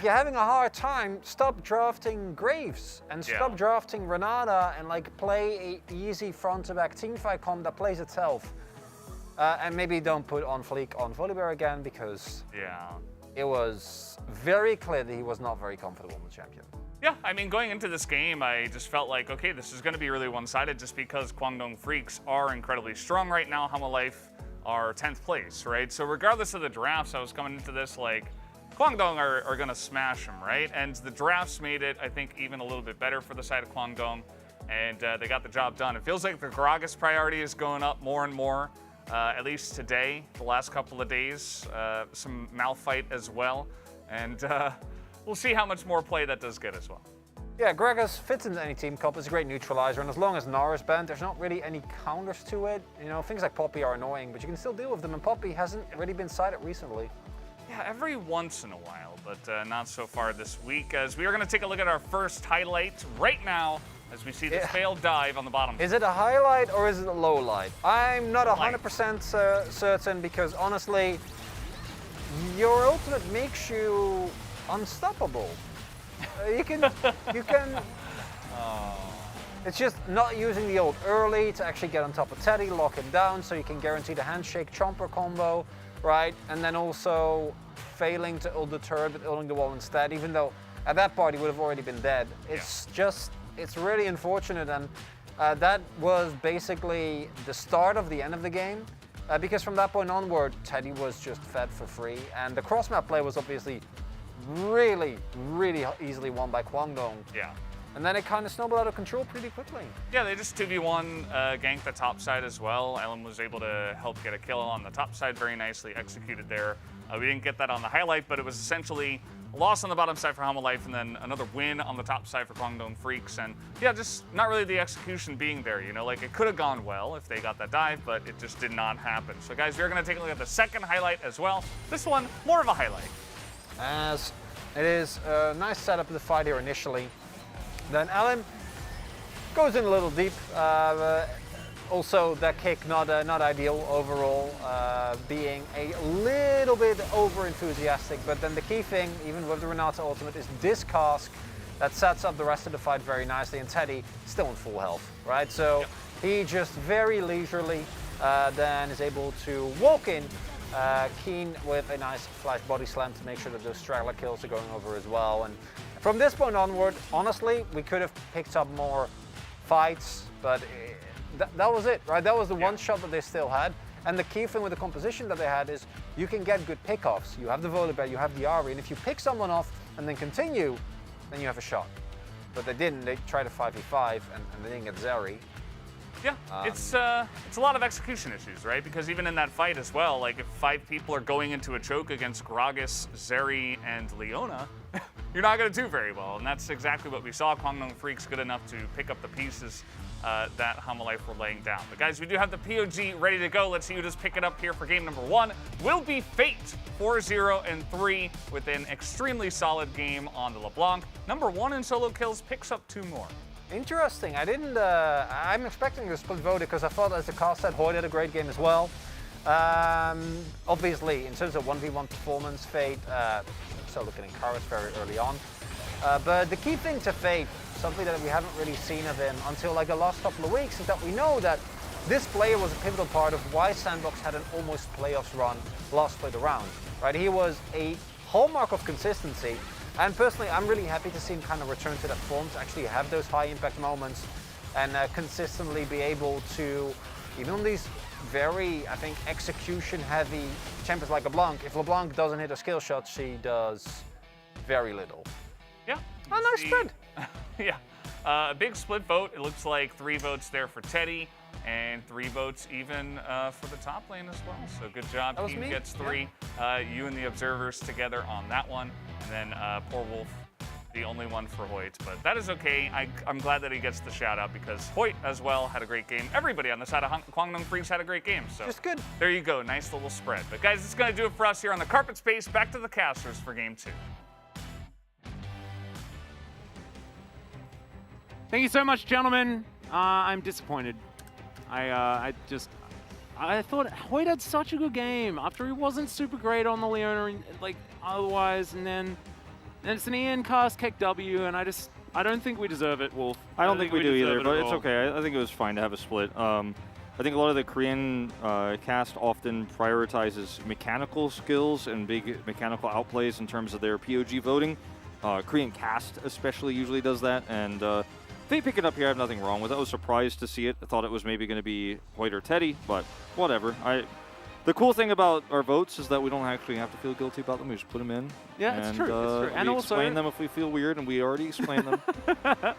you're having a hard time, stop drafting Graves and stop drafting Renata and like play a easy front-to-back teamfight comp that plays itself. And maybe don't put on Fleek on Volibear again, because it was very clear that he was not very comfortable in the champion. Yeah, I mean, going into this game, I just felt like, okay, this is going to be really one-sided just because Kwangdong Freaks are incredibly strong right now. Humble Life are 10th place, right? So regardless of the drafts, I was coming into this like, Kwangdong are going to smash them, right? And the drafts made it, I think, even a little bit better for the side of Kwangdong, and they got the job done. It feels like the Gragas priority is going up more and more, at least today, the last couple of days. Some Malphite as well, and we'll see how much more play that does get as well. Yeah, Gragas fits into any team comp. It's a great neutralizer, and as long as Nara's banned, there's not really any counters to it. You know, things like Poppy are annoying, but you can still deal with them, and Poppy hasn't really been cited recently. Yeah, every once in a while, but not so far this week, as we are going to take a look at our first highlight right now as we see this failed dive on the bottom. Is it a highlight or is it a low light? I'm not 100% certain, because honestly, your ultimate makes you unstoppable. You can. It's just not using the ult early to actually get on top of Teddy, lock him down, so you can guarantee the handshake chomper combo. Right, and then also failing to ult the turret but ulting the wall instead, even though at that part he would have already been dead. It's it's really unfortunate, and that was basically the start of the end of the game, because from that point onward, Teddy was just fed for free, and the cross-map play was obviously really, really easily won by Kwangdong. Yeah. And then it kind of snowballed out of control pretty quickly. Yeah, they just 2v1 ganked the top side as well. Ellen was able to help get a kill on the top side, very nicely executed there. We didn't get that on the highlight, but it was essentially a loss on the bottom side for Humble Life and then another win on the top side for Kwangdong Freaks. And yeah, just not really the execution being there, you know, like it could have gone well if they got that dive, but it just did not happen. So guys, we're gonna take a look at the second highlight as well. This one, more of a highlight. As it is a nice setup of the fight here initially. Then Alan goes in a little deep. Also, that kick not ideal overall, being a little bit over enthusiastic. But then the key thing, even with the Renata ultimate, is this cask that sets up the rest of the fight very nicely. And Teddy still in full health, right? So he just very leisurely then is able to walk in. Keen with a nice flash body slam to make sure that those straggler kills are going over as well. And from this point onward, honestly, we could have picked up more fights, but that was it, right? That was the one shot that they still had. And the key thing with the composition that they had is you can get good pickoffs. You have the Volibear, you have the Ari, and if you pick someone off and then continue, then you have a shot. But they didn't. They tried a 5v5 and they didn't get Zeri. Yeah, it's a lot of execution issues, right? Because even in that fight as well, like if 5 people are going into a choke against Gragas, Zeri, and Leona, you're not going to do very well. And that's exactly what we saw. Kwangdong Freaks good enough to pick up the pieces that Hanwha were laying down. But guys, we do have the POG ready to go. Let's see who does pick it up here for game number 1. Will be Fate 4-0-3 with an extremely solid game on the LeBlanc. Number 1 in solo kills, picks up 2 more. Interesting. I didn't. I'm expecting a split vote because I thought, as the cast said, Hoyt had a great game as well. Obviously, in terms of 1v1 performance, Fate solo killing Karis very early on. But the key thing to Fate, something that we haven't really seen of him until like the last couple of weeks, is that we know that this player was a pivotal part of why Sandbox had an almost playoffs run last split around. Right? He was a hallmark of consistency. And personally, I'm really happy to see him kind of return to that form, to actually have those high impact moments and consistently be able to, even on these very, I think, execution heavy champions like LeBlanc, if LeBlanc doesn't hit a skill shot, she does very little. Yeah. Oh, nice spread. Yeah. A big split vote. It looks like 3 votes there for Teddy and 3 votes even for the top lane as well. So good job. That was Team me. gets 3. Yeah. You and the observers together on that one. And then poor Wolf, the only one for Hoyt. But that is okay. I'm glad that he gets the shout out because Hoyt as well had a great game. Everybody on the side of Kwangdong Freaks had a great game. So just good. There you go. Nice little spread. But guys, it's going to do it for us here on the Carpet Space. Back to the casters for game 2. Thank you so much, gentlemen. I'm disappointed. I thought Hoyt had such a good game after he wasn't super great on the Leona, like otherwise, and then it's an Ian cast kick W, and I don't think we deserve it, Wolf. I don't think we do either, but it's all. okay. I think it was fine to have a split. I think a lot of the Korean cast often prioritizes mechanical skills and big mechanical outplays in terms of their POG voting. Korean cast especially usually does that, and they pick it up here. I have nothing wrong with it. I was surprised to see it. I thought it was maybe going to be Hoyt or Teddy, but whatever. The cool thing about our votes is that we don't actually have to feel guilty about them. We just put them in. Yeah, it's true. It's true. And we explain them if we feel weird, and we already explained them. I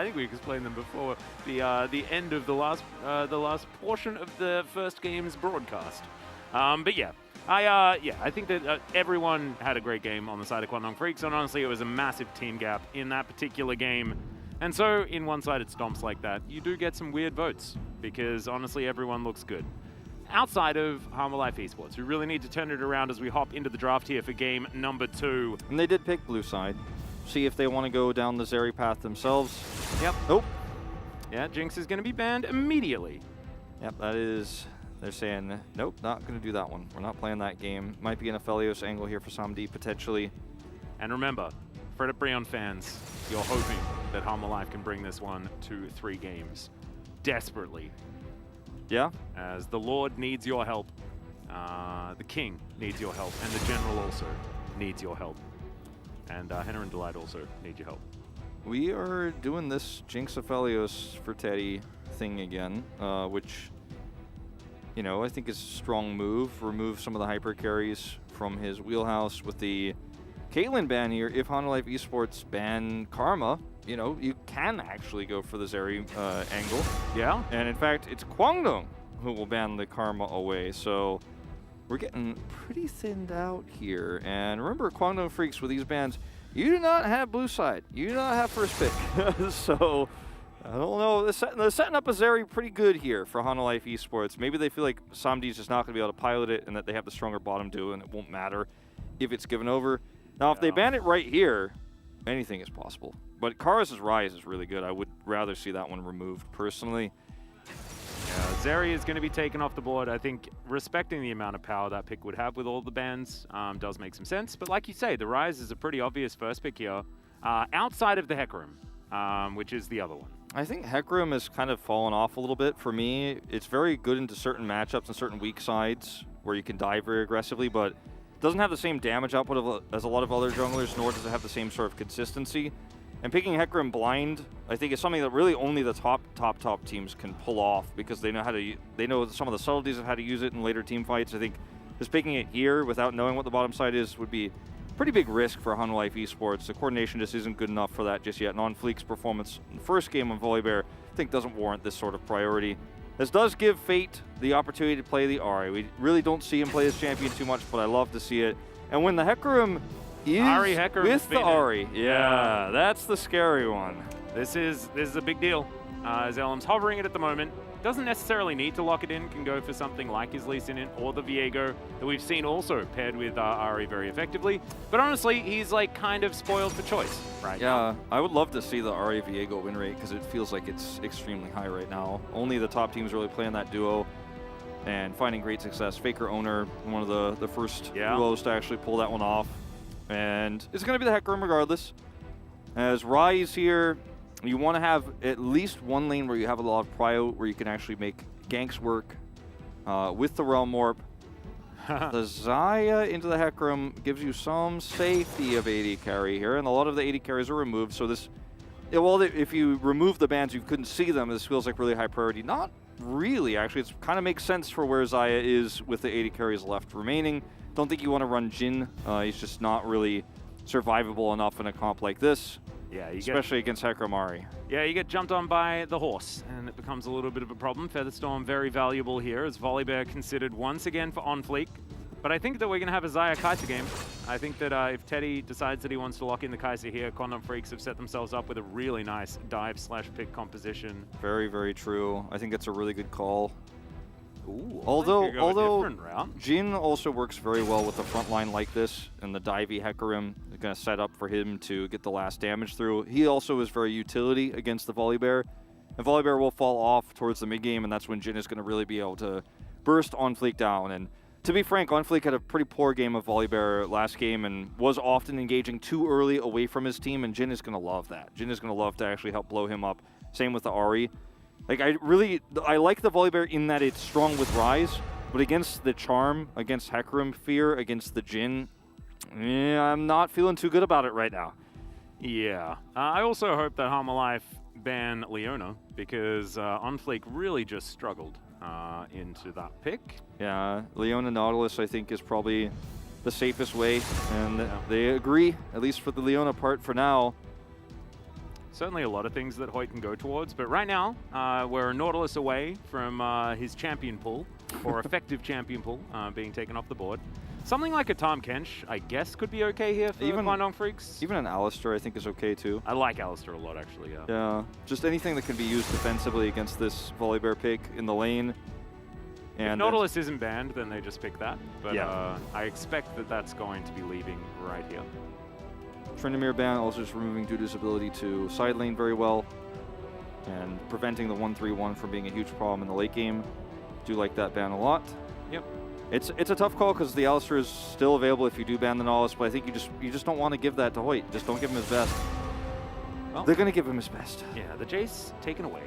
think we explained them before the end of the last portion of the first game's broadcast. But yeah. I think that everyone had a great game on the side of Kwangdong Freaks, and honestly, it was a massive team gap in that particular game. And so, in one-sided stomps like that, you do get some weird votes, because honestly, everyone looks good. Outside of Hanwha Esports, we really need to turn it around as we hop into the draft here for game number 2. And they did pick blue side. See if they want to go down the Zeri path themselves. Yep. Nope. Yeah, Jinx is going to be banned immediately. Yep, that is... They're saying, nope, not going to do that one. We're not playing that game. Might be an Aphelios angle here for Samdi, potentially. And remember, Fred at Brion fans, you're hoping that Hanwha can bring this one to 3 games. Desperately. Yeah? As the Lord needs your help, the King needs your help, and the General also needs your help. And Henna and Delight also need your help. We are doing this Jinx Aphelios for Teddy thing again, which, you know, I think is a strong move. Remove some of the hyper carries from his wheelhouse with the Caitlyn ban here. If Hanwha Esports ban Karma, you know, you can actually go for the Zeri angle. Yeah. And in fact, it's Kwangdong who will ban the Karma away. So we're getting pretty thinned out here. And remember, Kwangdong Freaks, with these bans, you do not have blue side. You do not have first pick. So I don't know. They're setting up a Zeri pretty good here for Hanwha Esports. Maybe they feel like Samdi's just not going to be able to pilot it and that they have the stronger bottom duo and it won't matter if it's given over. Now, if they ban it right here, anything is possible. But Karis' Rise is really good. I would rather see that one removed, personally. Yeah, Zeri is going to be taken off the board. I think respecting the amount of power that pick would have with all the bans does make some sense. But like you say, the Rise is a pretty obvious first pick here, outside of the Hecarim, which is the other one. I think Hecarim has kind of fallen off a little bit for me. It's very good into certain matchups and certain weak sides where you can dive very aggressively, but doesn't have the same damage output as a lot of other junglers, nor does it have the same sort of consistency. And picking Hecarim blind, I think, is something that really only the top teams can pull off because they know how to. They know some of the subtleties of how to use it in later team fights. I think just picking it here without knowing what the bottom side is would be a pretty big risk for Hanwha Esports. The coordination just isn't good enough for that just yet. And on Fleek's performance in the first game on Volibear, I think doesn't warrant this sort of priority. This does give Fate the opportunity to play the Ahri. We really don't see him play this champion too much, but I love to see it. And when the Hecarim is Ari Hecker with the Ari. Yeah, that's the scary one. This is a big deal. As Elm's hovering it at the moment. Doesn't necessarily need to lock it in, can go for something like his Lee Sin or the Viego that we've seen also paired with Ari very effectively. But honestly, he's like kind of spoiled for choice right now. Yeah, I would love to see the Ari Viego win rate because it feels like it's extremely high right now. Only the top teams really playing that duo and finding great success. Faker Owner, one of the first duos to actually pull that one off. And it's going to be the Hecarim regardless. As Rise here, you want to have at least one lane where you have a lot of prio, where you can actually make ganks work with the Realm Warp. The Xayah into the Hecarim gives you some safety of AD carry here, and a lot of the AD carries are removed, so this... Yeah, well, if you remove the bans, you couldn't see them. This feels like really high priority. Not really, actually. It kind of makes sense for where Xayah is with the AD carries left remaining. Don't think you want to run Jhin. He's just not really survivable enough in a comp like this. Yeah, especially against Hecarim Ari. Yeah, you get jumped on by the horse, and it becomes a little bit of a problem. Featherstorm very valuable here, as Volibear considered once again for on-fleek. But I think that we're going to have a Xayah Kai'Sa game. I think that if Teddy decides that he wants to lock in the Kai'Sa here, Condom Freaks have set themselves up with a really nice dive/pick composition. Very, very true. I think it's a really good call. Ooh, although route. Jhin also works very well with a front line like this, and the divey Hecarim is going to set up for him to get the last damage through. He also is very utility against the Volibear, and Volibear will fall off towards the mid game, and that's when Jhin is going to really be able to burst on Fleek down. And to be frank, on Fleek had a pretty poor game of Volibear last game and was often engaging too early away from his team, and Jhin is going to love that. Jhin is going to love to actually help blow him up. Same with the Ari. Like, I like the Volibear in that it's strong with Rise, but against the Charm, against Hecarim Fear, against the Jhin, I'm not feeling too good about it right now. Yeah. I also hope that Harmalife ban Leona, because Onfleek really just struggled into that pick. Yeah, Leona Nautilus, I think, is probably the safest way, and they agree, at least for the Leona part for now. Certainly a lot of things that Hoyt can go towards, but right now, we're a Nautilus away from his champion pool, or effective champion pool, being taken off the board. Something like a Tahm Kench, I guess, could be okay here for Kwangdong Freaks. Even an Alistar, I think, is okay, too. I like Alistar a lot, actually, yeah. Yeah, just anything that can be used defensively against this Volibear pick in the lane. And if Nautilus isn't banned, then they just pick that, but I expect that that's going to be leaving right here. Tryndamere ban also just removing Duda's ability to side lane very well and preventing the 1-3-1 from being a huge problem in the late game. Do like that ban a lot. Yep. It's a tough call because the Alistar is still available if you do ban the Nautilus, but I think you just don't want to give that to Hoyt. Just don't give him his best. Well, they're going to give him his best. Yeah, the Jace taken away.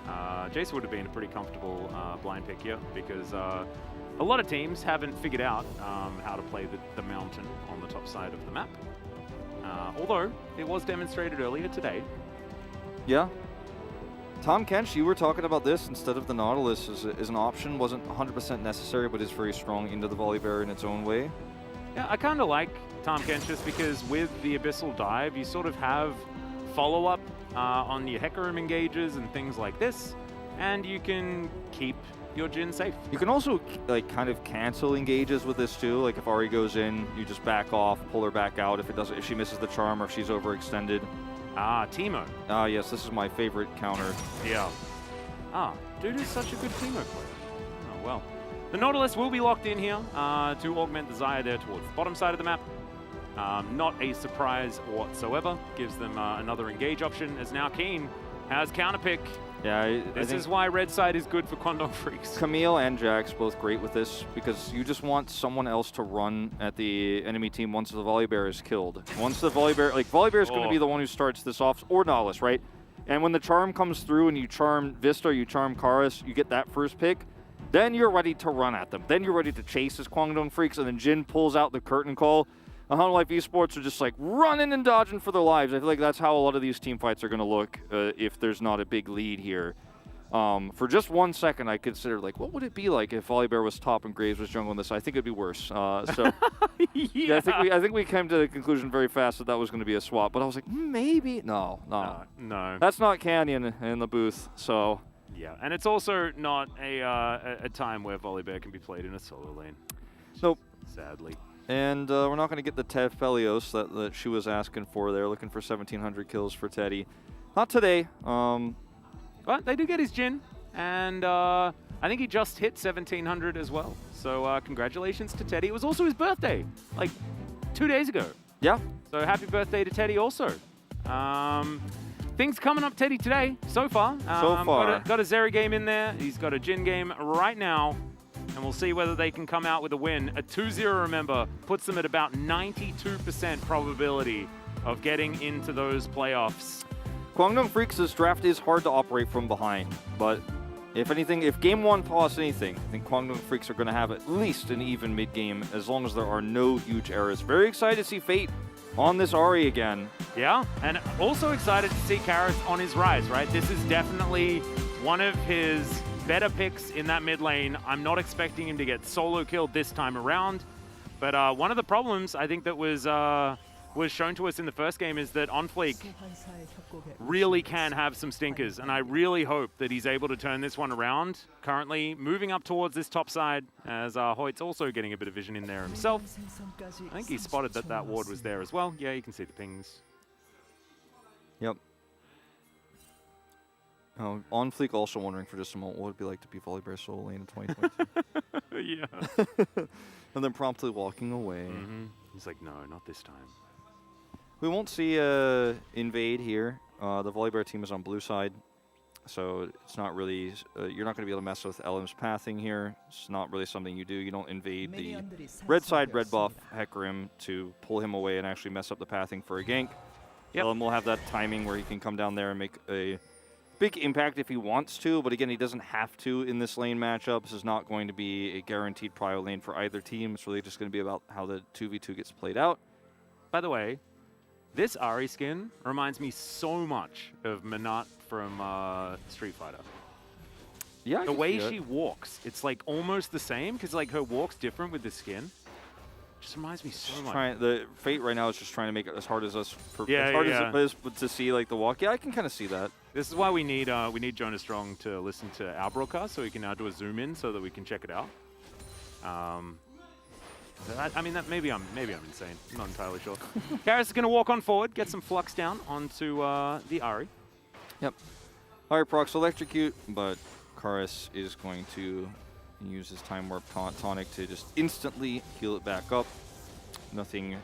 Jace would have been a pretty comfortable blind pick here because a lot of teams haven't figured out how to play the mountain on the top side of the map. Although it was demonstrated earlier today. Yeah. Tahm Kench, you were talking about this instead of the Nautilus as an option. Wasn't 100% necessary, but is very strong into the Volibear in its own way. Yeah, I kind of like Tahm Kench just because with the Abyssal Dive, you sort of have follow-up on your Hecarim engages and things like this, and you can keep your Jhin safe. You can also like kind of cancel engages with this too. Like if Ari goes in, you just back off, pull her back out if she misses the charm or if she's overextended. Teemo. Yes, this is my favorite counter. Yeah. Dude is such a good Teemo player. Oh well. The Nautilus will be locked in here to augment the Xayah there towards the bottom side of the map. Not a surprise whatsoever. Gives them another engage option as now Keen has counterpick. Yeah, this is why red side is good for Kwangdong Freaks. Camille and Jax both great with this because you just want someone else to run at the enemy team once the Volibear is killed. Once the Volibear, Volibear is going to be the one who starts this off, or Nautilus, right? And when the charm comes through and you charm Vista, you charm Karis, you get that first pick, then you're ready to run at them. Then you're ready to chase as Kwangdong Freaks, and then Jhin pulls out the curtain call. Life Esports are just like running and dodging for their lives. I feel like that's how a lot of these team fights are going to look if there's not a big lead here. For just 1 second, I considered like, what would it be like if Volibear was top and Graves was jungle in this? I think it'd be worse. So yeah, I think we came to the conclusion very fast that was going to be a swap. But I was like, maybe no. That's not Canyon in the booth. So yeah, and it's also not a time where Volibear can be played in a solo lane. Nope. Sadly. And we're not going to get the Tefelios that she was asking for there, looking for 1,700 kills for Teddy. Not today. But they do get his Jin, and I think he just hit 1,700 as well. So congratulations to Teddy. It was also his birthday, like 2 days ago. Yeah. So happy birthday to Teddy also. Things coming up Teddy today so far. Got a Zeri game in there. He's got a Jin game right now. And we'll see whether they can come out with a win. A 2-0, remember, puts them at about 92% probability of getting into those playoffs. Kwangdong Freaks' draft is hard to operate from behind, but if anything, if game one taught us anything, I think Kwangdong Freaks are going to have at least an even mid-game as long as there are no huge errors. Very excited to see Fate on this Ahri again. Yeah, and also excited to see Karis on his rise, right? This is definitely one of his better picks in that mid lane. I'm not expecting him to get solo killed this time around, but one of the problems I think that was shown to us in the first game is that OnFleek really can have some stinkers, and I really hope that he's able to turn this one around. Currently moving up towards this top side as Hoyt's also getting a bit of vision in there himself. I think he spotted that ward was there as well. Yeah, you can see the pings. Yep. OnFleek also wondering for just a moment what it would be like to be Volibear solo lane in 2022. Yeah. And then promptly walking away. He's like, no, not this time. We won't see Invade here. The Volibear team is on blue side, so it's not really, you're not going to be able to mess with LM's pathing here. It's not really something you do. You don't invade the red side red buff Hecarim to pull him away and actually mess up the pathing for a gank. LM will have that timing where he can come down there and make a big impact if he wants to, but again, he doesn't have to in this lane matchup. This is not going to be a guaranteed prio lane for either team. It's really just going to be about how the 2v2 gets played out. By the way, this Ahri skin reminds me so much of Minot from Street Fighter. Yeah, the way she walks, it's like almost the same because like her walk's different with the skin. Just reminds me so much. The Fate right now is just trying to make it as hard as us as it is to see like the walk. Yeah, I can kind of see that. This is why we need Jonas Strong to listen to our broadcast so he can now do a zoom in so that we can check it out. I mean, that maybe I'm insane. I'm not entirely sure. Karis is going to walk on forward, get some flux down onto the Ahri. Yep. Ahri procs electrocute, but Karis is going to use his time warp tonic to just instantly heal it back up. Nothing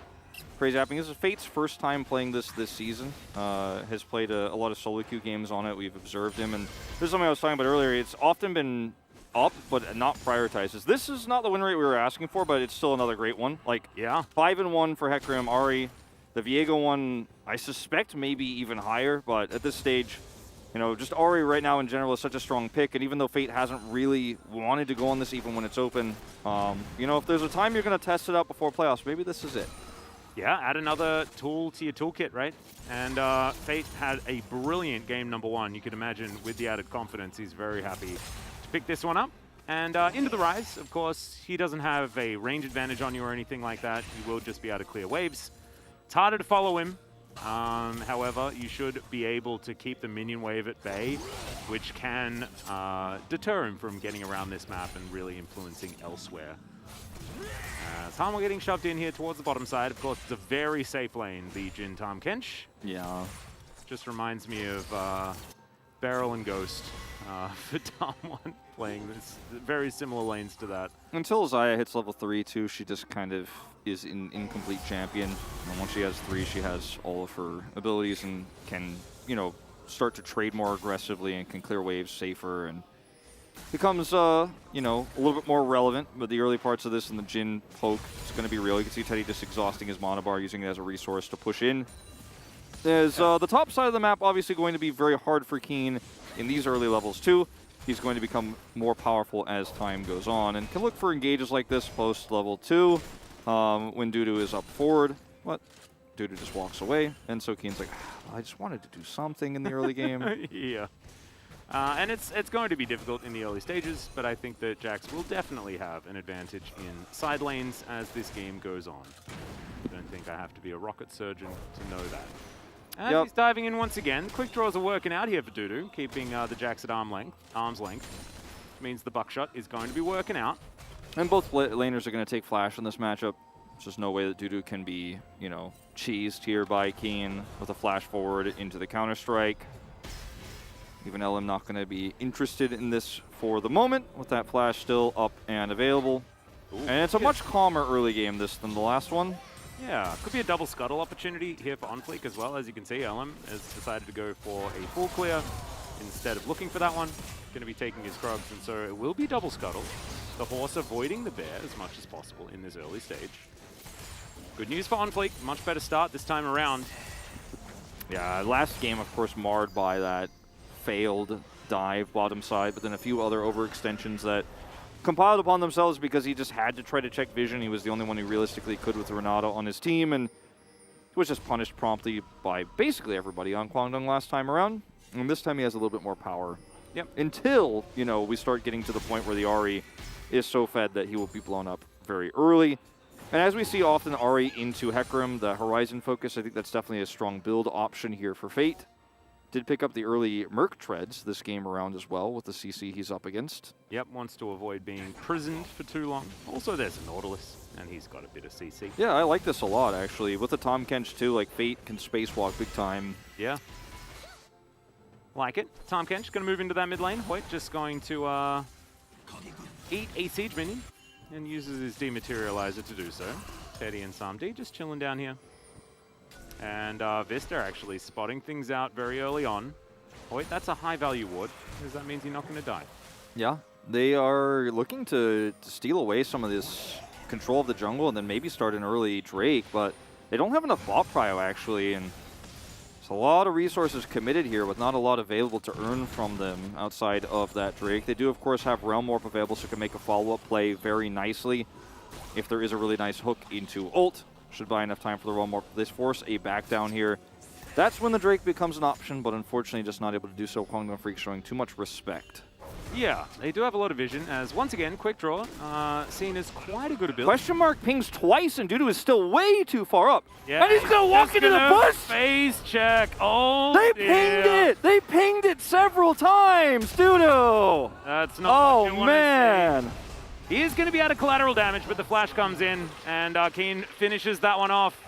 crazy happening. This is Fate's first time playing this season. Has played a lot of solo queue games on it. We've observed him, and this is something I was talking about earlier. It's often been up, but not prioritized. This is not the win rate we were asking for, but it's still another great one. Like 5-1 for Hecarim, Ahri. The Viego one, I suspect maybe even higher, but at this stage, you know, just Ahri right now in general is such a strong pick, and even though Fate hasn't really wanted to go on this even when it's open, you know, if there's a time you're going to test it out before playoffs, maybe this is it. Yeah, add another tool to your toolkit, right? And Fate had a brilliant game number one. You could imagine with the added confidence, he's very happy to pick this one up. And into the Rise, of course, he doesn't have a range advantage on you or anything like that. You will just be able to clear waves. It's harder to follow him. However, you should be able to keep the minion wave at bay, which can deter him from getting around this map and really influencing elsewhere. Tamo getting shoved in here towards the bottom side. Of course, it's a very safe lane, the Jin Tam Kench. Yeah. Just reminds me of Beryl and Ghost for Tam1 playing this. Very similar lanes to that. Until Xayah hits level 3, too, she just kind of is an incomplete champion. And once she has 3, she has all of her abilities and can, you know, start to trade more aggressively and can clear waves safer and becomes, you know, a little bit more relevant. But the early parts of this and the Jin poke, it's going to be real. You can see Teddy just exhausting his mana bar, using it as a resource to push in. There's the top side of the map obviously going to be very hard for Keen in these early levels too. He's going to become more powerful as time goes on and can look for engages like this post level 2 when Dudu is up forward. But Dudu just walks away, and so Keen's like, I just wanted to do something in the early game. Yeah. And it's going to be difficult in the early stages, but I think that Jax will definitely have an advantage in side lanes as this game goes on. I don't think I have to be a rocket surgeon to know that. And he's diving in once again. Quick draws are working out here for Dudu, keeping the Jax at arm's length. Which means the buckshot is going to be working out. And both laners are going to take flash in this matchup. There's just no way that Dudu can be, you know, cheesed here by Keen with a flash forward into the counter-strike. Even LM not going to be interested in this for the moment, with that flash still up and available. Ooh, and it's a much calmer early game this than the last one. Yeah, could be a double scuttle opportunity here for OnFleek as well. As you can see, LM has decided to go for a full clear instead of looking for that one. Going to be taking his Krugs, and so it will be double scuttle. The horse avoiding the bear as much as possible in this early stage. Good news for OnFleek, much better start this time around. Yeah, last game, of course, marred by that failed dive bottom side, but then a few other overextensions that compiled upon themselves because he just had to try to check vision. He was the only one who realistically could with Renato on his team, and he was just punished promptly by basically everybody on Kwangdong last time around. And this time he has a little bit more power. Yep. Until, you know, we start getting to the point where the Ahri is so fed that he will be blown up very early. And as we see often Ahri into Hecarim, the Horizon focus, I think that's definitely a strong build option here for Fate. Did pick up the early Merc treads this game around as well with the CC he's up against. Yep, wants to avoid being prisoned for too long. Also, there's a Nautilus, and he's got a bit of CC. Yeah, I like this a lot, actually. With the Tahm Kench, too, like, Fate can spacewalk big time. Yeah. Like it. Tahm Kench going to move into that mid lane. Hoyt just going to eat a Siege minion and uses his Dematerializer to do so. Teddy and Samdi just chilling down here. And Vista actually spotting things out very early on. Hoyt, that's a high-value ward, because that means you're not going to die. Yeah, they are looking to steal away some of this control of the jungle and then maybe start an early Drake, but they don't have enough bot prio, actually, and there's a lot of resources committed here with not a lot available to earn from them outside of that Drake. They do, of course, have Realm Warp available, so can make a follow-up play very nicely if there is a really nice hook into ult. Should buy enough time for the Realm Warp. They force a back down here. That's when the Drake becomes an option, but unfortunately just not able to do so. Kwangdong Freak showing too much respect. Yeah, they do have a lot of vision, as once again, Quick Draw, seen as quite a good ability. Question mark pings twice, and Dudu is still way too far up. Yeah, and he's going to walk into the bush! Phase check. Oh, They pinged it! They pinged it several times, Dudu! That's not what you wanna man! see. He is going to be out of collateral damage, but the flash comes in, and Keen finishes that one off.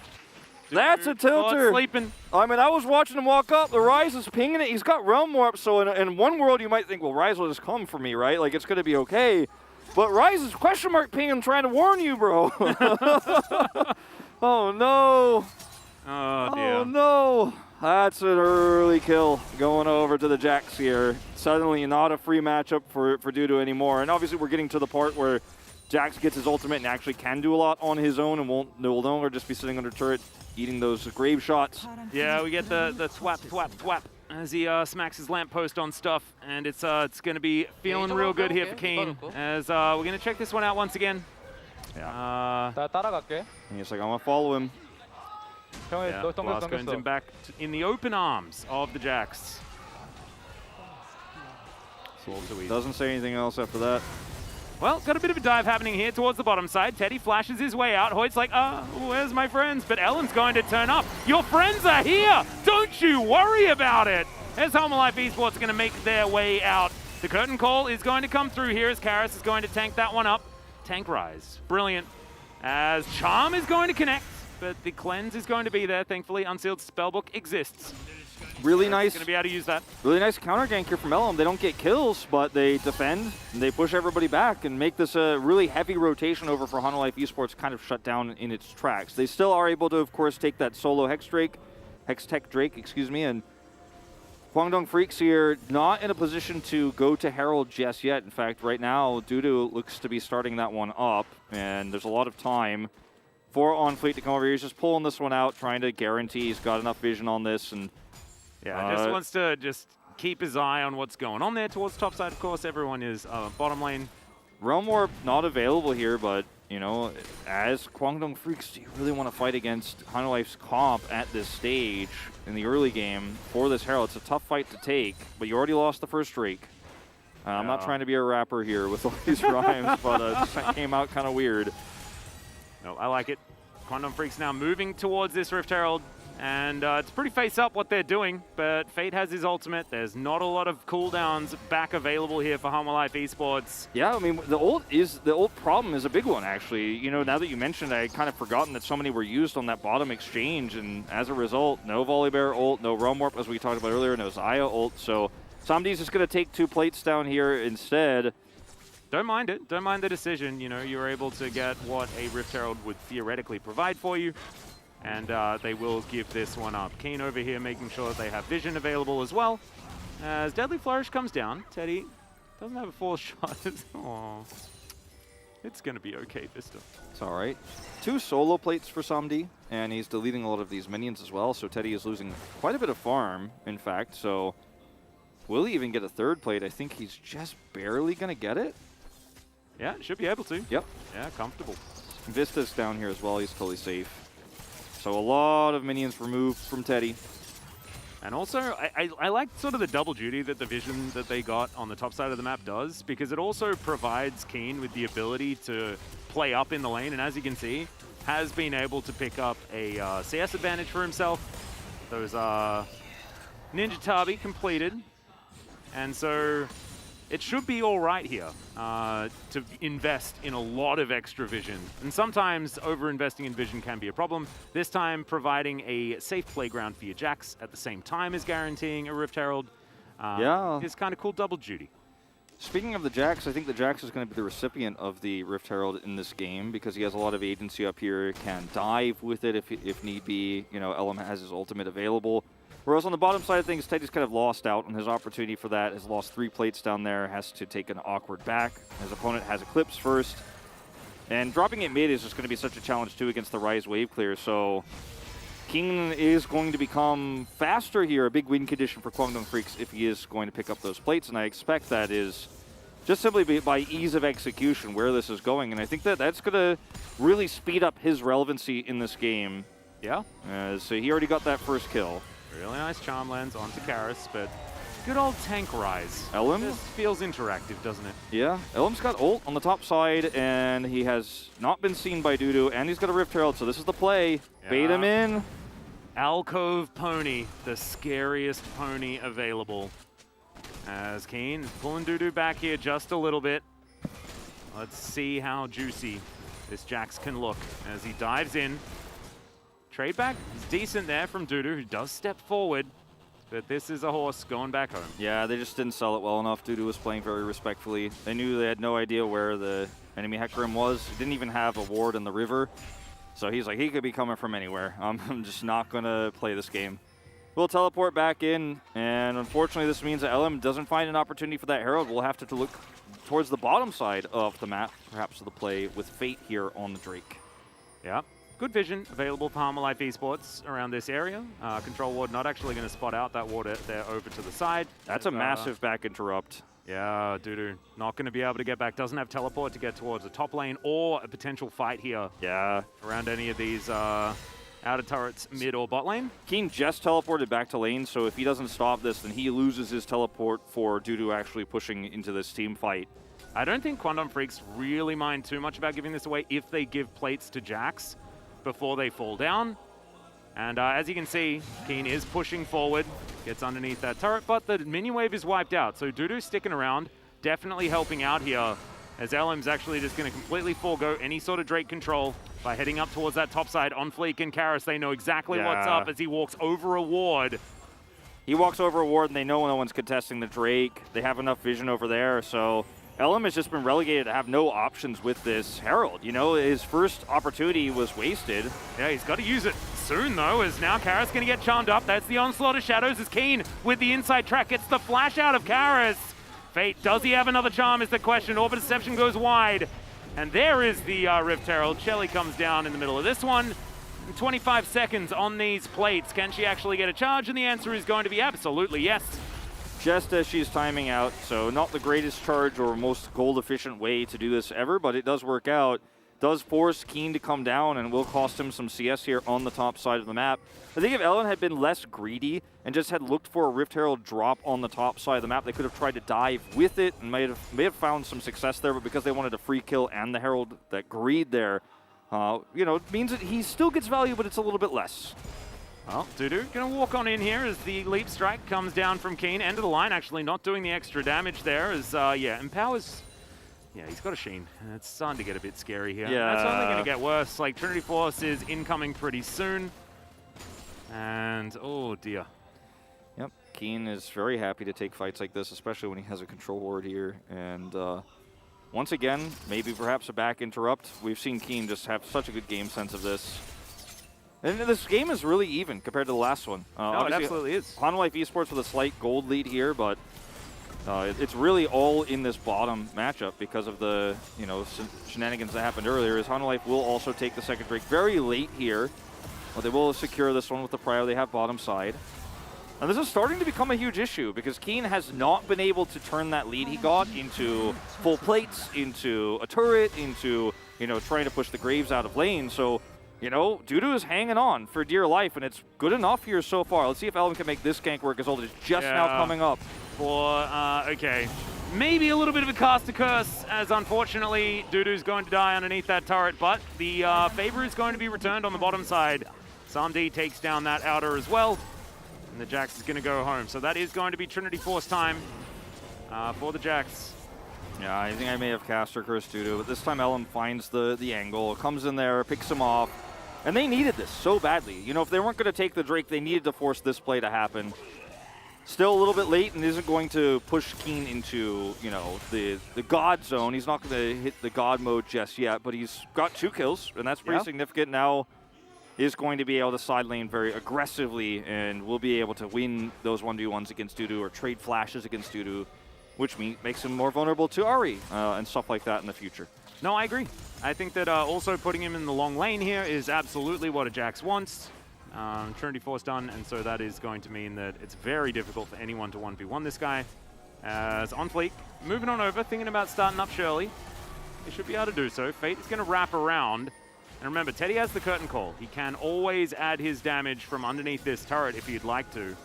That's a tilter. Sleeping. I mean, I was watching him walk up. The Ryze is pinging it. He's got Realm Warp, so in one world you might think, well, Ryze will just come for me, right? Like, it's going to be okay. But Ryze is question mark pinging, trying to warn you, bro. Oh, no. Oh, dear. Oh, no. That's an early kill going over to the Jax here. Suddenly not a free matchup for Dudu anymore. And obviously we're getting to the part where Jax gets his ultimate and actually can do a lot on his own and will no longer just be sitting under turret eating those grave shots. Yeah, we get the thwap, thwap, thwap as he smacks his lamppost on stuff. And it's going to be feeling real good here for Keen. As we're going to check this one out once again. Yeah. 따라갈게. And he's like, I'm going to follow him. Yeah, Blast goes him back in the open arms of the Jax. Doesn't say anything else after that. Well, got a bit of a dive happening here towards the bottom side. Teddy flashes his way out. Hoyt's like, where's my friends? But Ellen's going to turn up. Your friends are here! Don't you worry about it! As Home Life Esports going to make their way out. The curtain call is going to come through here as Karis is going to tank that one up. Tank Rise. Brilliant. As Charm is going to connect, but the cleanse is going to be there. Thankfully, Unsealed Spellbook exists. Really nice. Going to be able to use that. Really nice counter gank here from LM. They don't get kills, but they defend and they push everybody back and make this a really heavy rotation over for Hanwha Life Esports kind of shut down in its tracks. They still are able to, of course, take that solo Hex Tech Drake, excuse me, and Kwangdong Freaks here not in a position to go to Herald just yet. In fact, right now, Dudu looks to be starting that one up, and there's a lot of time for OnFleet to come over here. He's just pulling this one out, trying to guarantee he's got enough vision on this, and yeah, just wants to just keep his eye on what's going on there towards top side. Of course, everyone is bottom lane. Realm Warp not available here, but, you know, as Kwangdong Freaks, do you really want to fight against Hanwha Life's comp at this stage in the early game for this Herald? It's a tough fight to take, but you already lost the first Drake. I'm not trying to be a rapper here with all these rhymes, but it just came out kind of weird. No, I like it. Kwangdong Freaks now moving towards this Rift Herald. And it's pretty face up what they're doing, but Fate has his ultimate. There's not a lot of cooldowns back available here for Hama Life Esports. Yeah, I mean, the ult problem is a big one, actually. You know, now that you mentioned it, I kind of forgotten that so many were used on that bottom exchange, and as a result, no Volibear ult, no Realm Warp, as we talked about earlier, no Xayah ult, so Samdi's just going to take 2 plates down here instead. Don't mind it. Don't mind the decision. You know, you're able to get what a Rift Herald would theoretically provide for you. And they will give this one up. Keen over here making sure that they have vision available as well. As Deadly Flourish comes down, Teddy doesn't have a full shot. Aww. It's going to be okay, Vista. It's all right. 2 solo plates for Samdi, and he's deleting a lot of these minions as well, so Teddy is losing quite a bit of farm, in fact. So will he even get a 3rd plate? I think he's just barely going to get it. Yeah, should be able to. Yep. Yeah, comfortable. Vista's down here as well. He's totally safe. So a lot of minions removed from Teddy. And also, I like sort of the double duty that the vision that they got on the top side of the map does, because it also provides Keen with the ability to play up in the lane, and as you can see, has been able to pick up a CS advantage for himself. Those are Ninja Tabi completed, and so it should be all right here to invest in a lot of extra vision. And sometimes over-investing in vision can be a problem. This time, providing a safe playground for your Jax at the same time as guaranteeing a Rift Herald is kind of cool double duty. Speaking of the Jax, I think the Jax is going to be the recipient of the Rift Herald in this game because he has a lot of agency up here, can dive with it if need be. You know, LM has his ultimate available. Whereas on the bottom side of things, Teddy's kind of lost out on his opportunity for that. Has lost 3 plates down there, has to take an awkward back. His opponent has Eclipse first. And dropping it mid is just going to be such a challenge too against the Ryze wave clear. So King is going to become faster here, a big win condition for Kwangdong Freaks if he is going to pick up those plates. And I expect that is just simply by ease of execution where this is going. And I think that that's going to really speed up his relevancy in this game. Yeah. So he already got that first kill. Really nice charm lands onto Karis, but good old tank Ryze. Elm? This feels interactive, doesn't it? Yeah, Elm's got ult on the top side, and he has not been seen by Dudu, and he's got a Rift Herald, so this is the play. Yeah. Bait him in. Alcove Pony, the scariest pony available. As Keen pulling Dudu back here just a little bit. Let's see how juicy this Jax can look as he dives in. Trade back is decent there from Dudu, who does step forward, but this is a horse going back home. Yeah, they just didn't sell it well enough. Dudu was playing very respectfully. They knew they had no idea where the enemy Hecarim was. He didn't even have a ward in the river, so he's like, he could be coming from anywhere. I'm just not going to play this game. We'll teleport back in, and unfortunately this means that LM doesn't find an opportunity for that Herald. We'll have to look towards the bottom side of the map, perhaps to the play with Fate here on the Drake. Yeah. Good vision available for Hama Life Esports around this area. Control ward not actually going to spot out that ward there over to the side. That's a massive back interrupt. Yeah, Dudu not going to be able to get back. Doesn't have teleport to get towards the top lane or a potential fight here. Yeah. Around any of these outer turrets mid or bot lane. Keen just teleported back to lane, so if he doesn't stop this, then he loses his teleport for Dudu actually pushing into this team fight. I don't think Kwangdong Freaks really mind too much about giving this away if they give plates to Jax before they fall down. And as you can see, Keen is pushing forward, gets underneath that turret, but the minion wave is wiped out. So Dudu's sticking around, definitely helping out here, as LM's actually just going to completely forego any sort of Drake control by heading up towards that top side. On Fleek and Karis, they know exactly what's up as he walks over a ward. He walks over a ward and they know no one's contesting the Drake. They have enough vision over there, so LM has just been relegated to have no options with this Herald. You know, his first opportunity was wasted. Yeah, he's got to use it soon, though, as now Karis going to get charmed up. That's the onslaught of shadows as Keen with the inside track gets the flash out of Karis. Fate, does he have another charm is the question. Orbit Deception goes wide. And there is the Rift Herald. Shelly comes down in the middle of this one. 25 seconds on these plates. Can she actually get a charge? And the answer is going to be absolutely yes. Just as she's timing out, so not the greatest charge or most gold-efficient way to do this ever, but it does work out. Does force Keen to come down and will cost him some CS here on the top side of the map. I think if Ellen had been less greedy and just had looked for a Rift Herald drop on the top side of the map, they could have tried to dive with it and may have found some success there, but because they wanted a free kill and the Herald, that greed there, you know, it means that he still gets value, but it's a little bit less. Well, Dudu gonna walk on in here as the leap strike comes down from Keen. End of the line, actually not doing the extra damage there as, yeah, Empowers. Yeah, he's got a Sheen. It's starting to get a bit scary here. Yeah. That's only gonna get worse. Like, Trinity Force is incoming pretty soon. And, oh dear. Yep, Keen is very happy to take fights like this, especially when he has a control ward here. And once again, maybe perhaps a back interrupt. We've seen Keen just have such a good game sense of this. And this game is really even compared to the last one. No, it absolutely is. HLE Esports with a slight gold lead here, but it's really all in this bottom matchup because of the shenanigans that happened earlier. As HLE will also take the second Drake very late here. Well, they will secure this one with the prio. They have bottom side. And this is starting to become a huge issue because Keen has not been able to turn that lead he got into full plates, into a turret, into trying to push the Graves out of lane. So Dudu is hanging on for dear life, and it's good enough here so far. Let's see if Elm can make this gank work as ult is just now coming up. Okay. Maybe a little bit of a cast to curse, as unfortunately Dudu's going to die underneath that turret, but the favor is going to be returned on the bottom side. Samdi takes down that outer as well, and the Jax is going to go home. So that is going to be Trinity Force time for the Jax. Yeah, I think I may have cast or cursed Dudu, but this time Ellen finds the angle, comes in there, picks him off. And they needed this so badly. If they weren't going to take the Drake, they needed to force this play to happen. Still a little bit late and isn't going to push Keen into, the God zone. He's not going to hit the God mode just yet, but he's got 2 kills, and that's pretty significant. Now is going to be able to side lane very aggressively, and will be able to win those 1v1s against Dudu or trade flashes against Dudu, which makes him more vulnerable to Ahri and stuff like that in the future. No, I agree. I think that also putting him in the long lane here is absolutely what a Jax wants. Trinity Force done, and so that is going to mean that it's very difficult for anyone to 1v1 this guy. As on fleek, moving on over, thinking about starting up Shirley. He should be able to do so. Fate is going to wrap around. And remember, Teddy has the curtain call. He can always add his damage from underneath this turret if he'd like to.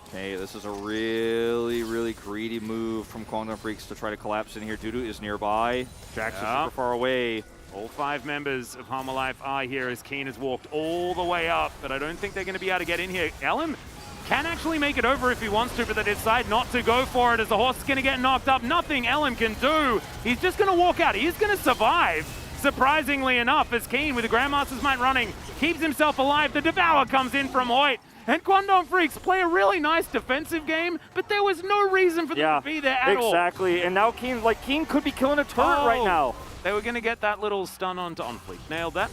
Okay, this is a really, really greedy move from Kwangdong Freaks to try to collapse in here. Dudu is nearby. Jax is super far away. All 5 members of Halma are here as Keen has walked all the way up, but I don't think they're going to be able to get in here. Elim can actually make it over if he wants to, but they decide not to go for it as the horse is going to get knocked up. Nothing Elim can do. He's just going to walk out. He's going to survive, surprisingly enough, as Keen, with the Grandmaster's Might running, keeps himself alive. The Devour comes in from Hoyt. And Kwangdong Freaks play a really nice defensive game, but there was no reason for them to be there at all. Exactly, and now Keen could be killing a turret right now. They were going to get that little stun onto Onfleet. Nailed that.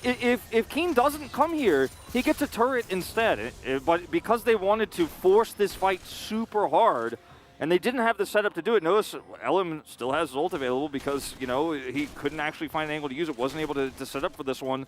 If Keen doesn't come here, he gets a turret instead. But because they wanted to force this fight super hard, and they didn't have the setup to do it. Notice Elim still has ult available because, he couldn't actually find an angle to use it, wasn't able to set up for this one.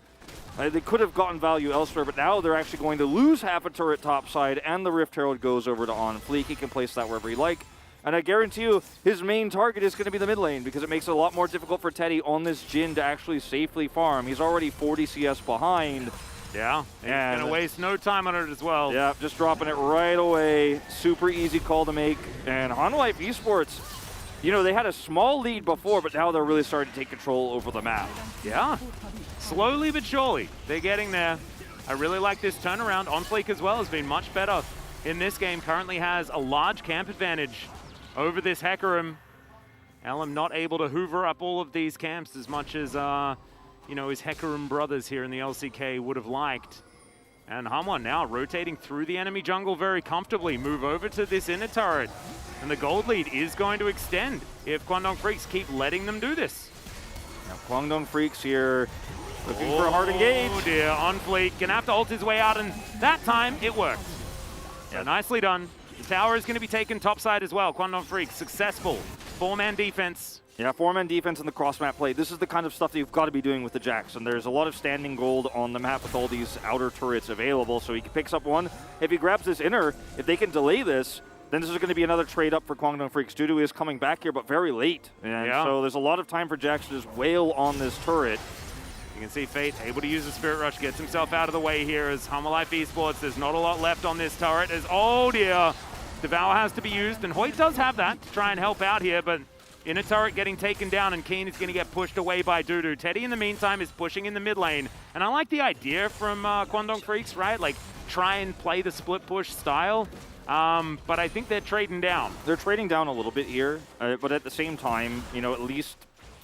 They could have gotten value elsewhere, but now they're actually going to lose half a turret topside, and the Rift Herald goes over to On Fleek. He can place that wherever he like. And I guarantee you, his main target is going to be the mid lane because it makes it a lot more difficult for Teddy on this Jhin to actually safely farm. He's already 40 CS behind. Yeah, he's going to waste no time on it as well. Yeah, just dropping it right away. Super easy call to make. And HLE Esports, they had a small lead before, but now they're really starting to take control over the map. Yeah, slowly but surely, they're getting there. I really like this turnaround. OnFleek as well has been much better in this game. Currently has a large camp advantage over this Hecarim. Elim not able to hoover up all of these camps as much as, his Hecarim brothers here in the LCK would have liked. And Hamwan now rotating through the enemy jungle very comfortably. Move over to this inner turret. And the gold lead is going to extend if Kwangdong Freaks keep letting them do this. Now Kwangdong Freaks here looking for a hard engage. Oh dear, on fleek. Gonna have to ult his way out, and that time it worked. So nicely done. The tower is going to be taken topside as well. Kwangdong Freaks successful. 4-man defense. Yeah, 4-man defense in the cross-map play. This is the kind of stuff that you've got to be doing with the Jax. And there's a lot of standing gold on the map with all these outer turrets available. So he picks up one. If he grabs this inner, if they can delay this, then this is going to be another trade up for Kwangdong Freaks. Dudu is coming back here, but very late. And so there's a lot of time for Jax to just wail on this turret. You can see Fate able to use the Spirit Rush, gets himself out of the way here as HLE Esports. There's not a lot left on this turret as, oh dear, Devour has to be used. And Hoyt does have that to try and help out here, but inner turret getting taken down, and Keen is going to get pushed away by Dudu. Teddy, in the meantime, is pushing in the mid lane And I like the idea from Kwangdong Freaks, right? Like, try and play the split push style. But I think they're trading down. They're trading down a little bit here, but at the same time, you know, at least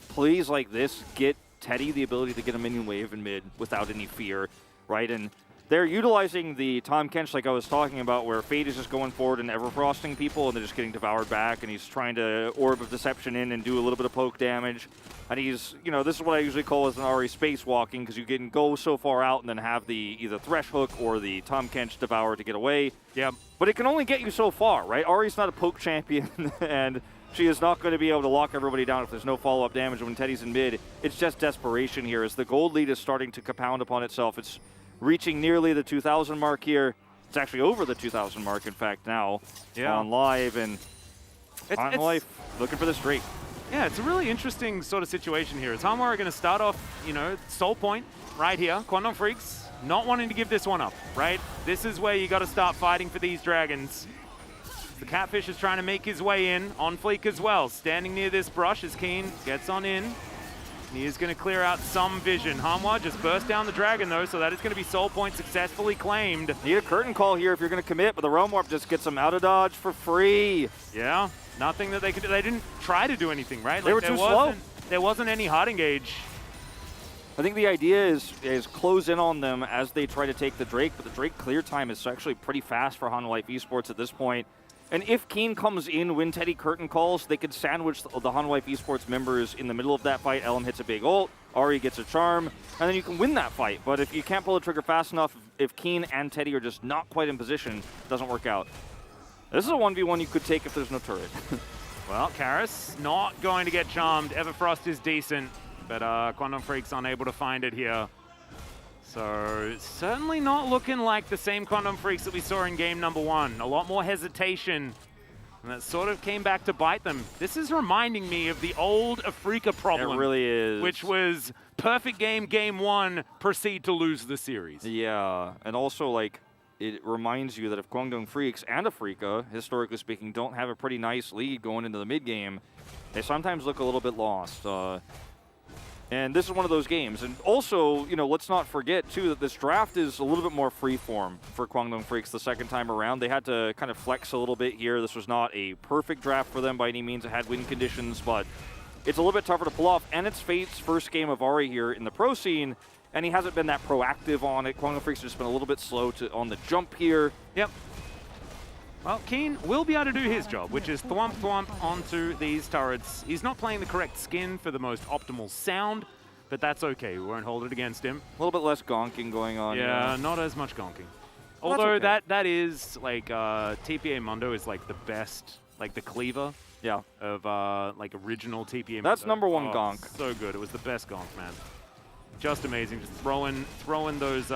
plays like this get Teddy the ability to get a minion wave in mid without any fear, right? And they're utilizing the Tom Kench like I was talking about, where Fade is just going forward and ever-frosting people, and they're just getting devoured back, and he's trying to Orb of Deception in and do a little bit of poke damage. And he's, you know, this is what I usually call as an Ari spacewalking, because you can go so far out and then have the either Thresh Hook or the Tom Kench devour to get away. Yeah. But it can only get you so far, right? Ari's not a poke champion, and she is not going to be able to lock everybody down if there's no follow-up damage when Teddy's in mid. It's just desperation here as the gold lead is starting to compound upon itself. It's reaching nearly the 2,000 mark here. It's actually over the 2,000 mark, in fact, now on live. And on life, looking for this Drake. Yeah, it's a really interesting sort of situation here. As Hanwha are going to start off, you know, soul point right here. Kwangdong Freaks not wanting to give this one up, right? This is where you got to start fighting for these dragons. The Catfish is trying to make his way in. On Fleek as well. Standing near this brush as Keen gets on in. He is going to clear out some vision. Hanwha just burst down the dragon, though, so that is going to be soul point successfully claimed. Need a curtain call here if you're going to commit, but the Realm Warp just gets them out of dodge for free. Yeah, nothing that they could do. They didn't try to do anything, right? They were too slow. There wasn't any hard engage. I think the idea is close in on them as they try to take the Drake, but the Drake clear time is actually pretty fast for Hanwha Life Esports at this point. And if Keen comes in when Teddy curtain calls, they could sandwich the Hanwha Life Esports members in the middle of that fight. Elm hits a big ult, Ari gets a charm, and then you can win that fight. But if you can't pull the trigger fast enough, if Keen and Teddy are just not quite in position, it doesn't work out. This is a 1v1 you could take if there's no turret. Well, Karis not going to get charmed. Everfrost is decent, but Kwangdong Freaks unable to find it here. So certainly not looking like the same Kwangdong Freaks that we saw in game number 1. A lot more hesitation, and that sort of came back to bite them. This is reminding me of the old Afrika problem. It really is. Which was perfect game 1, proceed to lose the series. Yeah, and also like it reminds you that if Kwangdong Freaks and Afrika, historically speaking, don't have a pretty nice lead going into the mid game, they sometimes look a little bit lost. And this is one of those games. And also, you know, let's not forget, too, that this draft is a little bit more freeform for Kwangdong Freaks the second time around. They had to kind of flex a little bit here. This was not a perfect draft for them by any means. It had win conditions, but it's a little bit tougher to pull off. And it's Fate's first game of Ari here in the pro scene, and he hasn't been that proactive on it. Kwangdong Freaks has just been a little bit slow on the jump here. Yep. Well, Keen will be able to do his job, which is thwomp thwomp onto these turrets. He's not playing the correct skin for the most optimal sound, but that's okay. We won't hold it against him. A little bit less gonking going on. Yeah, not as much gonking. Well, although okay. that is, like, TPA Mundo is, like, the best, like, the cleaver of, like, original TPA Mundo. That's #1 gonk. So good. It was the best gonk, man. Just amazing. Just throwing those,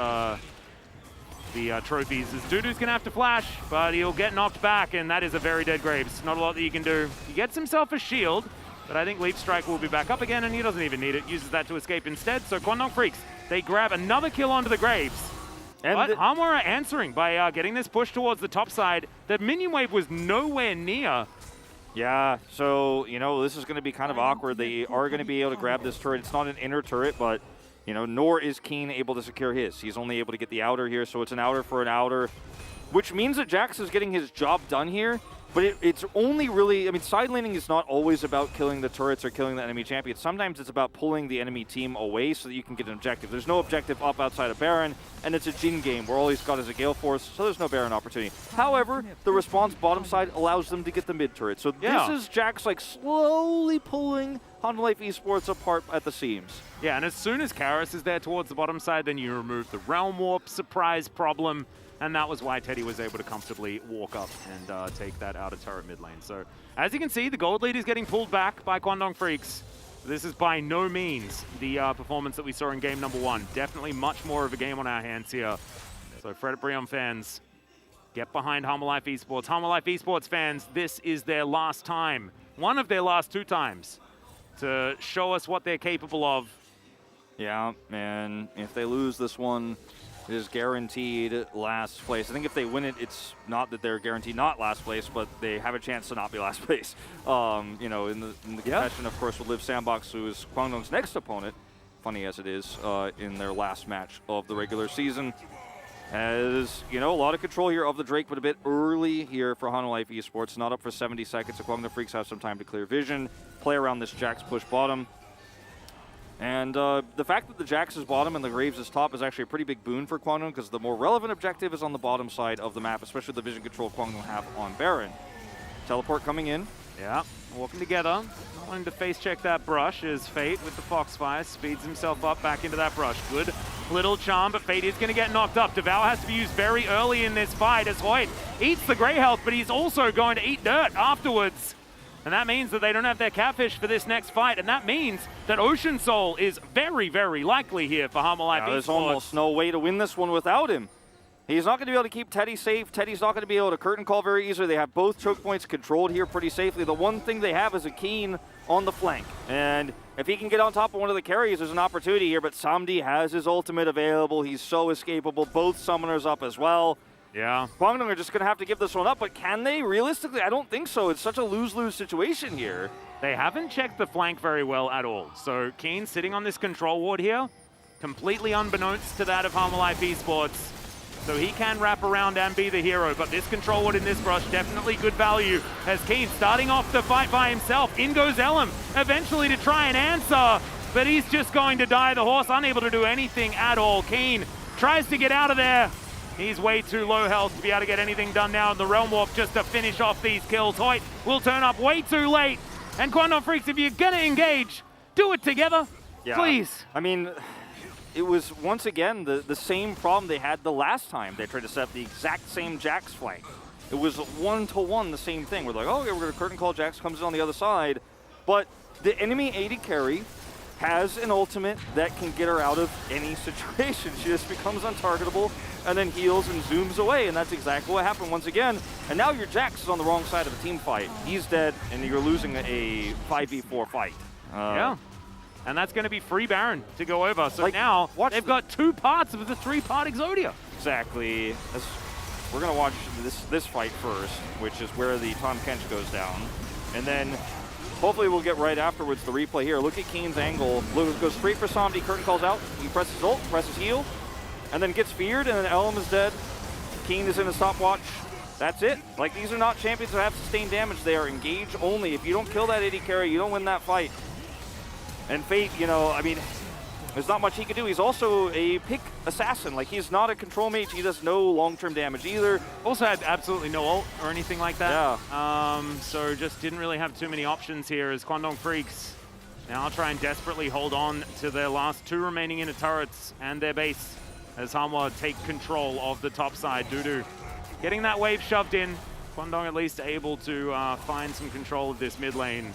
the trophies. This Dudu's going to have to flash, but he'll get knocked back, and that is a very dead Graves. Not a lot that you can do. He gets himself a shield, but I think Leap Strike will be back up again, and he doesn't even need it. Uses that to escape instead. So Kwangdong Freaks, they grab another kill onto the Graves. And but Hanwha are answering by getting this push towards the top side. The minion wave was nowhere near. Yeah, so, you know, this is going to be kind of awkward. They are going to be able to grab this turret. It's not an inner turret, but you know, nor is Keen able to secure his. He's only able to get the outer here, so it's an outer for an outer, which means that Jax is getting his job done here, but it's only really, I mean, side laning is not always about killing the turrets or killing the enemy champion. Sometimes it's about pulling the enemy team away so that you can get an objective. There's no objective up outside of Baron, and it's a Jhin game where all he's got is a Gale Force, so there's no Baron opportunity. However, the response bottom side allows them to get the mid turret. So this is Jax like slowly pulling Hanwha Life Esports apart at the seams. Yeah, and as soon as Karis is there towards the bottom side, then you remove the Realm Warp surprise problem, and that was why Teddy was able to comfortably walk up and take that outer turret mid lane. So, as you can see, the gold lead is getting pulled back by Kwangdong Freaks. This is by no means the performance that we saw in game number 1. Definitely much more of a game on our hands here. So, Frederick Brion fans, get behind Hanwha Life Esports. Hanwha Life Esports fans, this is their last time. One of their last 2 times to show us what they're capable of. Yeah, and if they lose this one, it is guaranteed last place. I think if they win it, it's not that they're guaranteed not last place, but they have a chance to not be last place. You know, in the confession, of course, will live Sandbox, who is Kwangdong's next opponent funny as it is, in their last match of the regular season. As, you know, a lot of control here of the Drake, but a bit early here for Hanwha Life Esports. Not up for 70 seconds, so Kwangdong Freaks have some time to clear vision, play around this Jax push bottom. And the fact that the Jax is bottom and the Graves is top is actually a pretty big boon for Kwangdong, because the more relevant objective is on the bottom side of the map, especially the vision control Kwangdong have on Baron. Teleport coming in. Yeah, walking together. Not wanting to face check that brush is Fate with the Foxfire. Speeds himself up back into that brush. Good little charm, but Fate is going to get knocked up. Devour has to be used very early in this fight as Hoyt eats the Grey Health, but he's also going to eat dirt afterwards. And that means that they don't have their Catfish for this next fight, and that means that Ocean Soul is very, very likely here for Hanwha Life Esports. There's almost no way to win this one without him. He's not going to be able to keep Teddy safe. Teddy's not going to be able to curtain call very easily. They have both choke points controlled here pretty safely. The one thing they have is a Keen on the flank. And if he can get on top of one of the carries, there's an opportunity here. But Samdi has his ultimate available. He's so escapable. Both summoners up as well. Yeah. Kwangdong are just going to have to give this one up. But can they? Realistically, I don't think so. It's such a lose-lose situation here. They haven't checked the flank very well at all. So Keen sitting on this control ward here, completely unbeknownst to that of Hanwha Life Esports. So he can wrap around and be the hero, but this control ward in this brush, definitely good value. As Keen starting off the fight by himself. In goes Elam, eventually to try and answer, but he's just going to die. The horse unable to do anything at all. Keen tries to get out of there. He's way too low health to be able to get anything done now in the Realm Warp just to finish off these kills. Hoyt will turn up way too late. And Kwangdong Freaks, if you're gonna engage, do it together, please. I mean, it was, once again, the same problem they had the last time they tried to set up the exact same Jax flank. It was one-to-one the same thing. We're like, oh, yeah, we're going to curtain call, Jax comes in on the other side. But the enemy AD carry has an ultimate that can get her out of any situation. She just becomes untargetable and then heals and zooms away, and that's exactly what happened once again. And now your Jax is on the wrong side of the team fight. He's dead, and you're losing a 5v4 fight. Yeah. And that's going to be free Baron to go over. So like, now they've got 2 parts of the 3-part Exodia. Exactly. We're going to watch this fight first, which is where the Tahm Kench goes down. And then hopefully we'll get right afterwards the replay here. Look at Keen's angle. Goes straight for Samdi. Curtain calls out. He presses ult, presses heal, and then gets feared, and then Elam is dead. Keen is in a stopwatch. That's it. Like, these are not champions that have sustained damage. They are engage only. If you don't kill that AD carry, you don't win that fight. And Fate, you know, I mean, there's not much he can do. He's also a pick assassin. Like, he's not a control mage. He does no long-term damage either. Also had absolutely no ult or anything like that. Yeah. So just didn't really have too many options here as Kwangdong Freaks now try and desperately hold on to their last 2 remaining inner turrets and their base as Hanwha take control of the top side. Dudu getting that wave shoved in. Kwangdong at least able to find some control of this mid lane.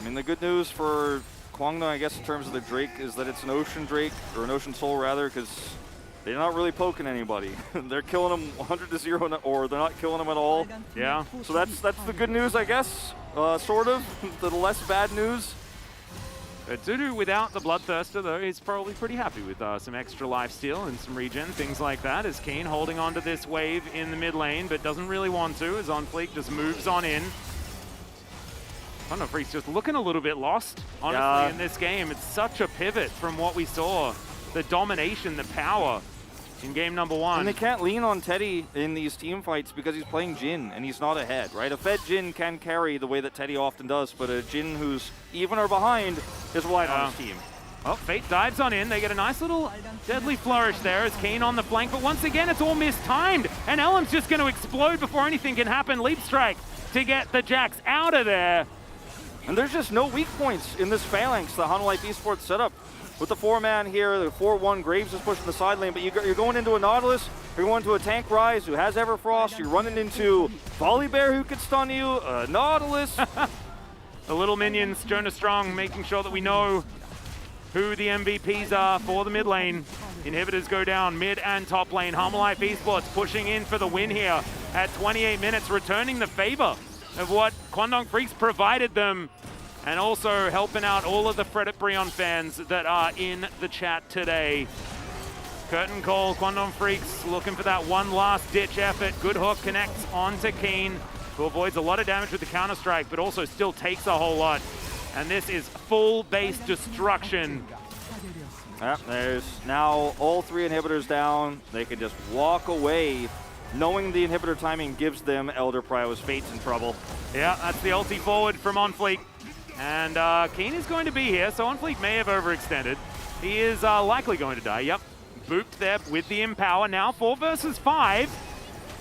I mean, the good news for Kwangdong, I guess, in terms of the Drake, is that it's an Ocean Drake, or an Ocean Soul rather, because they're not really poking anybody. They're killing them 100-0, or they're not killing them at all. Yeah. So that's the good news, I guess, sort of. The less bad news. But Dudu without the Bloodthirster, though, he's probably pretty happy with some extra lifesteal and some regen, things like that. As Keen holding on to this wave in the mid lane, but doesn't really want to, as OnFleek just moves on in. Kwangdong Freaks just looking a little bit lost, honestly, in this game. It's such a pivot from what we saw. The domination, the power in game number 1. And they can't lean on Teddy in these team fights because he's playing Jhin and he's not ahead, right? A fed Jhin can carry the way that Teddy often does, but a Jhin who's even or behind is reliant on his team. Oh, Fate dives on in. They get a nice little deadly flourish there as Keen on the flank, but once again, it's all mistimed. And Elam's just going to explode before anything can happen. Leap Strike to get the Jax out of there. And there's just no weak points in this phalanx, the Hanwha Life Esports setup. With the 4-man here, the 4-1, Graves is pushing the side lane, but you're going into a Nautilus, you're going to a Tank Rise who has Everfrost, you're running into Volibear who could stun you, Nautilus. The little minions, Jonah Strong, making sure that we know who the MVPs are for the mid lane. Inhibitors go down mid and top lane. Hanwha Life Esports pushing in for the win here at 28 minutes, returning the favor of what Kwangdong Freaks provided them, and also helping out all of the Fredit Brion fans that are in the chat today. Curtain call, Kwangdong Freaks looking for that one last ditch effort. Good hook connects onto Keen, who avoids a lot of damage with the counter-strike, but also still takes a whole lot. And this is full base destruction Yep, there's now all 3 inhibitors down. They can just walk away, knowing the inhibitor timing gives them Elder Prios. Fate's in trouble. Yeah, that's the ulti forward from OnFleek. And Keen is going to be here, so OnFleek may have overextended. He is likely going to die. Yep, booped there with the Empower. Now 4 versus 5.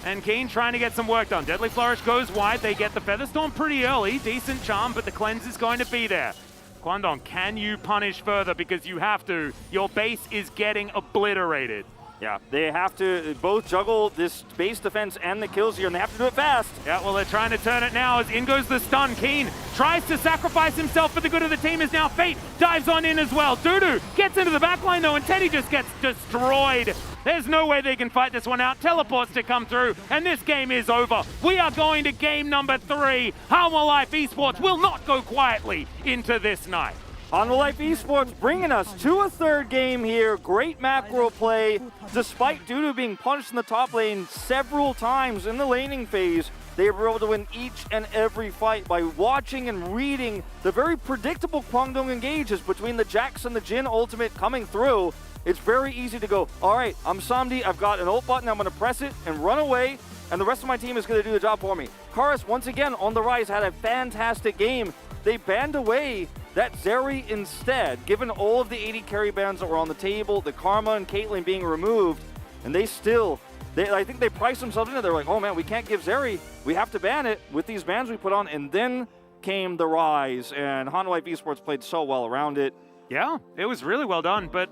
And Keen trying to get some work done. Deadly Flourish goes wide. They get the Featherstorm pretty early. Decent charm, but the cleanse is going to be there. Kwangdong, can you punish further? Because you have to. Your base is getting obliterated. Yeah, they have to both juggle this base defense and the kills here, and they have to do it fast. Yeah, well, they're trying to turn it now as in goes the stun. Keen tries to sacrifice himself for the good of the team as now Fate dives on in as well. Dudu gets into the backline though, and Teddy just gets destroyed. There's no way they can fight this one out. Teleports to come through, and this game is over. We are going to game number 3. Hanwha Life Esports will not go quietly into this night. Hanwha Life Esports bringing us to a 3rd game here. Great macro play. Despite Dudu being punished in the top lane several times in the laning phase, they were able to win each and every fight by watching and reading the very predictable Kwangdong engages between the Jax and the Jhin ultimate coming through. It's very easy to go, all right, I'm Samdi, I've got an ult button, I'm going to press it and run away, and the rest of my team is going to do the job for me. Karus, once again, on the rise, had a fantastic game. They banned away that Zeri instead, given all of the 80 carry bans that were on the table, the Karma and Caitlyn being removed, and they still, I think they priced themselves into it. They're like, oh man, we can't give Zeri, we have to ban it with these bans we put on, and then came the rise, and Hanwha Life Esports played so well around it. Yeah, it was really well done, but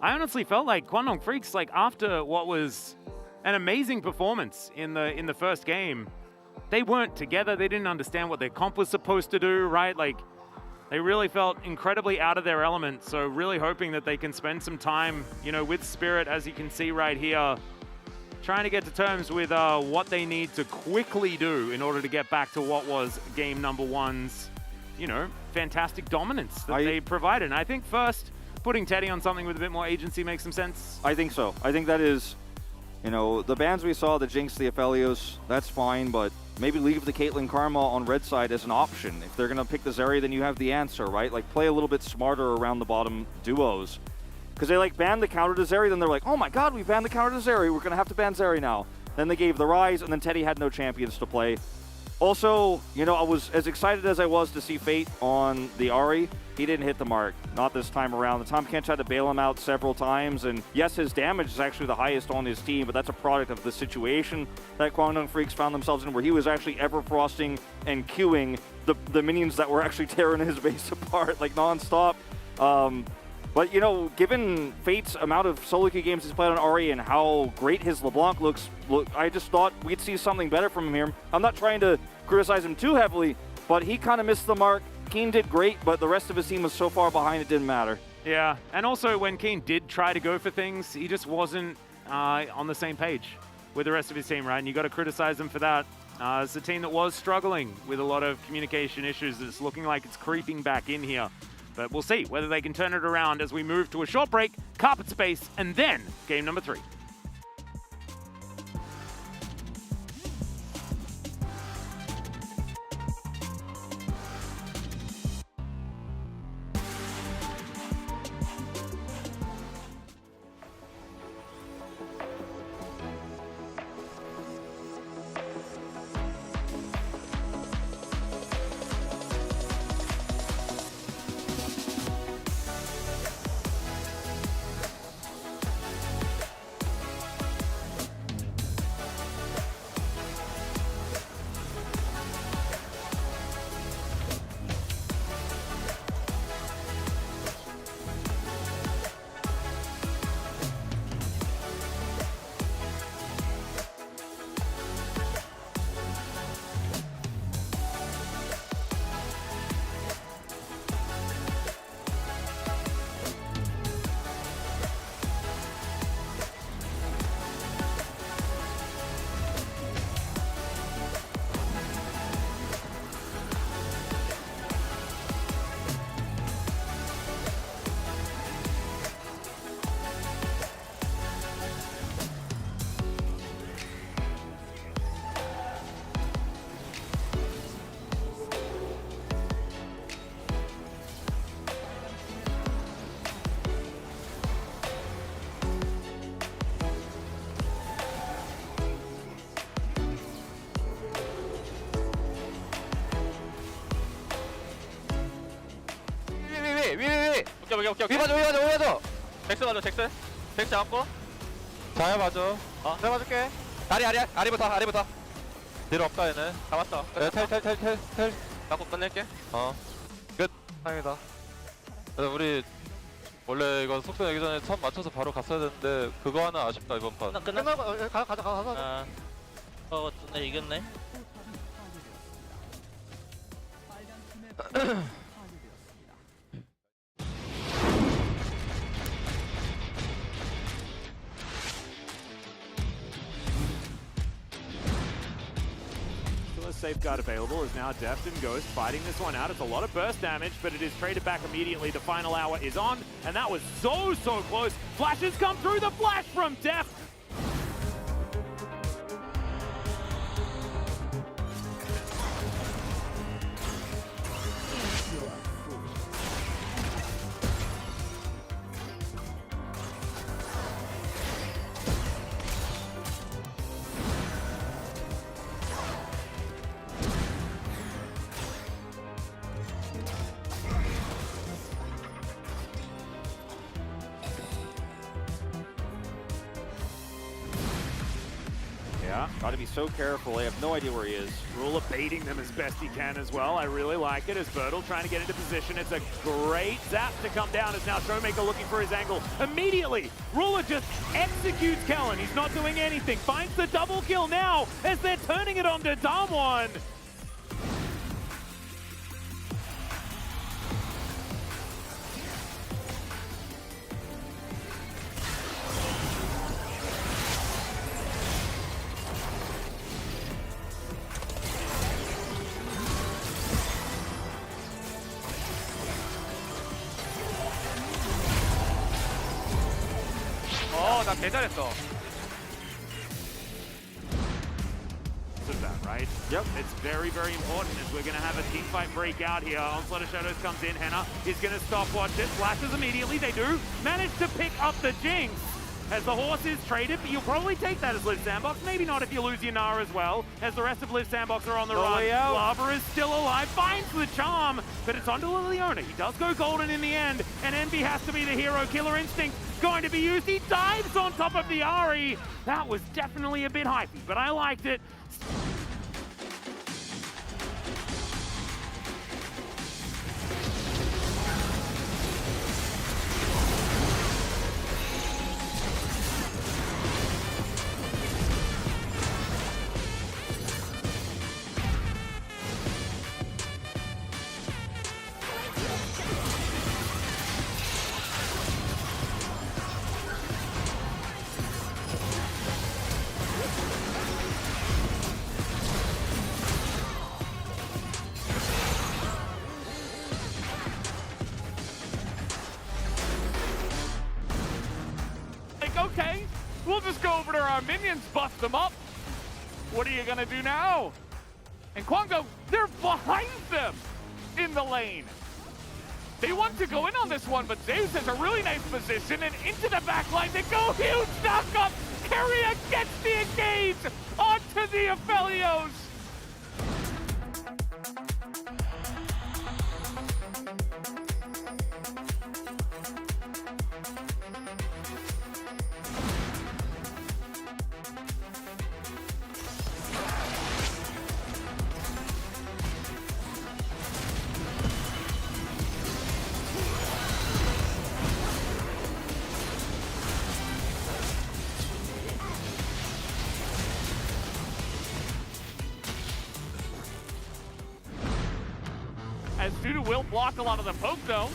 I honestly felt like Kwangdong Freaks, like after what was an amazing performance in the first game, they weren't together. They didn't understand what their comp was supposed to do, right? Like, they really felt incredibly out of their element. So really hoping that they can spend some time, you know, with Spirit, as you can see right here, trying to get to terms with what they need to quickly do in order to get back to what was game number 1's, you know, fantastic dominance that they provided. And I think first, putting Teddy on something with a bit more agency makes some sense. I think so. I think that is, you know, the bans we saw, the Jinx, the Aphelios, that's fine, but maybe leave the Caitlyn Karma on red side as an option. If they're going to pick the Zeri, then you have the answer, right? Like, play a little bit smarter around the bottom duos. Because they, like, banned the counter to Zeri, then they're like, oh my god, we banned the counter to Zeri, we're going to have to ban Zeri now. Then they gave the Rise, and then Teddy had no champions to play. Also, you know, I was as excited as I was to see Fate on the Ahri. He didn't hit the mark, not this time around. The Tahm Kench had to bail him out several times, and yes, his damage is actually the highest on his team, but that's a product of the situation that Kwangdong Freaks found themselves in, where he was actually ever-frosting and queuing the minions that were actually tearing his base apart, like, non-stop. But, you know, given Fate's amount of solo queue games he's played on Ahri and how great his LeBlanc looks, I just thought we'd see something better from him here. I'm not trying to criticize him too heavily, but he kind of missed the mark. Keen did great, but the rest of his team was so far behind it didn't matter. Yeah, and also when Keen did try to go for things, he just wasn't on the same page with the rest of his team, right? And you got to criticize him for that. It's a team that was struggling with a lot of communication issues. It's looking like it's creeping back in here. But we'll see whether they can turn it around as we move to a short break, carpet space, and then game number 3. 오케이. 위 맞아. 잭스 맞아, 잭스 잡고. 잘 맞아. 내가 맞을게. 아리부터. 늘 없다 얘는. 잡았어. 텔. 갖고 끝낼게. 끝. 다행이다. 우리 원래 이거 속도 내기 전에 선 맞춰서 바로 갔어야 되는데 그거 하나 아쉽다 이번 판. 끝나고 가자. 네 이겼네. Safeguard available is now Deft and Ghost fighting this one out. It's a lot of burst damage, but it is traded back immediately. The final hour is on, and that was so close. Flashes come through, the flash from Deft. Yeah, gotta be so careful. I have no idea where he is. Ruler baiting them as best he can as well. I really like it as Bertle trying to get into position. It's a great zap to come down as now Showmaker looking for his angle. Immediately, Ruler just executes Kellen. He's not doing anything. Finds the double kill now as they're turning it on to Damwon. 나 개잘했어. Of that, right? Yep. It's very important as we're going to have a team fight break out here. Onslaught of Shadows comes in. Henna is going to stopwatch it. Flashes immediately. They do manage to pick up the Jinx as the horse is traded, but you'll probably take that as Liv Sandbox. Maybe not if you lose your Nara as well, as the rest of Liv Sandbox are on the run. Lava is still alive, finds the charm, but it's onto Liliona. He does go golden in the end, and Envy has to be the hero. Killer Instinct going to be used. He dives on top of the Ahri. That was definitely a bit hypey, but I liked it. Okay, we'll just go over to our minions, bust them up. What are you gonna do now? And Kwangdo, they're behind them in the lane. They want to go in on this one, but Zeus has a really nice position, and into the back line they go. Huge knock-up. Keria gets the engage onto the Aphelios. As Duda will block a lot of the poke though.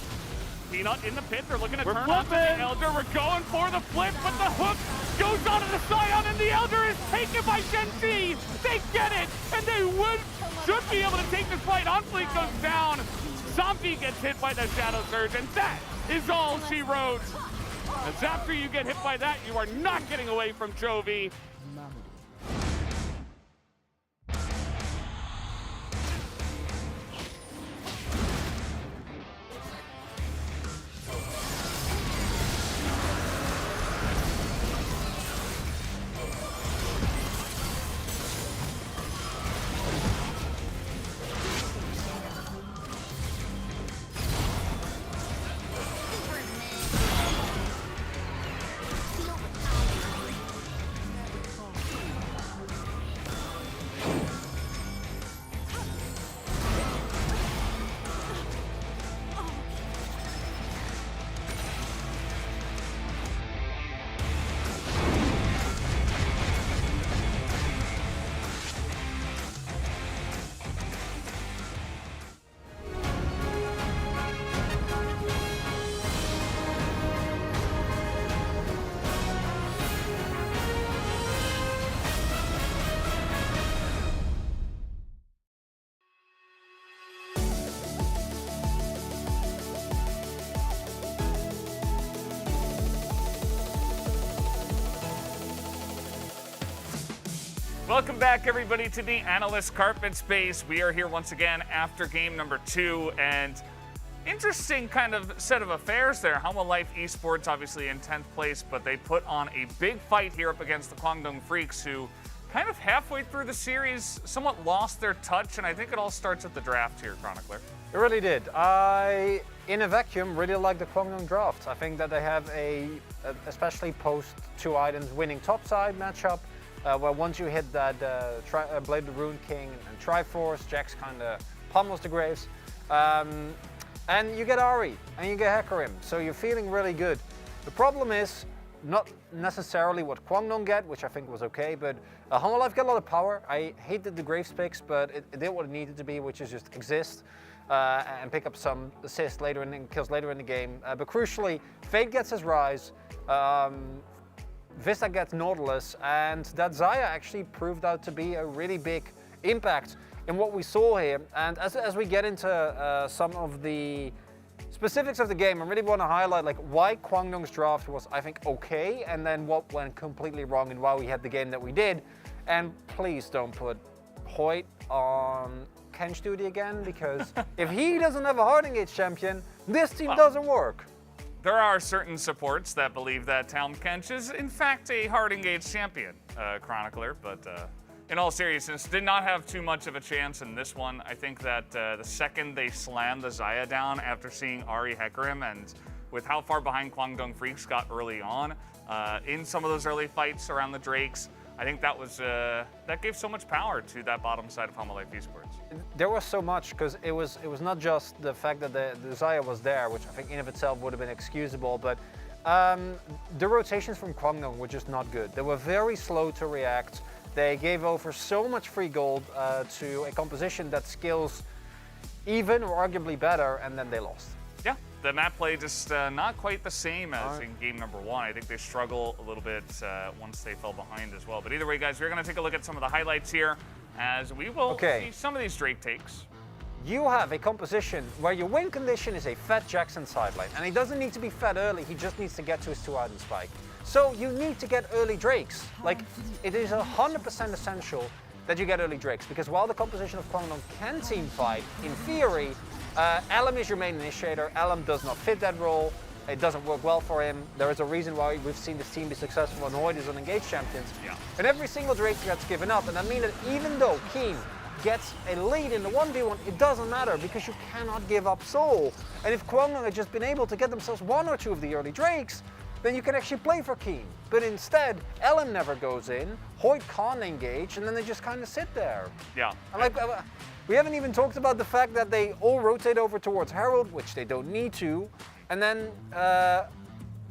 Peanut in the pit, they're looking to turn off the Elder. We're going for the flip, but the hook goes onto the Scion, and the Elder is taken by Shen-Chi. They get it, and they should be able to take this fight. On-Fleet goes down. Zombie gets hit by the Shadow Surge, and that is all she wrote. As after you get hit by that, you are not getting away from Chovy. Welcome back, everybody, to the Analyst Carpet Space. We are here once again after game number 2, and interesting kind of set of affairs there. Hanwha Life Esports obviously in 10th place, but they put on a big fight here up against the Kwangdong Freaks, who kind of halfway through the series somewhat lost their touch, and I think it all starts at the draft here, Chronicler. It really did. I, in a vacuum, really like the Kwangdong draft. I think that they have especially post 2 items winning topside matchup, where once you hit that Blade of the Rune King and Triforce, Jax kind of pummels the Graves. And you get Ari, and you get Hecarim, so you're feeling really good. The problem is not necessarily what Kwangdong get, which I think was okay, but Hanwha Life get a lot of power. I hated the Graves picks, but it did what it needed to be, which is just exist and pick up some assists later in kills later in the game. But crucially, Fate gets his Rise, Vista gets Nautilus, and that Xayah actually proved out to be a really big impact in what we saw here. And as we get into some of the specifics of the game, I really want to highlight like why Kwangdong's draft was, I think, okay, and then what went completely wrong and why we had the game that we did. And please don't put Hoyt on Kench duty again, because if he doesn't have a hard engage champion, this team doesn't work. There are certain supports that believe that Talm Kench is, in fact, a hard engaged champion, Chronicler, but in all seriousness, did not have too much of a chance in this one. I think that the second they slammed the Xayah down after seeing Ari Hecarim, and with how far behind Kwangdong Freaks got early on, in some of those early fights around the Drakes, I think that was that gave so much power to that bottom side of Hanwha Life Esports. There was so much, because it was not just the fact that the Xayah was there, which I think in of itself would have been excusable, but the rotations from Kwangdong were just not good. They were very slow to react. They gave over so much free gold to a composition that skills even or arguably better, and then they lost. Yeah, the map play just not quite the same as in game number 1. I think they struggle a little bit once they fell behind as well. But either way, guys, we're going to take a look at some of the highlights here as we will see some of these Drake takes. You have a composition where your win condition is a fat Jackson sideline, and he doesn't need to be fed early, he just needs to get to his 2-item spike. So you need to get early Drakes. Like, it is 100% essential that you get early Drakes, because while the composition of Kwangdong can team fight, in theory, Elam is your main initiator. Elam does not fit that role. It doesn't work well for him. There is a reason why we've seen this team be successful and Hoyt is on engaged champions. Yeah. And every single Drake gets given up, and I mean that even though Keen gets a lead in the 1v1, it doesn't matter, because you cannot give up Soul. And if Kwangdong had just been able to get themselves 1 or 2 of the early Drakes, then you can actually play for Keen. But instead, Elam never goes in, Hoyt can't engage, and then they just kind of sit there. Yeah. And like, we haven't even talked about the fact that they all rotate over towards Herald, which they don't need to, and then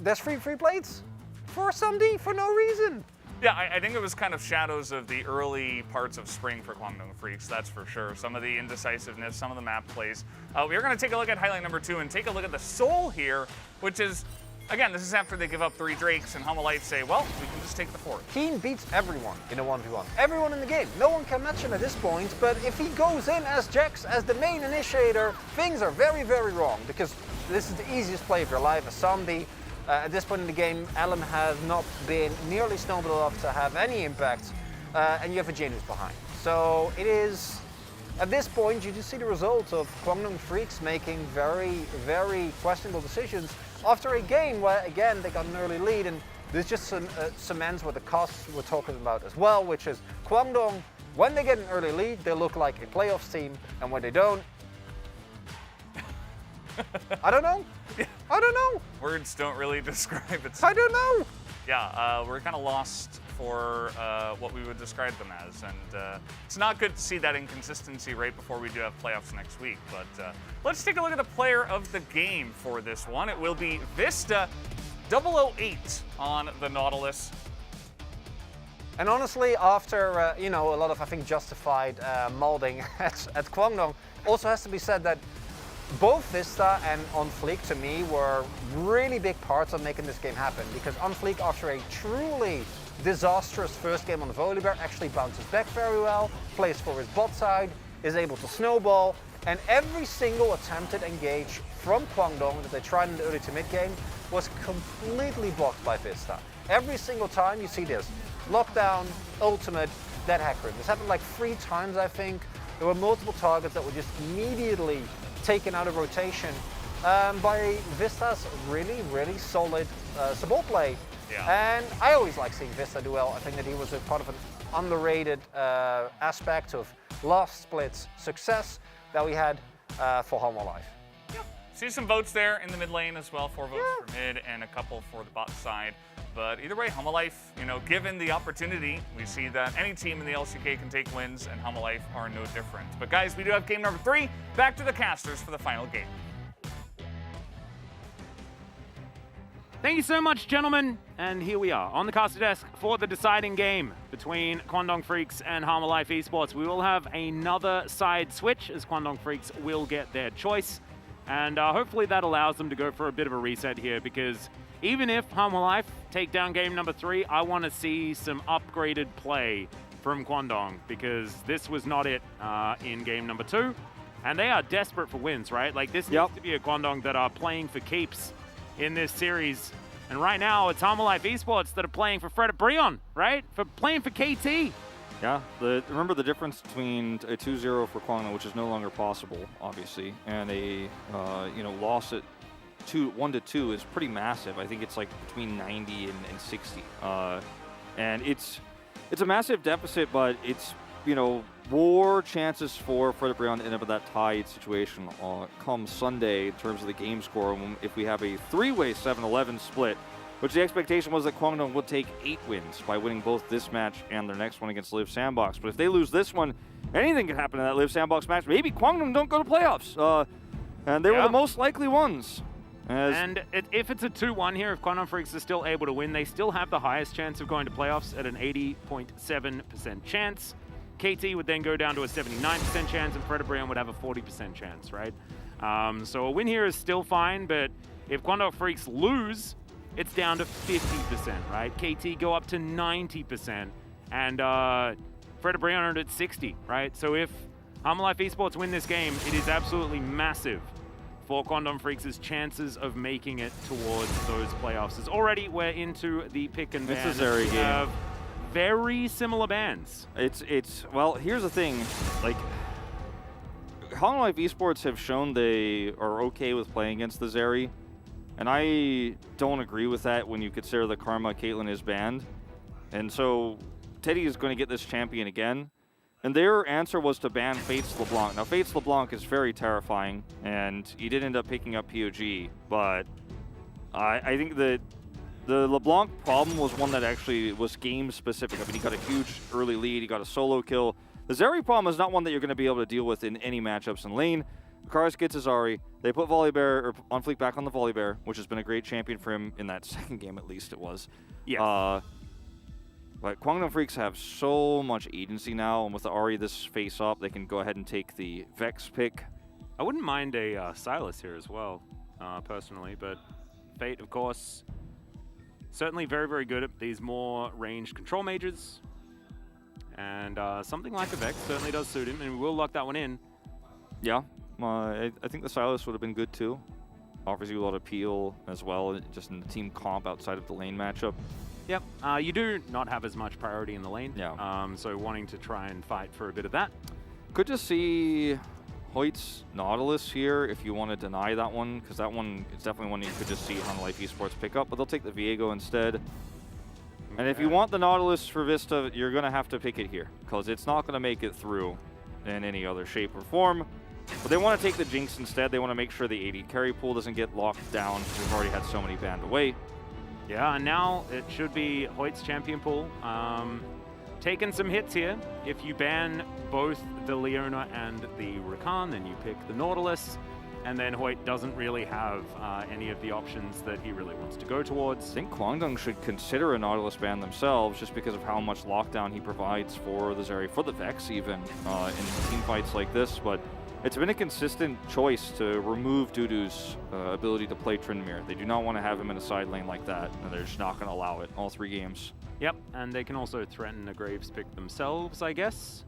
there's free plates for Sumdi for no reason. Yeah, I think it was kind of shadows of the early parts of spring for Kwangdong Freaks, that's for sure. Some of the indecisiveness, some of the map plays. We're going to take a look at highlight number 2 and take a look at the Soul here, which is, again, this is after they give up 3 Drakes, and Hanwha Life say, well, we can just take the 4th. Keen beats everyone in a 1v1. Everyone in the game. No one can match him at this point, but if he goes in as Jax, as the main initiator, things are very, very wrong, because this is the easiest play of your life as Sumdi. At this point in the game, Elam has not been nearly snowballed enough to have any impact, and you have a Janus behind. So it is, at this point, you just see the results of Kwangdong Freaks making very, very questionable decisions after a game where, again, they got an early lead, and this just cements what the costs we're talking about as well, which is Kwangdong, when they get an early lead, they look like a playoffs team, and when they don't, I don't know. I don't know. Words don't really describe it. I don't know. Yeah, we're kind of lost for what we would describe them as, and it's not good to see that inconsistency right before we do have playoffs next week. But let's take a look at the player of the game for this one. It will be Vista 008 on the Nautilus. And honestly, after you know, a lot of, I think, justified molding at Kwangdong, also has to be said that both Vista and On Fleek, to me, were really big parts of making this game happen, because On Fleek, after a truly disastrous first game on the Volibear, actually bounces back very well, plays for his bot side, is able to snowball, and every single attempted engage from Kwangdong that they tried in the early to mid game was completely blocked by Vista. Every single time you see this, lockdown, ultimate, dead hacker him. This happened like 3 times, I think. There were multiple targets that were just immediately taken out of rotation by Vista's really solid support play. Yeah. And I always like seeing Vista do well. I think that he was a part of an underrated aspect of last split's success that we had for Homo Life. See some votes there in the mid lane as well. 4 votes for mid and a couple for the bot side. But either way, Homo Life, you know, given the opportunity, we see that any team in the LCK can take wins, and Homo Life are no different. But guys, we do have game number 3. Back to the casters for the final game. Thank you so much, gentlemen. And here we are on the caster desk for the deciding game between Kwangdong Freaks and Harma Life Esports. We will have another side switch as Kwangdong Freaks will get their choice. And hopefully that allows them to go for a bit of a reset here, because even if Harma Life take down game number 3, I want to see some upgraded play from Kwangdong, because this was not it in game number 2. And they are desperate for wins, right? Like, this needs to be a Kwangdong that are playing for keeps in this series. And right now, it's Harma Life Esports that are playing for Fred Brion, right? For playing for KT. Yeah, remember the difference between a 2-0 for Kwangdong, which is no longer possible, obviously, and a loss at 1-2 is pretty massive. I think it's like between 90 and 60, and it's a massive deficit, but it's more chances for Fred Brion to end up in that tied situation come Sunday in terms of the game score. If we have a 3-way 7-11 split, which the expectation was that Kwangdong would take 8 wins by winning both this match and their next one against Live Sandbox. But if they lose this one, anything could happen in that Live Sandbox match. Maybe Kwangdong don't go to playoffs, and they were the most likely ones. And if it's a 2-1 here, if Kwangdong Freaks are still able to win, they still have the highest chance of going to playoffs at an 80.7% chance. KT would then go down to a 79% chance, and Fred Brion would have a 40% chance, right? So a win here is still fine, but if Kwangdong Freaks lose, it's down to 50%, right? KT go up to 90%, and Fred Brion are at 60, right? So if Harma Life Esports win this game, it is absolutely massive for Kwangdong Freaks' chances of making it towards those playoffs. As already we're into the pick and ban. It's a Zeri game. Very similar bans. Well, here's the thing, like, Harma Life Esports have shown they are okay with playing against the Zeri, and I don't agree with that when you consider that Karma Caitlyn is banned. And so Teddy is going to get this champion again. And their answer was to ban Fates LeBlanc. Now, Fates LeBlanc is very terrifying, and he did end up picking up POG, but I think that the LeBlanc problem was one that actually was game-specific. I mean, he got a huge early lead, he got a solo kill. The Zeri problem is not one that you're going to be able to deal with in any matchups in lane. Akaris gets Azari. They put Volibear, or On Fleek back on the Volibear, which has been a great champion for him in that second game, at least it was. Yes. But Kwangdong Freaks have so much agency now, and with the Ahri this face-up, they can go ahead and take the Vex pick. I wouldn't mind a Silas here as well, personally, but Fate, of course, certainly very, very good at these more ranged control mages. And something like a Vex certainly does suit him, and we'll lock that one in. Yeah, I think the Silas would have been good too. Offers you a lot of peel as well, just in the team comp outside of the lane matchup. Yep, you do not have as much priority in the lane. Yeah. So wanting to try and fight for a bit of that. Could just see Hoyt's Nautilus here if you want to deny that one, because that one is definitely one you could just see Harma Life Esports pick up, but they'll take the Viego instead. And if you want the Nautilus for Vista, you're going to have to pick it here, because it's not going to make it through in any other shape or form. But they want to take the Jinx instead. They want to make sure the AD carry pool doesn't get locked down, because we've already had so many banned away. Yeah, and now it should be Hoyt's champion pool. Taking some hits here. If you ban both the Leona and the Rakan, then you pick the Nautilus. And then Hoyt doesn't really have any of the options that he really wants to go towards. I think Kwangdong should consider a Nautilus ban themselves, just because of how much lockdown he provides for the Zeri, for the Vex even, in team fights like this. But it's been a consistent choice to remove Dudu's ability to play Tryndamere. They do not want to have him in a side lane like that, and they're just not going to allow it all 3 games. Yep, and they can also threaten a Graves pick themselves, I guess,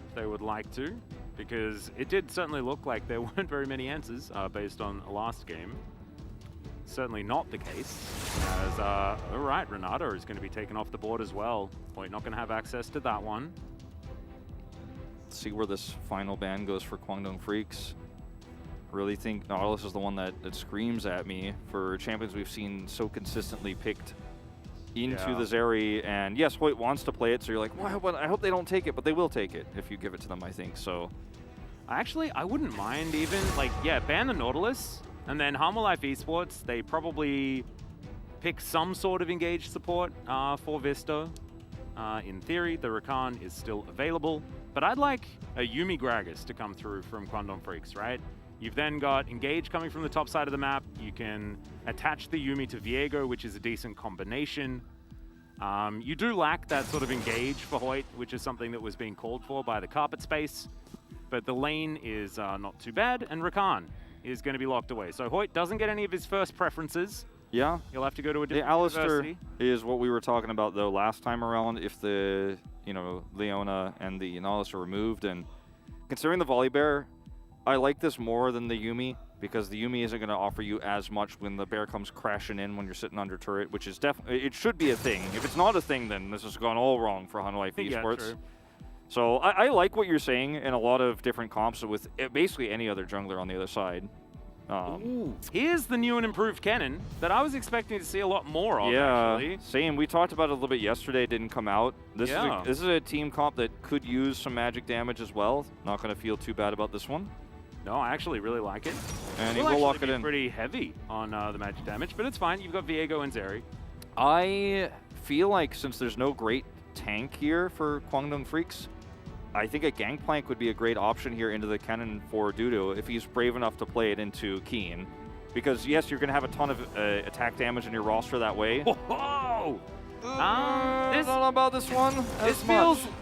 if they would like to, because it did certainly look like there weren't very many answers based on last game. certainly not the case. As, all right, Renata is going to be taken off the board as well. Hoyt not going to have access to that one. Let's see where this final ban goes for Kwangdong Freaks. Really think Nautilus is the one that screams at me for champions we've seen so consistently picked into the Zeri. And yes, Hoyt wants to play it, so you're like, well, I hope they don't take it, but they will take it if you give it to them, I think. So actually, I wouldn't mind even, like, yeah, ban the Nautilus, and then Harmor Life Esports, they probably pick some sort of engaged support for Vista. In theory, the Rakan is still available, but I'd like a Yuumi Gragas to come through from Kwangdong Freaks, right? You've then got Engage coming from the top side of the map. You can attach the Yuumi to Viego, which is a decent combination. You do lack that sort of Engage for Hoyt, which is something that was being called for by the carpet space. But the lane is not too bad, and Rakan is going to be locked away. So Hoyt doesn't get any of his first preferences. Yeah. He'll have to go to a different the Alistair university. is what we were talking about, though, last time around. If the, Leona and the Nautilus are removed, and considering the Volibear, I like this more than the Yuumi, because the Yuumi isn't going to offer you as much when the bear comes crashing in when you're sitting under turret, which is definitely, it should be a thing. If it's not a thing, then this has gone all wrong for Harmor Life Esports. True. So I like what you're saying in a lot of different comps with basically any other jungler on the other side. Here's the new and improved cannon that I was expecting to see a lot more of, actually. Same. We talked about it a little bit yesterday. It didn't come out. This is a team comp that could use some magic damage as well. Not going to feel too bad about this one. No, I actually really like it. And he will lock it in. Pretty heavy on the magic damage, but it's fine. You've got Viego and Zeri. I feel like since there's no great tank here for Kwangdong Freaks, I think a Gangplank would be a great option here into the cannon for Dudu if he's brave enough to play it into Keen. Because, yes, you're going to have a ton of attack damage in your roster that way. Whoa! I don't know about this one.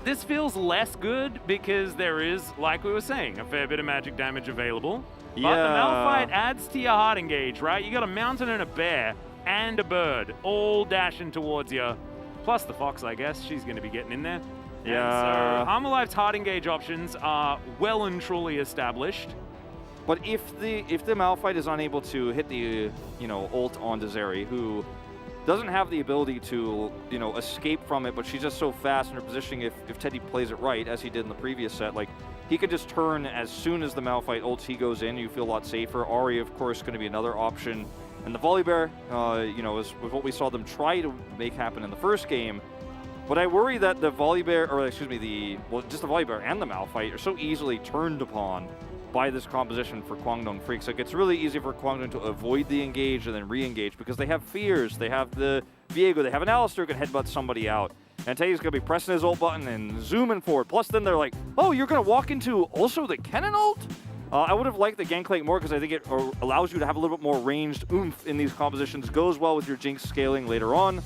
This feels less good because there is, like we were saying, a fair bit of magic damage available. But the Malphite adds to your heart engage, right? You got a mountain and a bear and a bird all dashing towards you. Plus the fox, I guess. She's going to be getting in there. Yeah. And so Harmor Life's heart engage options are well and truly established. But if the Malphite is unable to hit the ult onto Zeri, who doesn't have the ability to escape from it, but she's just so fast in her positioning. If Teddy plays it right, as he did in the previous set, like he could just turn as soon as the Malphite ults. He goes in, you feel a lot safer. Ahri, of course, going to be another option, and the Volibear, is with what we saw them try to make happen in the first game. But I worry that the Volibear, or excuse me, just the Volibear and the Malphite are so easily turned upon by this composition for Kwangdong Freaks. Like, it's really easy for Kwangdong to avoid the engage and then re-engage because they have fears. They have the Viego, they have an Alistair who can headbutt somebody out. And Teddy's going to be pressing his ult button and zooming forward. Plus then they're like, oh, you're going to walk into also the cannon ult? I would have liked the Gangplank more because I think it allows you to have a little bit more ranged oomph in these compositions. Goes well with your Jinx scaling later on.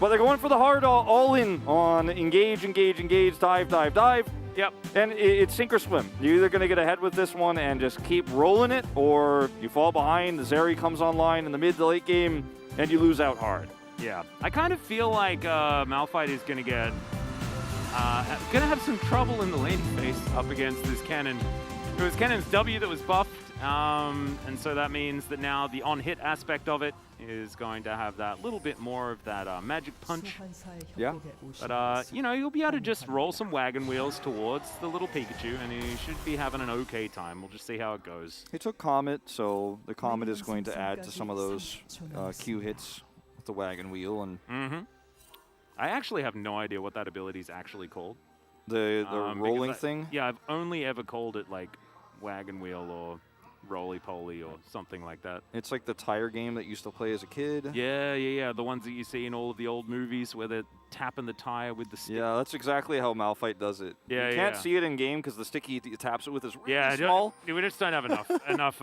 But they're going for the hard all in on engage, engage, engage, dive, dive, dive. Yep. And it's sink or swim. You're either going to get ahead with this one and just keep rolling it, or you fall behind, the Zeri comes online in the mid to late game, and you lose out hard. Yeah. I kind of feel like Malphite is going to get... going to have some trouble in the laning phase up against this cannon. It was Cannon's W that was buffed, and so that means that now the on-hit aspect of it is going to have that little bit more of that magic punch. Yeah. But, you'll be able to just roll some wagon wheels towards the little Pikachu, and he should be having an okay time. We'll just see how it goes. He took Comet, so the Comet is going to add to some of those Q hits with the wagon wheel. And I actually have no idea what that ability is actually called. The rolling thing? Yeah, I've only ever called it, like, wagon wheel or roly-poly or something like that. It's like the tire game that you used to play as a kid. Yeah. The ones that you see in all of the old movies where they're tapping the tire with the stick. Yeah, that's exactly how Malphite does it. Yeah, you can't see it in game because the stick he taps it with is really small. We just don't have enough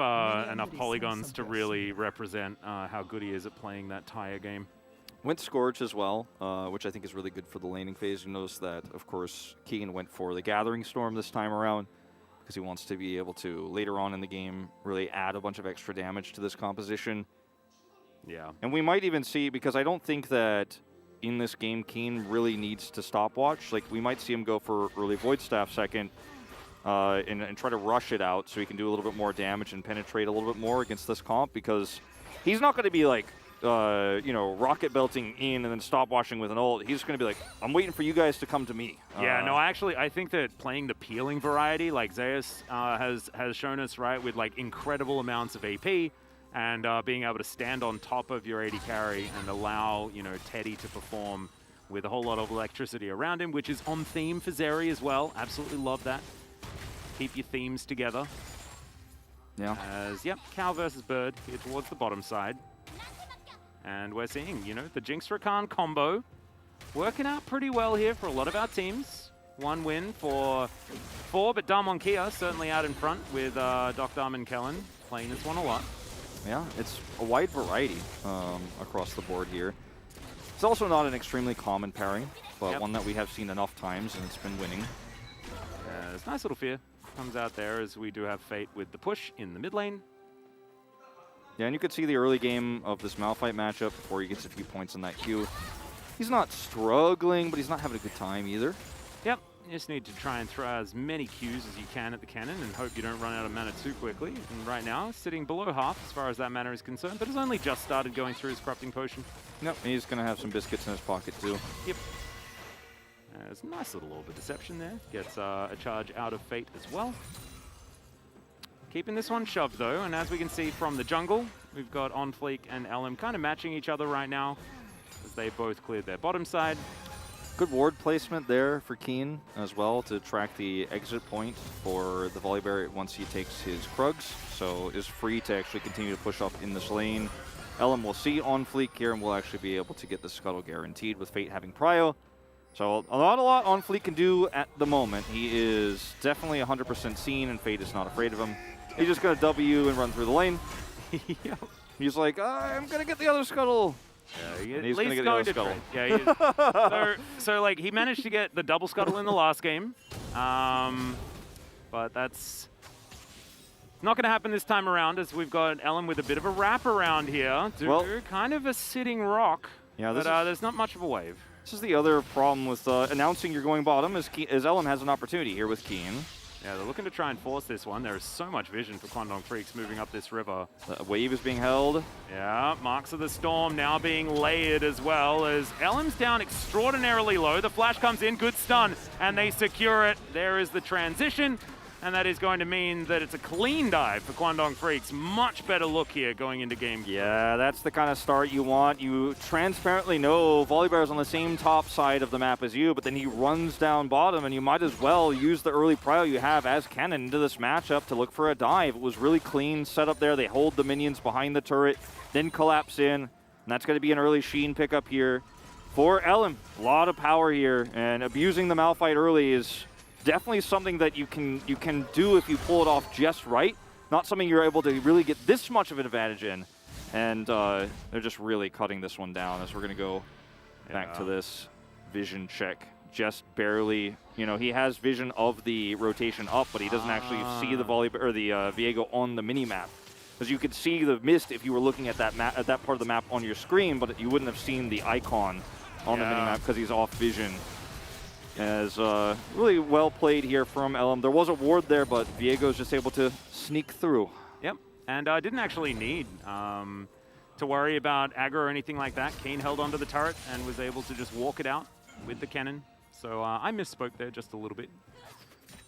polygons to really represent how good he is at playing that tire game. Went Scorch as well, which I think is really good for the laning phase. You notice that, of course, Keegan went for the Gathering Storm this time around because he wants to be able to, later on in the game, really add a bunch of extra damage to this composition. Yeah. And we might even see, because I don't think that in this game Keen really needs to stopwatch. Like, we might see him go for early Void Staff second and try to rush it out so he can do a little bit more damage and penetrate a little bit more against this comp, because he's not going to be like, you know, rocket belting in and then stop washing with an ult. He's going to be like, I'm waiting for you guys to come to me. Yeah, no, actually, I think that playing the peeling variety, like Zeus has shown us, right, with like incredible amounts of AP and being able to stand on top of your AD carry and allow, you know, Teddy to perform with a whole lot of electricity around him, which is on theme for Zeri as well. Absolutely love that. Keep your themes together. Yeah. As, yep, cow versus bird here towards the bottom side. And we're seeing, you know, the Jinx Rakan combo working out pretty well here for a lot of our teams. One win for 4, but Damwon Kia certainly out in front with Doc Dam and Kellen playing this one a lot. Yeah, it's a wide variety across the board here. It's also not an extremely common pairing, but one that we have seen enough times and it's been winning. It's nice little fear comes out there as we do have Fate with the push in the mid lane. Yeah, and you could see the early game of this Malphite matchup before he gets a few points in that queue. He's not struggling, but he's not having a good time either. Yep, you just need to try and throw as many Qs as you can at the cannon and hope you don't run out of mana too quickly. And right now, sitting below half as far as that mana is concerned, but has only just started going through his corrupting potion. Yep, he's going to have some biscuits in his pocket too. Yep. There's a nice little orb of deception there. Gets a charge out of Fate as well. Keeping this one shoved though, and as we can see from the jungle, we've got OnFleek and LM kind of matching each other right now as they both cleared their bottom side. Good ward placement there for Keen as well to track the exit point for the Volibear once he takes his Krugs, so is free to actually continue to push up in this lane. LM will see OnFleek here and will actually be able to get the scuttle guaranteed with Fate having prio. So not a lot OnFleek can do at the moment. He is definitely 100% seen and Fate is not afraid of him. He's just going to W and run through the lane. Yep. He's like, I'm going to get the other scuttle. Yeah, and he's going to get the other scuttle. Yeah, so like he managed to get the double scuttle in the last game, but that's not going to happen this time around as we've got Ellen with a bit of a wrap around here. Kind of a sitting rock, yeah, but there's not much of a wave. This is the other problem with announcing you're going bottom is Ellen has an opportunity here with Keen. Yeah, they're looking to try and force this one. There is so much vision for Kwangdong Freaks moving up this river. The wave is being held. Yeah, Marks of the Storm now being layered as well as Ellen's down extraordinarily low. The flash comes in, good stun, and they secure it. There is the transition, and that is going to mean that it's a clean dive for Kwangdong Freaks. Much better look here going into game 4. Yeah, that's the kind of start you want. You transparently know Volibear is on the same top side of the map as you, but then he runs down bottom, and you might as well use the early prio you have as cannon into this matchup to look for a dive. It was really clean setup there. They hold the minions behind the turret, then collapse in, and that's going to be an early Sheen pickup here for Ellen. A lot of power here, and abusing the Malphite early is definitely something that you can do if you pull it off just right. Not something you're able to really get this much of an advantage in. And they're just really cutting this one down as we're going to go back to this vision check. Just barely, you know, he has vision of the rotation up, but he doesn't actually see the Volibear or the Viego on the mini-map. Because you could see the mist if you were looking at that at that part of the map on your screen, but you wouldn't have seen the icon on the mini-map because he's off vision. As really well played here from Elm. There was a ward there, but Viego's just able to sneak through. Yep, and didn't actually need to worry about aggro or anything like that. Kane held onto the turret and was able to just walk it out with the cannon. So I misspoke there just a little bit.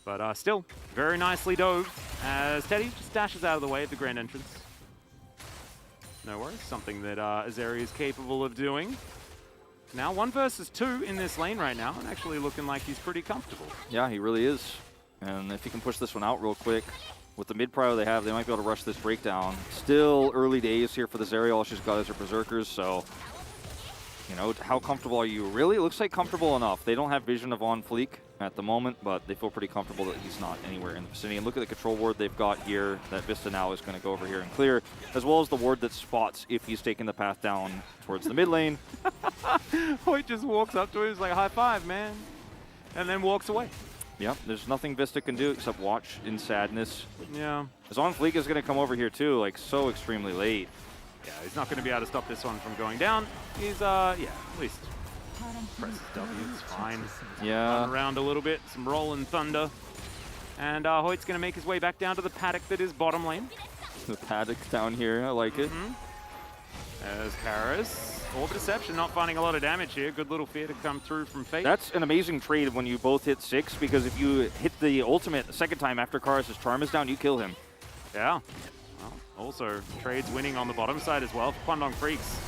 But still, very nicely dove as Teddy just dashes out of the way at the grand entrance. No worries, something that Azeri is capable of doing. Now 1 versus 2 in this lane right now, and actually looking like he's pretty comfortable. Yeah, he really is. And if he can push this one out real quick, with the mid prio they have, they might be able to rush this breakdown. Still early days here for the Zeri. All she's got is her Berserkers, so, you know, how comfortable are you? Really, it looks like comfortable enough. They don't have vision of OnFleek at the moment, but they feel pretty comfortable that he's not anywhere in the vicinity. And look at the control ward they've got here. That Vista now is going to go over here and clear, as well as the ward that spots if he's taking the path down towards the mid lane. Hoyt just walks up to him, he's like, high five, man, and then walks away. Yep, there's nothing Vista can do except watch in sadness. Yeah. As OnFleek is going to come over here too, like so extremely late. Yeah, he's not going to be able to stop this one from going down. He's, yeah, at least presses W, it's fine. Yeah. Run around a little bit, some rolling thunder. And Hoyt's going to make his way back down to the paddock that is bottom lane. The paddock down here, I like it. As Paris, Orbit Deception not finding a lot of damage here. Good little fear to come through from Fate. That's an amazing trade when you both hit 6, because if you hit the ultimate the second time after Karis' charm is down, you kill him. Yeah. Well, also, trades winning on the bottom side as well for Kwangdong Freaks.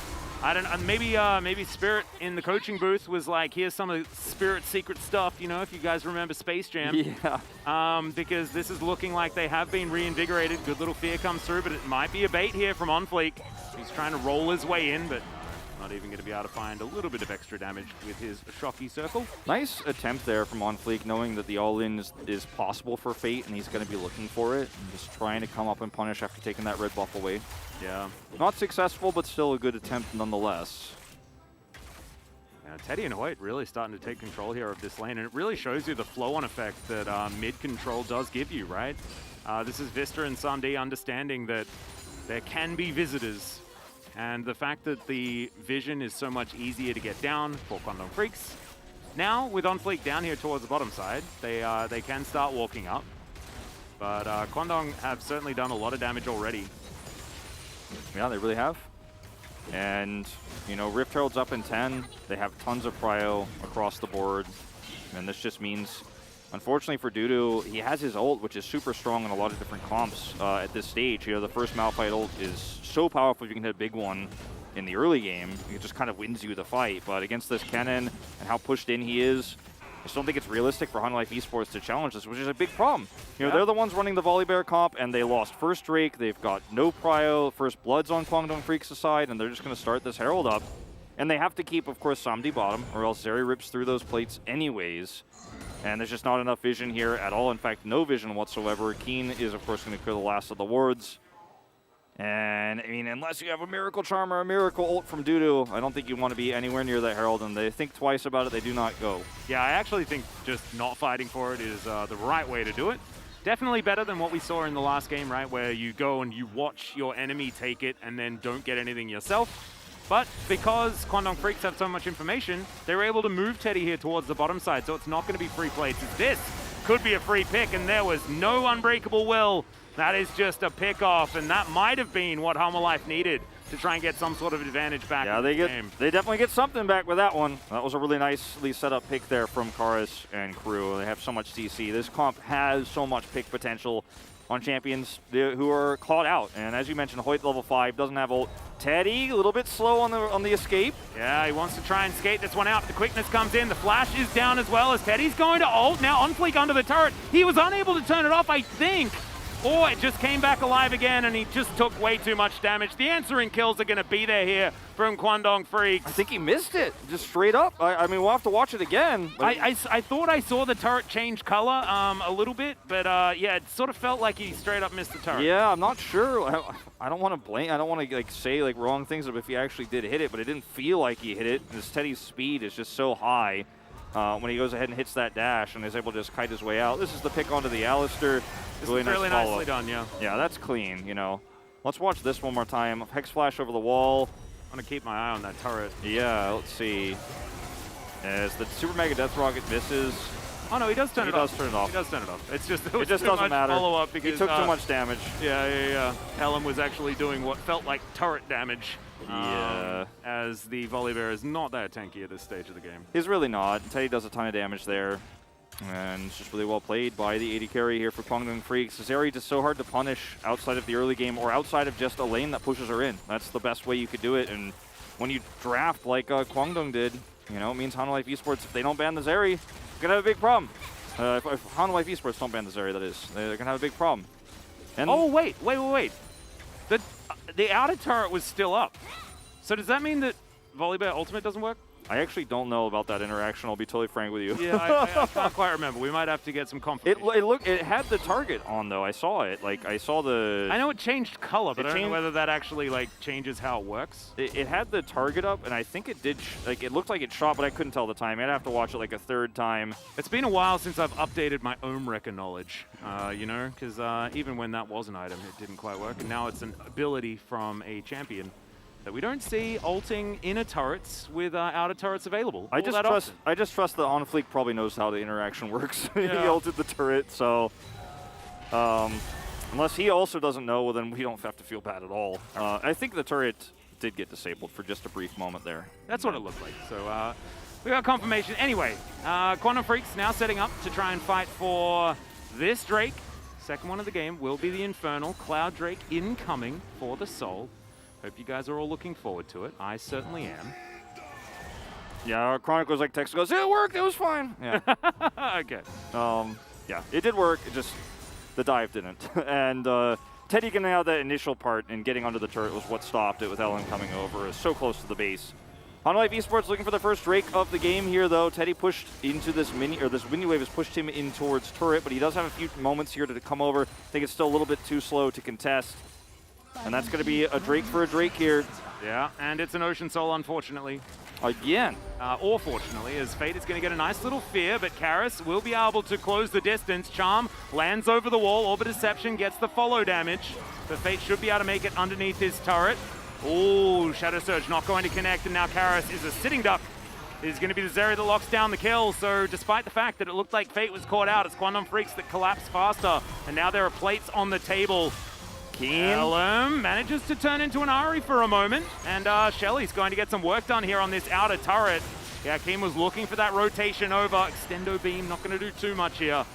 I don't know, maybe Spirit in the coaching booth was like, here's some of Spirit's secret stuff, you know, if you guys remember Space Jam. Yeah. Because this is looking like they have been reinvigorated. Good little fear comes through, but it might be a bait here from OnFleek. He's trying to roll his way in, but not even going to be able to find a little bit of extra damage with his Shocky Circle. Nice attempt there from OnFleek, knowing that the all-in is possible for Fate, and he's going to be looking for it, and just trying to come up and punish after taking that red buff away. Yeah. Not successful, but still a good attempt nonetheless. Now, Teddy and Hoyt really starting to take control here of this lane, and it really shows you the flow-on effect that mid control does give you, right? This is Vista and Samdi understanding that there can be visitors, and the fact that the vision is so much easier to get down for Kwangdong Freaks. Now, with OnFleek down here towards the bottom side, they can start walking up, but Kwangdong have certainly done a lot of damage already. Yeah, they really have. And, you know, Rift Herald's up in 10. They have tons of prio across the board. And this just means, unfortunately for Dudu, he has his ult, which is super strong in a lot of different comps at this stage. You know, the first Malphite ult is so powerful if you can hit a big one in the early game. It just kind of wins you the fight. But against this Kennen and how pushed in he is, I just don't think it's realistic for Hanwha Life Esports to challenge this, which is a big problem. You know, they're the ones running the Volibear comp, and they lost first Drake. They've got no prio. First Blood's on Kwangdong Freaks' side, and they're just going to start this Herald up. And they have to keep, of course, Samdi bottom, or else Zeri rips through those plates anyways. And there's just not enough vision here at all. In fact, no vision whatsoever. Keen is, of course, going to clear the last of the wards. And, I mean, unless you have a Miracle Charm or a Miracle Ult from Dudu, I don't think you want to be anywhere near that Herald, and they think twice about it, they do not go. Yeah, I actually think just not fighting for it is the right way to do it. Definitely better than what we saw in the last game, right, where you go and you watch your enemy take it and then don't get anything yourself. But because Kwangdong Freaks have so much information, they were able to move Teddy here towards the bottom side, so it's not going to be free plates. This could be a free pick, and there was no Unbreakable Will. That is just a pick-off, and that might have been what Hanwha Life needed to try and get some sort of advantage back in the game. They definitely get something back with that one. That was a really nicely set up pick there from Karis and crew. They have so much CC. This comp has so much pick potential on champions who are clawed out. And as you mentioned, Hoyt level 5 doesn't have ult. Teddy, a little bit slow on the escape. Yeah, he wants to try and skate this one out. The quickness comes in. The flash is down as well as Teddy's going to ult. Now OnFleek under the turret. He was unable to turn it off, I think. Or it just came back alive again and he just took way too much damage. The answering kills are going to be there here from Kwangdong Freaks. I think he missed it, just straight up. I mean, we'll have to watch it again. I thought I saw the turret change color a little bit, but yeah, it sort of felt like he straight up missed the turret. Yeah, I'm not sure. I don't want to blame. I don't want to like say like wrong things if he actually did hit it, but it didn't feel like he hit it. This Teddy's speed is just so high. When he goes ahead and hits that dash and is able to just kite his way out. This is the pick onto the Alistair. This is really nicely done, yeah. Yeah, that's clean, you know. Let's watch this one more time. Hex Flash over the wall. I'm going to keep my eye on that turret. Yeah, let's see. As the Super Mega Death Rocket misses. Oh, no, he does turn it off. He does turn it off. He does turn it off. It's just, it just doesn't matter. Follow-up because he took too much damage. Yeah. Helen was actually doing what felt like turret damage. Yeah. As the Volibear is not that tanky at this stage of the game. He's really not. Teddy does a ton of damage there. And it's just really well played by the AD carry here for Kwangdong Freaks. Zeri just so hard to punish outside of the early game or outside of just a lane that pushes her in. That's the best way you could do it. And when you draft like Kwangdong did, you know, it means Hanwha Life Esports, if they don't ban the Zeri, they're going to have a big problem. If Hanwha Life Esports don't ban the Zeri, that is, they're going to have a big problem. And oh, wait. The outer turret was still up. So does that mean that Volibear Ultimate doesn't work? I actually don't know about that interaction. I'll be totally frank with you. Yeah, I can't quite remember. We might have to get some confirmation. It had the target on though. I saw it. Like I saw the. I know it changed color, but I don't know whether that actually like changes how it works. It had the target up, and I think it did. Like it looked like it shot, but I couldn't tell the time. I'd have to watch it like a third time. It's been a while since I've updated my Ohm Wrecker knowledge. You know, because even when that was an item, it didn't quite work, and now it's an ability from a champion that we don't see ulting inner turrets with outer turrets available. I just trust that OnFleek probably knows how the interaction works. Yeah. He ulted the turret, so unless he also doesn't know, well then we don't have to feel bad at all. I think the turret did get disabled for just a brief moment there. That's what it looked like. So we got confirmation. Anyway, Quantum Freaks now setting up to try and fight for this Drake. Second one of the game will be the Infernal. Cloud Drake incoming for the Soul. Hope you guys are all looking forward to it. I certainly am. Yeah, Chronicler's like text goes, it worked, it was fine. Yeah. Okay. Yeah, it did work, it just, the dive didn't. And Teddy getting out that initial part and getting onto the turret was what stopped it with Ellen coming over. So close to the base. Life Esports looking for the first Drake of the game here, though. Teddy pushed into this this mini wave has pushed him in towards turret, but he does have a few moments here to come over. I think it's still a little bit too slow to contest. And that's going to be a Drake for a Drake here. Yeah, and it's an Ocean Soul, unfortunately. Again. Or fortunately, as Fate is going to get a nice little fear, but Karis will be able to close the distance. Charm lands over the wall. Orbit Deception gets the follow damage. But Fate should be able to make it underneath his turret. Oh, Shadow Surge not going to connect, and now Karis is a sitting duck. It is going to be the Zeri that locks down the kill, so despite the fact that it looked like Fate was caught out, it's Quantum Freaks that collapse faster, and now there are plates on the table. LM manages to turn into an Ari for a moment, and Shelly's going to get some work done here on this outer turret. Yeah, Keem was looking for that rotation over. Extendo Beam not going to do too much here.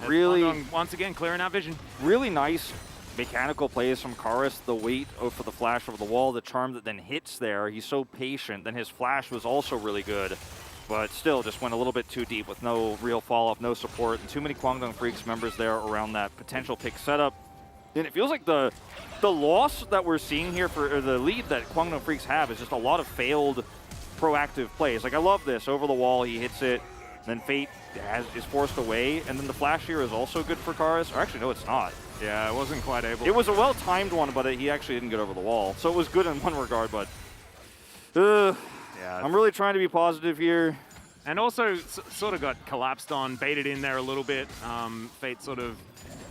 Really, once again, clearing out vision. Really nice mechanical plays from Karis. The wait for the flash over the wall, the charm that then hits there. He's so patient. Then his flash was also really good, but still just went a little bit too deep with no real follow-up, no support, and too many Kwangdong Freaks members there around that potential pick setup. And it feels like the loss that we're seeing here for the lead that Kwangdong Freaks have is just a lot of failed proactive plays. Like, I love this. Over the wall, he hits it, then Fate is forced away, and then the flash here is also good for Karis. Or actually, no, it's not. Yeah, it wasn't quite able. It was a well-timed one, but he actually didn't get over the wall. So it was good in one regard, but yeah, I'm really trying to be positive here. And also sort of got collapsed on, baited in there a little bit. Fate sort of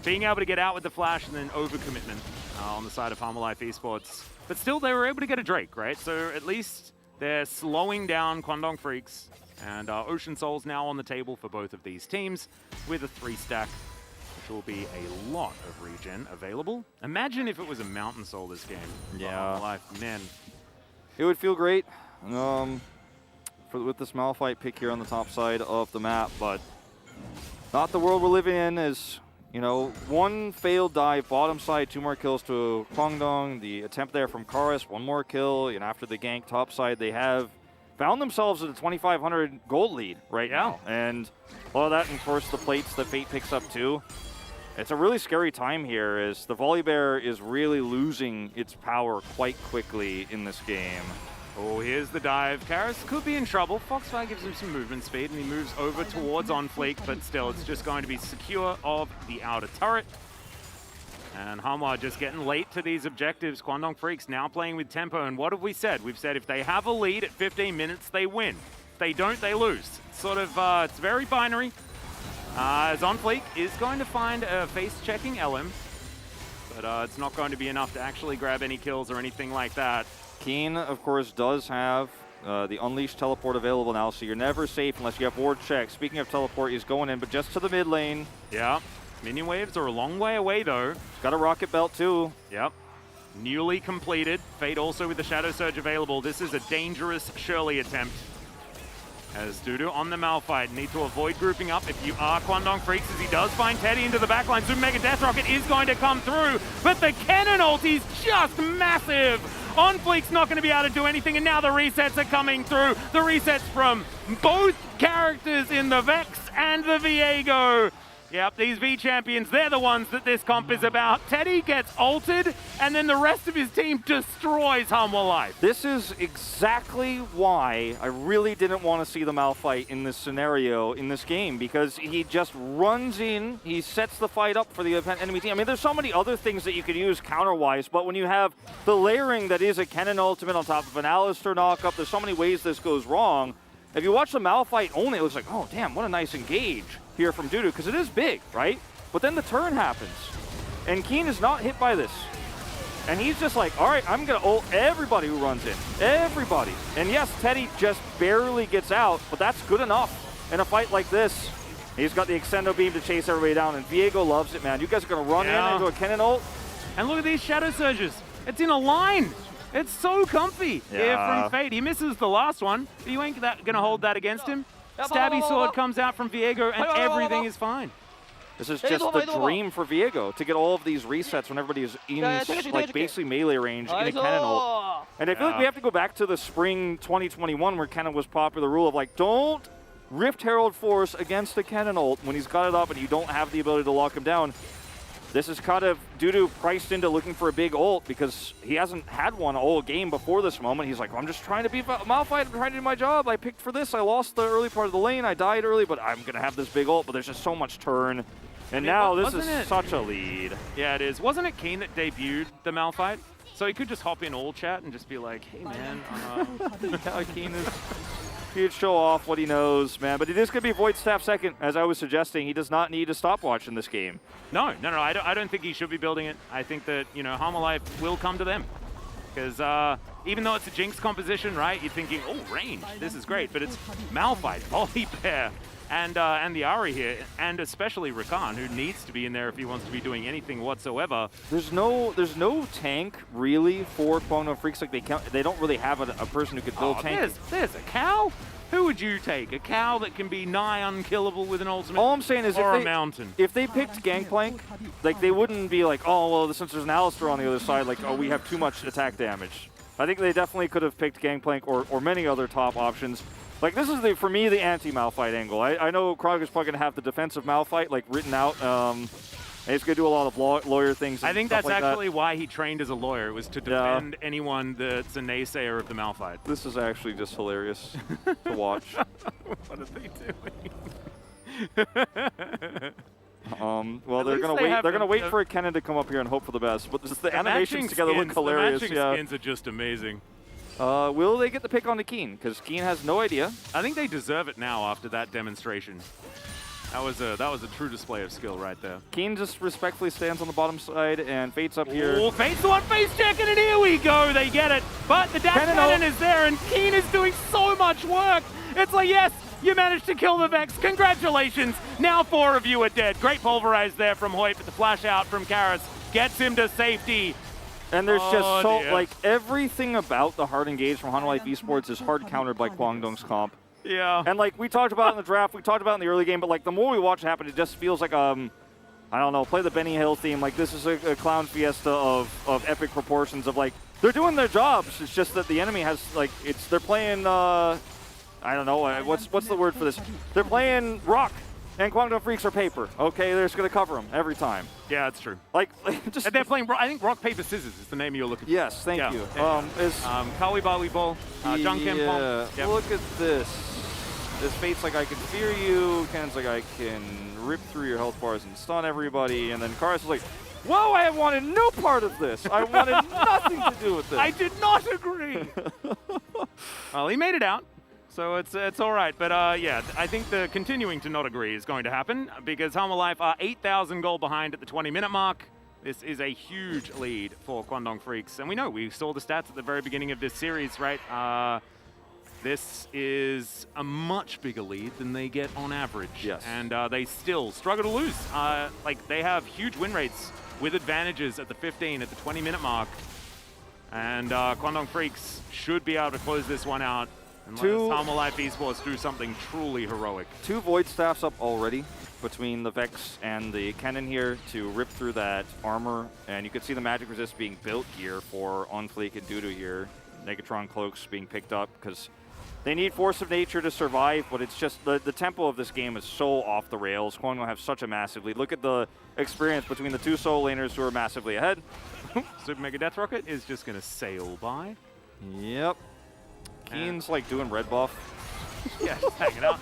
being able to get out with the flash and then overcommitment on the side of Life Esports. But still, they were able to get a Drake, right? So at least they're slowing down Kwangdong Freaks. And Ocean Soul's now on the table for both of these teams with a 3-stack, which will be a lot of regen available. Imagine if it was a Mountain Soul this game. Yeah. Life, man. It would feel great with this Malphite pick here on the top side of the map, but not the world we're living in. As you know, one failed dive, bottom side, 2 more kills to Kwangdong. The attempt there from Karis, 1 more kill. And after the gank top side, they have found themselves at a 2,500 gold lead right now. And a lot of that, and of course, the plates that Fate picks up too. It's a really scary time here as the Volibear is really losing its power quite quickly in this game. Oh, here's the dive. Karis could be in trouble. Foxfire gives him some movement speed, and he moves over towards OnFleek, but still, it's just going to be secure of the outer turret. And Hanwha just getting late to these objectives. Kwangdong Freaks now playing with tempo, and what have we said? We've said if they have a lead at 15 minutes, they win. If they don't, they lose. It's sort of, it's very binary. As OnFleek is going to find a face-checking LM, but it's not going to be enough to actually grab any kills or anything like that. Keen, of course, does have the Unleashed teleport available now, so you're never safe unless you have ward check. Speaking of teleport, he's going in, but just to the mid lane. Yeah. Minion waves are a long way away, though. Got a rocket belt, too. Yep. Newly completed. Fate also with the Shadow Surge available. This is a dangerous Shirley attempt. As Dudu on the Malphite, need to avoid grouping up if you are Kwangdong Freaks, as he does find Teddy into the backline. Super Mega Death Rocket is going to come through, but the cannon ulti's just massive. OnFleek's not going to be able to do anything, and now the resets are coming through. The resets from both characters in the Vex and the Viego. Yep, these V champions, they're the ones that this comp is about. Teddy gets ulted, and then the rest of his team destroys Hanwha Life. This is exactly why I really didn't want to see the Malphite in this scenario in this game, because he just runs in, he sets the fight up for the enemy team. I mean, there's so many other things that you could use counter-wise, but when you have the layering that is a Kennen ultimate on top of an Alistar knockup, there's so many ways this goes wrong. If you watch the Malphite only, it looks like, oh, damn, what a nice engage here from Dudu, because it is big, right? But then the turn happens, and Keen is not hit by this. And he's just like, all right, I'm going to ult everybody who runs in. Everybody. And yes, Teddy just barely gets out, but that's good enough in a fight like this. He's got the Extendo Beam to chase everybody down, and Viego loves it, man. You guys are going to run in into a Kennen ult. And look at these Shadow Surges. It's in a line. It's so comfy here from Fate. He misses the last one, but you ain't gonna hold that against him. Stabby sword comes out from Viego, and everything is fine. This is just the dream for Viego, to get all of these resets when everybody is in like basically melee range in a cannon ult. And I feel like we have to go back to the spring 2021 where cannon was popular rule of like, don't Rift Herald Force against a cannon ult when he's got it up and you don't have the ability to lock him down. This is kind of Dudu priced into looking for a big ult because he hasn't had one all game before this moment. He's like, well, I'm just trying to beat Malphite. I'm trying to do my job. I picked for this. I lost the early part of the lane. I died early, but I'm going to have this big ult. But there's just so much turn. And now this is such a lead. Yeah, it is. Wasn't it Keen that debuted the Malphite? So he could just hop in all chat and just be like, hey, man. Keen is... He'd show off what he knows, man. But it is going to be Void Staff second, as I was suggesting. He does not need a stopwatch in this game. No. I don't think he should be building it. I think that, you know, Harmalife will come to them. Because even though it's a Jinx composition, right, you're thinking, oh, range, this is great. But it's Malphite, Volibear, and the Ahri here, and especially Rakan, who needs to be in there if he wants to be doing anything whatsoever. There's no tank, really, for Kwangdong Freaks. Like, they don't really have a person who could build tank. There's a cow? Who would you take? A cow that can be nigh unkillable with an ultimate? All I'm saying is or a mountain? If they picked Gangplank, like, they wouldn't be like, oh, well, since there's an Alistar on the other side, like, oh, we have too much attack damage. I think they definitely could have picked Gangplank or many other top options. Like, this is, for me, the anti-Malphite angle. I know Krogger's probably going to have the defensive Malphite, like, written out. And he's going to do a lot of lawyer things. I think that's actually why he trained as a lawyer. It was to defend anyone that's a naysayer of the Malphite. This is actually just hilarious to watch. What are they doing? Well, they're going to wait. They're going to wait for a Kennen to come up here and hope for the best. But the animations together look hilarious. The matching skins are just amazing. Will they get the pick on the Keen? Because Keen has no idea. I think they deserve it now after that demonstration. That was a true display of skill right there. Keen just respectfully stands on the bottom side, and Fate's up here. Oh, Fate's the one face checking, and here we go. They get it. But the dash cannon is there, and Keen is doing so much work. It's like, yes, you managed to kill the Vex. Congratulations. Now 4 of you are dead. Great pulverize there from Hoyt, but the flash out from Karas gets him to safety. And there's just like, everything about the hard engage from Hanwha Life Esports is hard countered by Kwangdong's comp. Yeah. And like, we talked about in the draft, we talked about in the early game, but like, the more we watch it happen, it just feels like, I don't know, play the Benny Hill theme. Like, this is a clown fiesta of epic proportions of like, they're doing their jobs. It's just that the enemy has, like, they're playing, I don't know, what's the word for this? They're playing rock. And Kwangdong Freaks are paper. Okay, they're just going to cover them every time. Yeah, that's true. Like, just and they're playing, I think rock, paper, scissors is the name you're looking for. Yes, thank you. Kawi Bali Ball, Jung Kim Pong. Yep. Look at this. This Fate's like, I can fear you. Cannon's like, I can rip through your health bars and stun everybody. And then Karas is like, whoa, I have wanted no part of this. I wanted nothing to do with this. I did not agree. Well, he made it out. So it's all right, but yeah, I think the continuing to not agree is going to happen because Hanwha Life are 8,000 gold behind at the 20-minute mark. This is a huge lead for Kwangdong Freaks, and we saw the stats at the very beginning of this series, right? This is a much bigger lead than they get on average. Yes. And they still struggle to lose. Like, they have huge win rates with advantages at the 15, at the 20-minute mark. And Kwangdong Freaks should be able to close this one out. And let Hanwha Life Esports do something truly heroic. 2 Void Staffs up already between the Vex and the Cannon here to rip through that armor. And you can see the magic resist being built here for OnFleek and Dudu here. Negatron cloaks being picked up because they need Force of Nature to survive, but it's just the tempo of this game is so off the rails. Kwangdong have such a massive lead. Look at the experience between the 2 solo laners who are massively ahead. Super Mega Death Rocket is just going to sail by. Yep. Keen's like doing red buff. Yeah, just hanging out.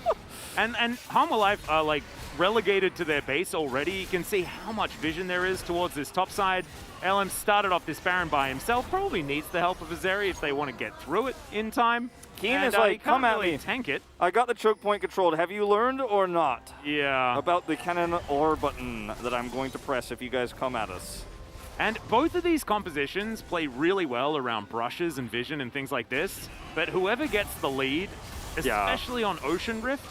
And Hanwha Life are like relegated to their base already. You can see how much vision there is towards this top side. LM started off this Baron by himself. Probably needs the help of Azeri if they want to get through it in time. Keen is like, come at me. Tank it. I got the choke point controlled. Have you learned or not? Yeah. About the cannon or button that I'm going to press if you guys come at us. And both of these compositions play really well around brushes and vision and things like this. But whoever gets the lead, especially on Ocean Rift,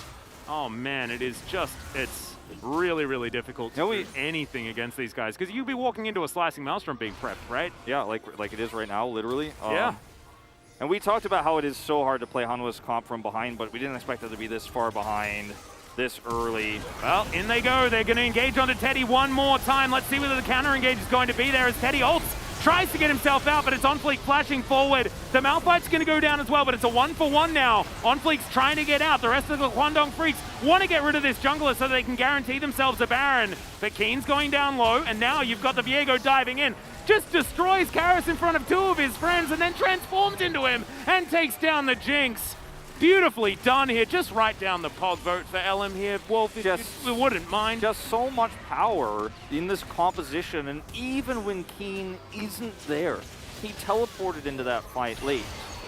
oh man, it is just, really, really difficult to do anything against these guys because you'd be walking into a slicing maelstrom being prepped, right? Yeah, like it is right now, literally. Yeah. And we talked about how it is so hard to play Hanwha's comp from behind, but we didn't expect it to be this far behind this early. Well, in they go. They're going to engage onto Teddy one more time. Let's see whether the counter engage is going to be there as Teddy ults. Tries to get himself out, but it's OnFleek flashing forward. The Malphite's going to go down as well, but it's a 1-for-1 now. OnFleek's trying to get out. The rest of the Kwangdong Freaks want to get rid of this jungler so they can guarantee themselves a Baron. But Keen's going down low, and now you've got the Viego diving in. Just destroys Karis in front of two of his friends and then transforms into him and takes down the Jinx. Beautifully done here. Just write down the pod vote for LM here, Wolf, if you wouldn't mind. Just so much power in this composition, and even when Keen isn't there, he teleported into that fight late.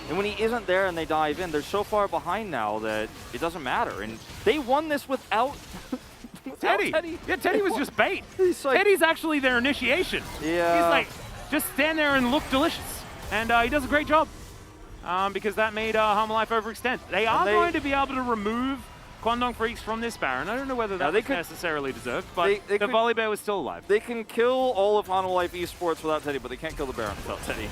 And when he isn't there and they dive in, they're so far behind now that it doesn't matter. And they won this without Teddy. Yeah, Teddy was just bait. Like, Teddy's actually their initiation. Yeah. He's like, just stand there and look delicious. And he does a great job. Because that made Harmon Life overextend. They are going to be able to remove Kwangdong Freaks from this Baron. I don't know whether that was necessarily deserved, but the Volibear was still alive. They can kill all of Harmon Life Esports without Teddy, but they can't kill the Baron without Teddy.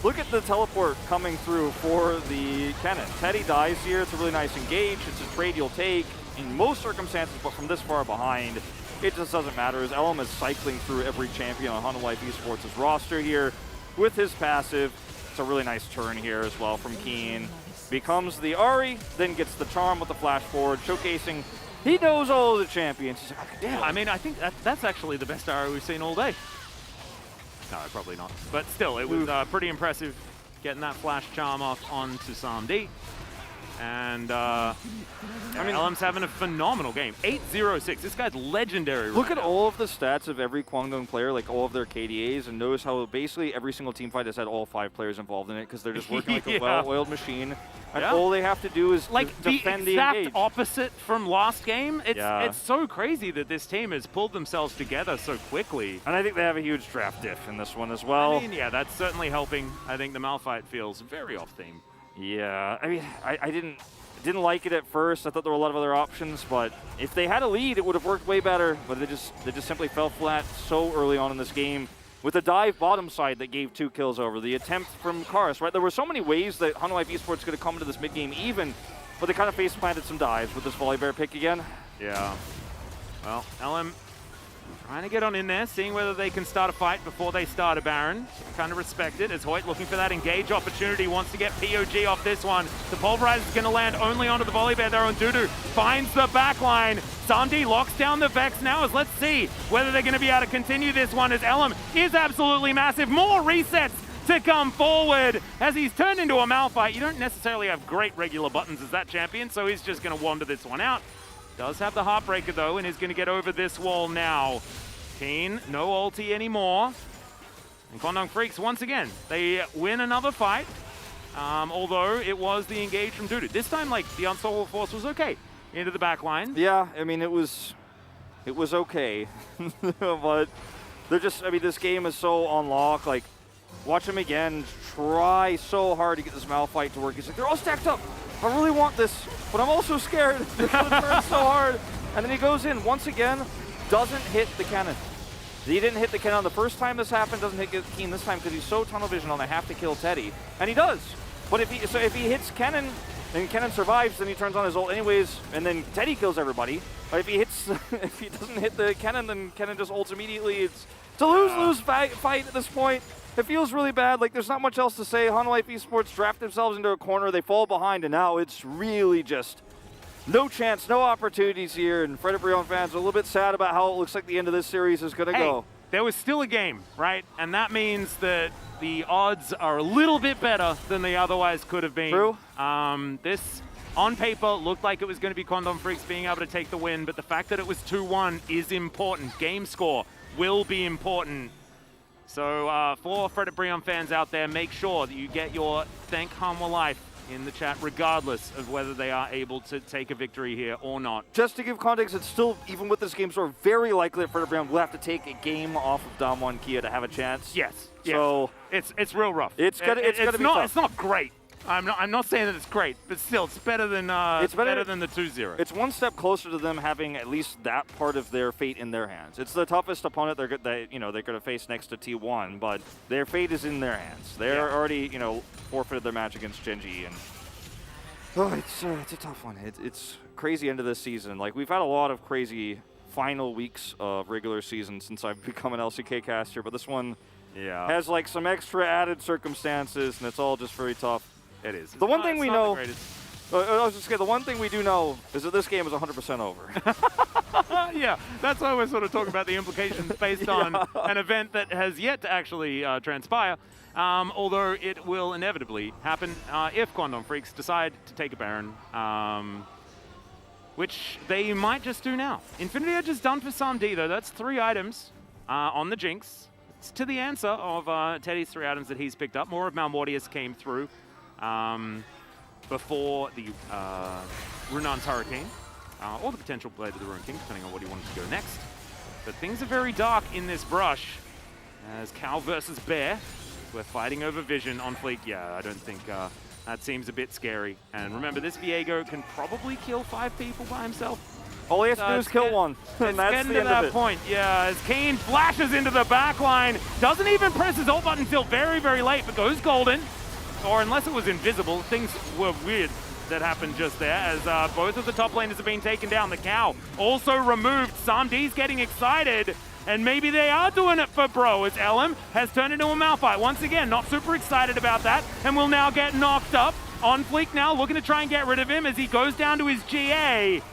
Look at the teleport coming through for the Kennen. Teddy dies here. It's a really nice engage. It's a trade you'll take in most circumstances, but from this far behind, it just doesn't matter as LM is cycling through every champion on Harmon Life Esports' roster here with his passive. It's a really nice turn here as well from Keen. Becomes the Ahri, then gets the charm with the flash forward, showcasing he knows all of the champions. He's like, okay, damn. I mean, I think that's actually the best Ahri we've seen all day. No, probably not. But still, it was pretty impressive getting that flash charm off onto Samdi. And LM's having a phenomenal game. 8-0-6. This guy's legendary. Look at all of the stats of every Kwangdong player, like all of their KDAs, and notice how basically every single team fight has had all 5 players involved in it because they're just working like a well-oiled machine. And all they have to do is like defend the exact engage. opposite from last game. It's so crazy that this team has pulled themselves together so quickly. And I think they have a huge draft diff in this one as well. I mean, yeah, that's certainly helping. I think the Malphite feels very off-theme. Yeah, I mean, I didn't like it at first. I thought there were a lot of other options, but if they had a lead, it would have worked way better. But they just simply fell flat so early on in this game. With a dive bottom side that gave 2 kills over. The attempt from Karis, right? There were so many ways that Hanwha Life Esports could have come into this mid-game even, but they kind of face-planted some dives with this Volibear pick again. Yeah. Well, LM trying to get on in there, seeing whether they can start a fight before they start a Baron. Kind of respect it as Hoyt looking for that engage opportunity, wants to get POG off this one. The Pulverize is going to land only onto the Volibear there on Dudu. Finds the backline. Samdi locks down the Vex now as let's see whether they're going to be able to continue this one as LM is absolutely massive. More resets to come forward as he's turned into a Malphite. You don't necessarily have great regular buttons as that champion, so he's just going to wander this one out. Does have the Heartbreaker though, and is going to get over this wall now. Keen, no ulti anymore. And Kwangdong Freaks, once again, they win another fight. Although it was the engage from Dudu. This time, like, the Unstoppable Force was okay. Into the back line. Yeah, I mean, it was okay. But they're just, I mean, this game is so on lock. Like, watch him again try so hard to get this Malphite to work. He's like, they're all stacked up. I really want this, but I'm also scared because it burns so hard. And then he goes in once again, doesn't hit the cannon. He didn't hit the cannon the first time this happened, doesn't hit Keen this time because he's so tunnel vision on they have to kill Teddy. And he does. But if he hits Kennen and Kennen survives, then he turns on his ult anyways, and then Teddy kills everybody. But if he doesn't hit the Kennen, then Kennen just ults immediately. It's a lose-lose fight at this point. It feels really bad. Like, there's not much else to say. Hanwha Life Esports draft themselves into a corner. They fall behind, and now it's really just no chance, no opportunities here. And Fred Brion fans are a little bit sad about how it looks like the end of this series is going to go. There was still a game, right? And that means that the odds are a little bit better than they otherwise could have been. True. This, on paper, looked like it was going to be Kwangdong Freaks being able to take the win, but the fact that it was 2-1 is important. Game score will be important. So for Frederick Brion fans out there, make sure that you get your Thank Hanwha Life in the chat, regardless of whether they are able to take a victory here or not. Just to give context, it's still, even with this game score, very likely that Frederick Brion will have to take a game off of Damwon Kia to have a chance. Yes. So it's real rough. It's gonna be tough. It's not great. I'm not saying that it's great, but still, it's better than It's better than the 2-0. It's one step closer to them having at least that part of their fate in their hands. It's the toughest opponent they're going to face next to T1, but their fate is in their hands. They're already forfeited their match against Genji, and it's a tough one. It's crazy end of this season. Like, we've had a lot of crazy final weeks of regular season since I've become an LCK caster, but this one has like some extra added circumstances, and it's all just very tough. It is. The one thing we know, I was just saying, the one thing we do know is that this game is 100% over. Yeah, that's why we're sort of talking about the implications based on an event that has yet to actually transpire. Although it will inevitably happen if Quandong Freaks decide to take a Baron, which they might just do now. Infinity Edge is done for Samdi, though. That's 3 items on the Jinx. It's to the answer of Teddy's 3 items that he's picked up. More of Malmortius came through before the Runan's Hurricane, or the potential Blade of the Ruin King, depending on what he wanted to go next. But things are very dark in this brush, as Cow versus Bear. We're fighting over vision on Fleek. Yeah, I don't think that seems a bit scary. And remember, this Viego can probably kill 5 people by himself. All he has to do is kill one. It's That's getting the to end that of it. point. Yeah, as Kane flashes into the back line, doesn't even press his ult button until very, very late, but goes golden. Or unless it was invisible, things were weird that happened just there, as both of the top laners have been taken down. The Cow also removed. Samdi's getting excited, and maybe they are doing it for bro, as Elm has turned into a Malphite. Once again, not super excited about that, and will now get knocked up. On Fleek now, looking to try and get rid of him as he goes down to his GA.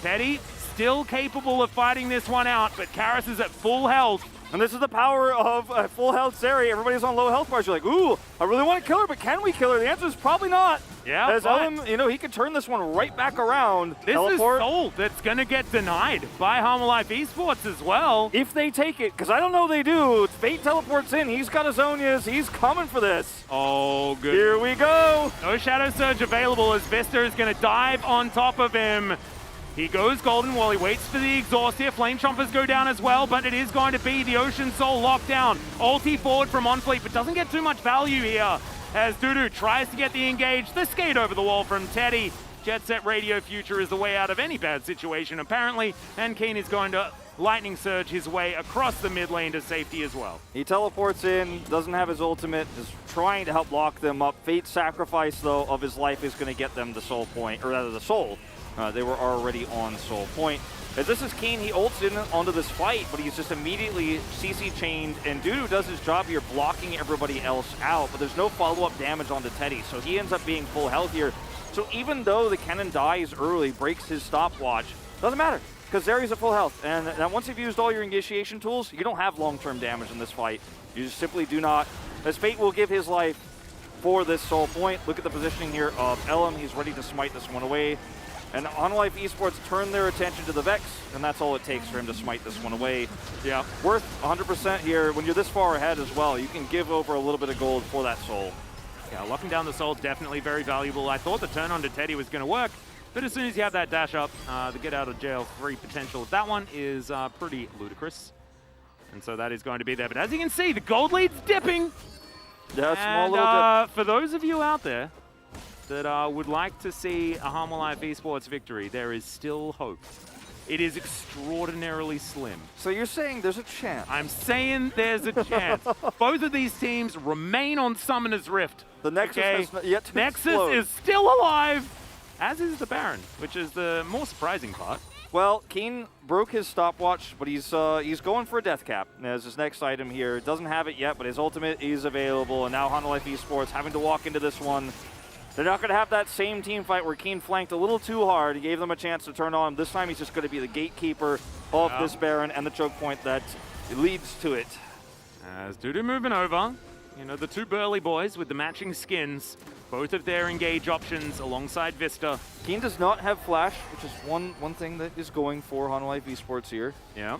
Teddy still capable of fighting this one out, but Karis is at full health. And this is the power of a full health Sari. Everybody's on low health bars. You're like, ooh, I really want to kill her, but can we kill her? The answer is probably not. Yeah, as Ellen, he could turn this one right back around. This teleport. is Soul that's going to get denied by Harmolife Esports as well. If they take it, because I don't know they do. Fate teleports in. He's got his Zonias. He's coming for this. Oh, good. Here we go. No Shadow Surge available as Vista is going to dive on top of him. He goes golden while he waits for the exhaust here. Flame Chompers go down as well, but it is going to be the Ocean Soul locked down. Ulti forward from OnFleet, but doesn't get too much value here as Dudu tries to get the engage. The skate over the wall from Teddy. Jet Set Radio Future is the way out of any bad situation, apparently, and Keen is going to Lightning Surge his way across the mid lane to safety as well. He teleports in, doesn't have his ultimate, is trying to help lock them up. Fate's sacrifice, though, of his life is going to get them the soul point, or rather the soul. They were already on soul point. As this is Keen, he ults in onto this fight, but he's just immediately CC chained, and Dudu does his job here blocking everybody else out, but there's no follow-up damage onto Teddy, so he ends up being full health here. So even though the cannon dies early, breaks his stopwatch, doesn't matter, because Zeri's at full health, and once you've used all your initiation tools, you don't have long-term damage in this fight. You just simply do not, as Fate will give his life for this soul point. Look at the positioning here of Elam, he's ready to smite this one away. And OnLife Esports turn their attention to the Vex, and that's all it takes for him to smite this one away. Yeah. Worth 100% here. When you're this far ahead as well, you can give over a little bit of gold for that soul. Yeah, locking down the soul, definitely very valuable. I thought the turn on to Teddy was going to work, but as soon as you have that dash up, the get out of jail free potential of that one is pretty ludicrous. And so that is going to be there. But as you can see, the gold lead's dipping. Yeah, small little dip. For those of you out there that would like to see a Harmolife Esports victory, there is still hope. It is extraordinarily slim. So you're saying there's a chance? I'm saying there's a chance. Both of these teams remain on Summoner's Rift. The Nexus has not yet to Nexus explode. is still alive, as is the Baron, which is the more surprising part. Well, Keen broke his stopwatch, but he's going for a death cap as his next item here. Doesn't have it yet, but his ultimate is available, and now Harmolife Esports having to walk into this one. They're not going to have that same team fight where Keen flanked a little too hard. He gave them a chance to turn on him. This time he's just going to be the gatekeeper of this Baron and the choke point that leads to it. As Dudu moving over, the two burly boys with the matching skins, both of their engage options alongside Vista. Keen does not have flash, which is one thing that is going for Harmolife Esports here. Yeah.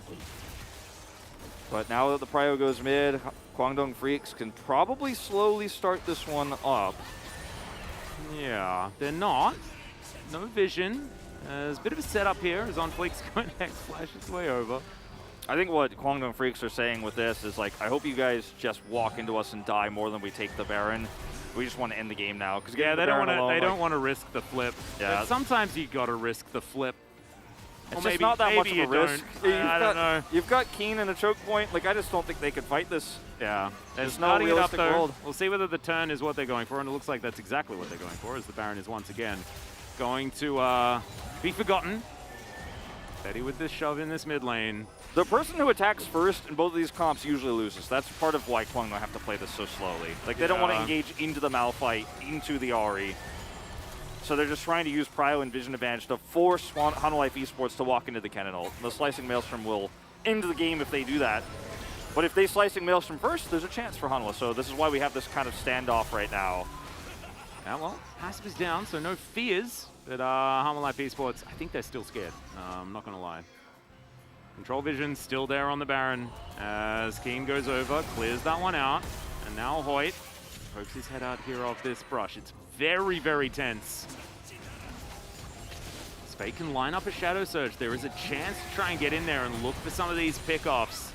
But now that the prio goes mid, Kwangdong Freaks can probably slowly start this one up. Yeah, they're not. No vision. There's a bit of a setup here as OnFleek's going to X-Flash its way over. I think what Kwangdong Freaks are saying with this is like, I hope you guys just walk into us and die more than we take the Baron. We just want to end the game now. Yeah, they don't want to risk the flip. Yeah. But sometimes you got to risk the flip. It's Or just not that much of maybe a you risk. don't. I don't know. You've got Keen and a choke point. Like, I just don't think they could fight this. Yeah, they're There's no starting it up realistic though. world. We'll see whether the turn is what they're going for, and it looks like that's exactly what they're going for, as the Baron is once again going to be forgotten. Steady with this shove in this mid lane. The person who attacks first in both of these comps usually loses. That's part of why Kwangdong have to play this so slowly. Like, they don't want to engage into the Malphite, into the Ahri. So they're just trying to use Prio and Vision Advantage to force Hanwha Life Esports to walk into the Kennen ult. The Slicing Maelstrom will end the game if they do that. But if they Slicing Maelstrom first, there's a chance for Hanwha. So this is why we have this kind of standoff right now. Yeah, well, passive is down, so no fears. But Hanwha Life Esports, I think they're still scared. I'm not going to lie. Control Vision still there on the Baron as Keen goes over, clears that one out. And now Hoyt pokes his head out here of this brush. It's very, very tense. Spade can line up a Shadow Surge. There is a chance to try and get in there and look for some of these pickoffs.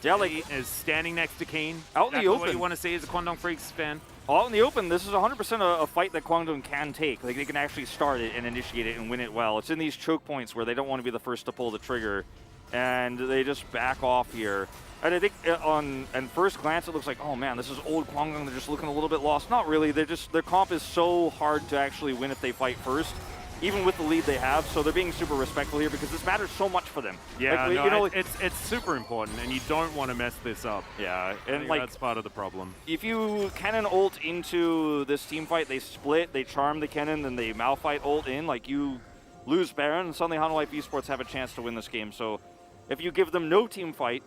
Deli is standing next to Keen. Out in the open. What you want to see as a Kwangdong Freaks fan. Out in the open, this is 100% a fight that Kwangdong can take. Like, they can actually start it and initiate it and win it well. It's in these choke points where they don't want to be the first to pull the trigger, and they just back off here. And I think on first glance, it looks like, oh man, this is old Kwangdong. They're just looking a little bit lost. Not really. They're just, their comp is so hard to actually win if they fight first, even with the lead they have. So they're being super respectful here because this matters so much for them. Yeah, like, no, you know, it's super important, and you don't want to mess this up. Yeah, I and think like that's part of the problem. if you Kennen ult into this team fight, they split, they charm the Kennen, then they Malphite ult in. Like, you lose Baron, and suddenly Hanwha Life Esports have a chance to win this game. So if you give them no team fight,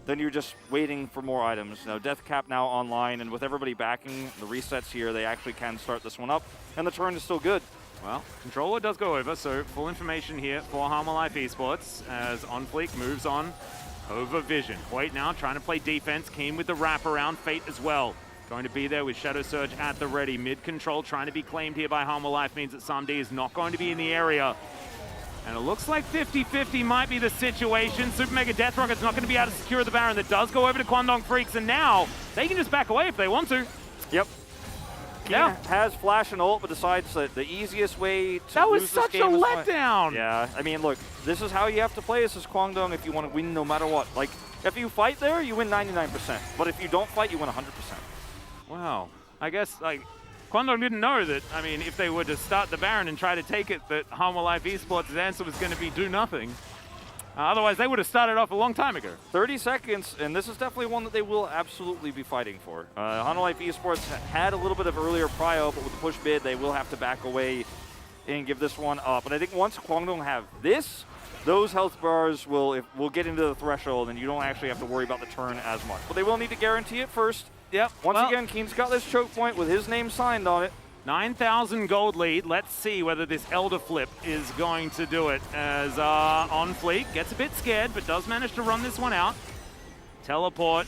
then you're just waiting for more items. Now, Death Cap now online, and with everybody backing the resets here, they actually can start this one up, and the turn is still good. Well, Controller does go over, so full information here for Hanwha Life Esports as OnFleek moves on over Vision. Hoyt now trying to play defense, Keen with the wraparound, Fate as well. Going to be there with Shadow Surge at the ready. Mid-control trying to be claimed here by Hanwha Life means that SamD is not going to be in the area. And it looks like 50-50 might be the situation. Super Mega Death Rocket's not going to be able to secure the Baron. That does go over to Kwangdong Freaks, and now they can just back away if they want to. Yep. Yeah. Has flash and ult, but decides that the easiest way to That was lose such this a game is by- letdown. Yeah, I mean, look, this is how you have to play this as Kwangdong if you want to win no matter what. Like, if you fight there, you win 99%. But if you don't fight, you win 100%. Wow. I guess, like, Kwangdong didn't know that, I mean, if they were to start the Baron and try to take it, that Hanwha Life Esports' answer was going to be do nothing. Otherwise, they would have started off a long time ago. 30 seconds, and this is definitely one that they will absolutely be fighting for. Hanwha Life Esports had a little bit of earlier prio, but with the push bid, they will have to back away and give this one up. And I think once Kwangdong have this, those health bars will get into the threshold, and you don't actually have to worry about the turn as much. But they will need to guarantee it first. Yep. Once again, Keen's got this choke point with his name signed on it. 9,000 gold lead. Let's see whether this Elder Flip is going to do it as OnFleek gets a bit scared, but does manage to run this one out. Teleport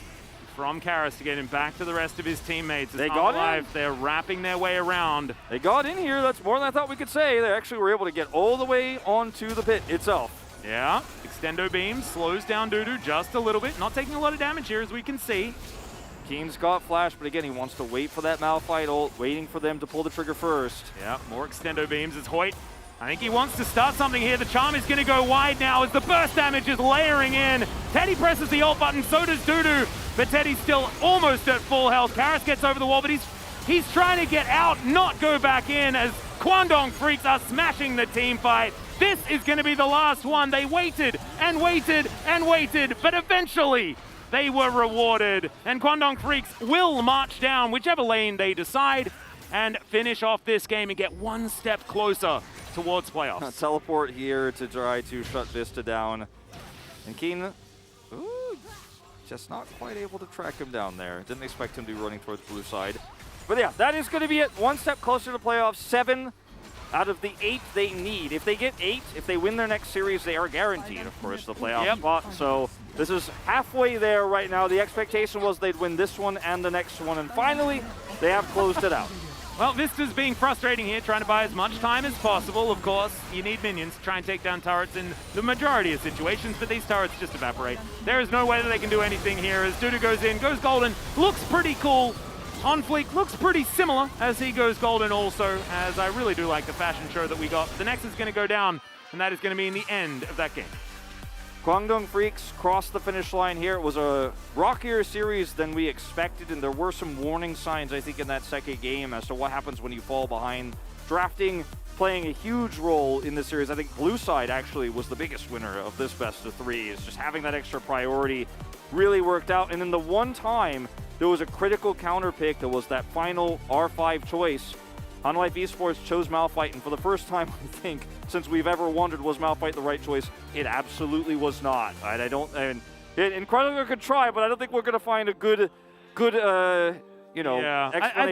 from Karis to get him back to the rest of his teammates. They got alive. in. They're wrapping their way around. They got in here. That's more than I thought we could say. They actually were able to get all the way onto the pit itself. Yeah. Extendo Beam slows down Dudu just a little bit. Not taking a lot of damage here, as we can see. Keen's got flash, but again, he wants to wait for that Malphite ult, waiting for them to pull the trigger first. Yeah, more extendo beams as Hoyt. I think he wants to start something here. The charm is going to go wide now as the burst damage is layering in. Teddy presses the ult button, so does Dudu, but Teddy's still almost at full health. Karis gets over the wall, but he's trying to get out, not go back in, as Kwangdong Freaks are smashing the team fight. This is going to be the last one. They waited and waited and waited, but eventually they were rewarded, and Kwangdong Freaks will march down whichever lane they decide and finish off this game and get one step closer towards playoffs. Teleport here to try to shut Vista down. And Keen, just not quite able to track him down there. Didn't expect him to be running towards blue side. But yeah, that is going to be it. One step closer to playoffs. 7 out of the 8 they need. If they get 8, if they win their next series, they are guaranteed, of course, the playoff spot. So this is halfway there right now. The expectation was they'd win this one and the next one, and finally, they have closed it out. Well, Vista's being frustrating here, trying to buy as much time as possible. Of course, you need minions to try and take down turrets in the majority of situations, but these turrets just evaporate. There is no way that they can do anything here as Dudu goes in, goes golden, looks pretty cool, On Fleek looks pretty similar as he goes golden also, as I really do like the fashion show that we got. The next is going to go down, and that is going to mean the end of that game. Guangdong Freaks crossed the finish line here. It was a rockier series than we expected, and there were some warning signs, I think, in that second game as to what happens when you fall behind. Drafting playing a huge role in this series. I think Blue Side actually was the biggest winner of this best of three. Is just having that extra priority really worked out. And then the one time there was a critical counter pick that was that final R5 choice, Unlife Esports chose Malphite, and for the first time, I think, since we've ever wondered, was Malphite the right choice? It absolutely was not. Right? And Chronicler could try, but I don't think we're going to find a good I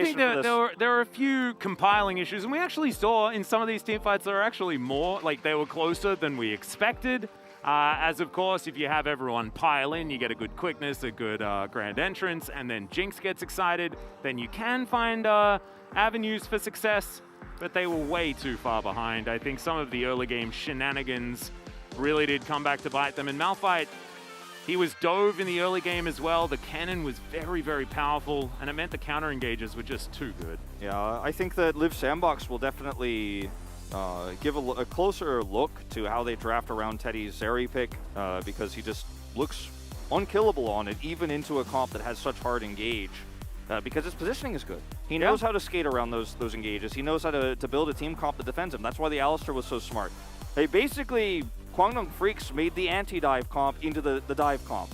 think there were a few compiling issues, and we actually saw in some of these teamfights there were actually more, like they were closer than we expected. As of course, if you have everyone pile in, you get a good quickness, a good grand entrance, and then Jinx gets excited, then you can find avenues for success, but they were way too far behind. I think some of the early game shenanigans really did come back to bite them, and Malphite, he was dove in the early game as well. The cannon was very, very powerful, and it meant the counter engages were just too good. Yeah, I think that Live Sandbox will definitely give a closer look to how they draft around Teddy's Zeri pick, because he just looks unkillable on it, even into a comp that has such hard engage, because his positioning is good. He knows how to skate around those engages. He knows how to build a team comp that defends him. That's why the Alistar was so smart. They basically, Guangdong Freaks made the anti-dive comp into the dive comp.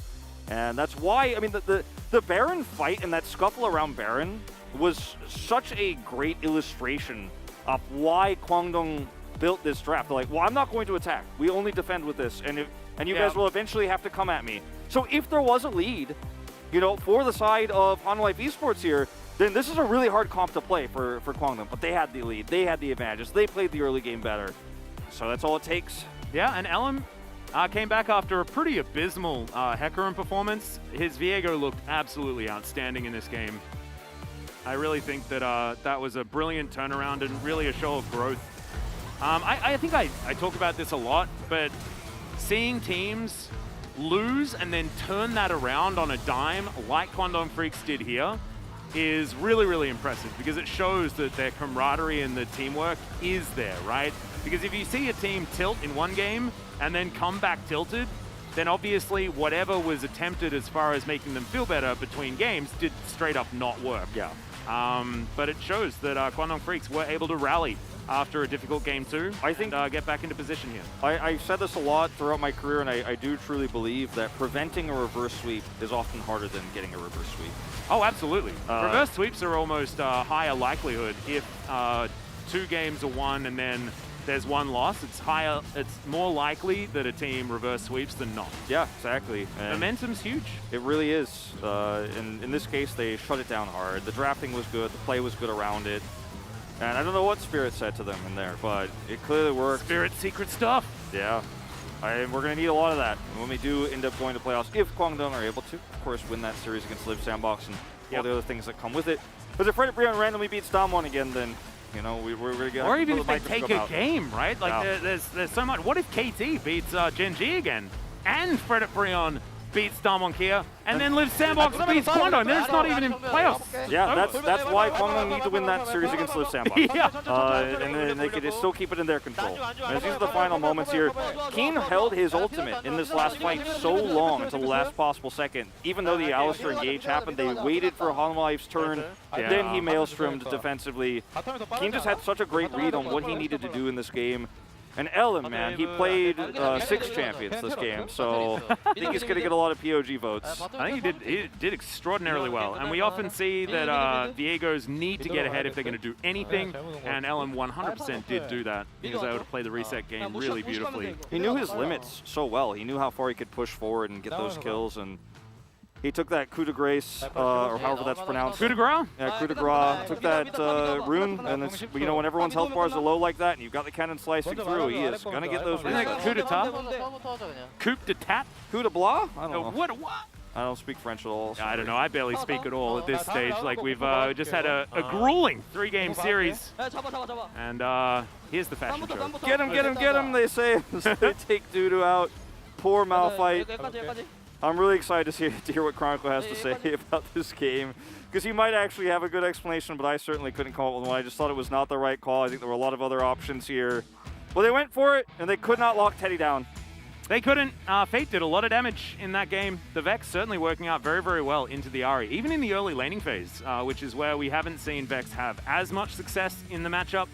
And that's why, I mean, the Baron fight and that scuffle around Baron was such a great illustration of why Guangdong built this draft. They're like, well, I'm not going to attack. We only defend with this, and you guys will eventually have to come at me. So if there was a lead, for the side of Unlife Esports here, then this is a really hard comp to play for Guangdong. But they had the lead. They had the advantages. They played the early game better. So that's all it takes. Yeah, and Ellum came back after a pretty abysmal Hecarim performance. His Viego looked absolutely outstanding in this game. I really think that that was a brilliant turnaround and really a show of growth. I think I talk about this a lot, but seeing teams lose and then turn that around on a dime like Guangdong Freaks did here is really, really impressive, because it shows that their camaraderie and the teamwork is there, right? Because if you see a team tilt in one game and then come back tilted, then obviously whatever was attempted as far as making them feel better between games did straight up not work. Yeah. But it shows that Guangdong Freaks were able to rally after a difficult game too, I think, get back into position here. I've said this a lot throughout my career, and I do truly believe that preventing a reverse sweep is often harder than getting a reverse sweep. Oh, absolutely. Reverse sweeps are almost higher likelihood. If 2 games are won and then there's 1 loss, it's more likely that a team reverse sweeps than not. Yeah, exactly. And momentum's huge. It really is. In this case, they shut it down hard. The drafting was good. The play was good around it. And I don't know what Spirit said to them in there, but it clearly worked. Spirit secret stuff. Yeah. We're going to need a lot of that when we do end up going to playoffs, if Guangdong are able to, of course, win that series against Live Sandbox and all the other things that come with it. But if Frederick Brion randomly beats Damwon again, then we're going to get. Or even if they take a game, right? Like there's so much. What if KT beats Gen G again, and Frederick Brion beats Damwon Kia, and then Live Sandbox beats Guangdong? Then it's not even in playoffs. Yeah, that's why Guangdong need to win that series against Live Sandbox. Yeah. And then they could still keep it in their control. As these are the final moments here. Keen held his ultimate in this last fight so long until the last possible second. Even though the Alistar engage happened, they waited for Hanwife's turn. Then he maelstrommed defensively. Keen just had such a great read on what he needed to do in this game. And Ellen, man, he played 6 champions this game, so I think he's going to get a lot of POG votes. I think he did extraordinarily well, and we often see that Viegos need to get ahead if they're going to do anything, and Ellen 100% did do that. He was able to play the reset game really beautifully. He knew his limits so well. He knew how far he could push forward and get those kills, and he took that coup de grace, or however that's pronounced. Coup de grace? Yeah, coup de grace. Took that rune, and it's, when everyone's health bars are low like that, and you've got the cannon slicing through, he is going to get those resets. Coup d'etat? Coup d'etat? Coup de blas? I don't know. What? I don't speak French at all. So I don't know. I barely speak at all at this stage. Like, we've just had a grueling 3-game series. And here's the fashion show. Get him, they say. They take Dudu out. Poor Malphite. I'm really excited to hear what Chronicler has to say about this game, because he might actually have a good explanation, but I certainly couldn't come up with one. I just thought it was not the right call. I think there were a lot of other options here. Well, they went for it, and they could not lock Teddy down. They couldn't. Fate did a lot of damage in that game. The Vex certainly working out very, very well into the Ahri, even in the early laning phase, which is where we haven't seen Vex have as much success in the matchup.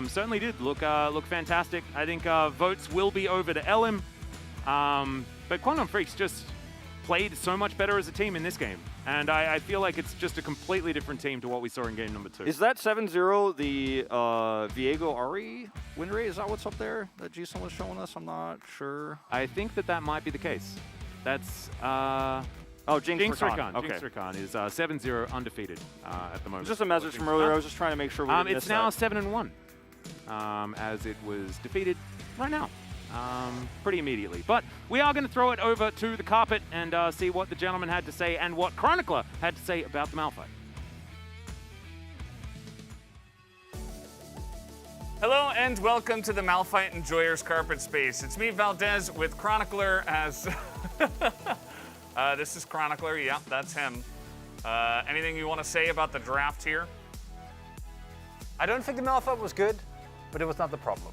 Certainly did look fantastic. I think votes will be over to Elim. But Quantum Freaks just played so much better as a team in this game. And I feel like it's just a completely different team to what we saw in game number 2. Is that 7-0 the Viego Ahri win rate? Is that what's up there that Jason was showing us? I'm not sure. I think that might be the case. That's... Jinx Rakan. Okay. Jinx Rakan is 7-0 undefeated at the moment. Just a message from earlier. I was just trying to make sure we didn't miss It's now that. 7-1 as it was defeated right now. Pretty immediately. But we are going to throw it over to the carpet and see what the gentleman had to say and what Chronicler had to say about the Malphite. Hello and welcome to the Malphite Enjoyers Carpet Space. It's me, Valdez, with Chronicler as... this is Chronicler, yeah, that's him. Anything you want to say about the draft here? I don't think the Malphite was good, but it was not the problem.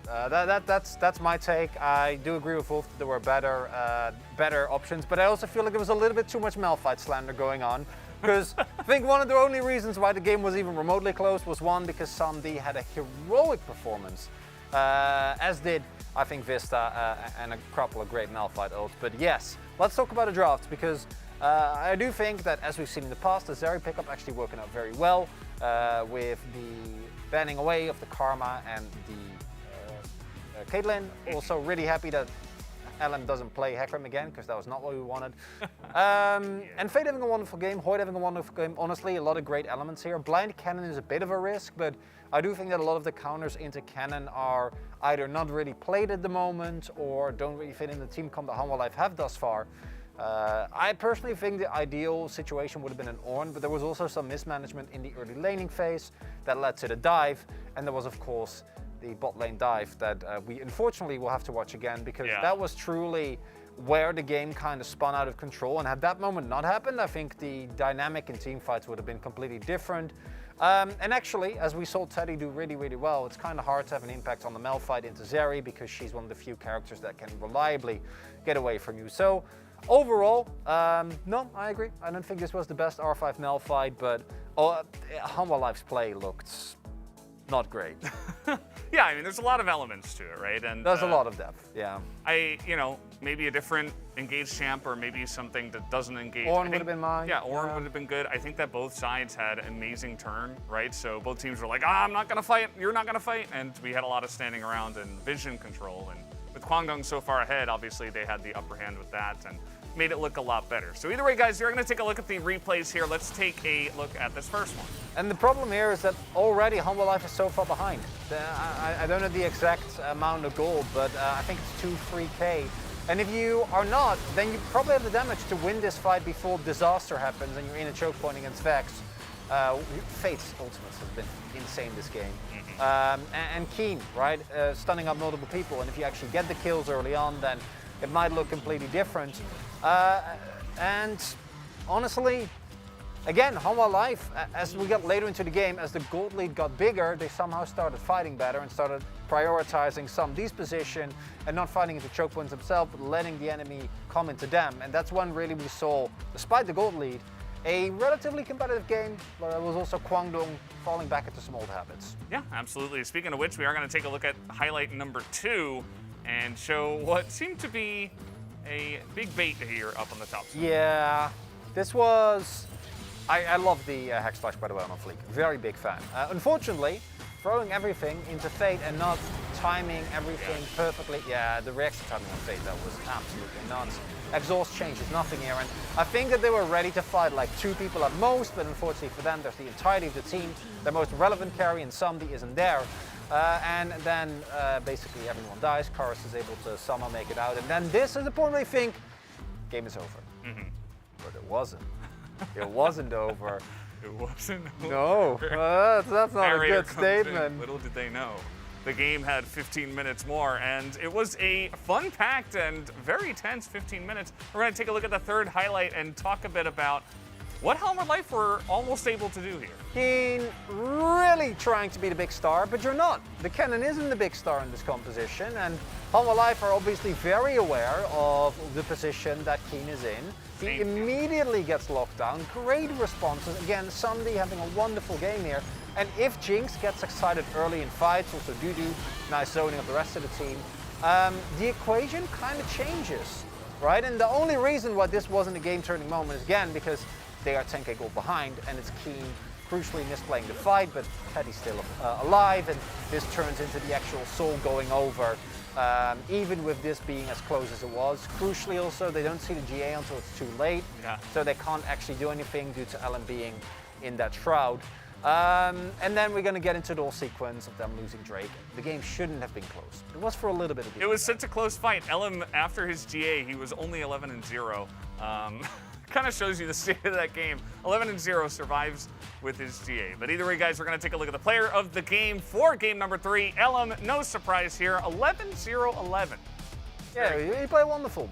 That's my take. I do agree with Wolf that there were better options, but I also feel like there was a little bit too much Malphite slander going on. Because I think one of the only reasons why the game was even remotely close was one, because Samdi had a heroic performance, as did, I think, Vista and a couple of great Malphite ults. But yes, let's talk about the draft, because I do think that, as we've seen in the past, the Zeri pickup actually working out very well with the banning away of the Karma and the Caitlyn. Also really happy that Ellen doesn't play Hecarim again, because that was not what we wanted. And Fate having a wonderful game, Hoyt having a wonderful game. Honestly, a lot of great elements here. Blind Cannon is a bit of a risk, but I do think that a lot of the counters into Cannon are either not really played at the moment or don't really fit in the team comp that Hanwha Life have thus far. I personally think the ideal situation would have been an Ornn, but there was also some mismanagement in the early laning phase that led to the dive, and there was, of course, the bot lane dive that we unfortunately will have to watch again, because that was truly where the game kind of spun out of control. And had that moment not happened, I think the dynamic in team fights would have been completely different. And actually, as we saw Teddy do really, really well, it's kind of hard to have an impact on the Malphite into Zeri, because she's one of the few characters that can reliably get away from you. So overall, no, I agree. I don't think this was the best R5 Malphite, but Hanwha Life's play looked not great. Yeah, I mean, there's a lot of elements to it, right? And there's a lot of depth, yeah. Maybe a different engaged champ, or maybe something that doesn't engage. Ornn would have been mine. Yeah, Ornn would have been good. I think that both sides had an amazing turn, right? So both teams were like, I'm not gonna fight, you're not gonna fight. And we had a lot of standing around and vision control. And with Kwangdong so far ahead, obviously they had the upper hand with that and made it look a lot better. So either way, guys, you're gonna take a look at the replays here. Let's take a look at this first one. And the problem here is that already Hanwha Life is so far behind. I don't know the exact amount of gold, but I think it's 2-3K. And if you are not, then you probably have the damage to win this fight before disaster happens and you're in a choke point against Vex. Fate's ultimates has been insane this game. And Keen, right? Stunning up multiple people, and if you actually get the kills early on, then it might look completely different. And honestly, again, Hanwha Life, as we got later into the game, as the gold lead got bigger, they somehow started fighting better and started prioritizing Samdi's position and not fighting into choke points themselves, but letting the enemy come into them. And that's when really we saw, despite the gold lead, a relatively competitive game, but it was also Kwangdong falling back into some old habits. Yeah, absolutely. Speaking of which, we are going to take a look at highlight number 2 and show what seemed to be a big bait here up on the top side. Yeah, this was... I love the Hex Slash, by the way, on Fleek. Very big fan. Unfortunately, throwing everything into Fate and not timing everything perfectly. Yeah, the reaction timing on Fate, that was absolutely nuts. Exhaust changes nothing here, and I think that they were ready to fight like 2 people at most, but unfortunately for them, there's the entirety of the team. Their most relevant carry in Samdi isn't there. And then basically everyone dies. Karis is able to somehow make it out, and then this is the point where they think game is over. But it wasn't. It wasn't over. It wasn't over. No, that's not a good statement. Little did they know. the game had 15 minutes more, and it was a fun-packed and very tense 15 minutes. We're going to take a look at the third highlight and talk a bit about what Helmer Life were almost able to do here. Keen really trying to be the big star, but you're not. The Cannon isn't the big star in this composition, and Helmer Life are obviously very aware of the position that Keen is in. He immediately gets locked down. Great responses. Again, Sunday having a wonderful game here. And if Jinx gets excited early in fights, also Dudu, nice zoning of the rest of the team, the equation kind of changes, right? And the only reason why this wasn't a game-turning moment is, again, because they are 10k goal behind, and it's Keen crucially misplaying the fight, but Teddy's still alive, and this turns into the actual soul going over, even with this being as close as it was. Crucially also, they don't see the GA until it's too late, so they can't actually do anything due to Ellen being in that shroud. And then we're going to get into the whole sequence of them losing Drake. The game shouldn't have been close. It was for a little bit of It was such a close fight. Elam, after his GA, he was only 11-0. Kind of shows you the state of that game. 11-0 survives with his GA. But either way, guys, we're going to take a look at the player of the game for game number 3. Elam, no surprise here, 11-0-11. Yeah, he played wonderful.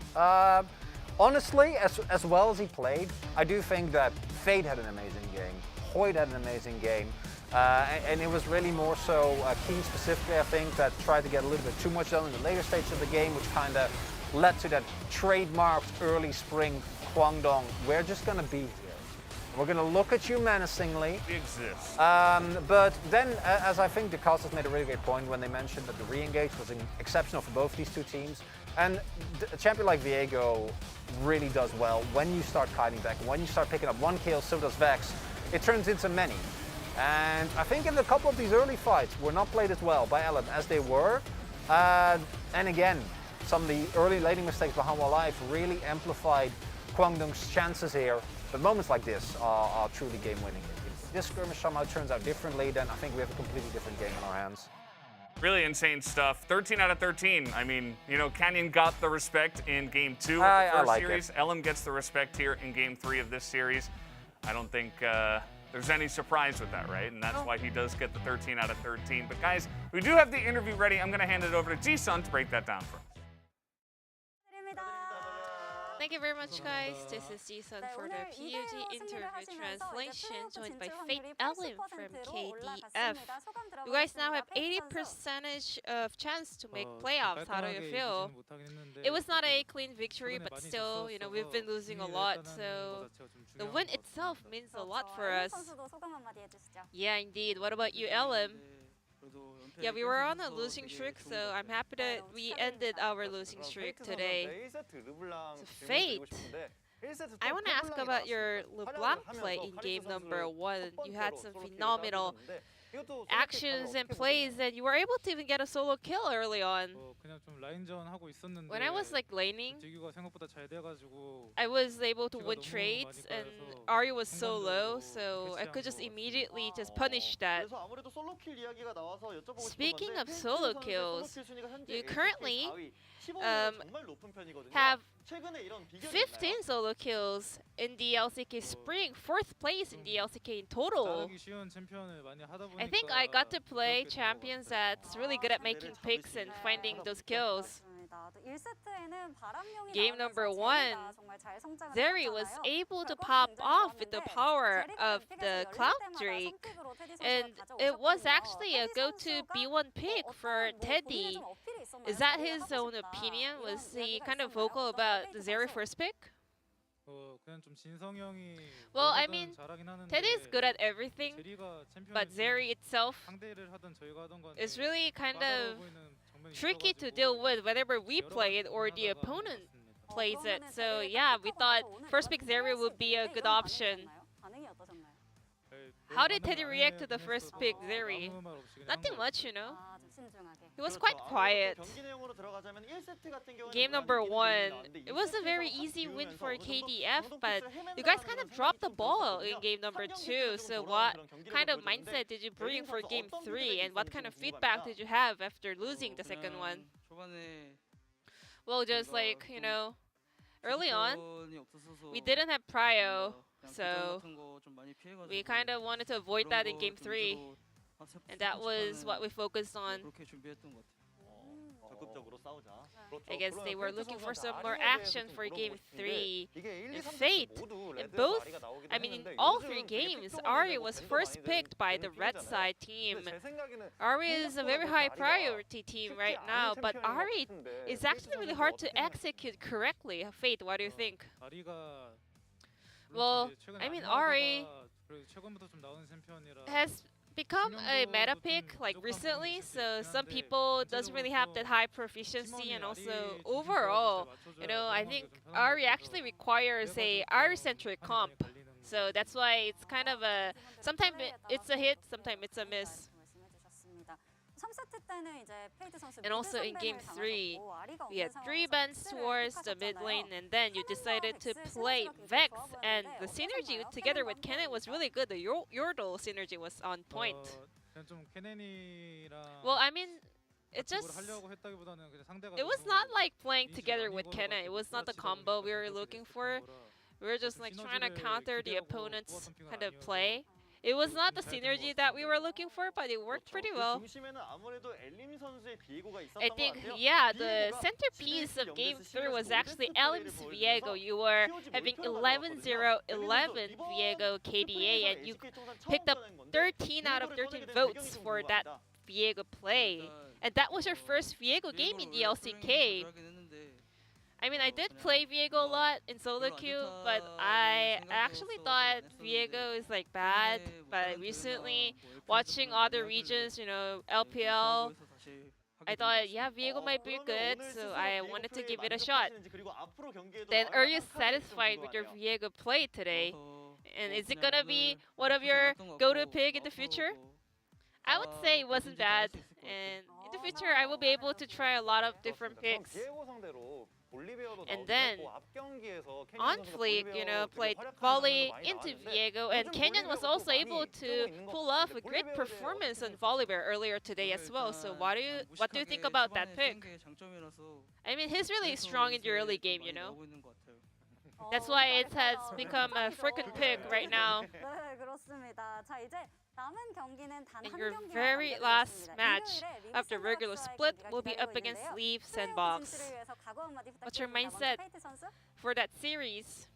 Honestly, as well as he played, I do think that Fade had an amazing game. Hoyt had an amazing game. And it was really more so Keen specifically, I think, that tried to get a little bit too much done in the later stages of the game, which kind of led to that trademarked early spring Kwangdong. We're just going to be here. We're going to look at you menacingly. We exist. But then, as I think the casters made a really great point when they mentioned that the re-engage was exceptional for both these two teams. And a champion like Viego really does well when you start kiting back. When you start picking up one kill, so does Vex. It turns into many. And I think in a couple of these early fights were not played as well by Ellen as they were. And again, some of the early laning mistakes by Hanwha Life really amplified Kwangdong's chances here. But moments like this are truly game-winning. If this skirmish somehow turns out differently, then I think we have a completely different game in our hands. Really insane stuff. 13 out of 13. I mean, you know, Canyon got the respect in game 2 of the I first like series. Elam gets the respect here in game 3 of this series. I don't think there's any surprise with that, right? And that's why he does get the 13 out of 13. But guys, we do have the interview ready. I'm going to hand it over to Ji-sun to break that down for us. Thank you very much, guys. This is Ji-sun for the PUG interview translation, joined by Fate Ellen from KDF. You guys now have 80% of chance to make playoffs. How do you feel? It was not a clean victory, but still, you know, we've been losing a lot, so the win itself means a lot for us. Yeah, indeed. What about you, Ellen? Yeah, we were on a losing streak, so I'm happy that we ended our losing streak today. So Fate, I want to ask about your LeBlanc play in game number 1. You had some phenomenal actions and plays, and you were able to even get a solo kill early on. When I was like laning, I was able to win trades, and Ari was so low, so I could just immediately just punish that. Speaking of solo kills, you currently have 15 solo kills in the LCK Spring, 4th place in the LCK in total. I think I got to play champions that's really good at making picks and finding those kills. Game number 1, Zeri was able to pop off with the power of the Cloud Drake, and it was actually a go-to B1 pick for Teddy. Is that his own opinion? Was he kind of vocal about the Zeri first pick? Well, I mean, Teddy is good at everything, but Zeri itself is really kind of tricky to deal with whenever we play it or the opponent plays it. So yeah, we thought first pick Zeri would be a good option. How did Teddy react to the first pick Zeri? Nothing much, you know. He was quite quiet. Game number 1, it was a very easy win for KDF, but you guys kind of dropped the ball in game number 2. So what kind of mindset did you bring for game 3, and what kind of feedback did you have after losing the second one? Well, just like, you know, early on, we didn't have prio, so we kind of wanted to avoid that in game 3. And that was what we focused on. 적극적으로 싸우자. I guess they were looking for some more action for Game 3 and Fate. And both, I mean, in all three games, Ari was first picked by the red side team. Ari is a very high priority team right now, but Ari is actually really hard to execute correctly. Fate, what do you think? Well, I mean, Ari has become a meta pick like recently, so some people doesn't really have that high proficiency, and also overall, you know, I think Ari actually requires a Ari-centric comp, so that's why it's kind of a, sometimes it's a hit, sometimes it's a miss. And also in Game 3, we had 3 bans towards the mid lane, and then you decided to play Vex, and the synergy together with Kennen was really good. The Yordle synergy was on point. Well, I mean, it was not like playing together with Kennen. It was not the combo we were looking for. We were just like trying to counter the opponent's kind of play. It was not the synergy that we were looking for, but it worked pretty well. I think, yeah, the centerpiece of Game 3 was actually Elim's Viego. You were having 11-0-11 Viego KDA, and you picked up 13 out of 13 votes for that Viego play. And that was your first Viego game in the LCK. I mean, I did play Viego a lot in solo queue, but I actually thought Viego is like bad. But recently, watching other regions, you know, LPL, I thought, yeah, Viego might be good, so I wanted to give it a shot. Then, are you satisfied with your Viego play today? And is it gonna be one of your go-to pick in the future? I would say it wasn't bad, and in the future, I will be able to try a lot of different picks. And then, on Fleek, you know, played volley into Viego, and Kenyon was also able to pull off a great performance on Volibear earlier today as well. So what do you think about that pick? I mean, he's really strong in the early game, you know. That's why it has become a freaking pick right now. And your very last match of the regular split will be up against Leaf Sandbox. What's your mindset for that series?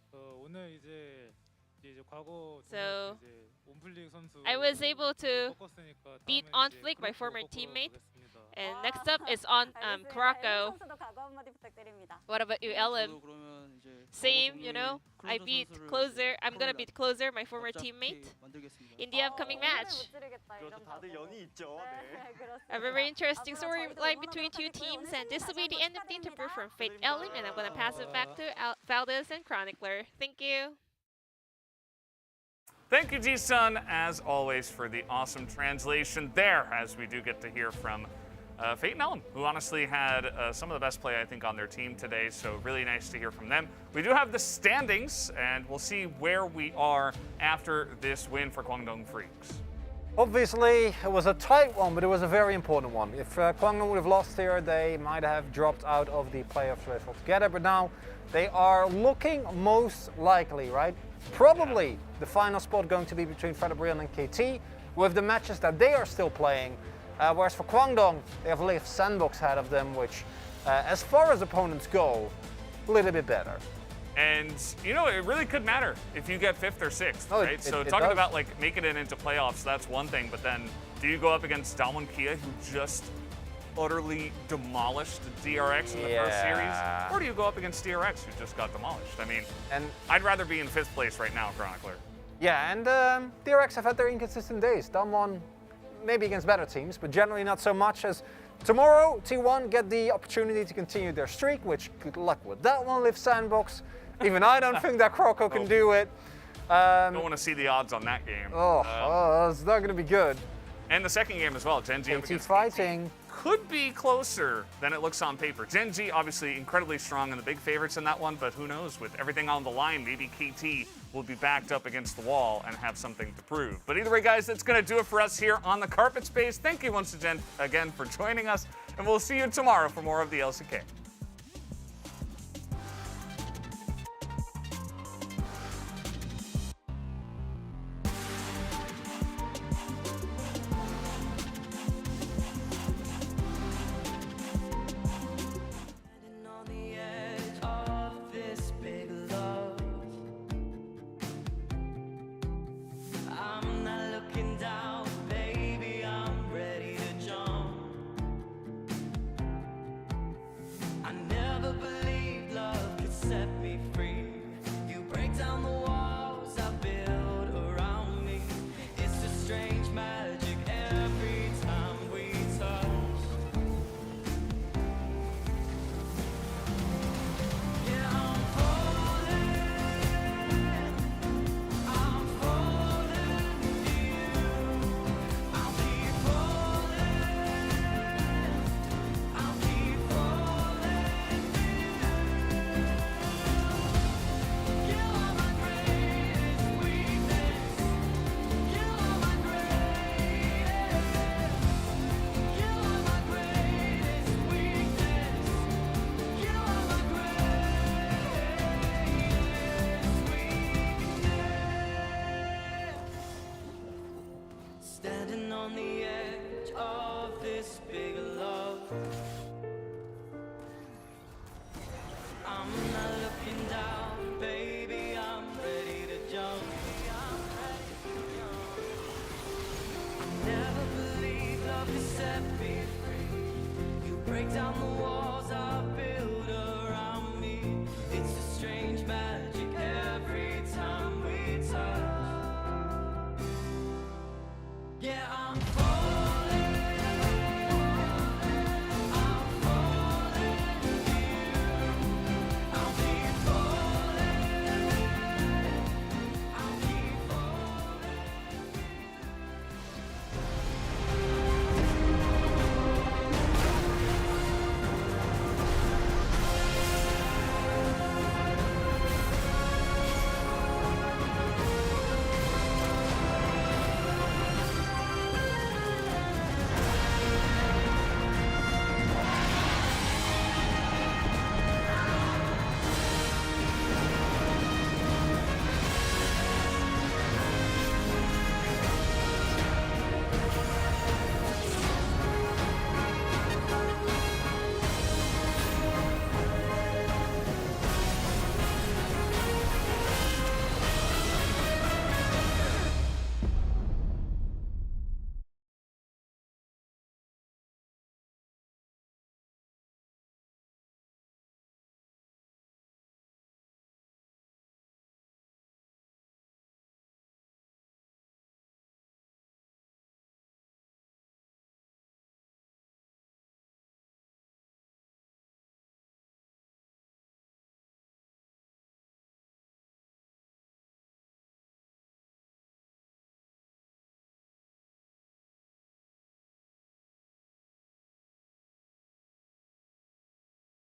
So, I was able to beat On Fleek, my former teammate. And next up is on Kurako. What about you, Elim? Same, you know. I beat Closer. I'm gonna beat Closer, my former teammate, in the upcoming match. A very interesting storyline between two teams, and this will be the end of the interview from Fate Elim, and I'm gonna pass it back to Valdez and Chronicler. Thank you. Thank you, Ji-sun, as always, for the awesome translation there, as we do get to hear from Fate and Elim, who honestly had some of the best play, I think, on their team today, so really nice to hear from them. We do have the standings, and we'll see where we are after this win for Kwangdong Freaks. Obviously, it was a tight one, but it was a very important one. If Kwangdong would have lost here, they might have dropped out of the playoffs race altogether, but now they are looking most likely, right? Probably the final spot going to be between Federbrian and KT, with the matches that they are still playing. Whereas for Kwangdong, they have Leaf Sandbox ahead of them, which, as far as opponents go, a little bit better. And, you know, it really could matter if you get 5th or 6th, right? So talking about, like, making it into playoffs, that's one thing, but then do you go up against Damwon Kia, who just utterly demolished DRX in the first series? Or do you go up against DRX, who just got demolished? I mean, I'd rather be in 5th place right now, Chronicler. Yeah, and DRX have had their inconsistent days. Damwon maybe against better teams, but generally not so much, as tomorrow T1 get the opportunity to continue their streak, which good luck with that one, Live Sandbox. Even I don't think that Croco can do it. Don't want to see the odds on that game. It's not going to be good. And the second game as well, Genji up against fighting. Could be closer than it looks on paper. Genji obviously incredibly strong and the big favorites in that one, but who knows, with everything on the line, maybe KT will be backed up against the wall and have something to prove. But either way, guys, that's going to do it for us here on the Carpet Space. Thank you once again for joining us, and we'll see you tomorrow for more of the LCK.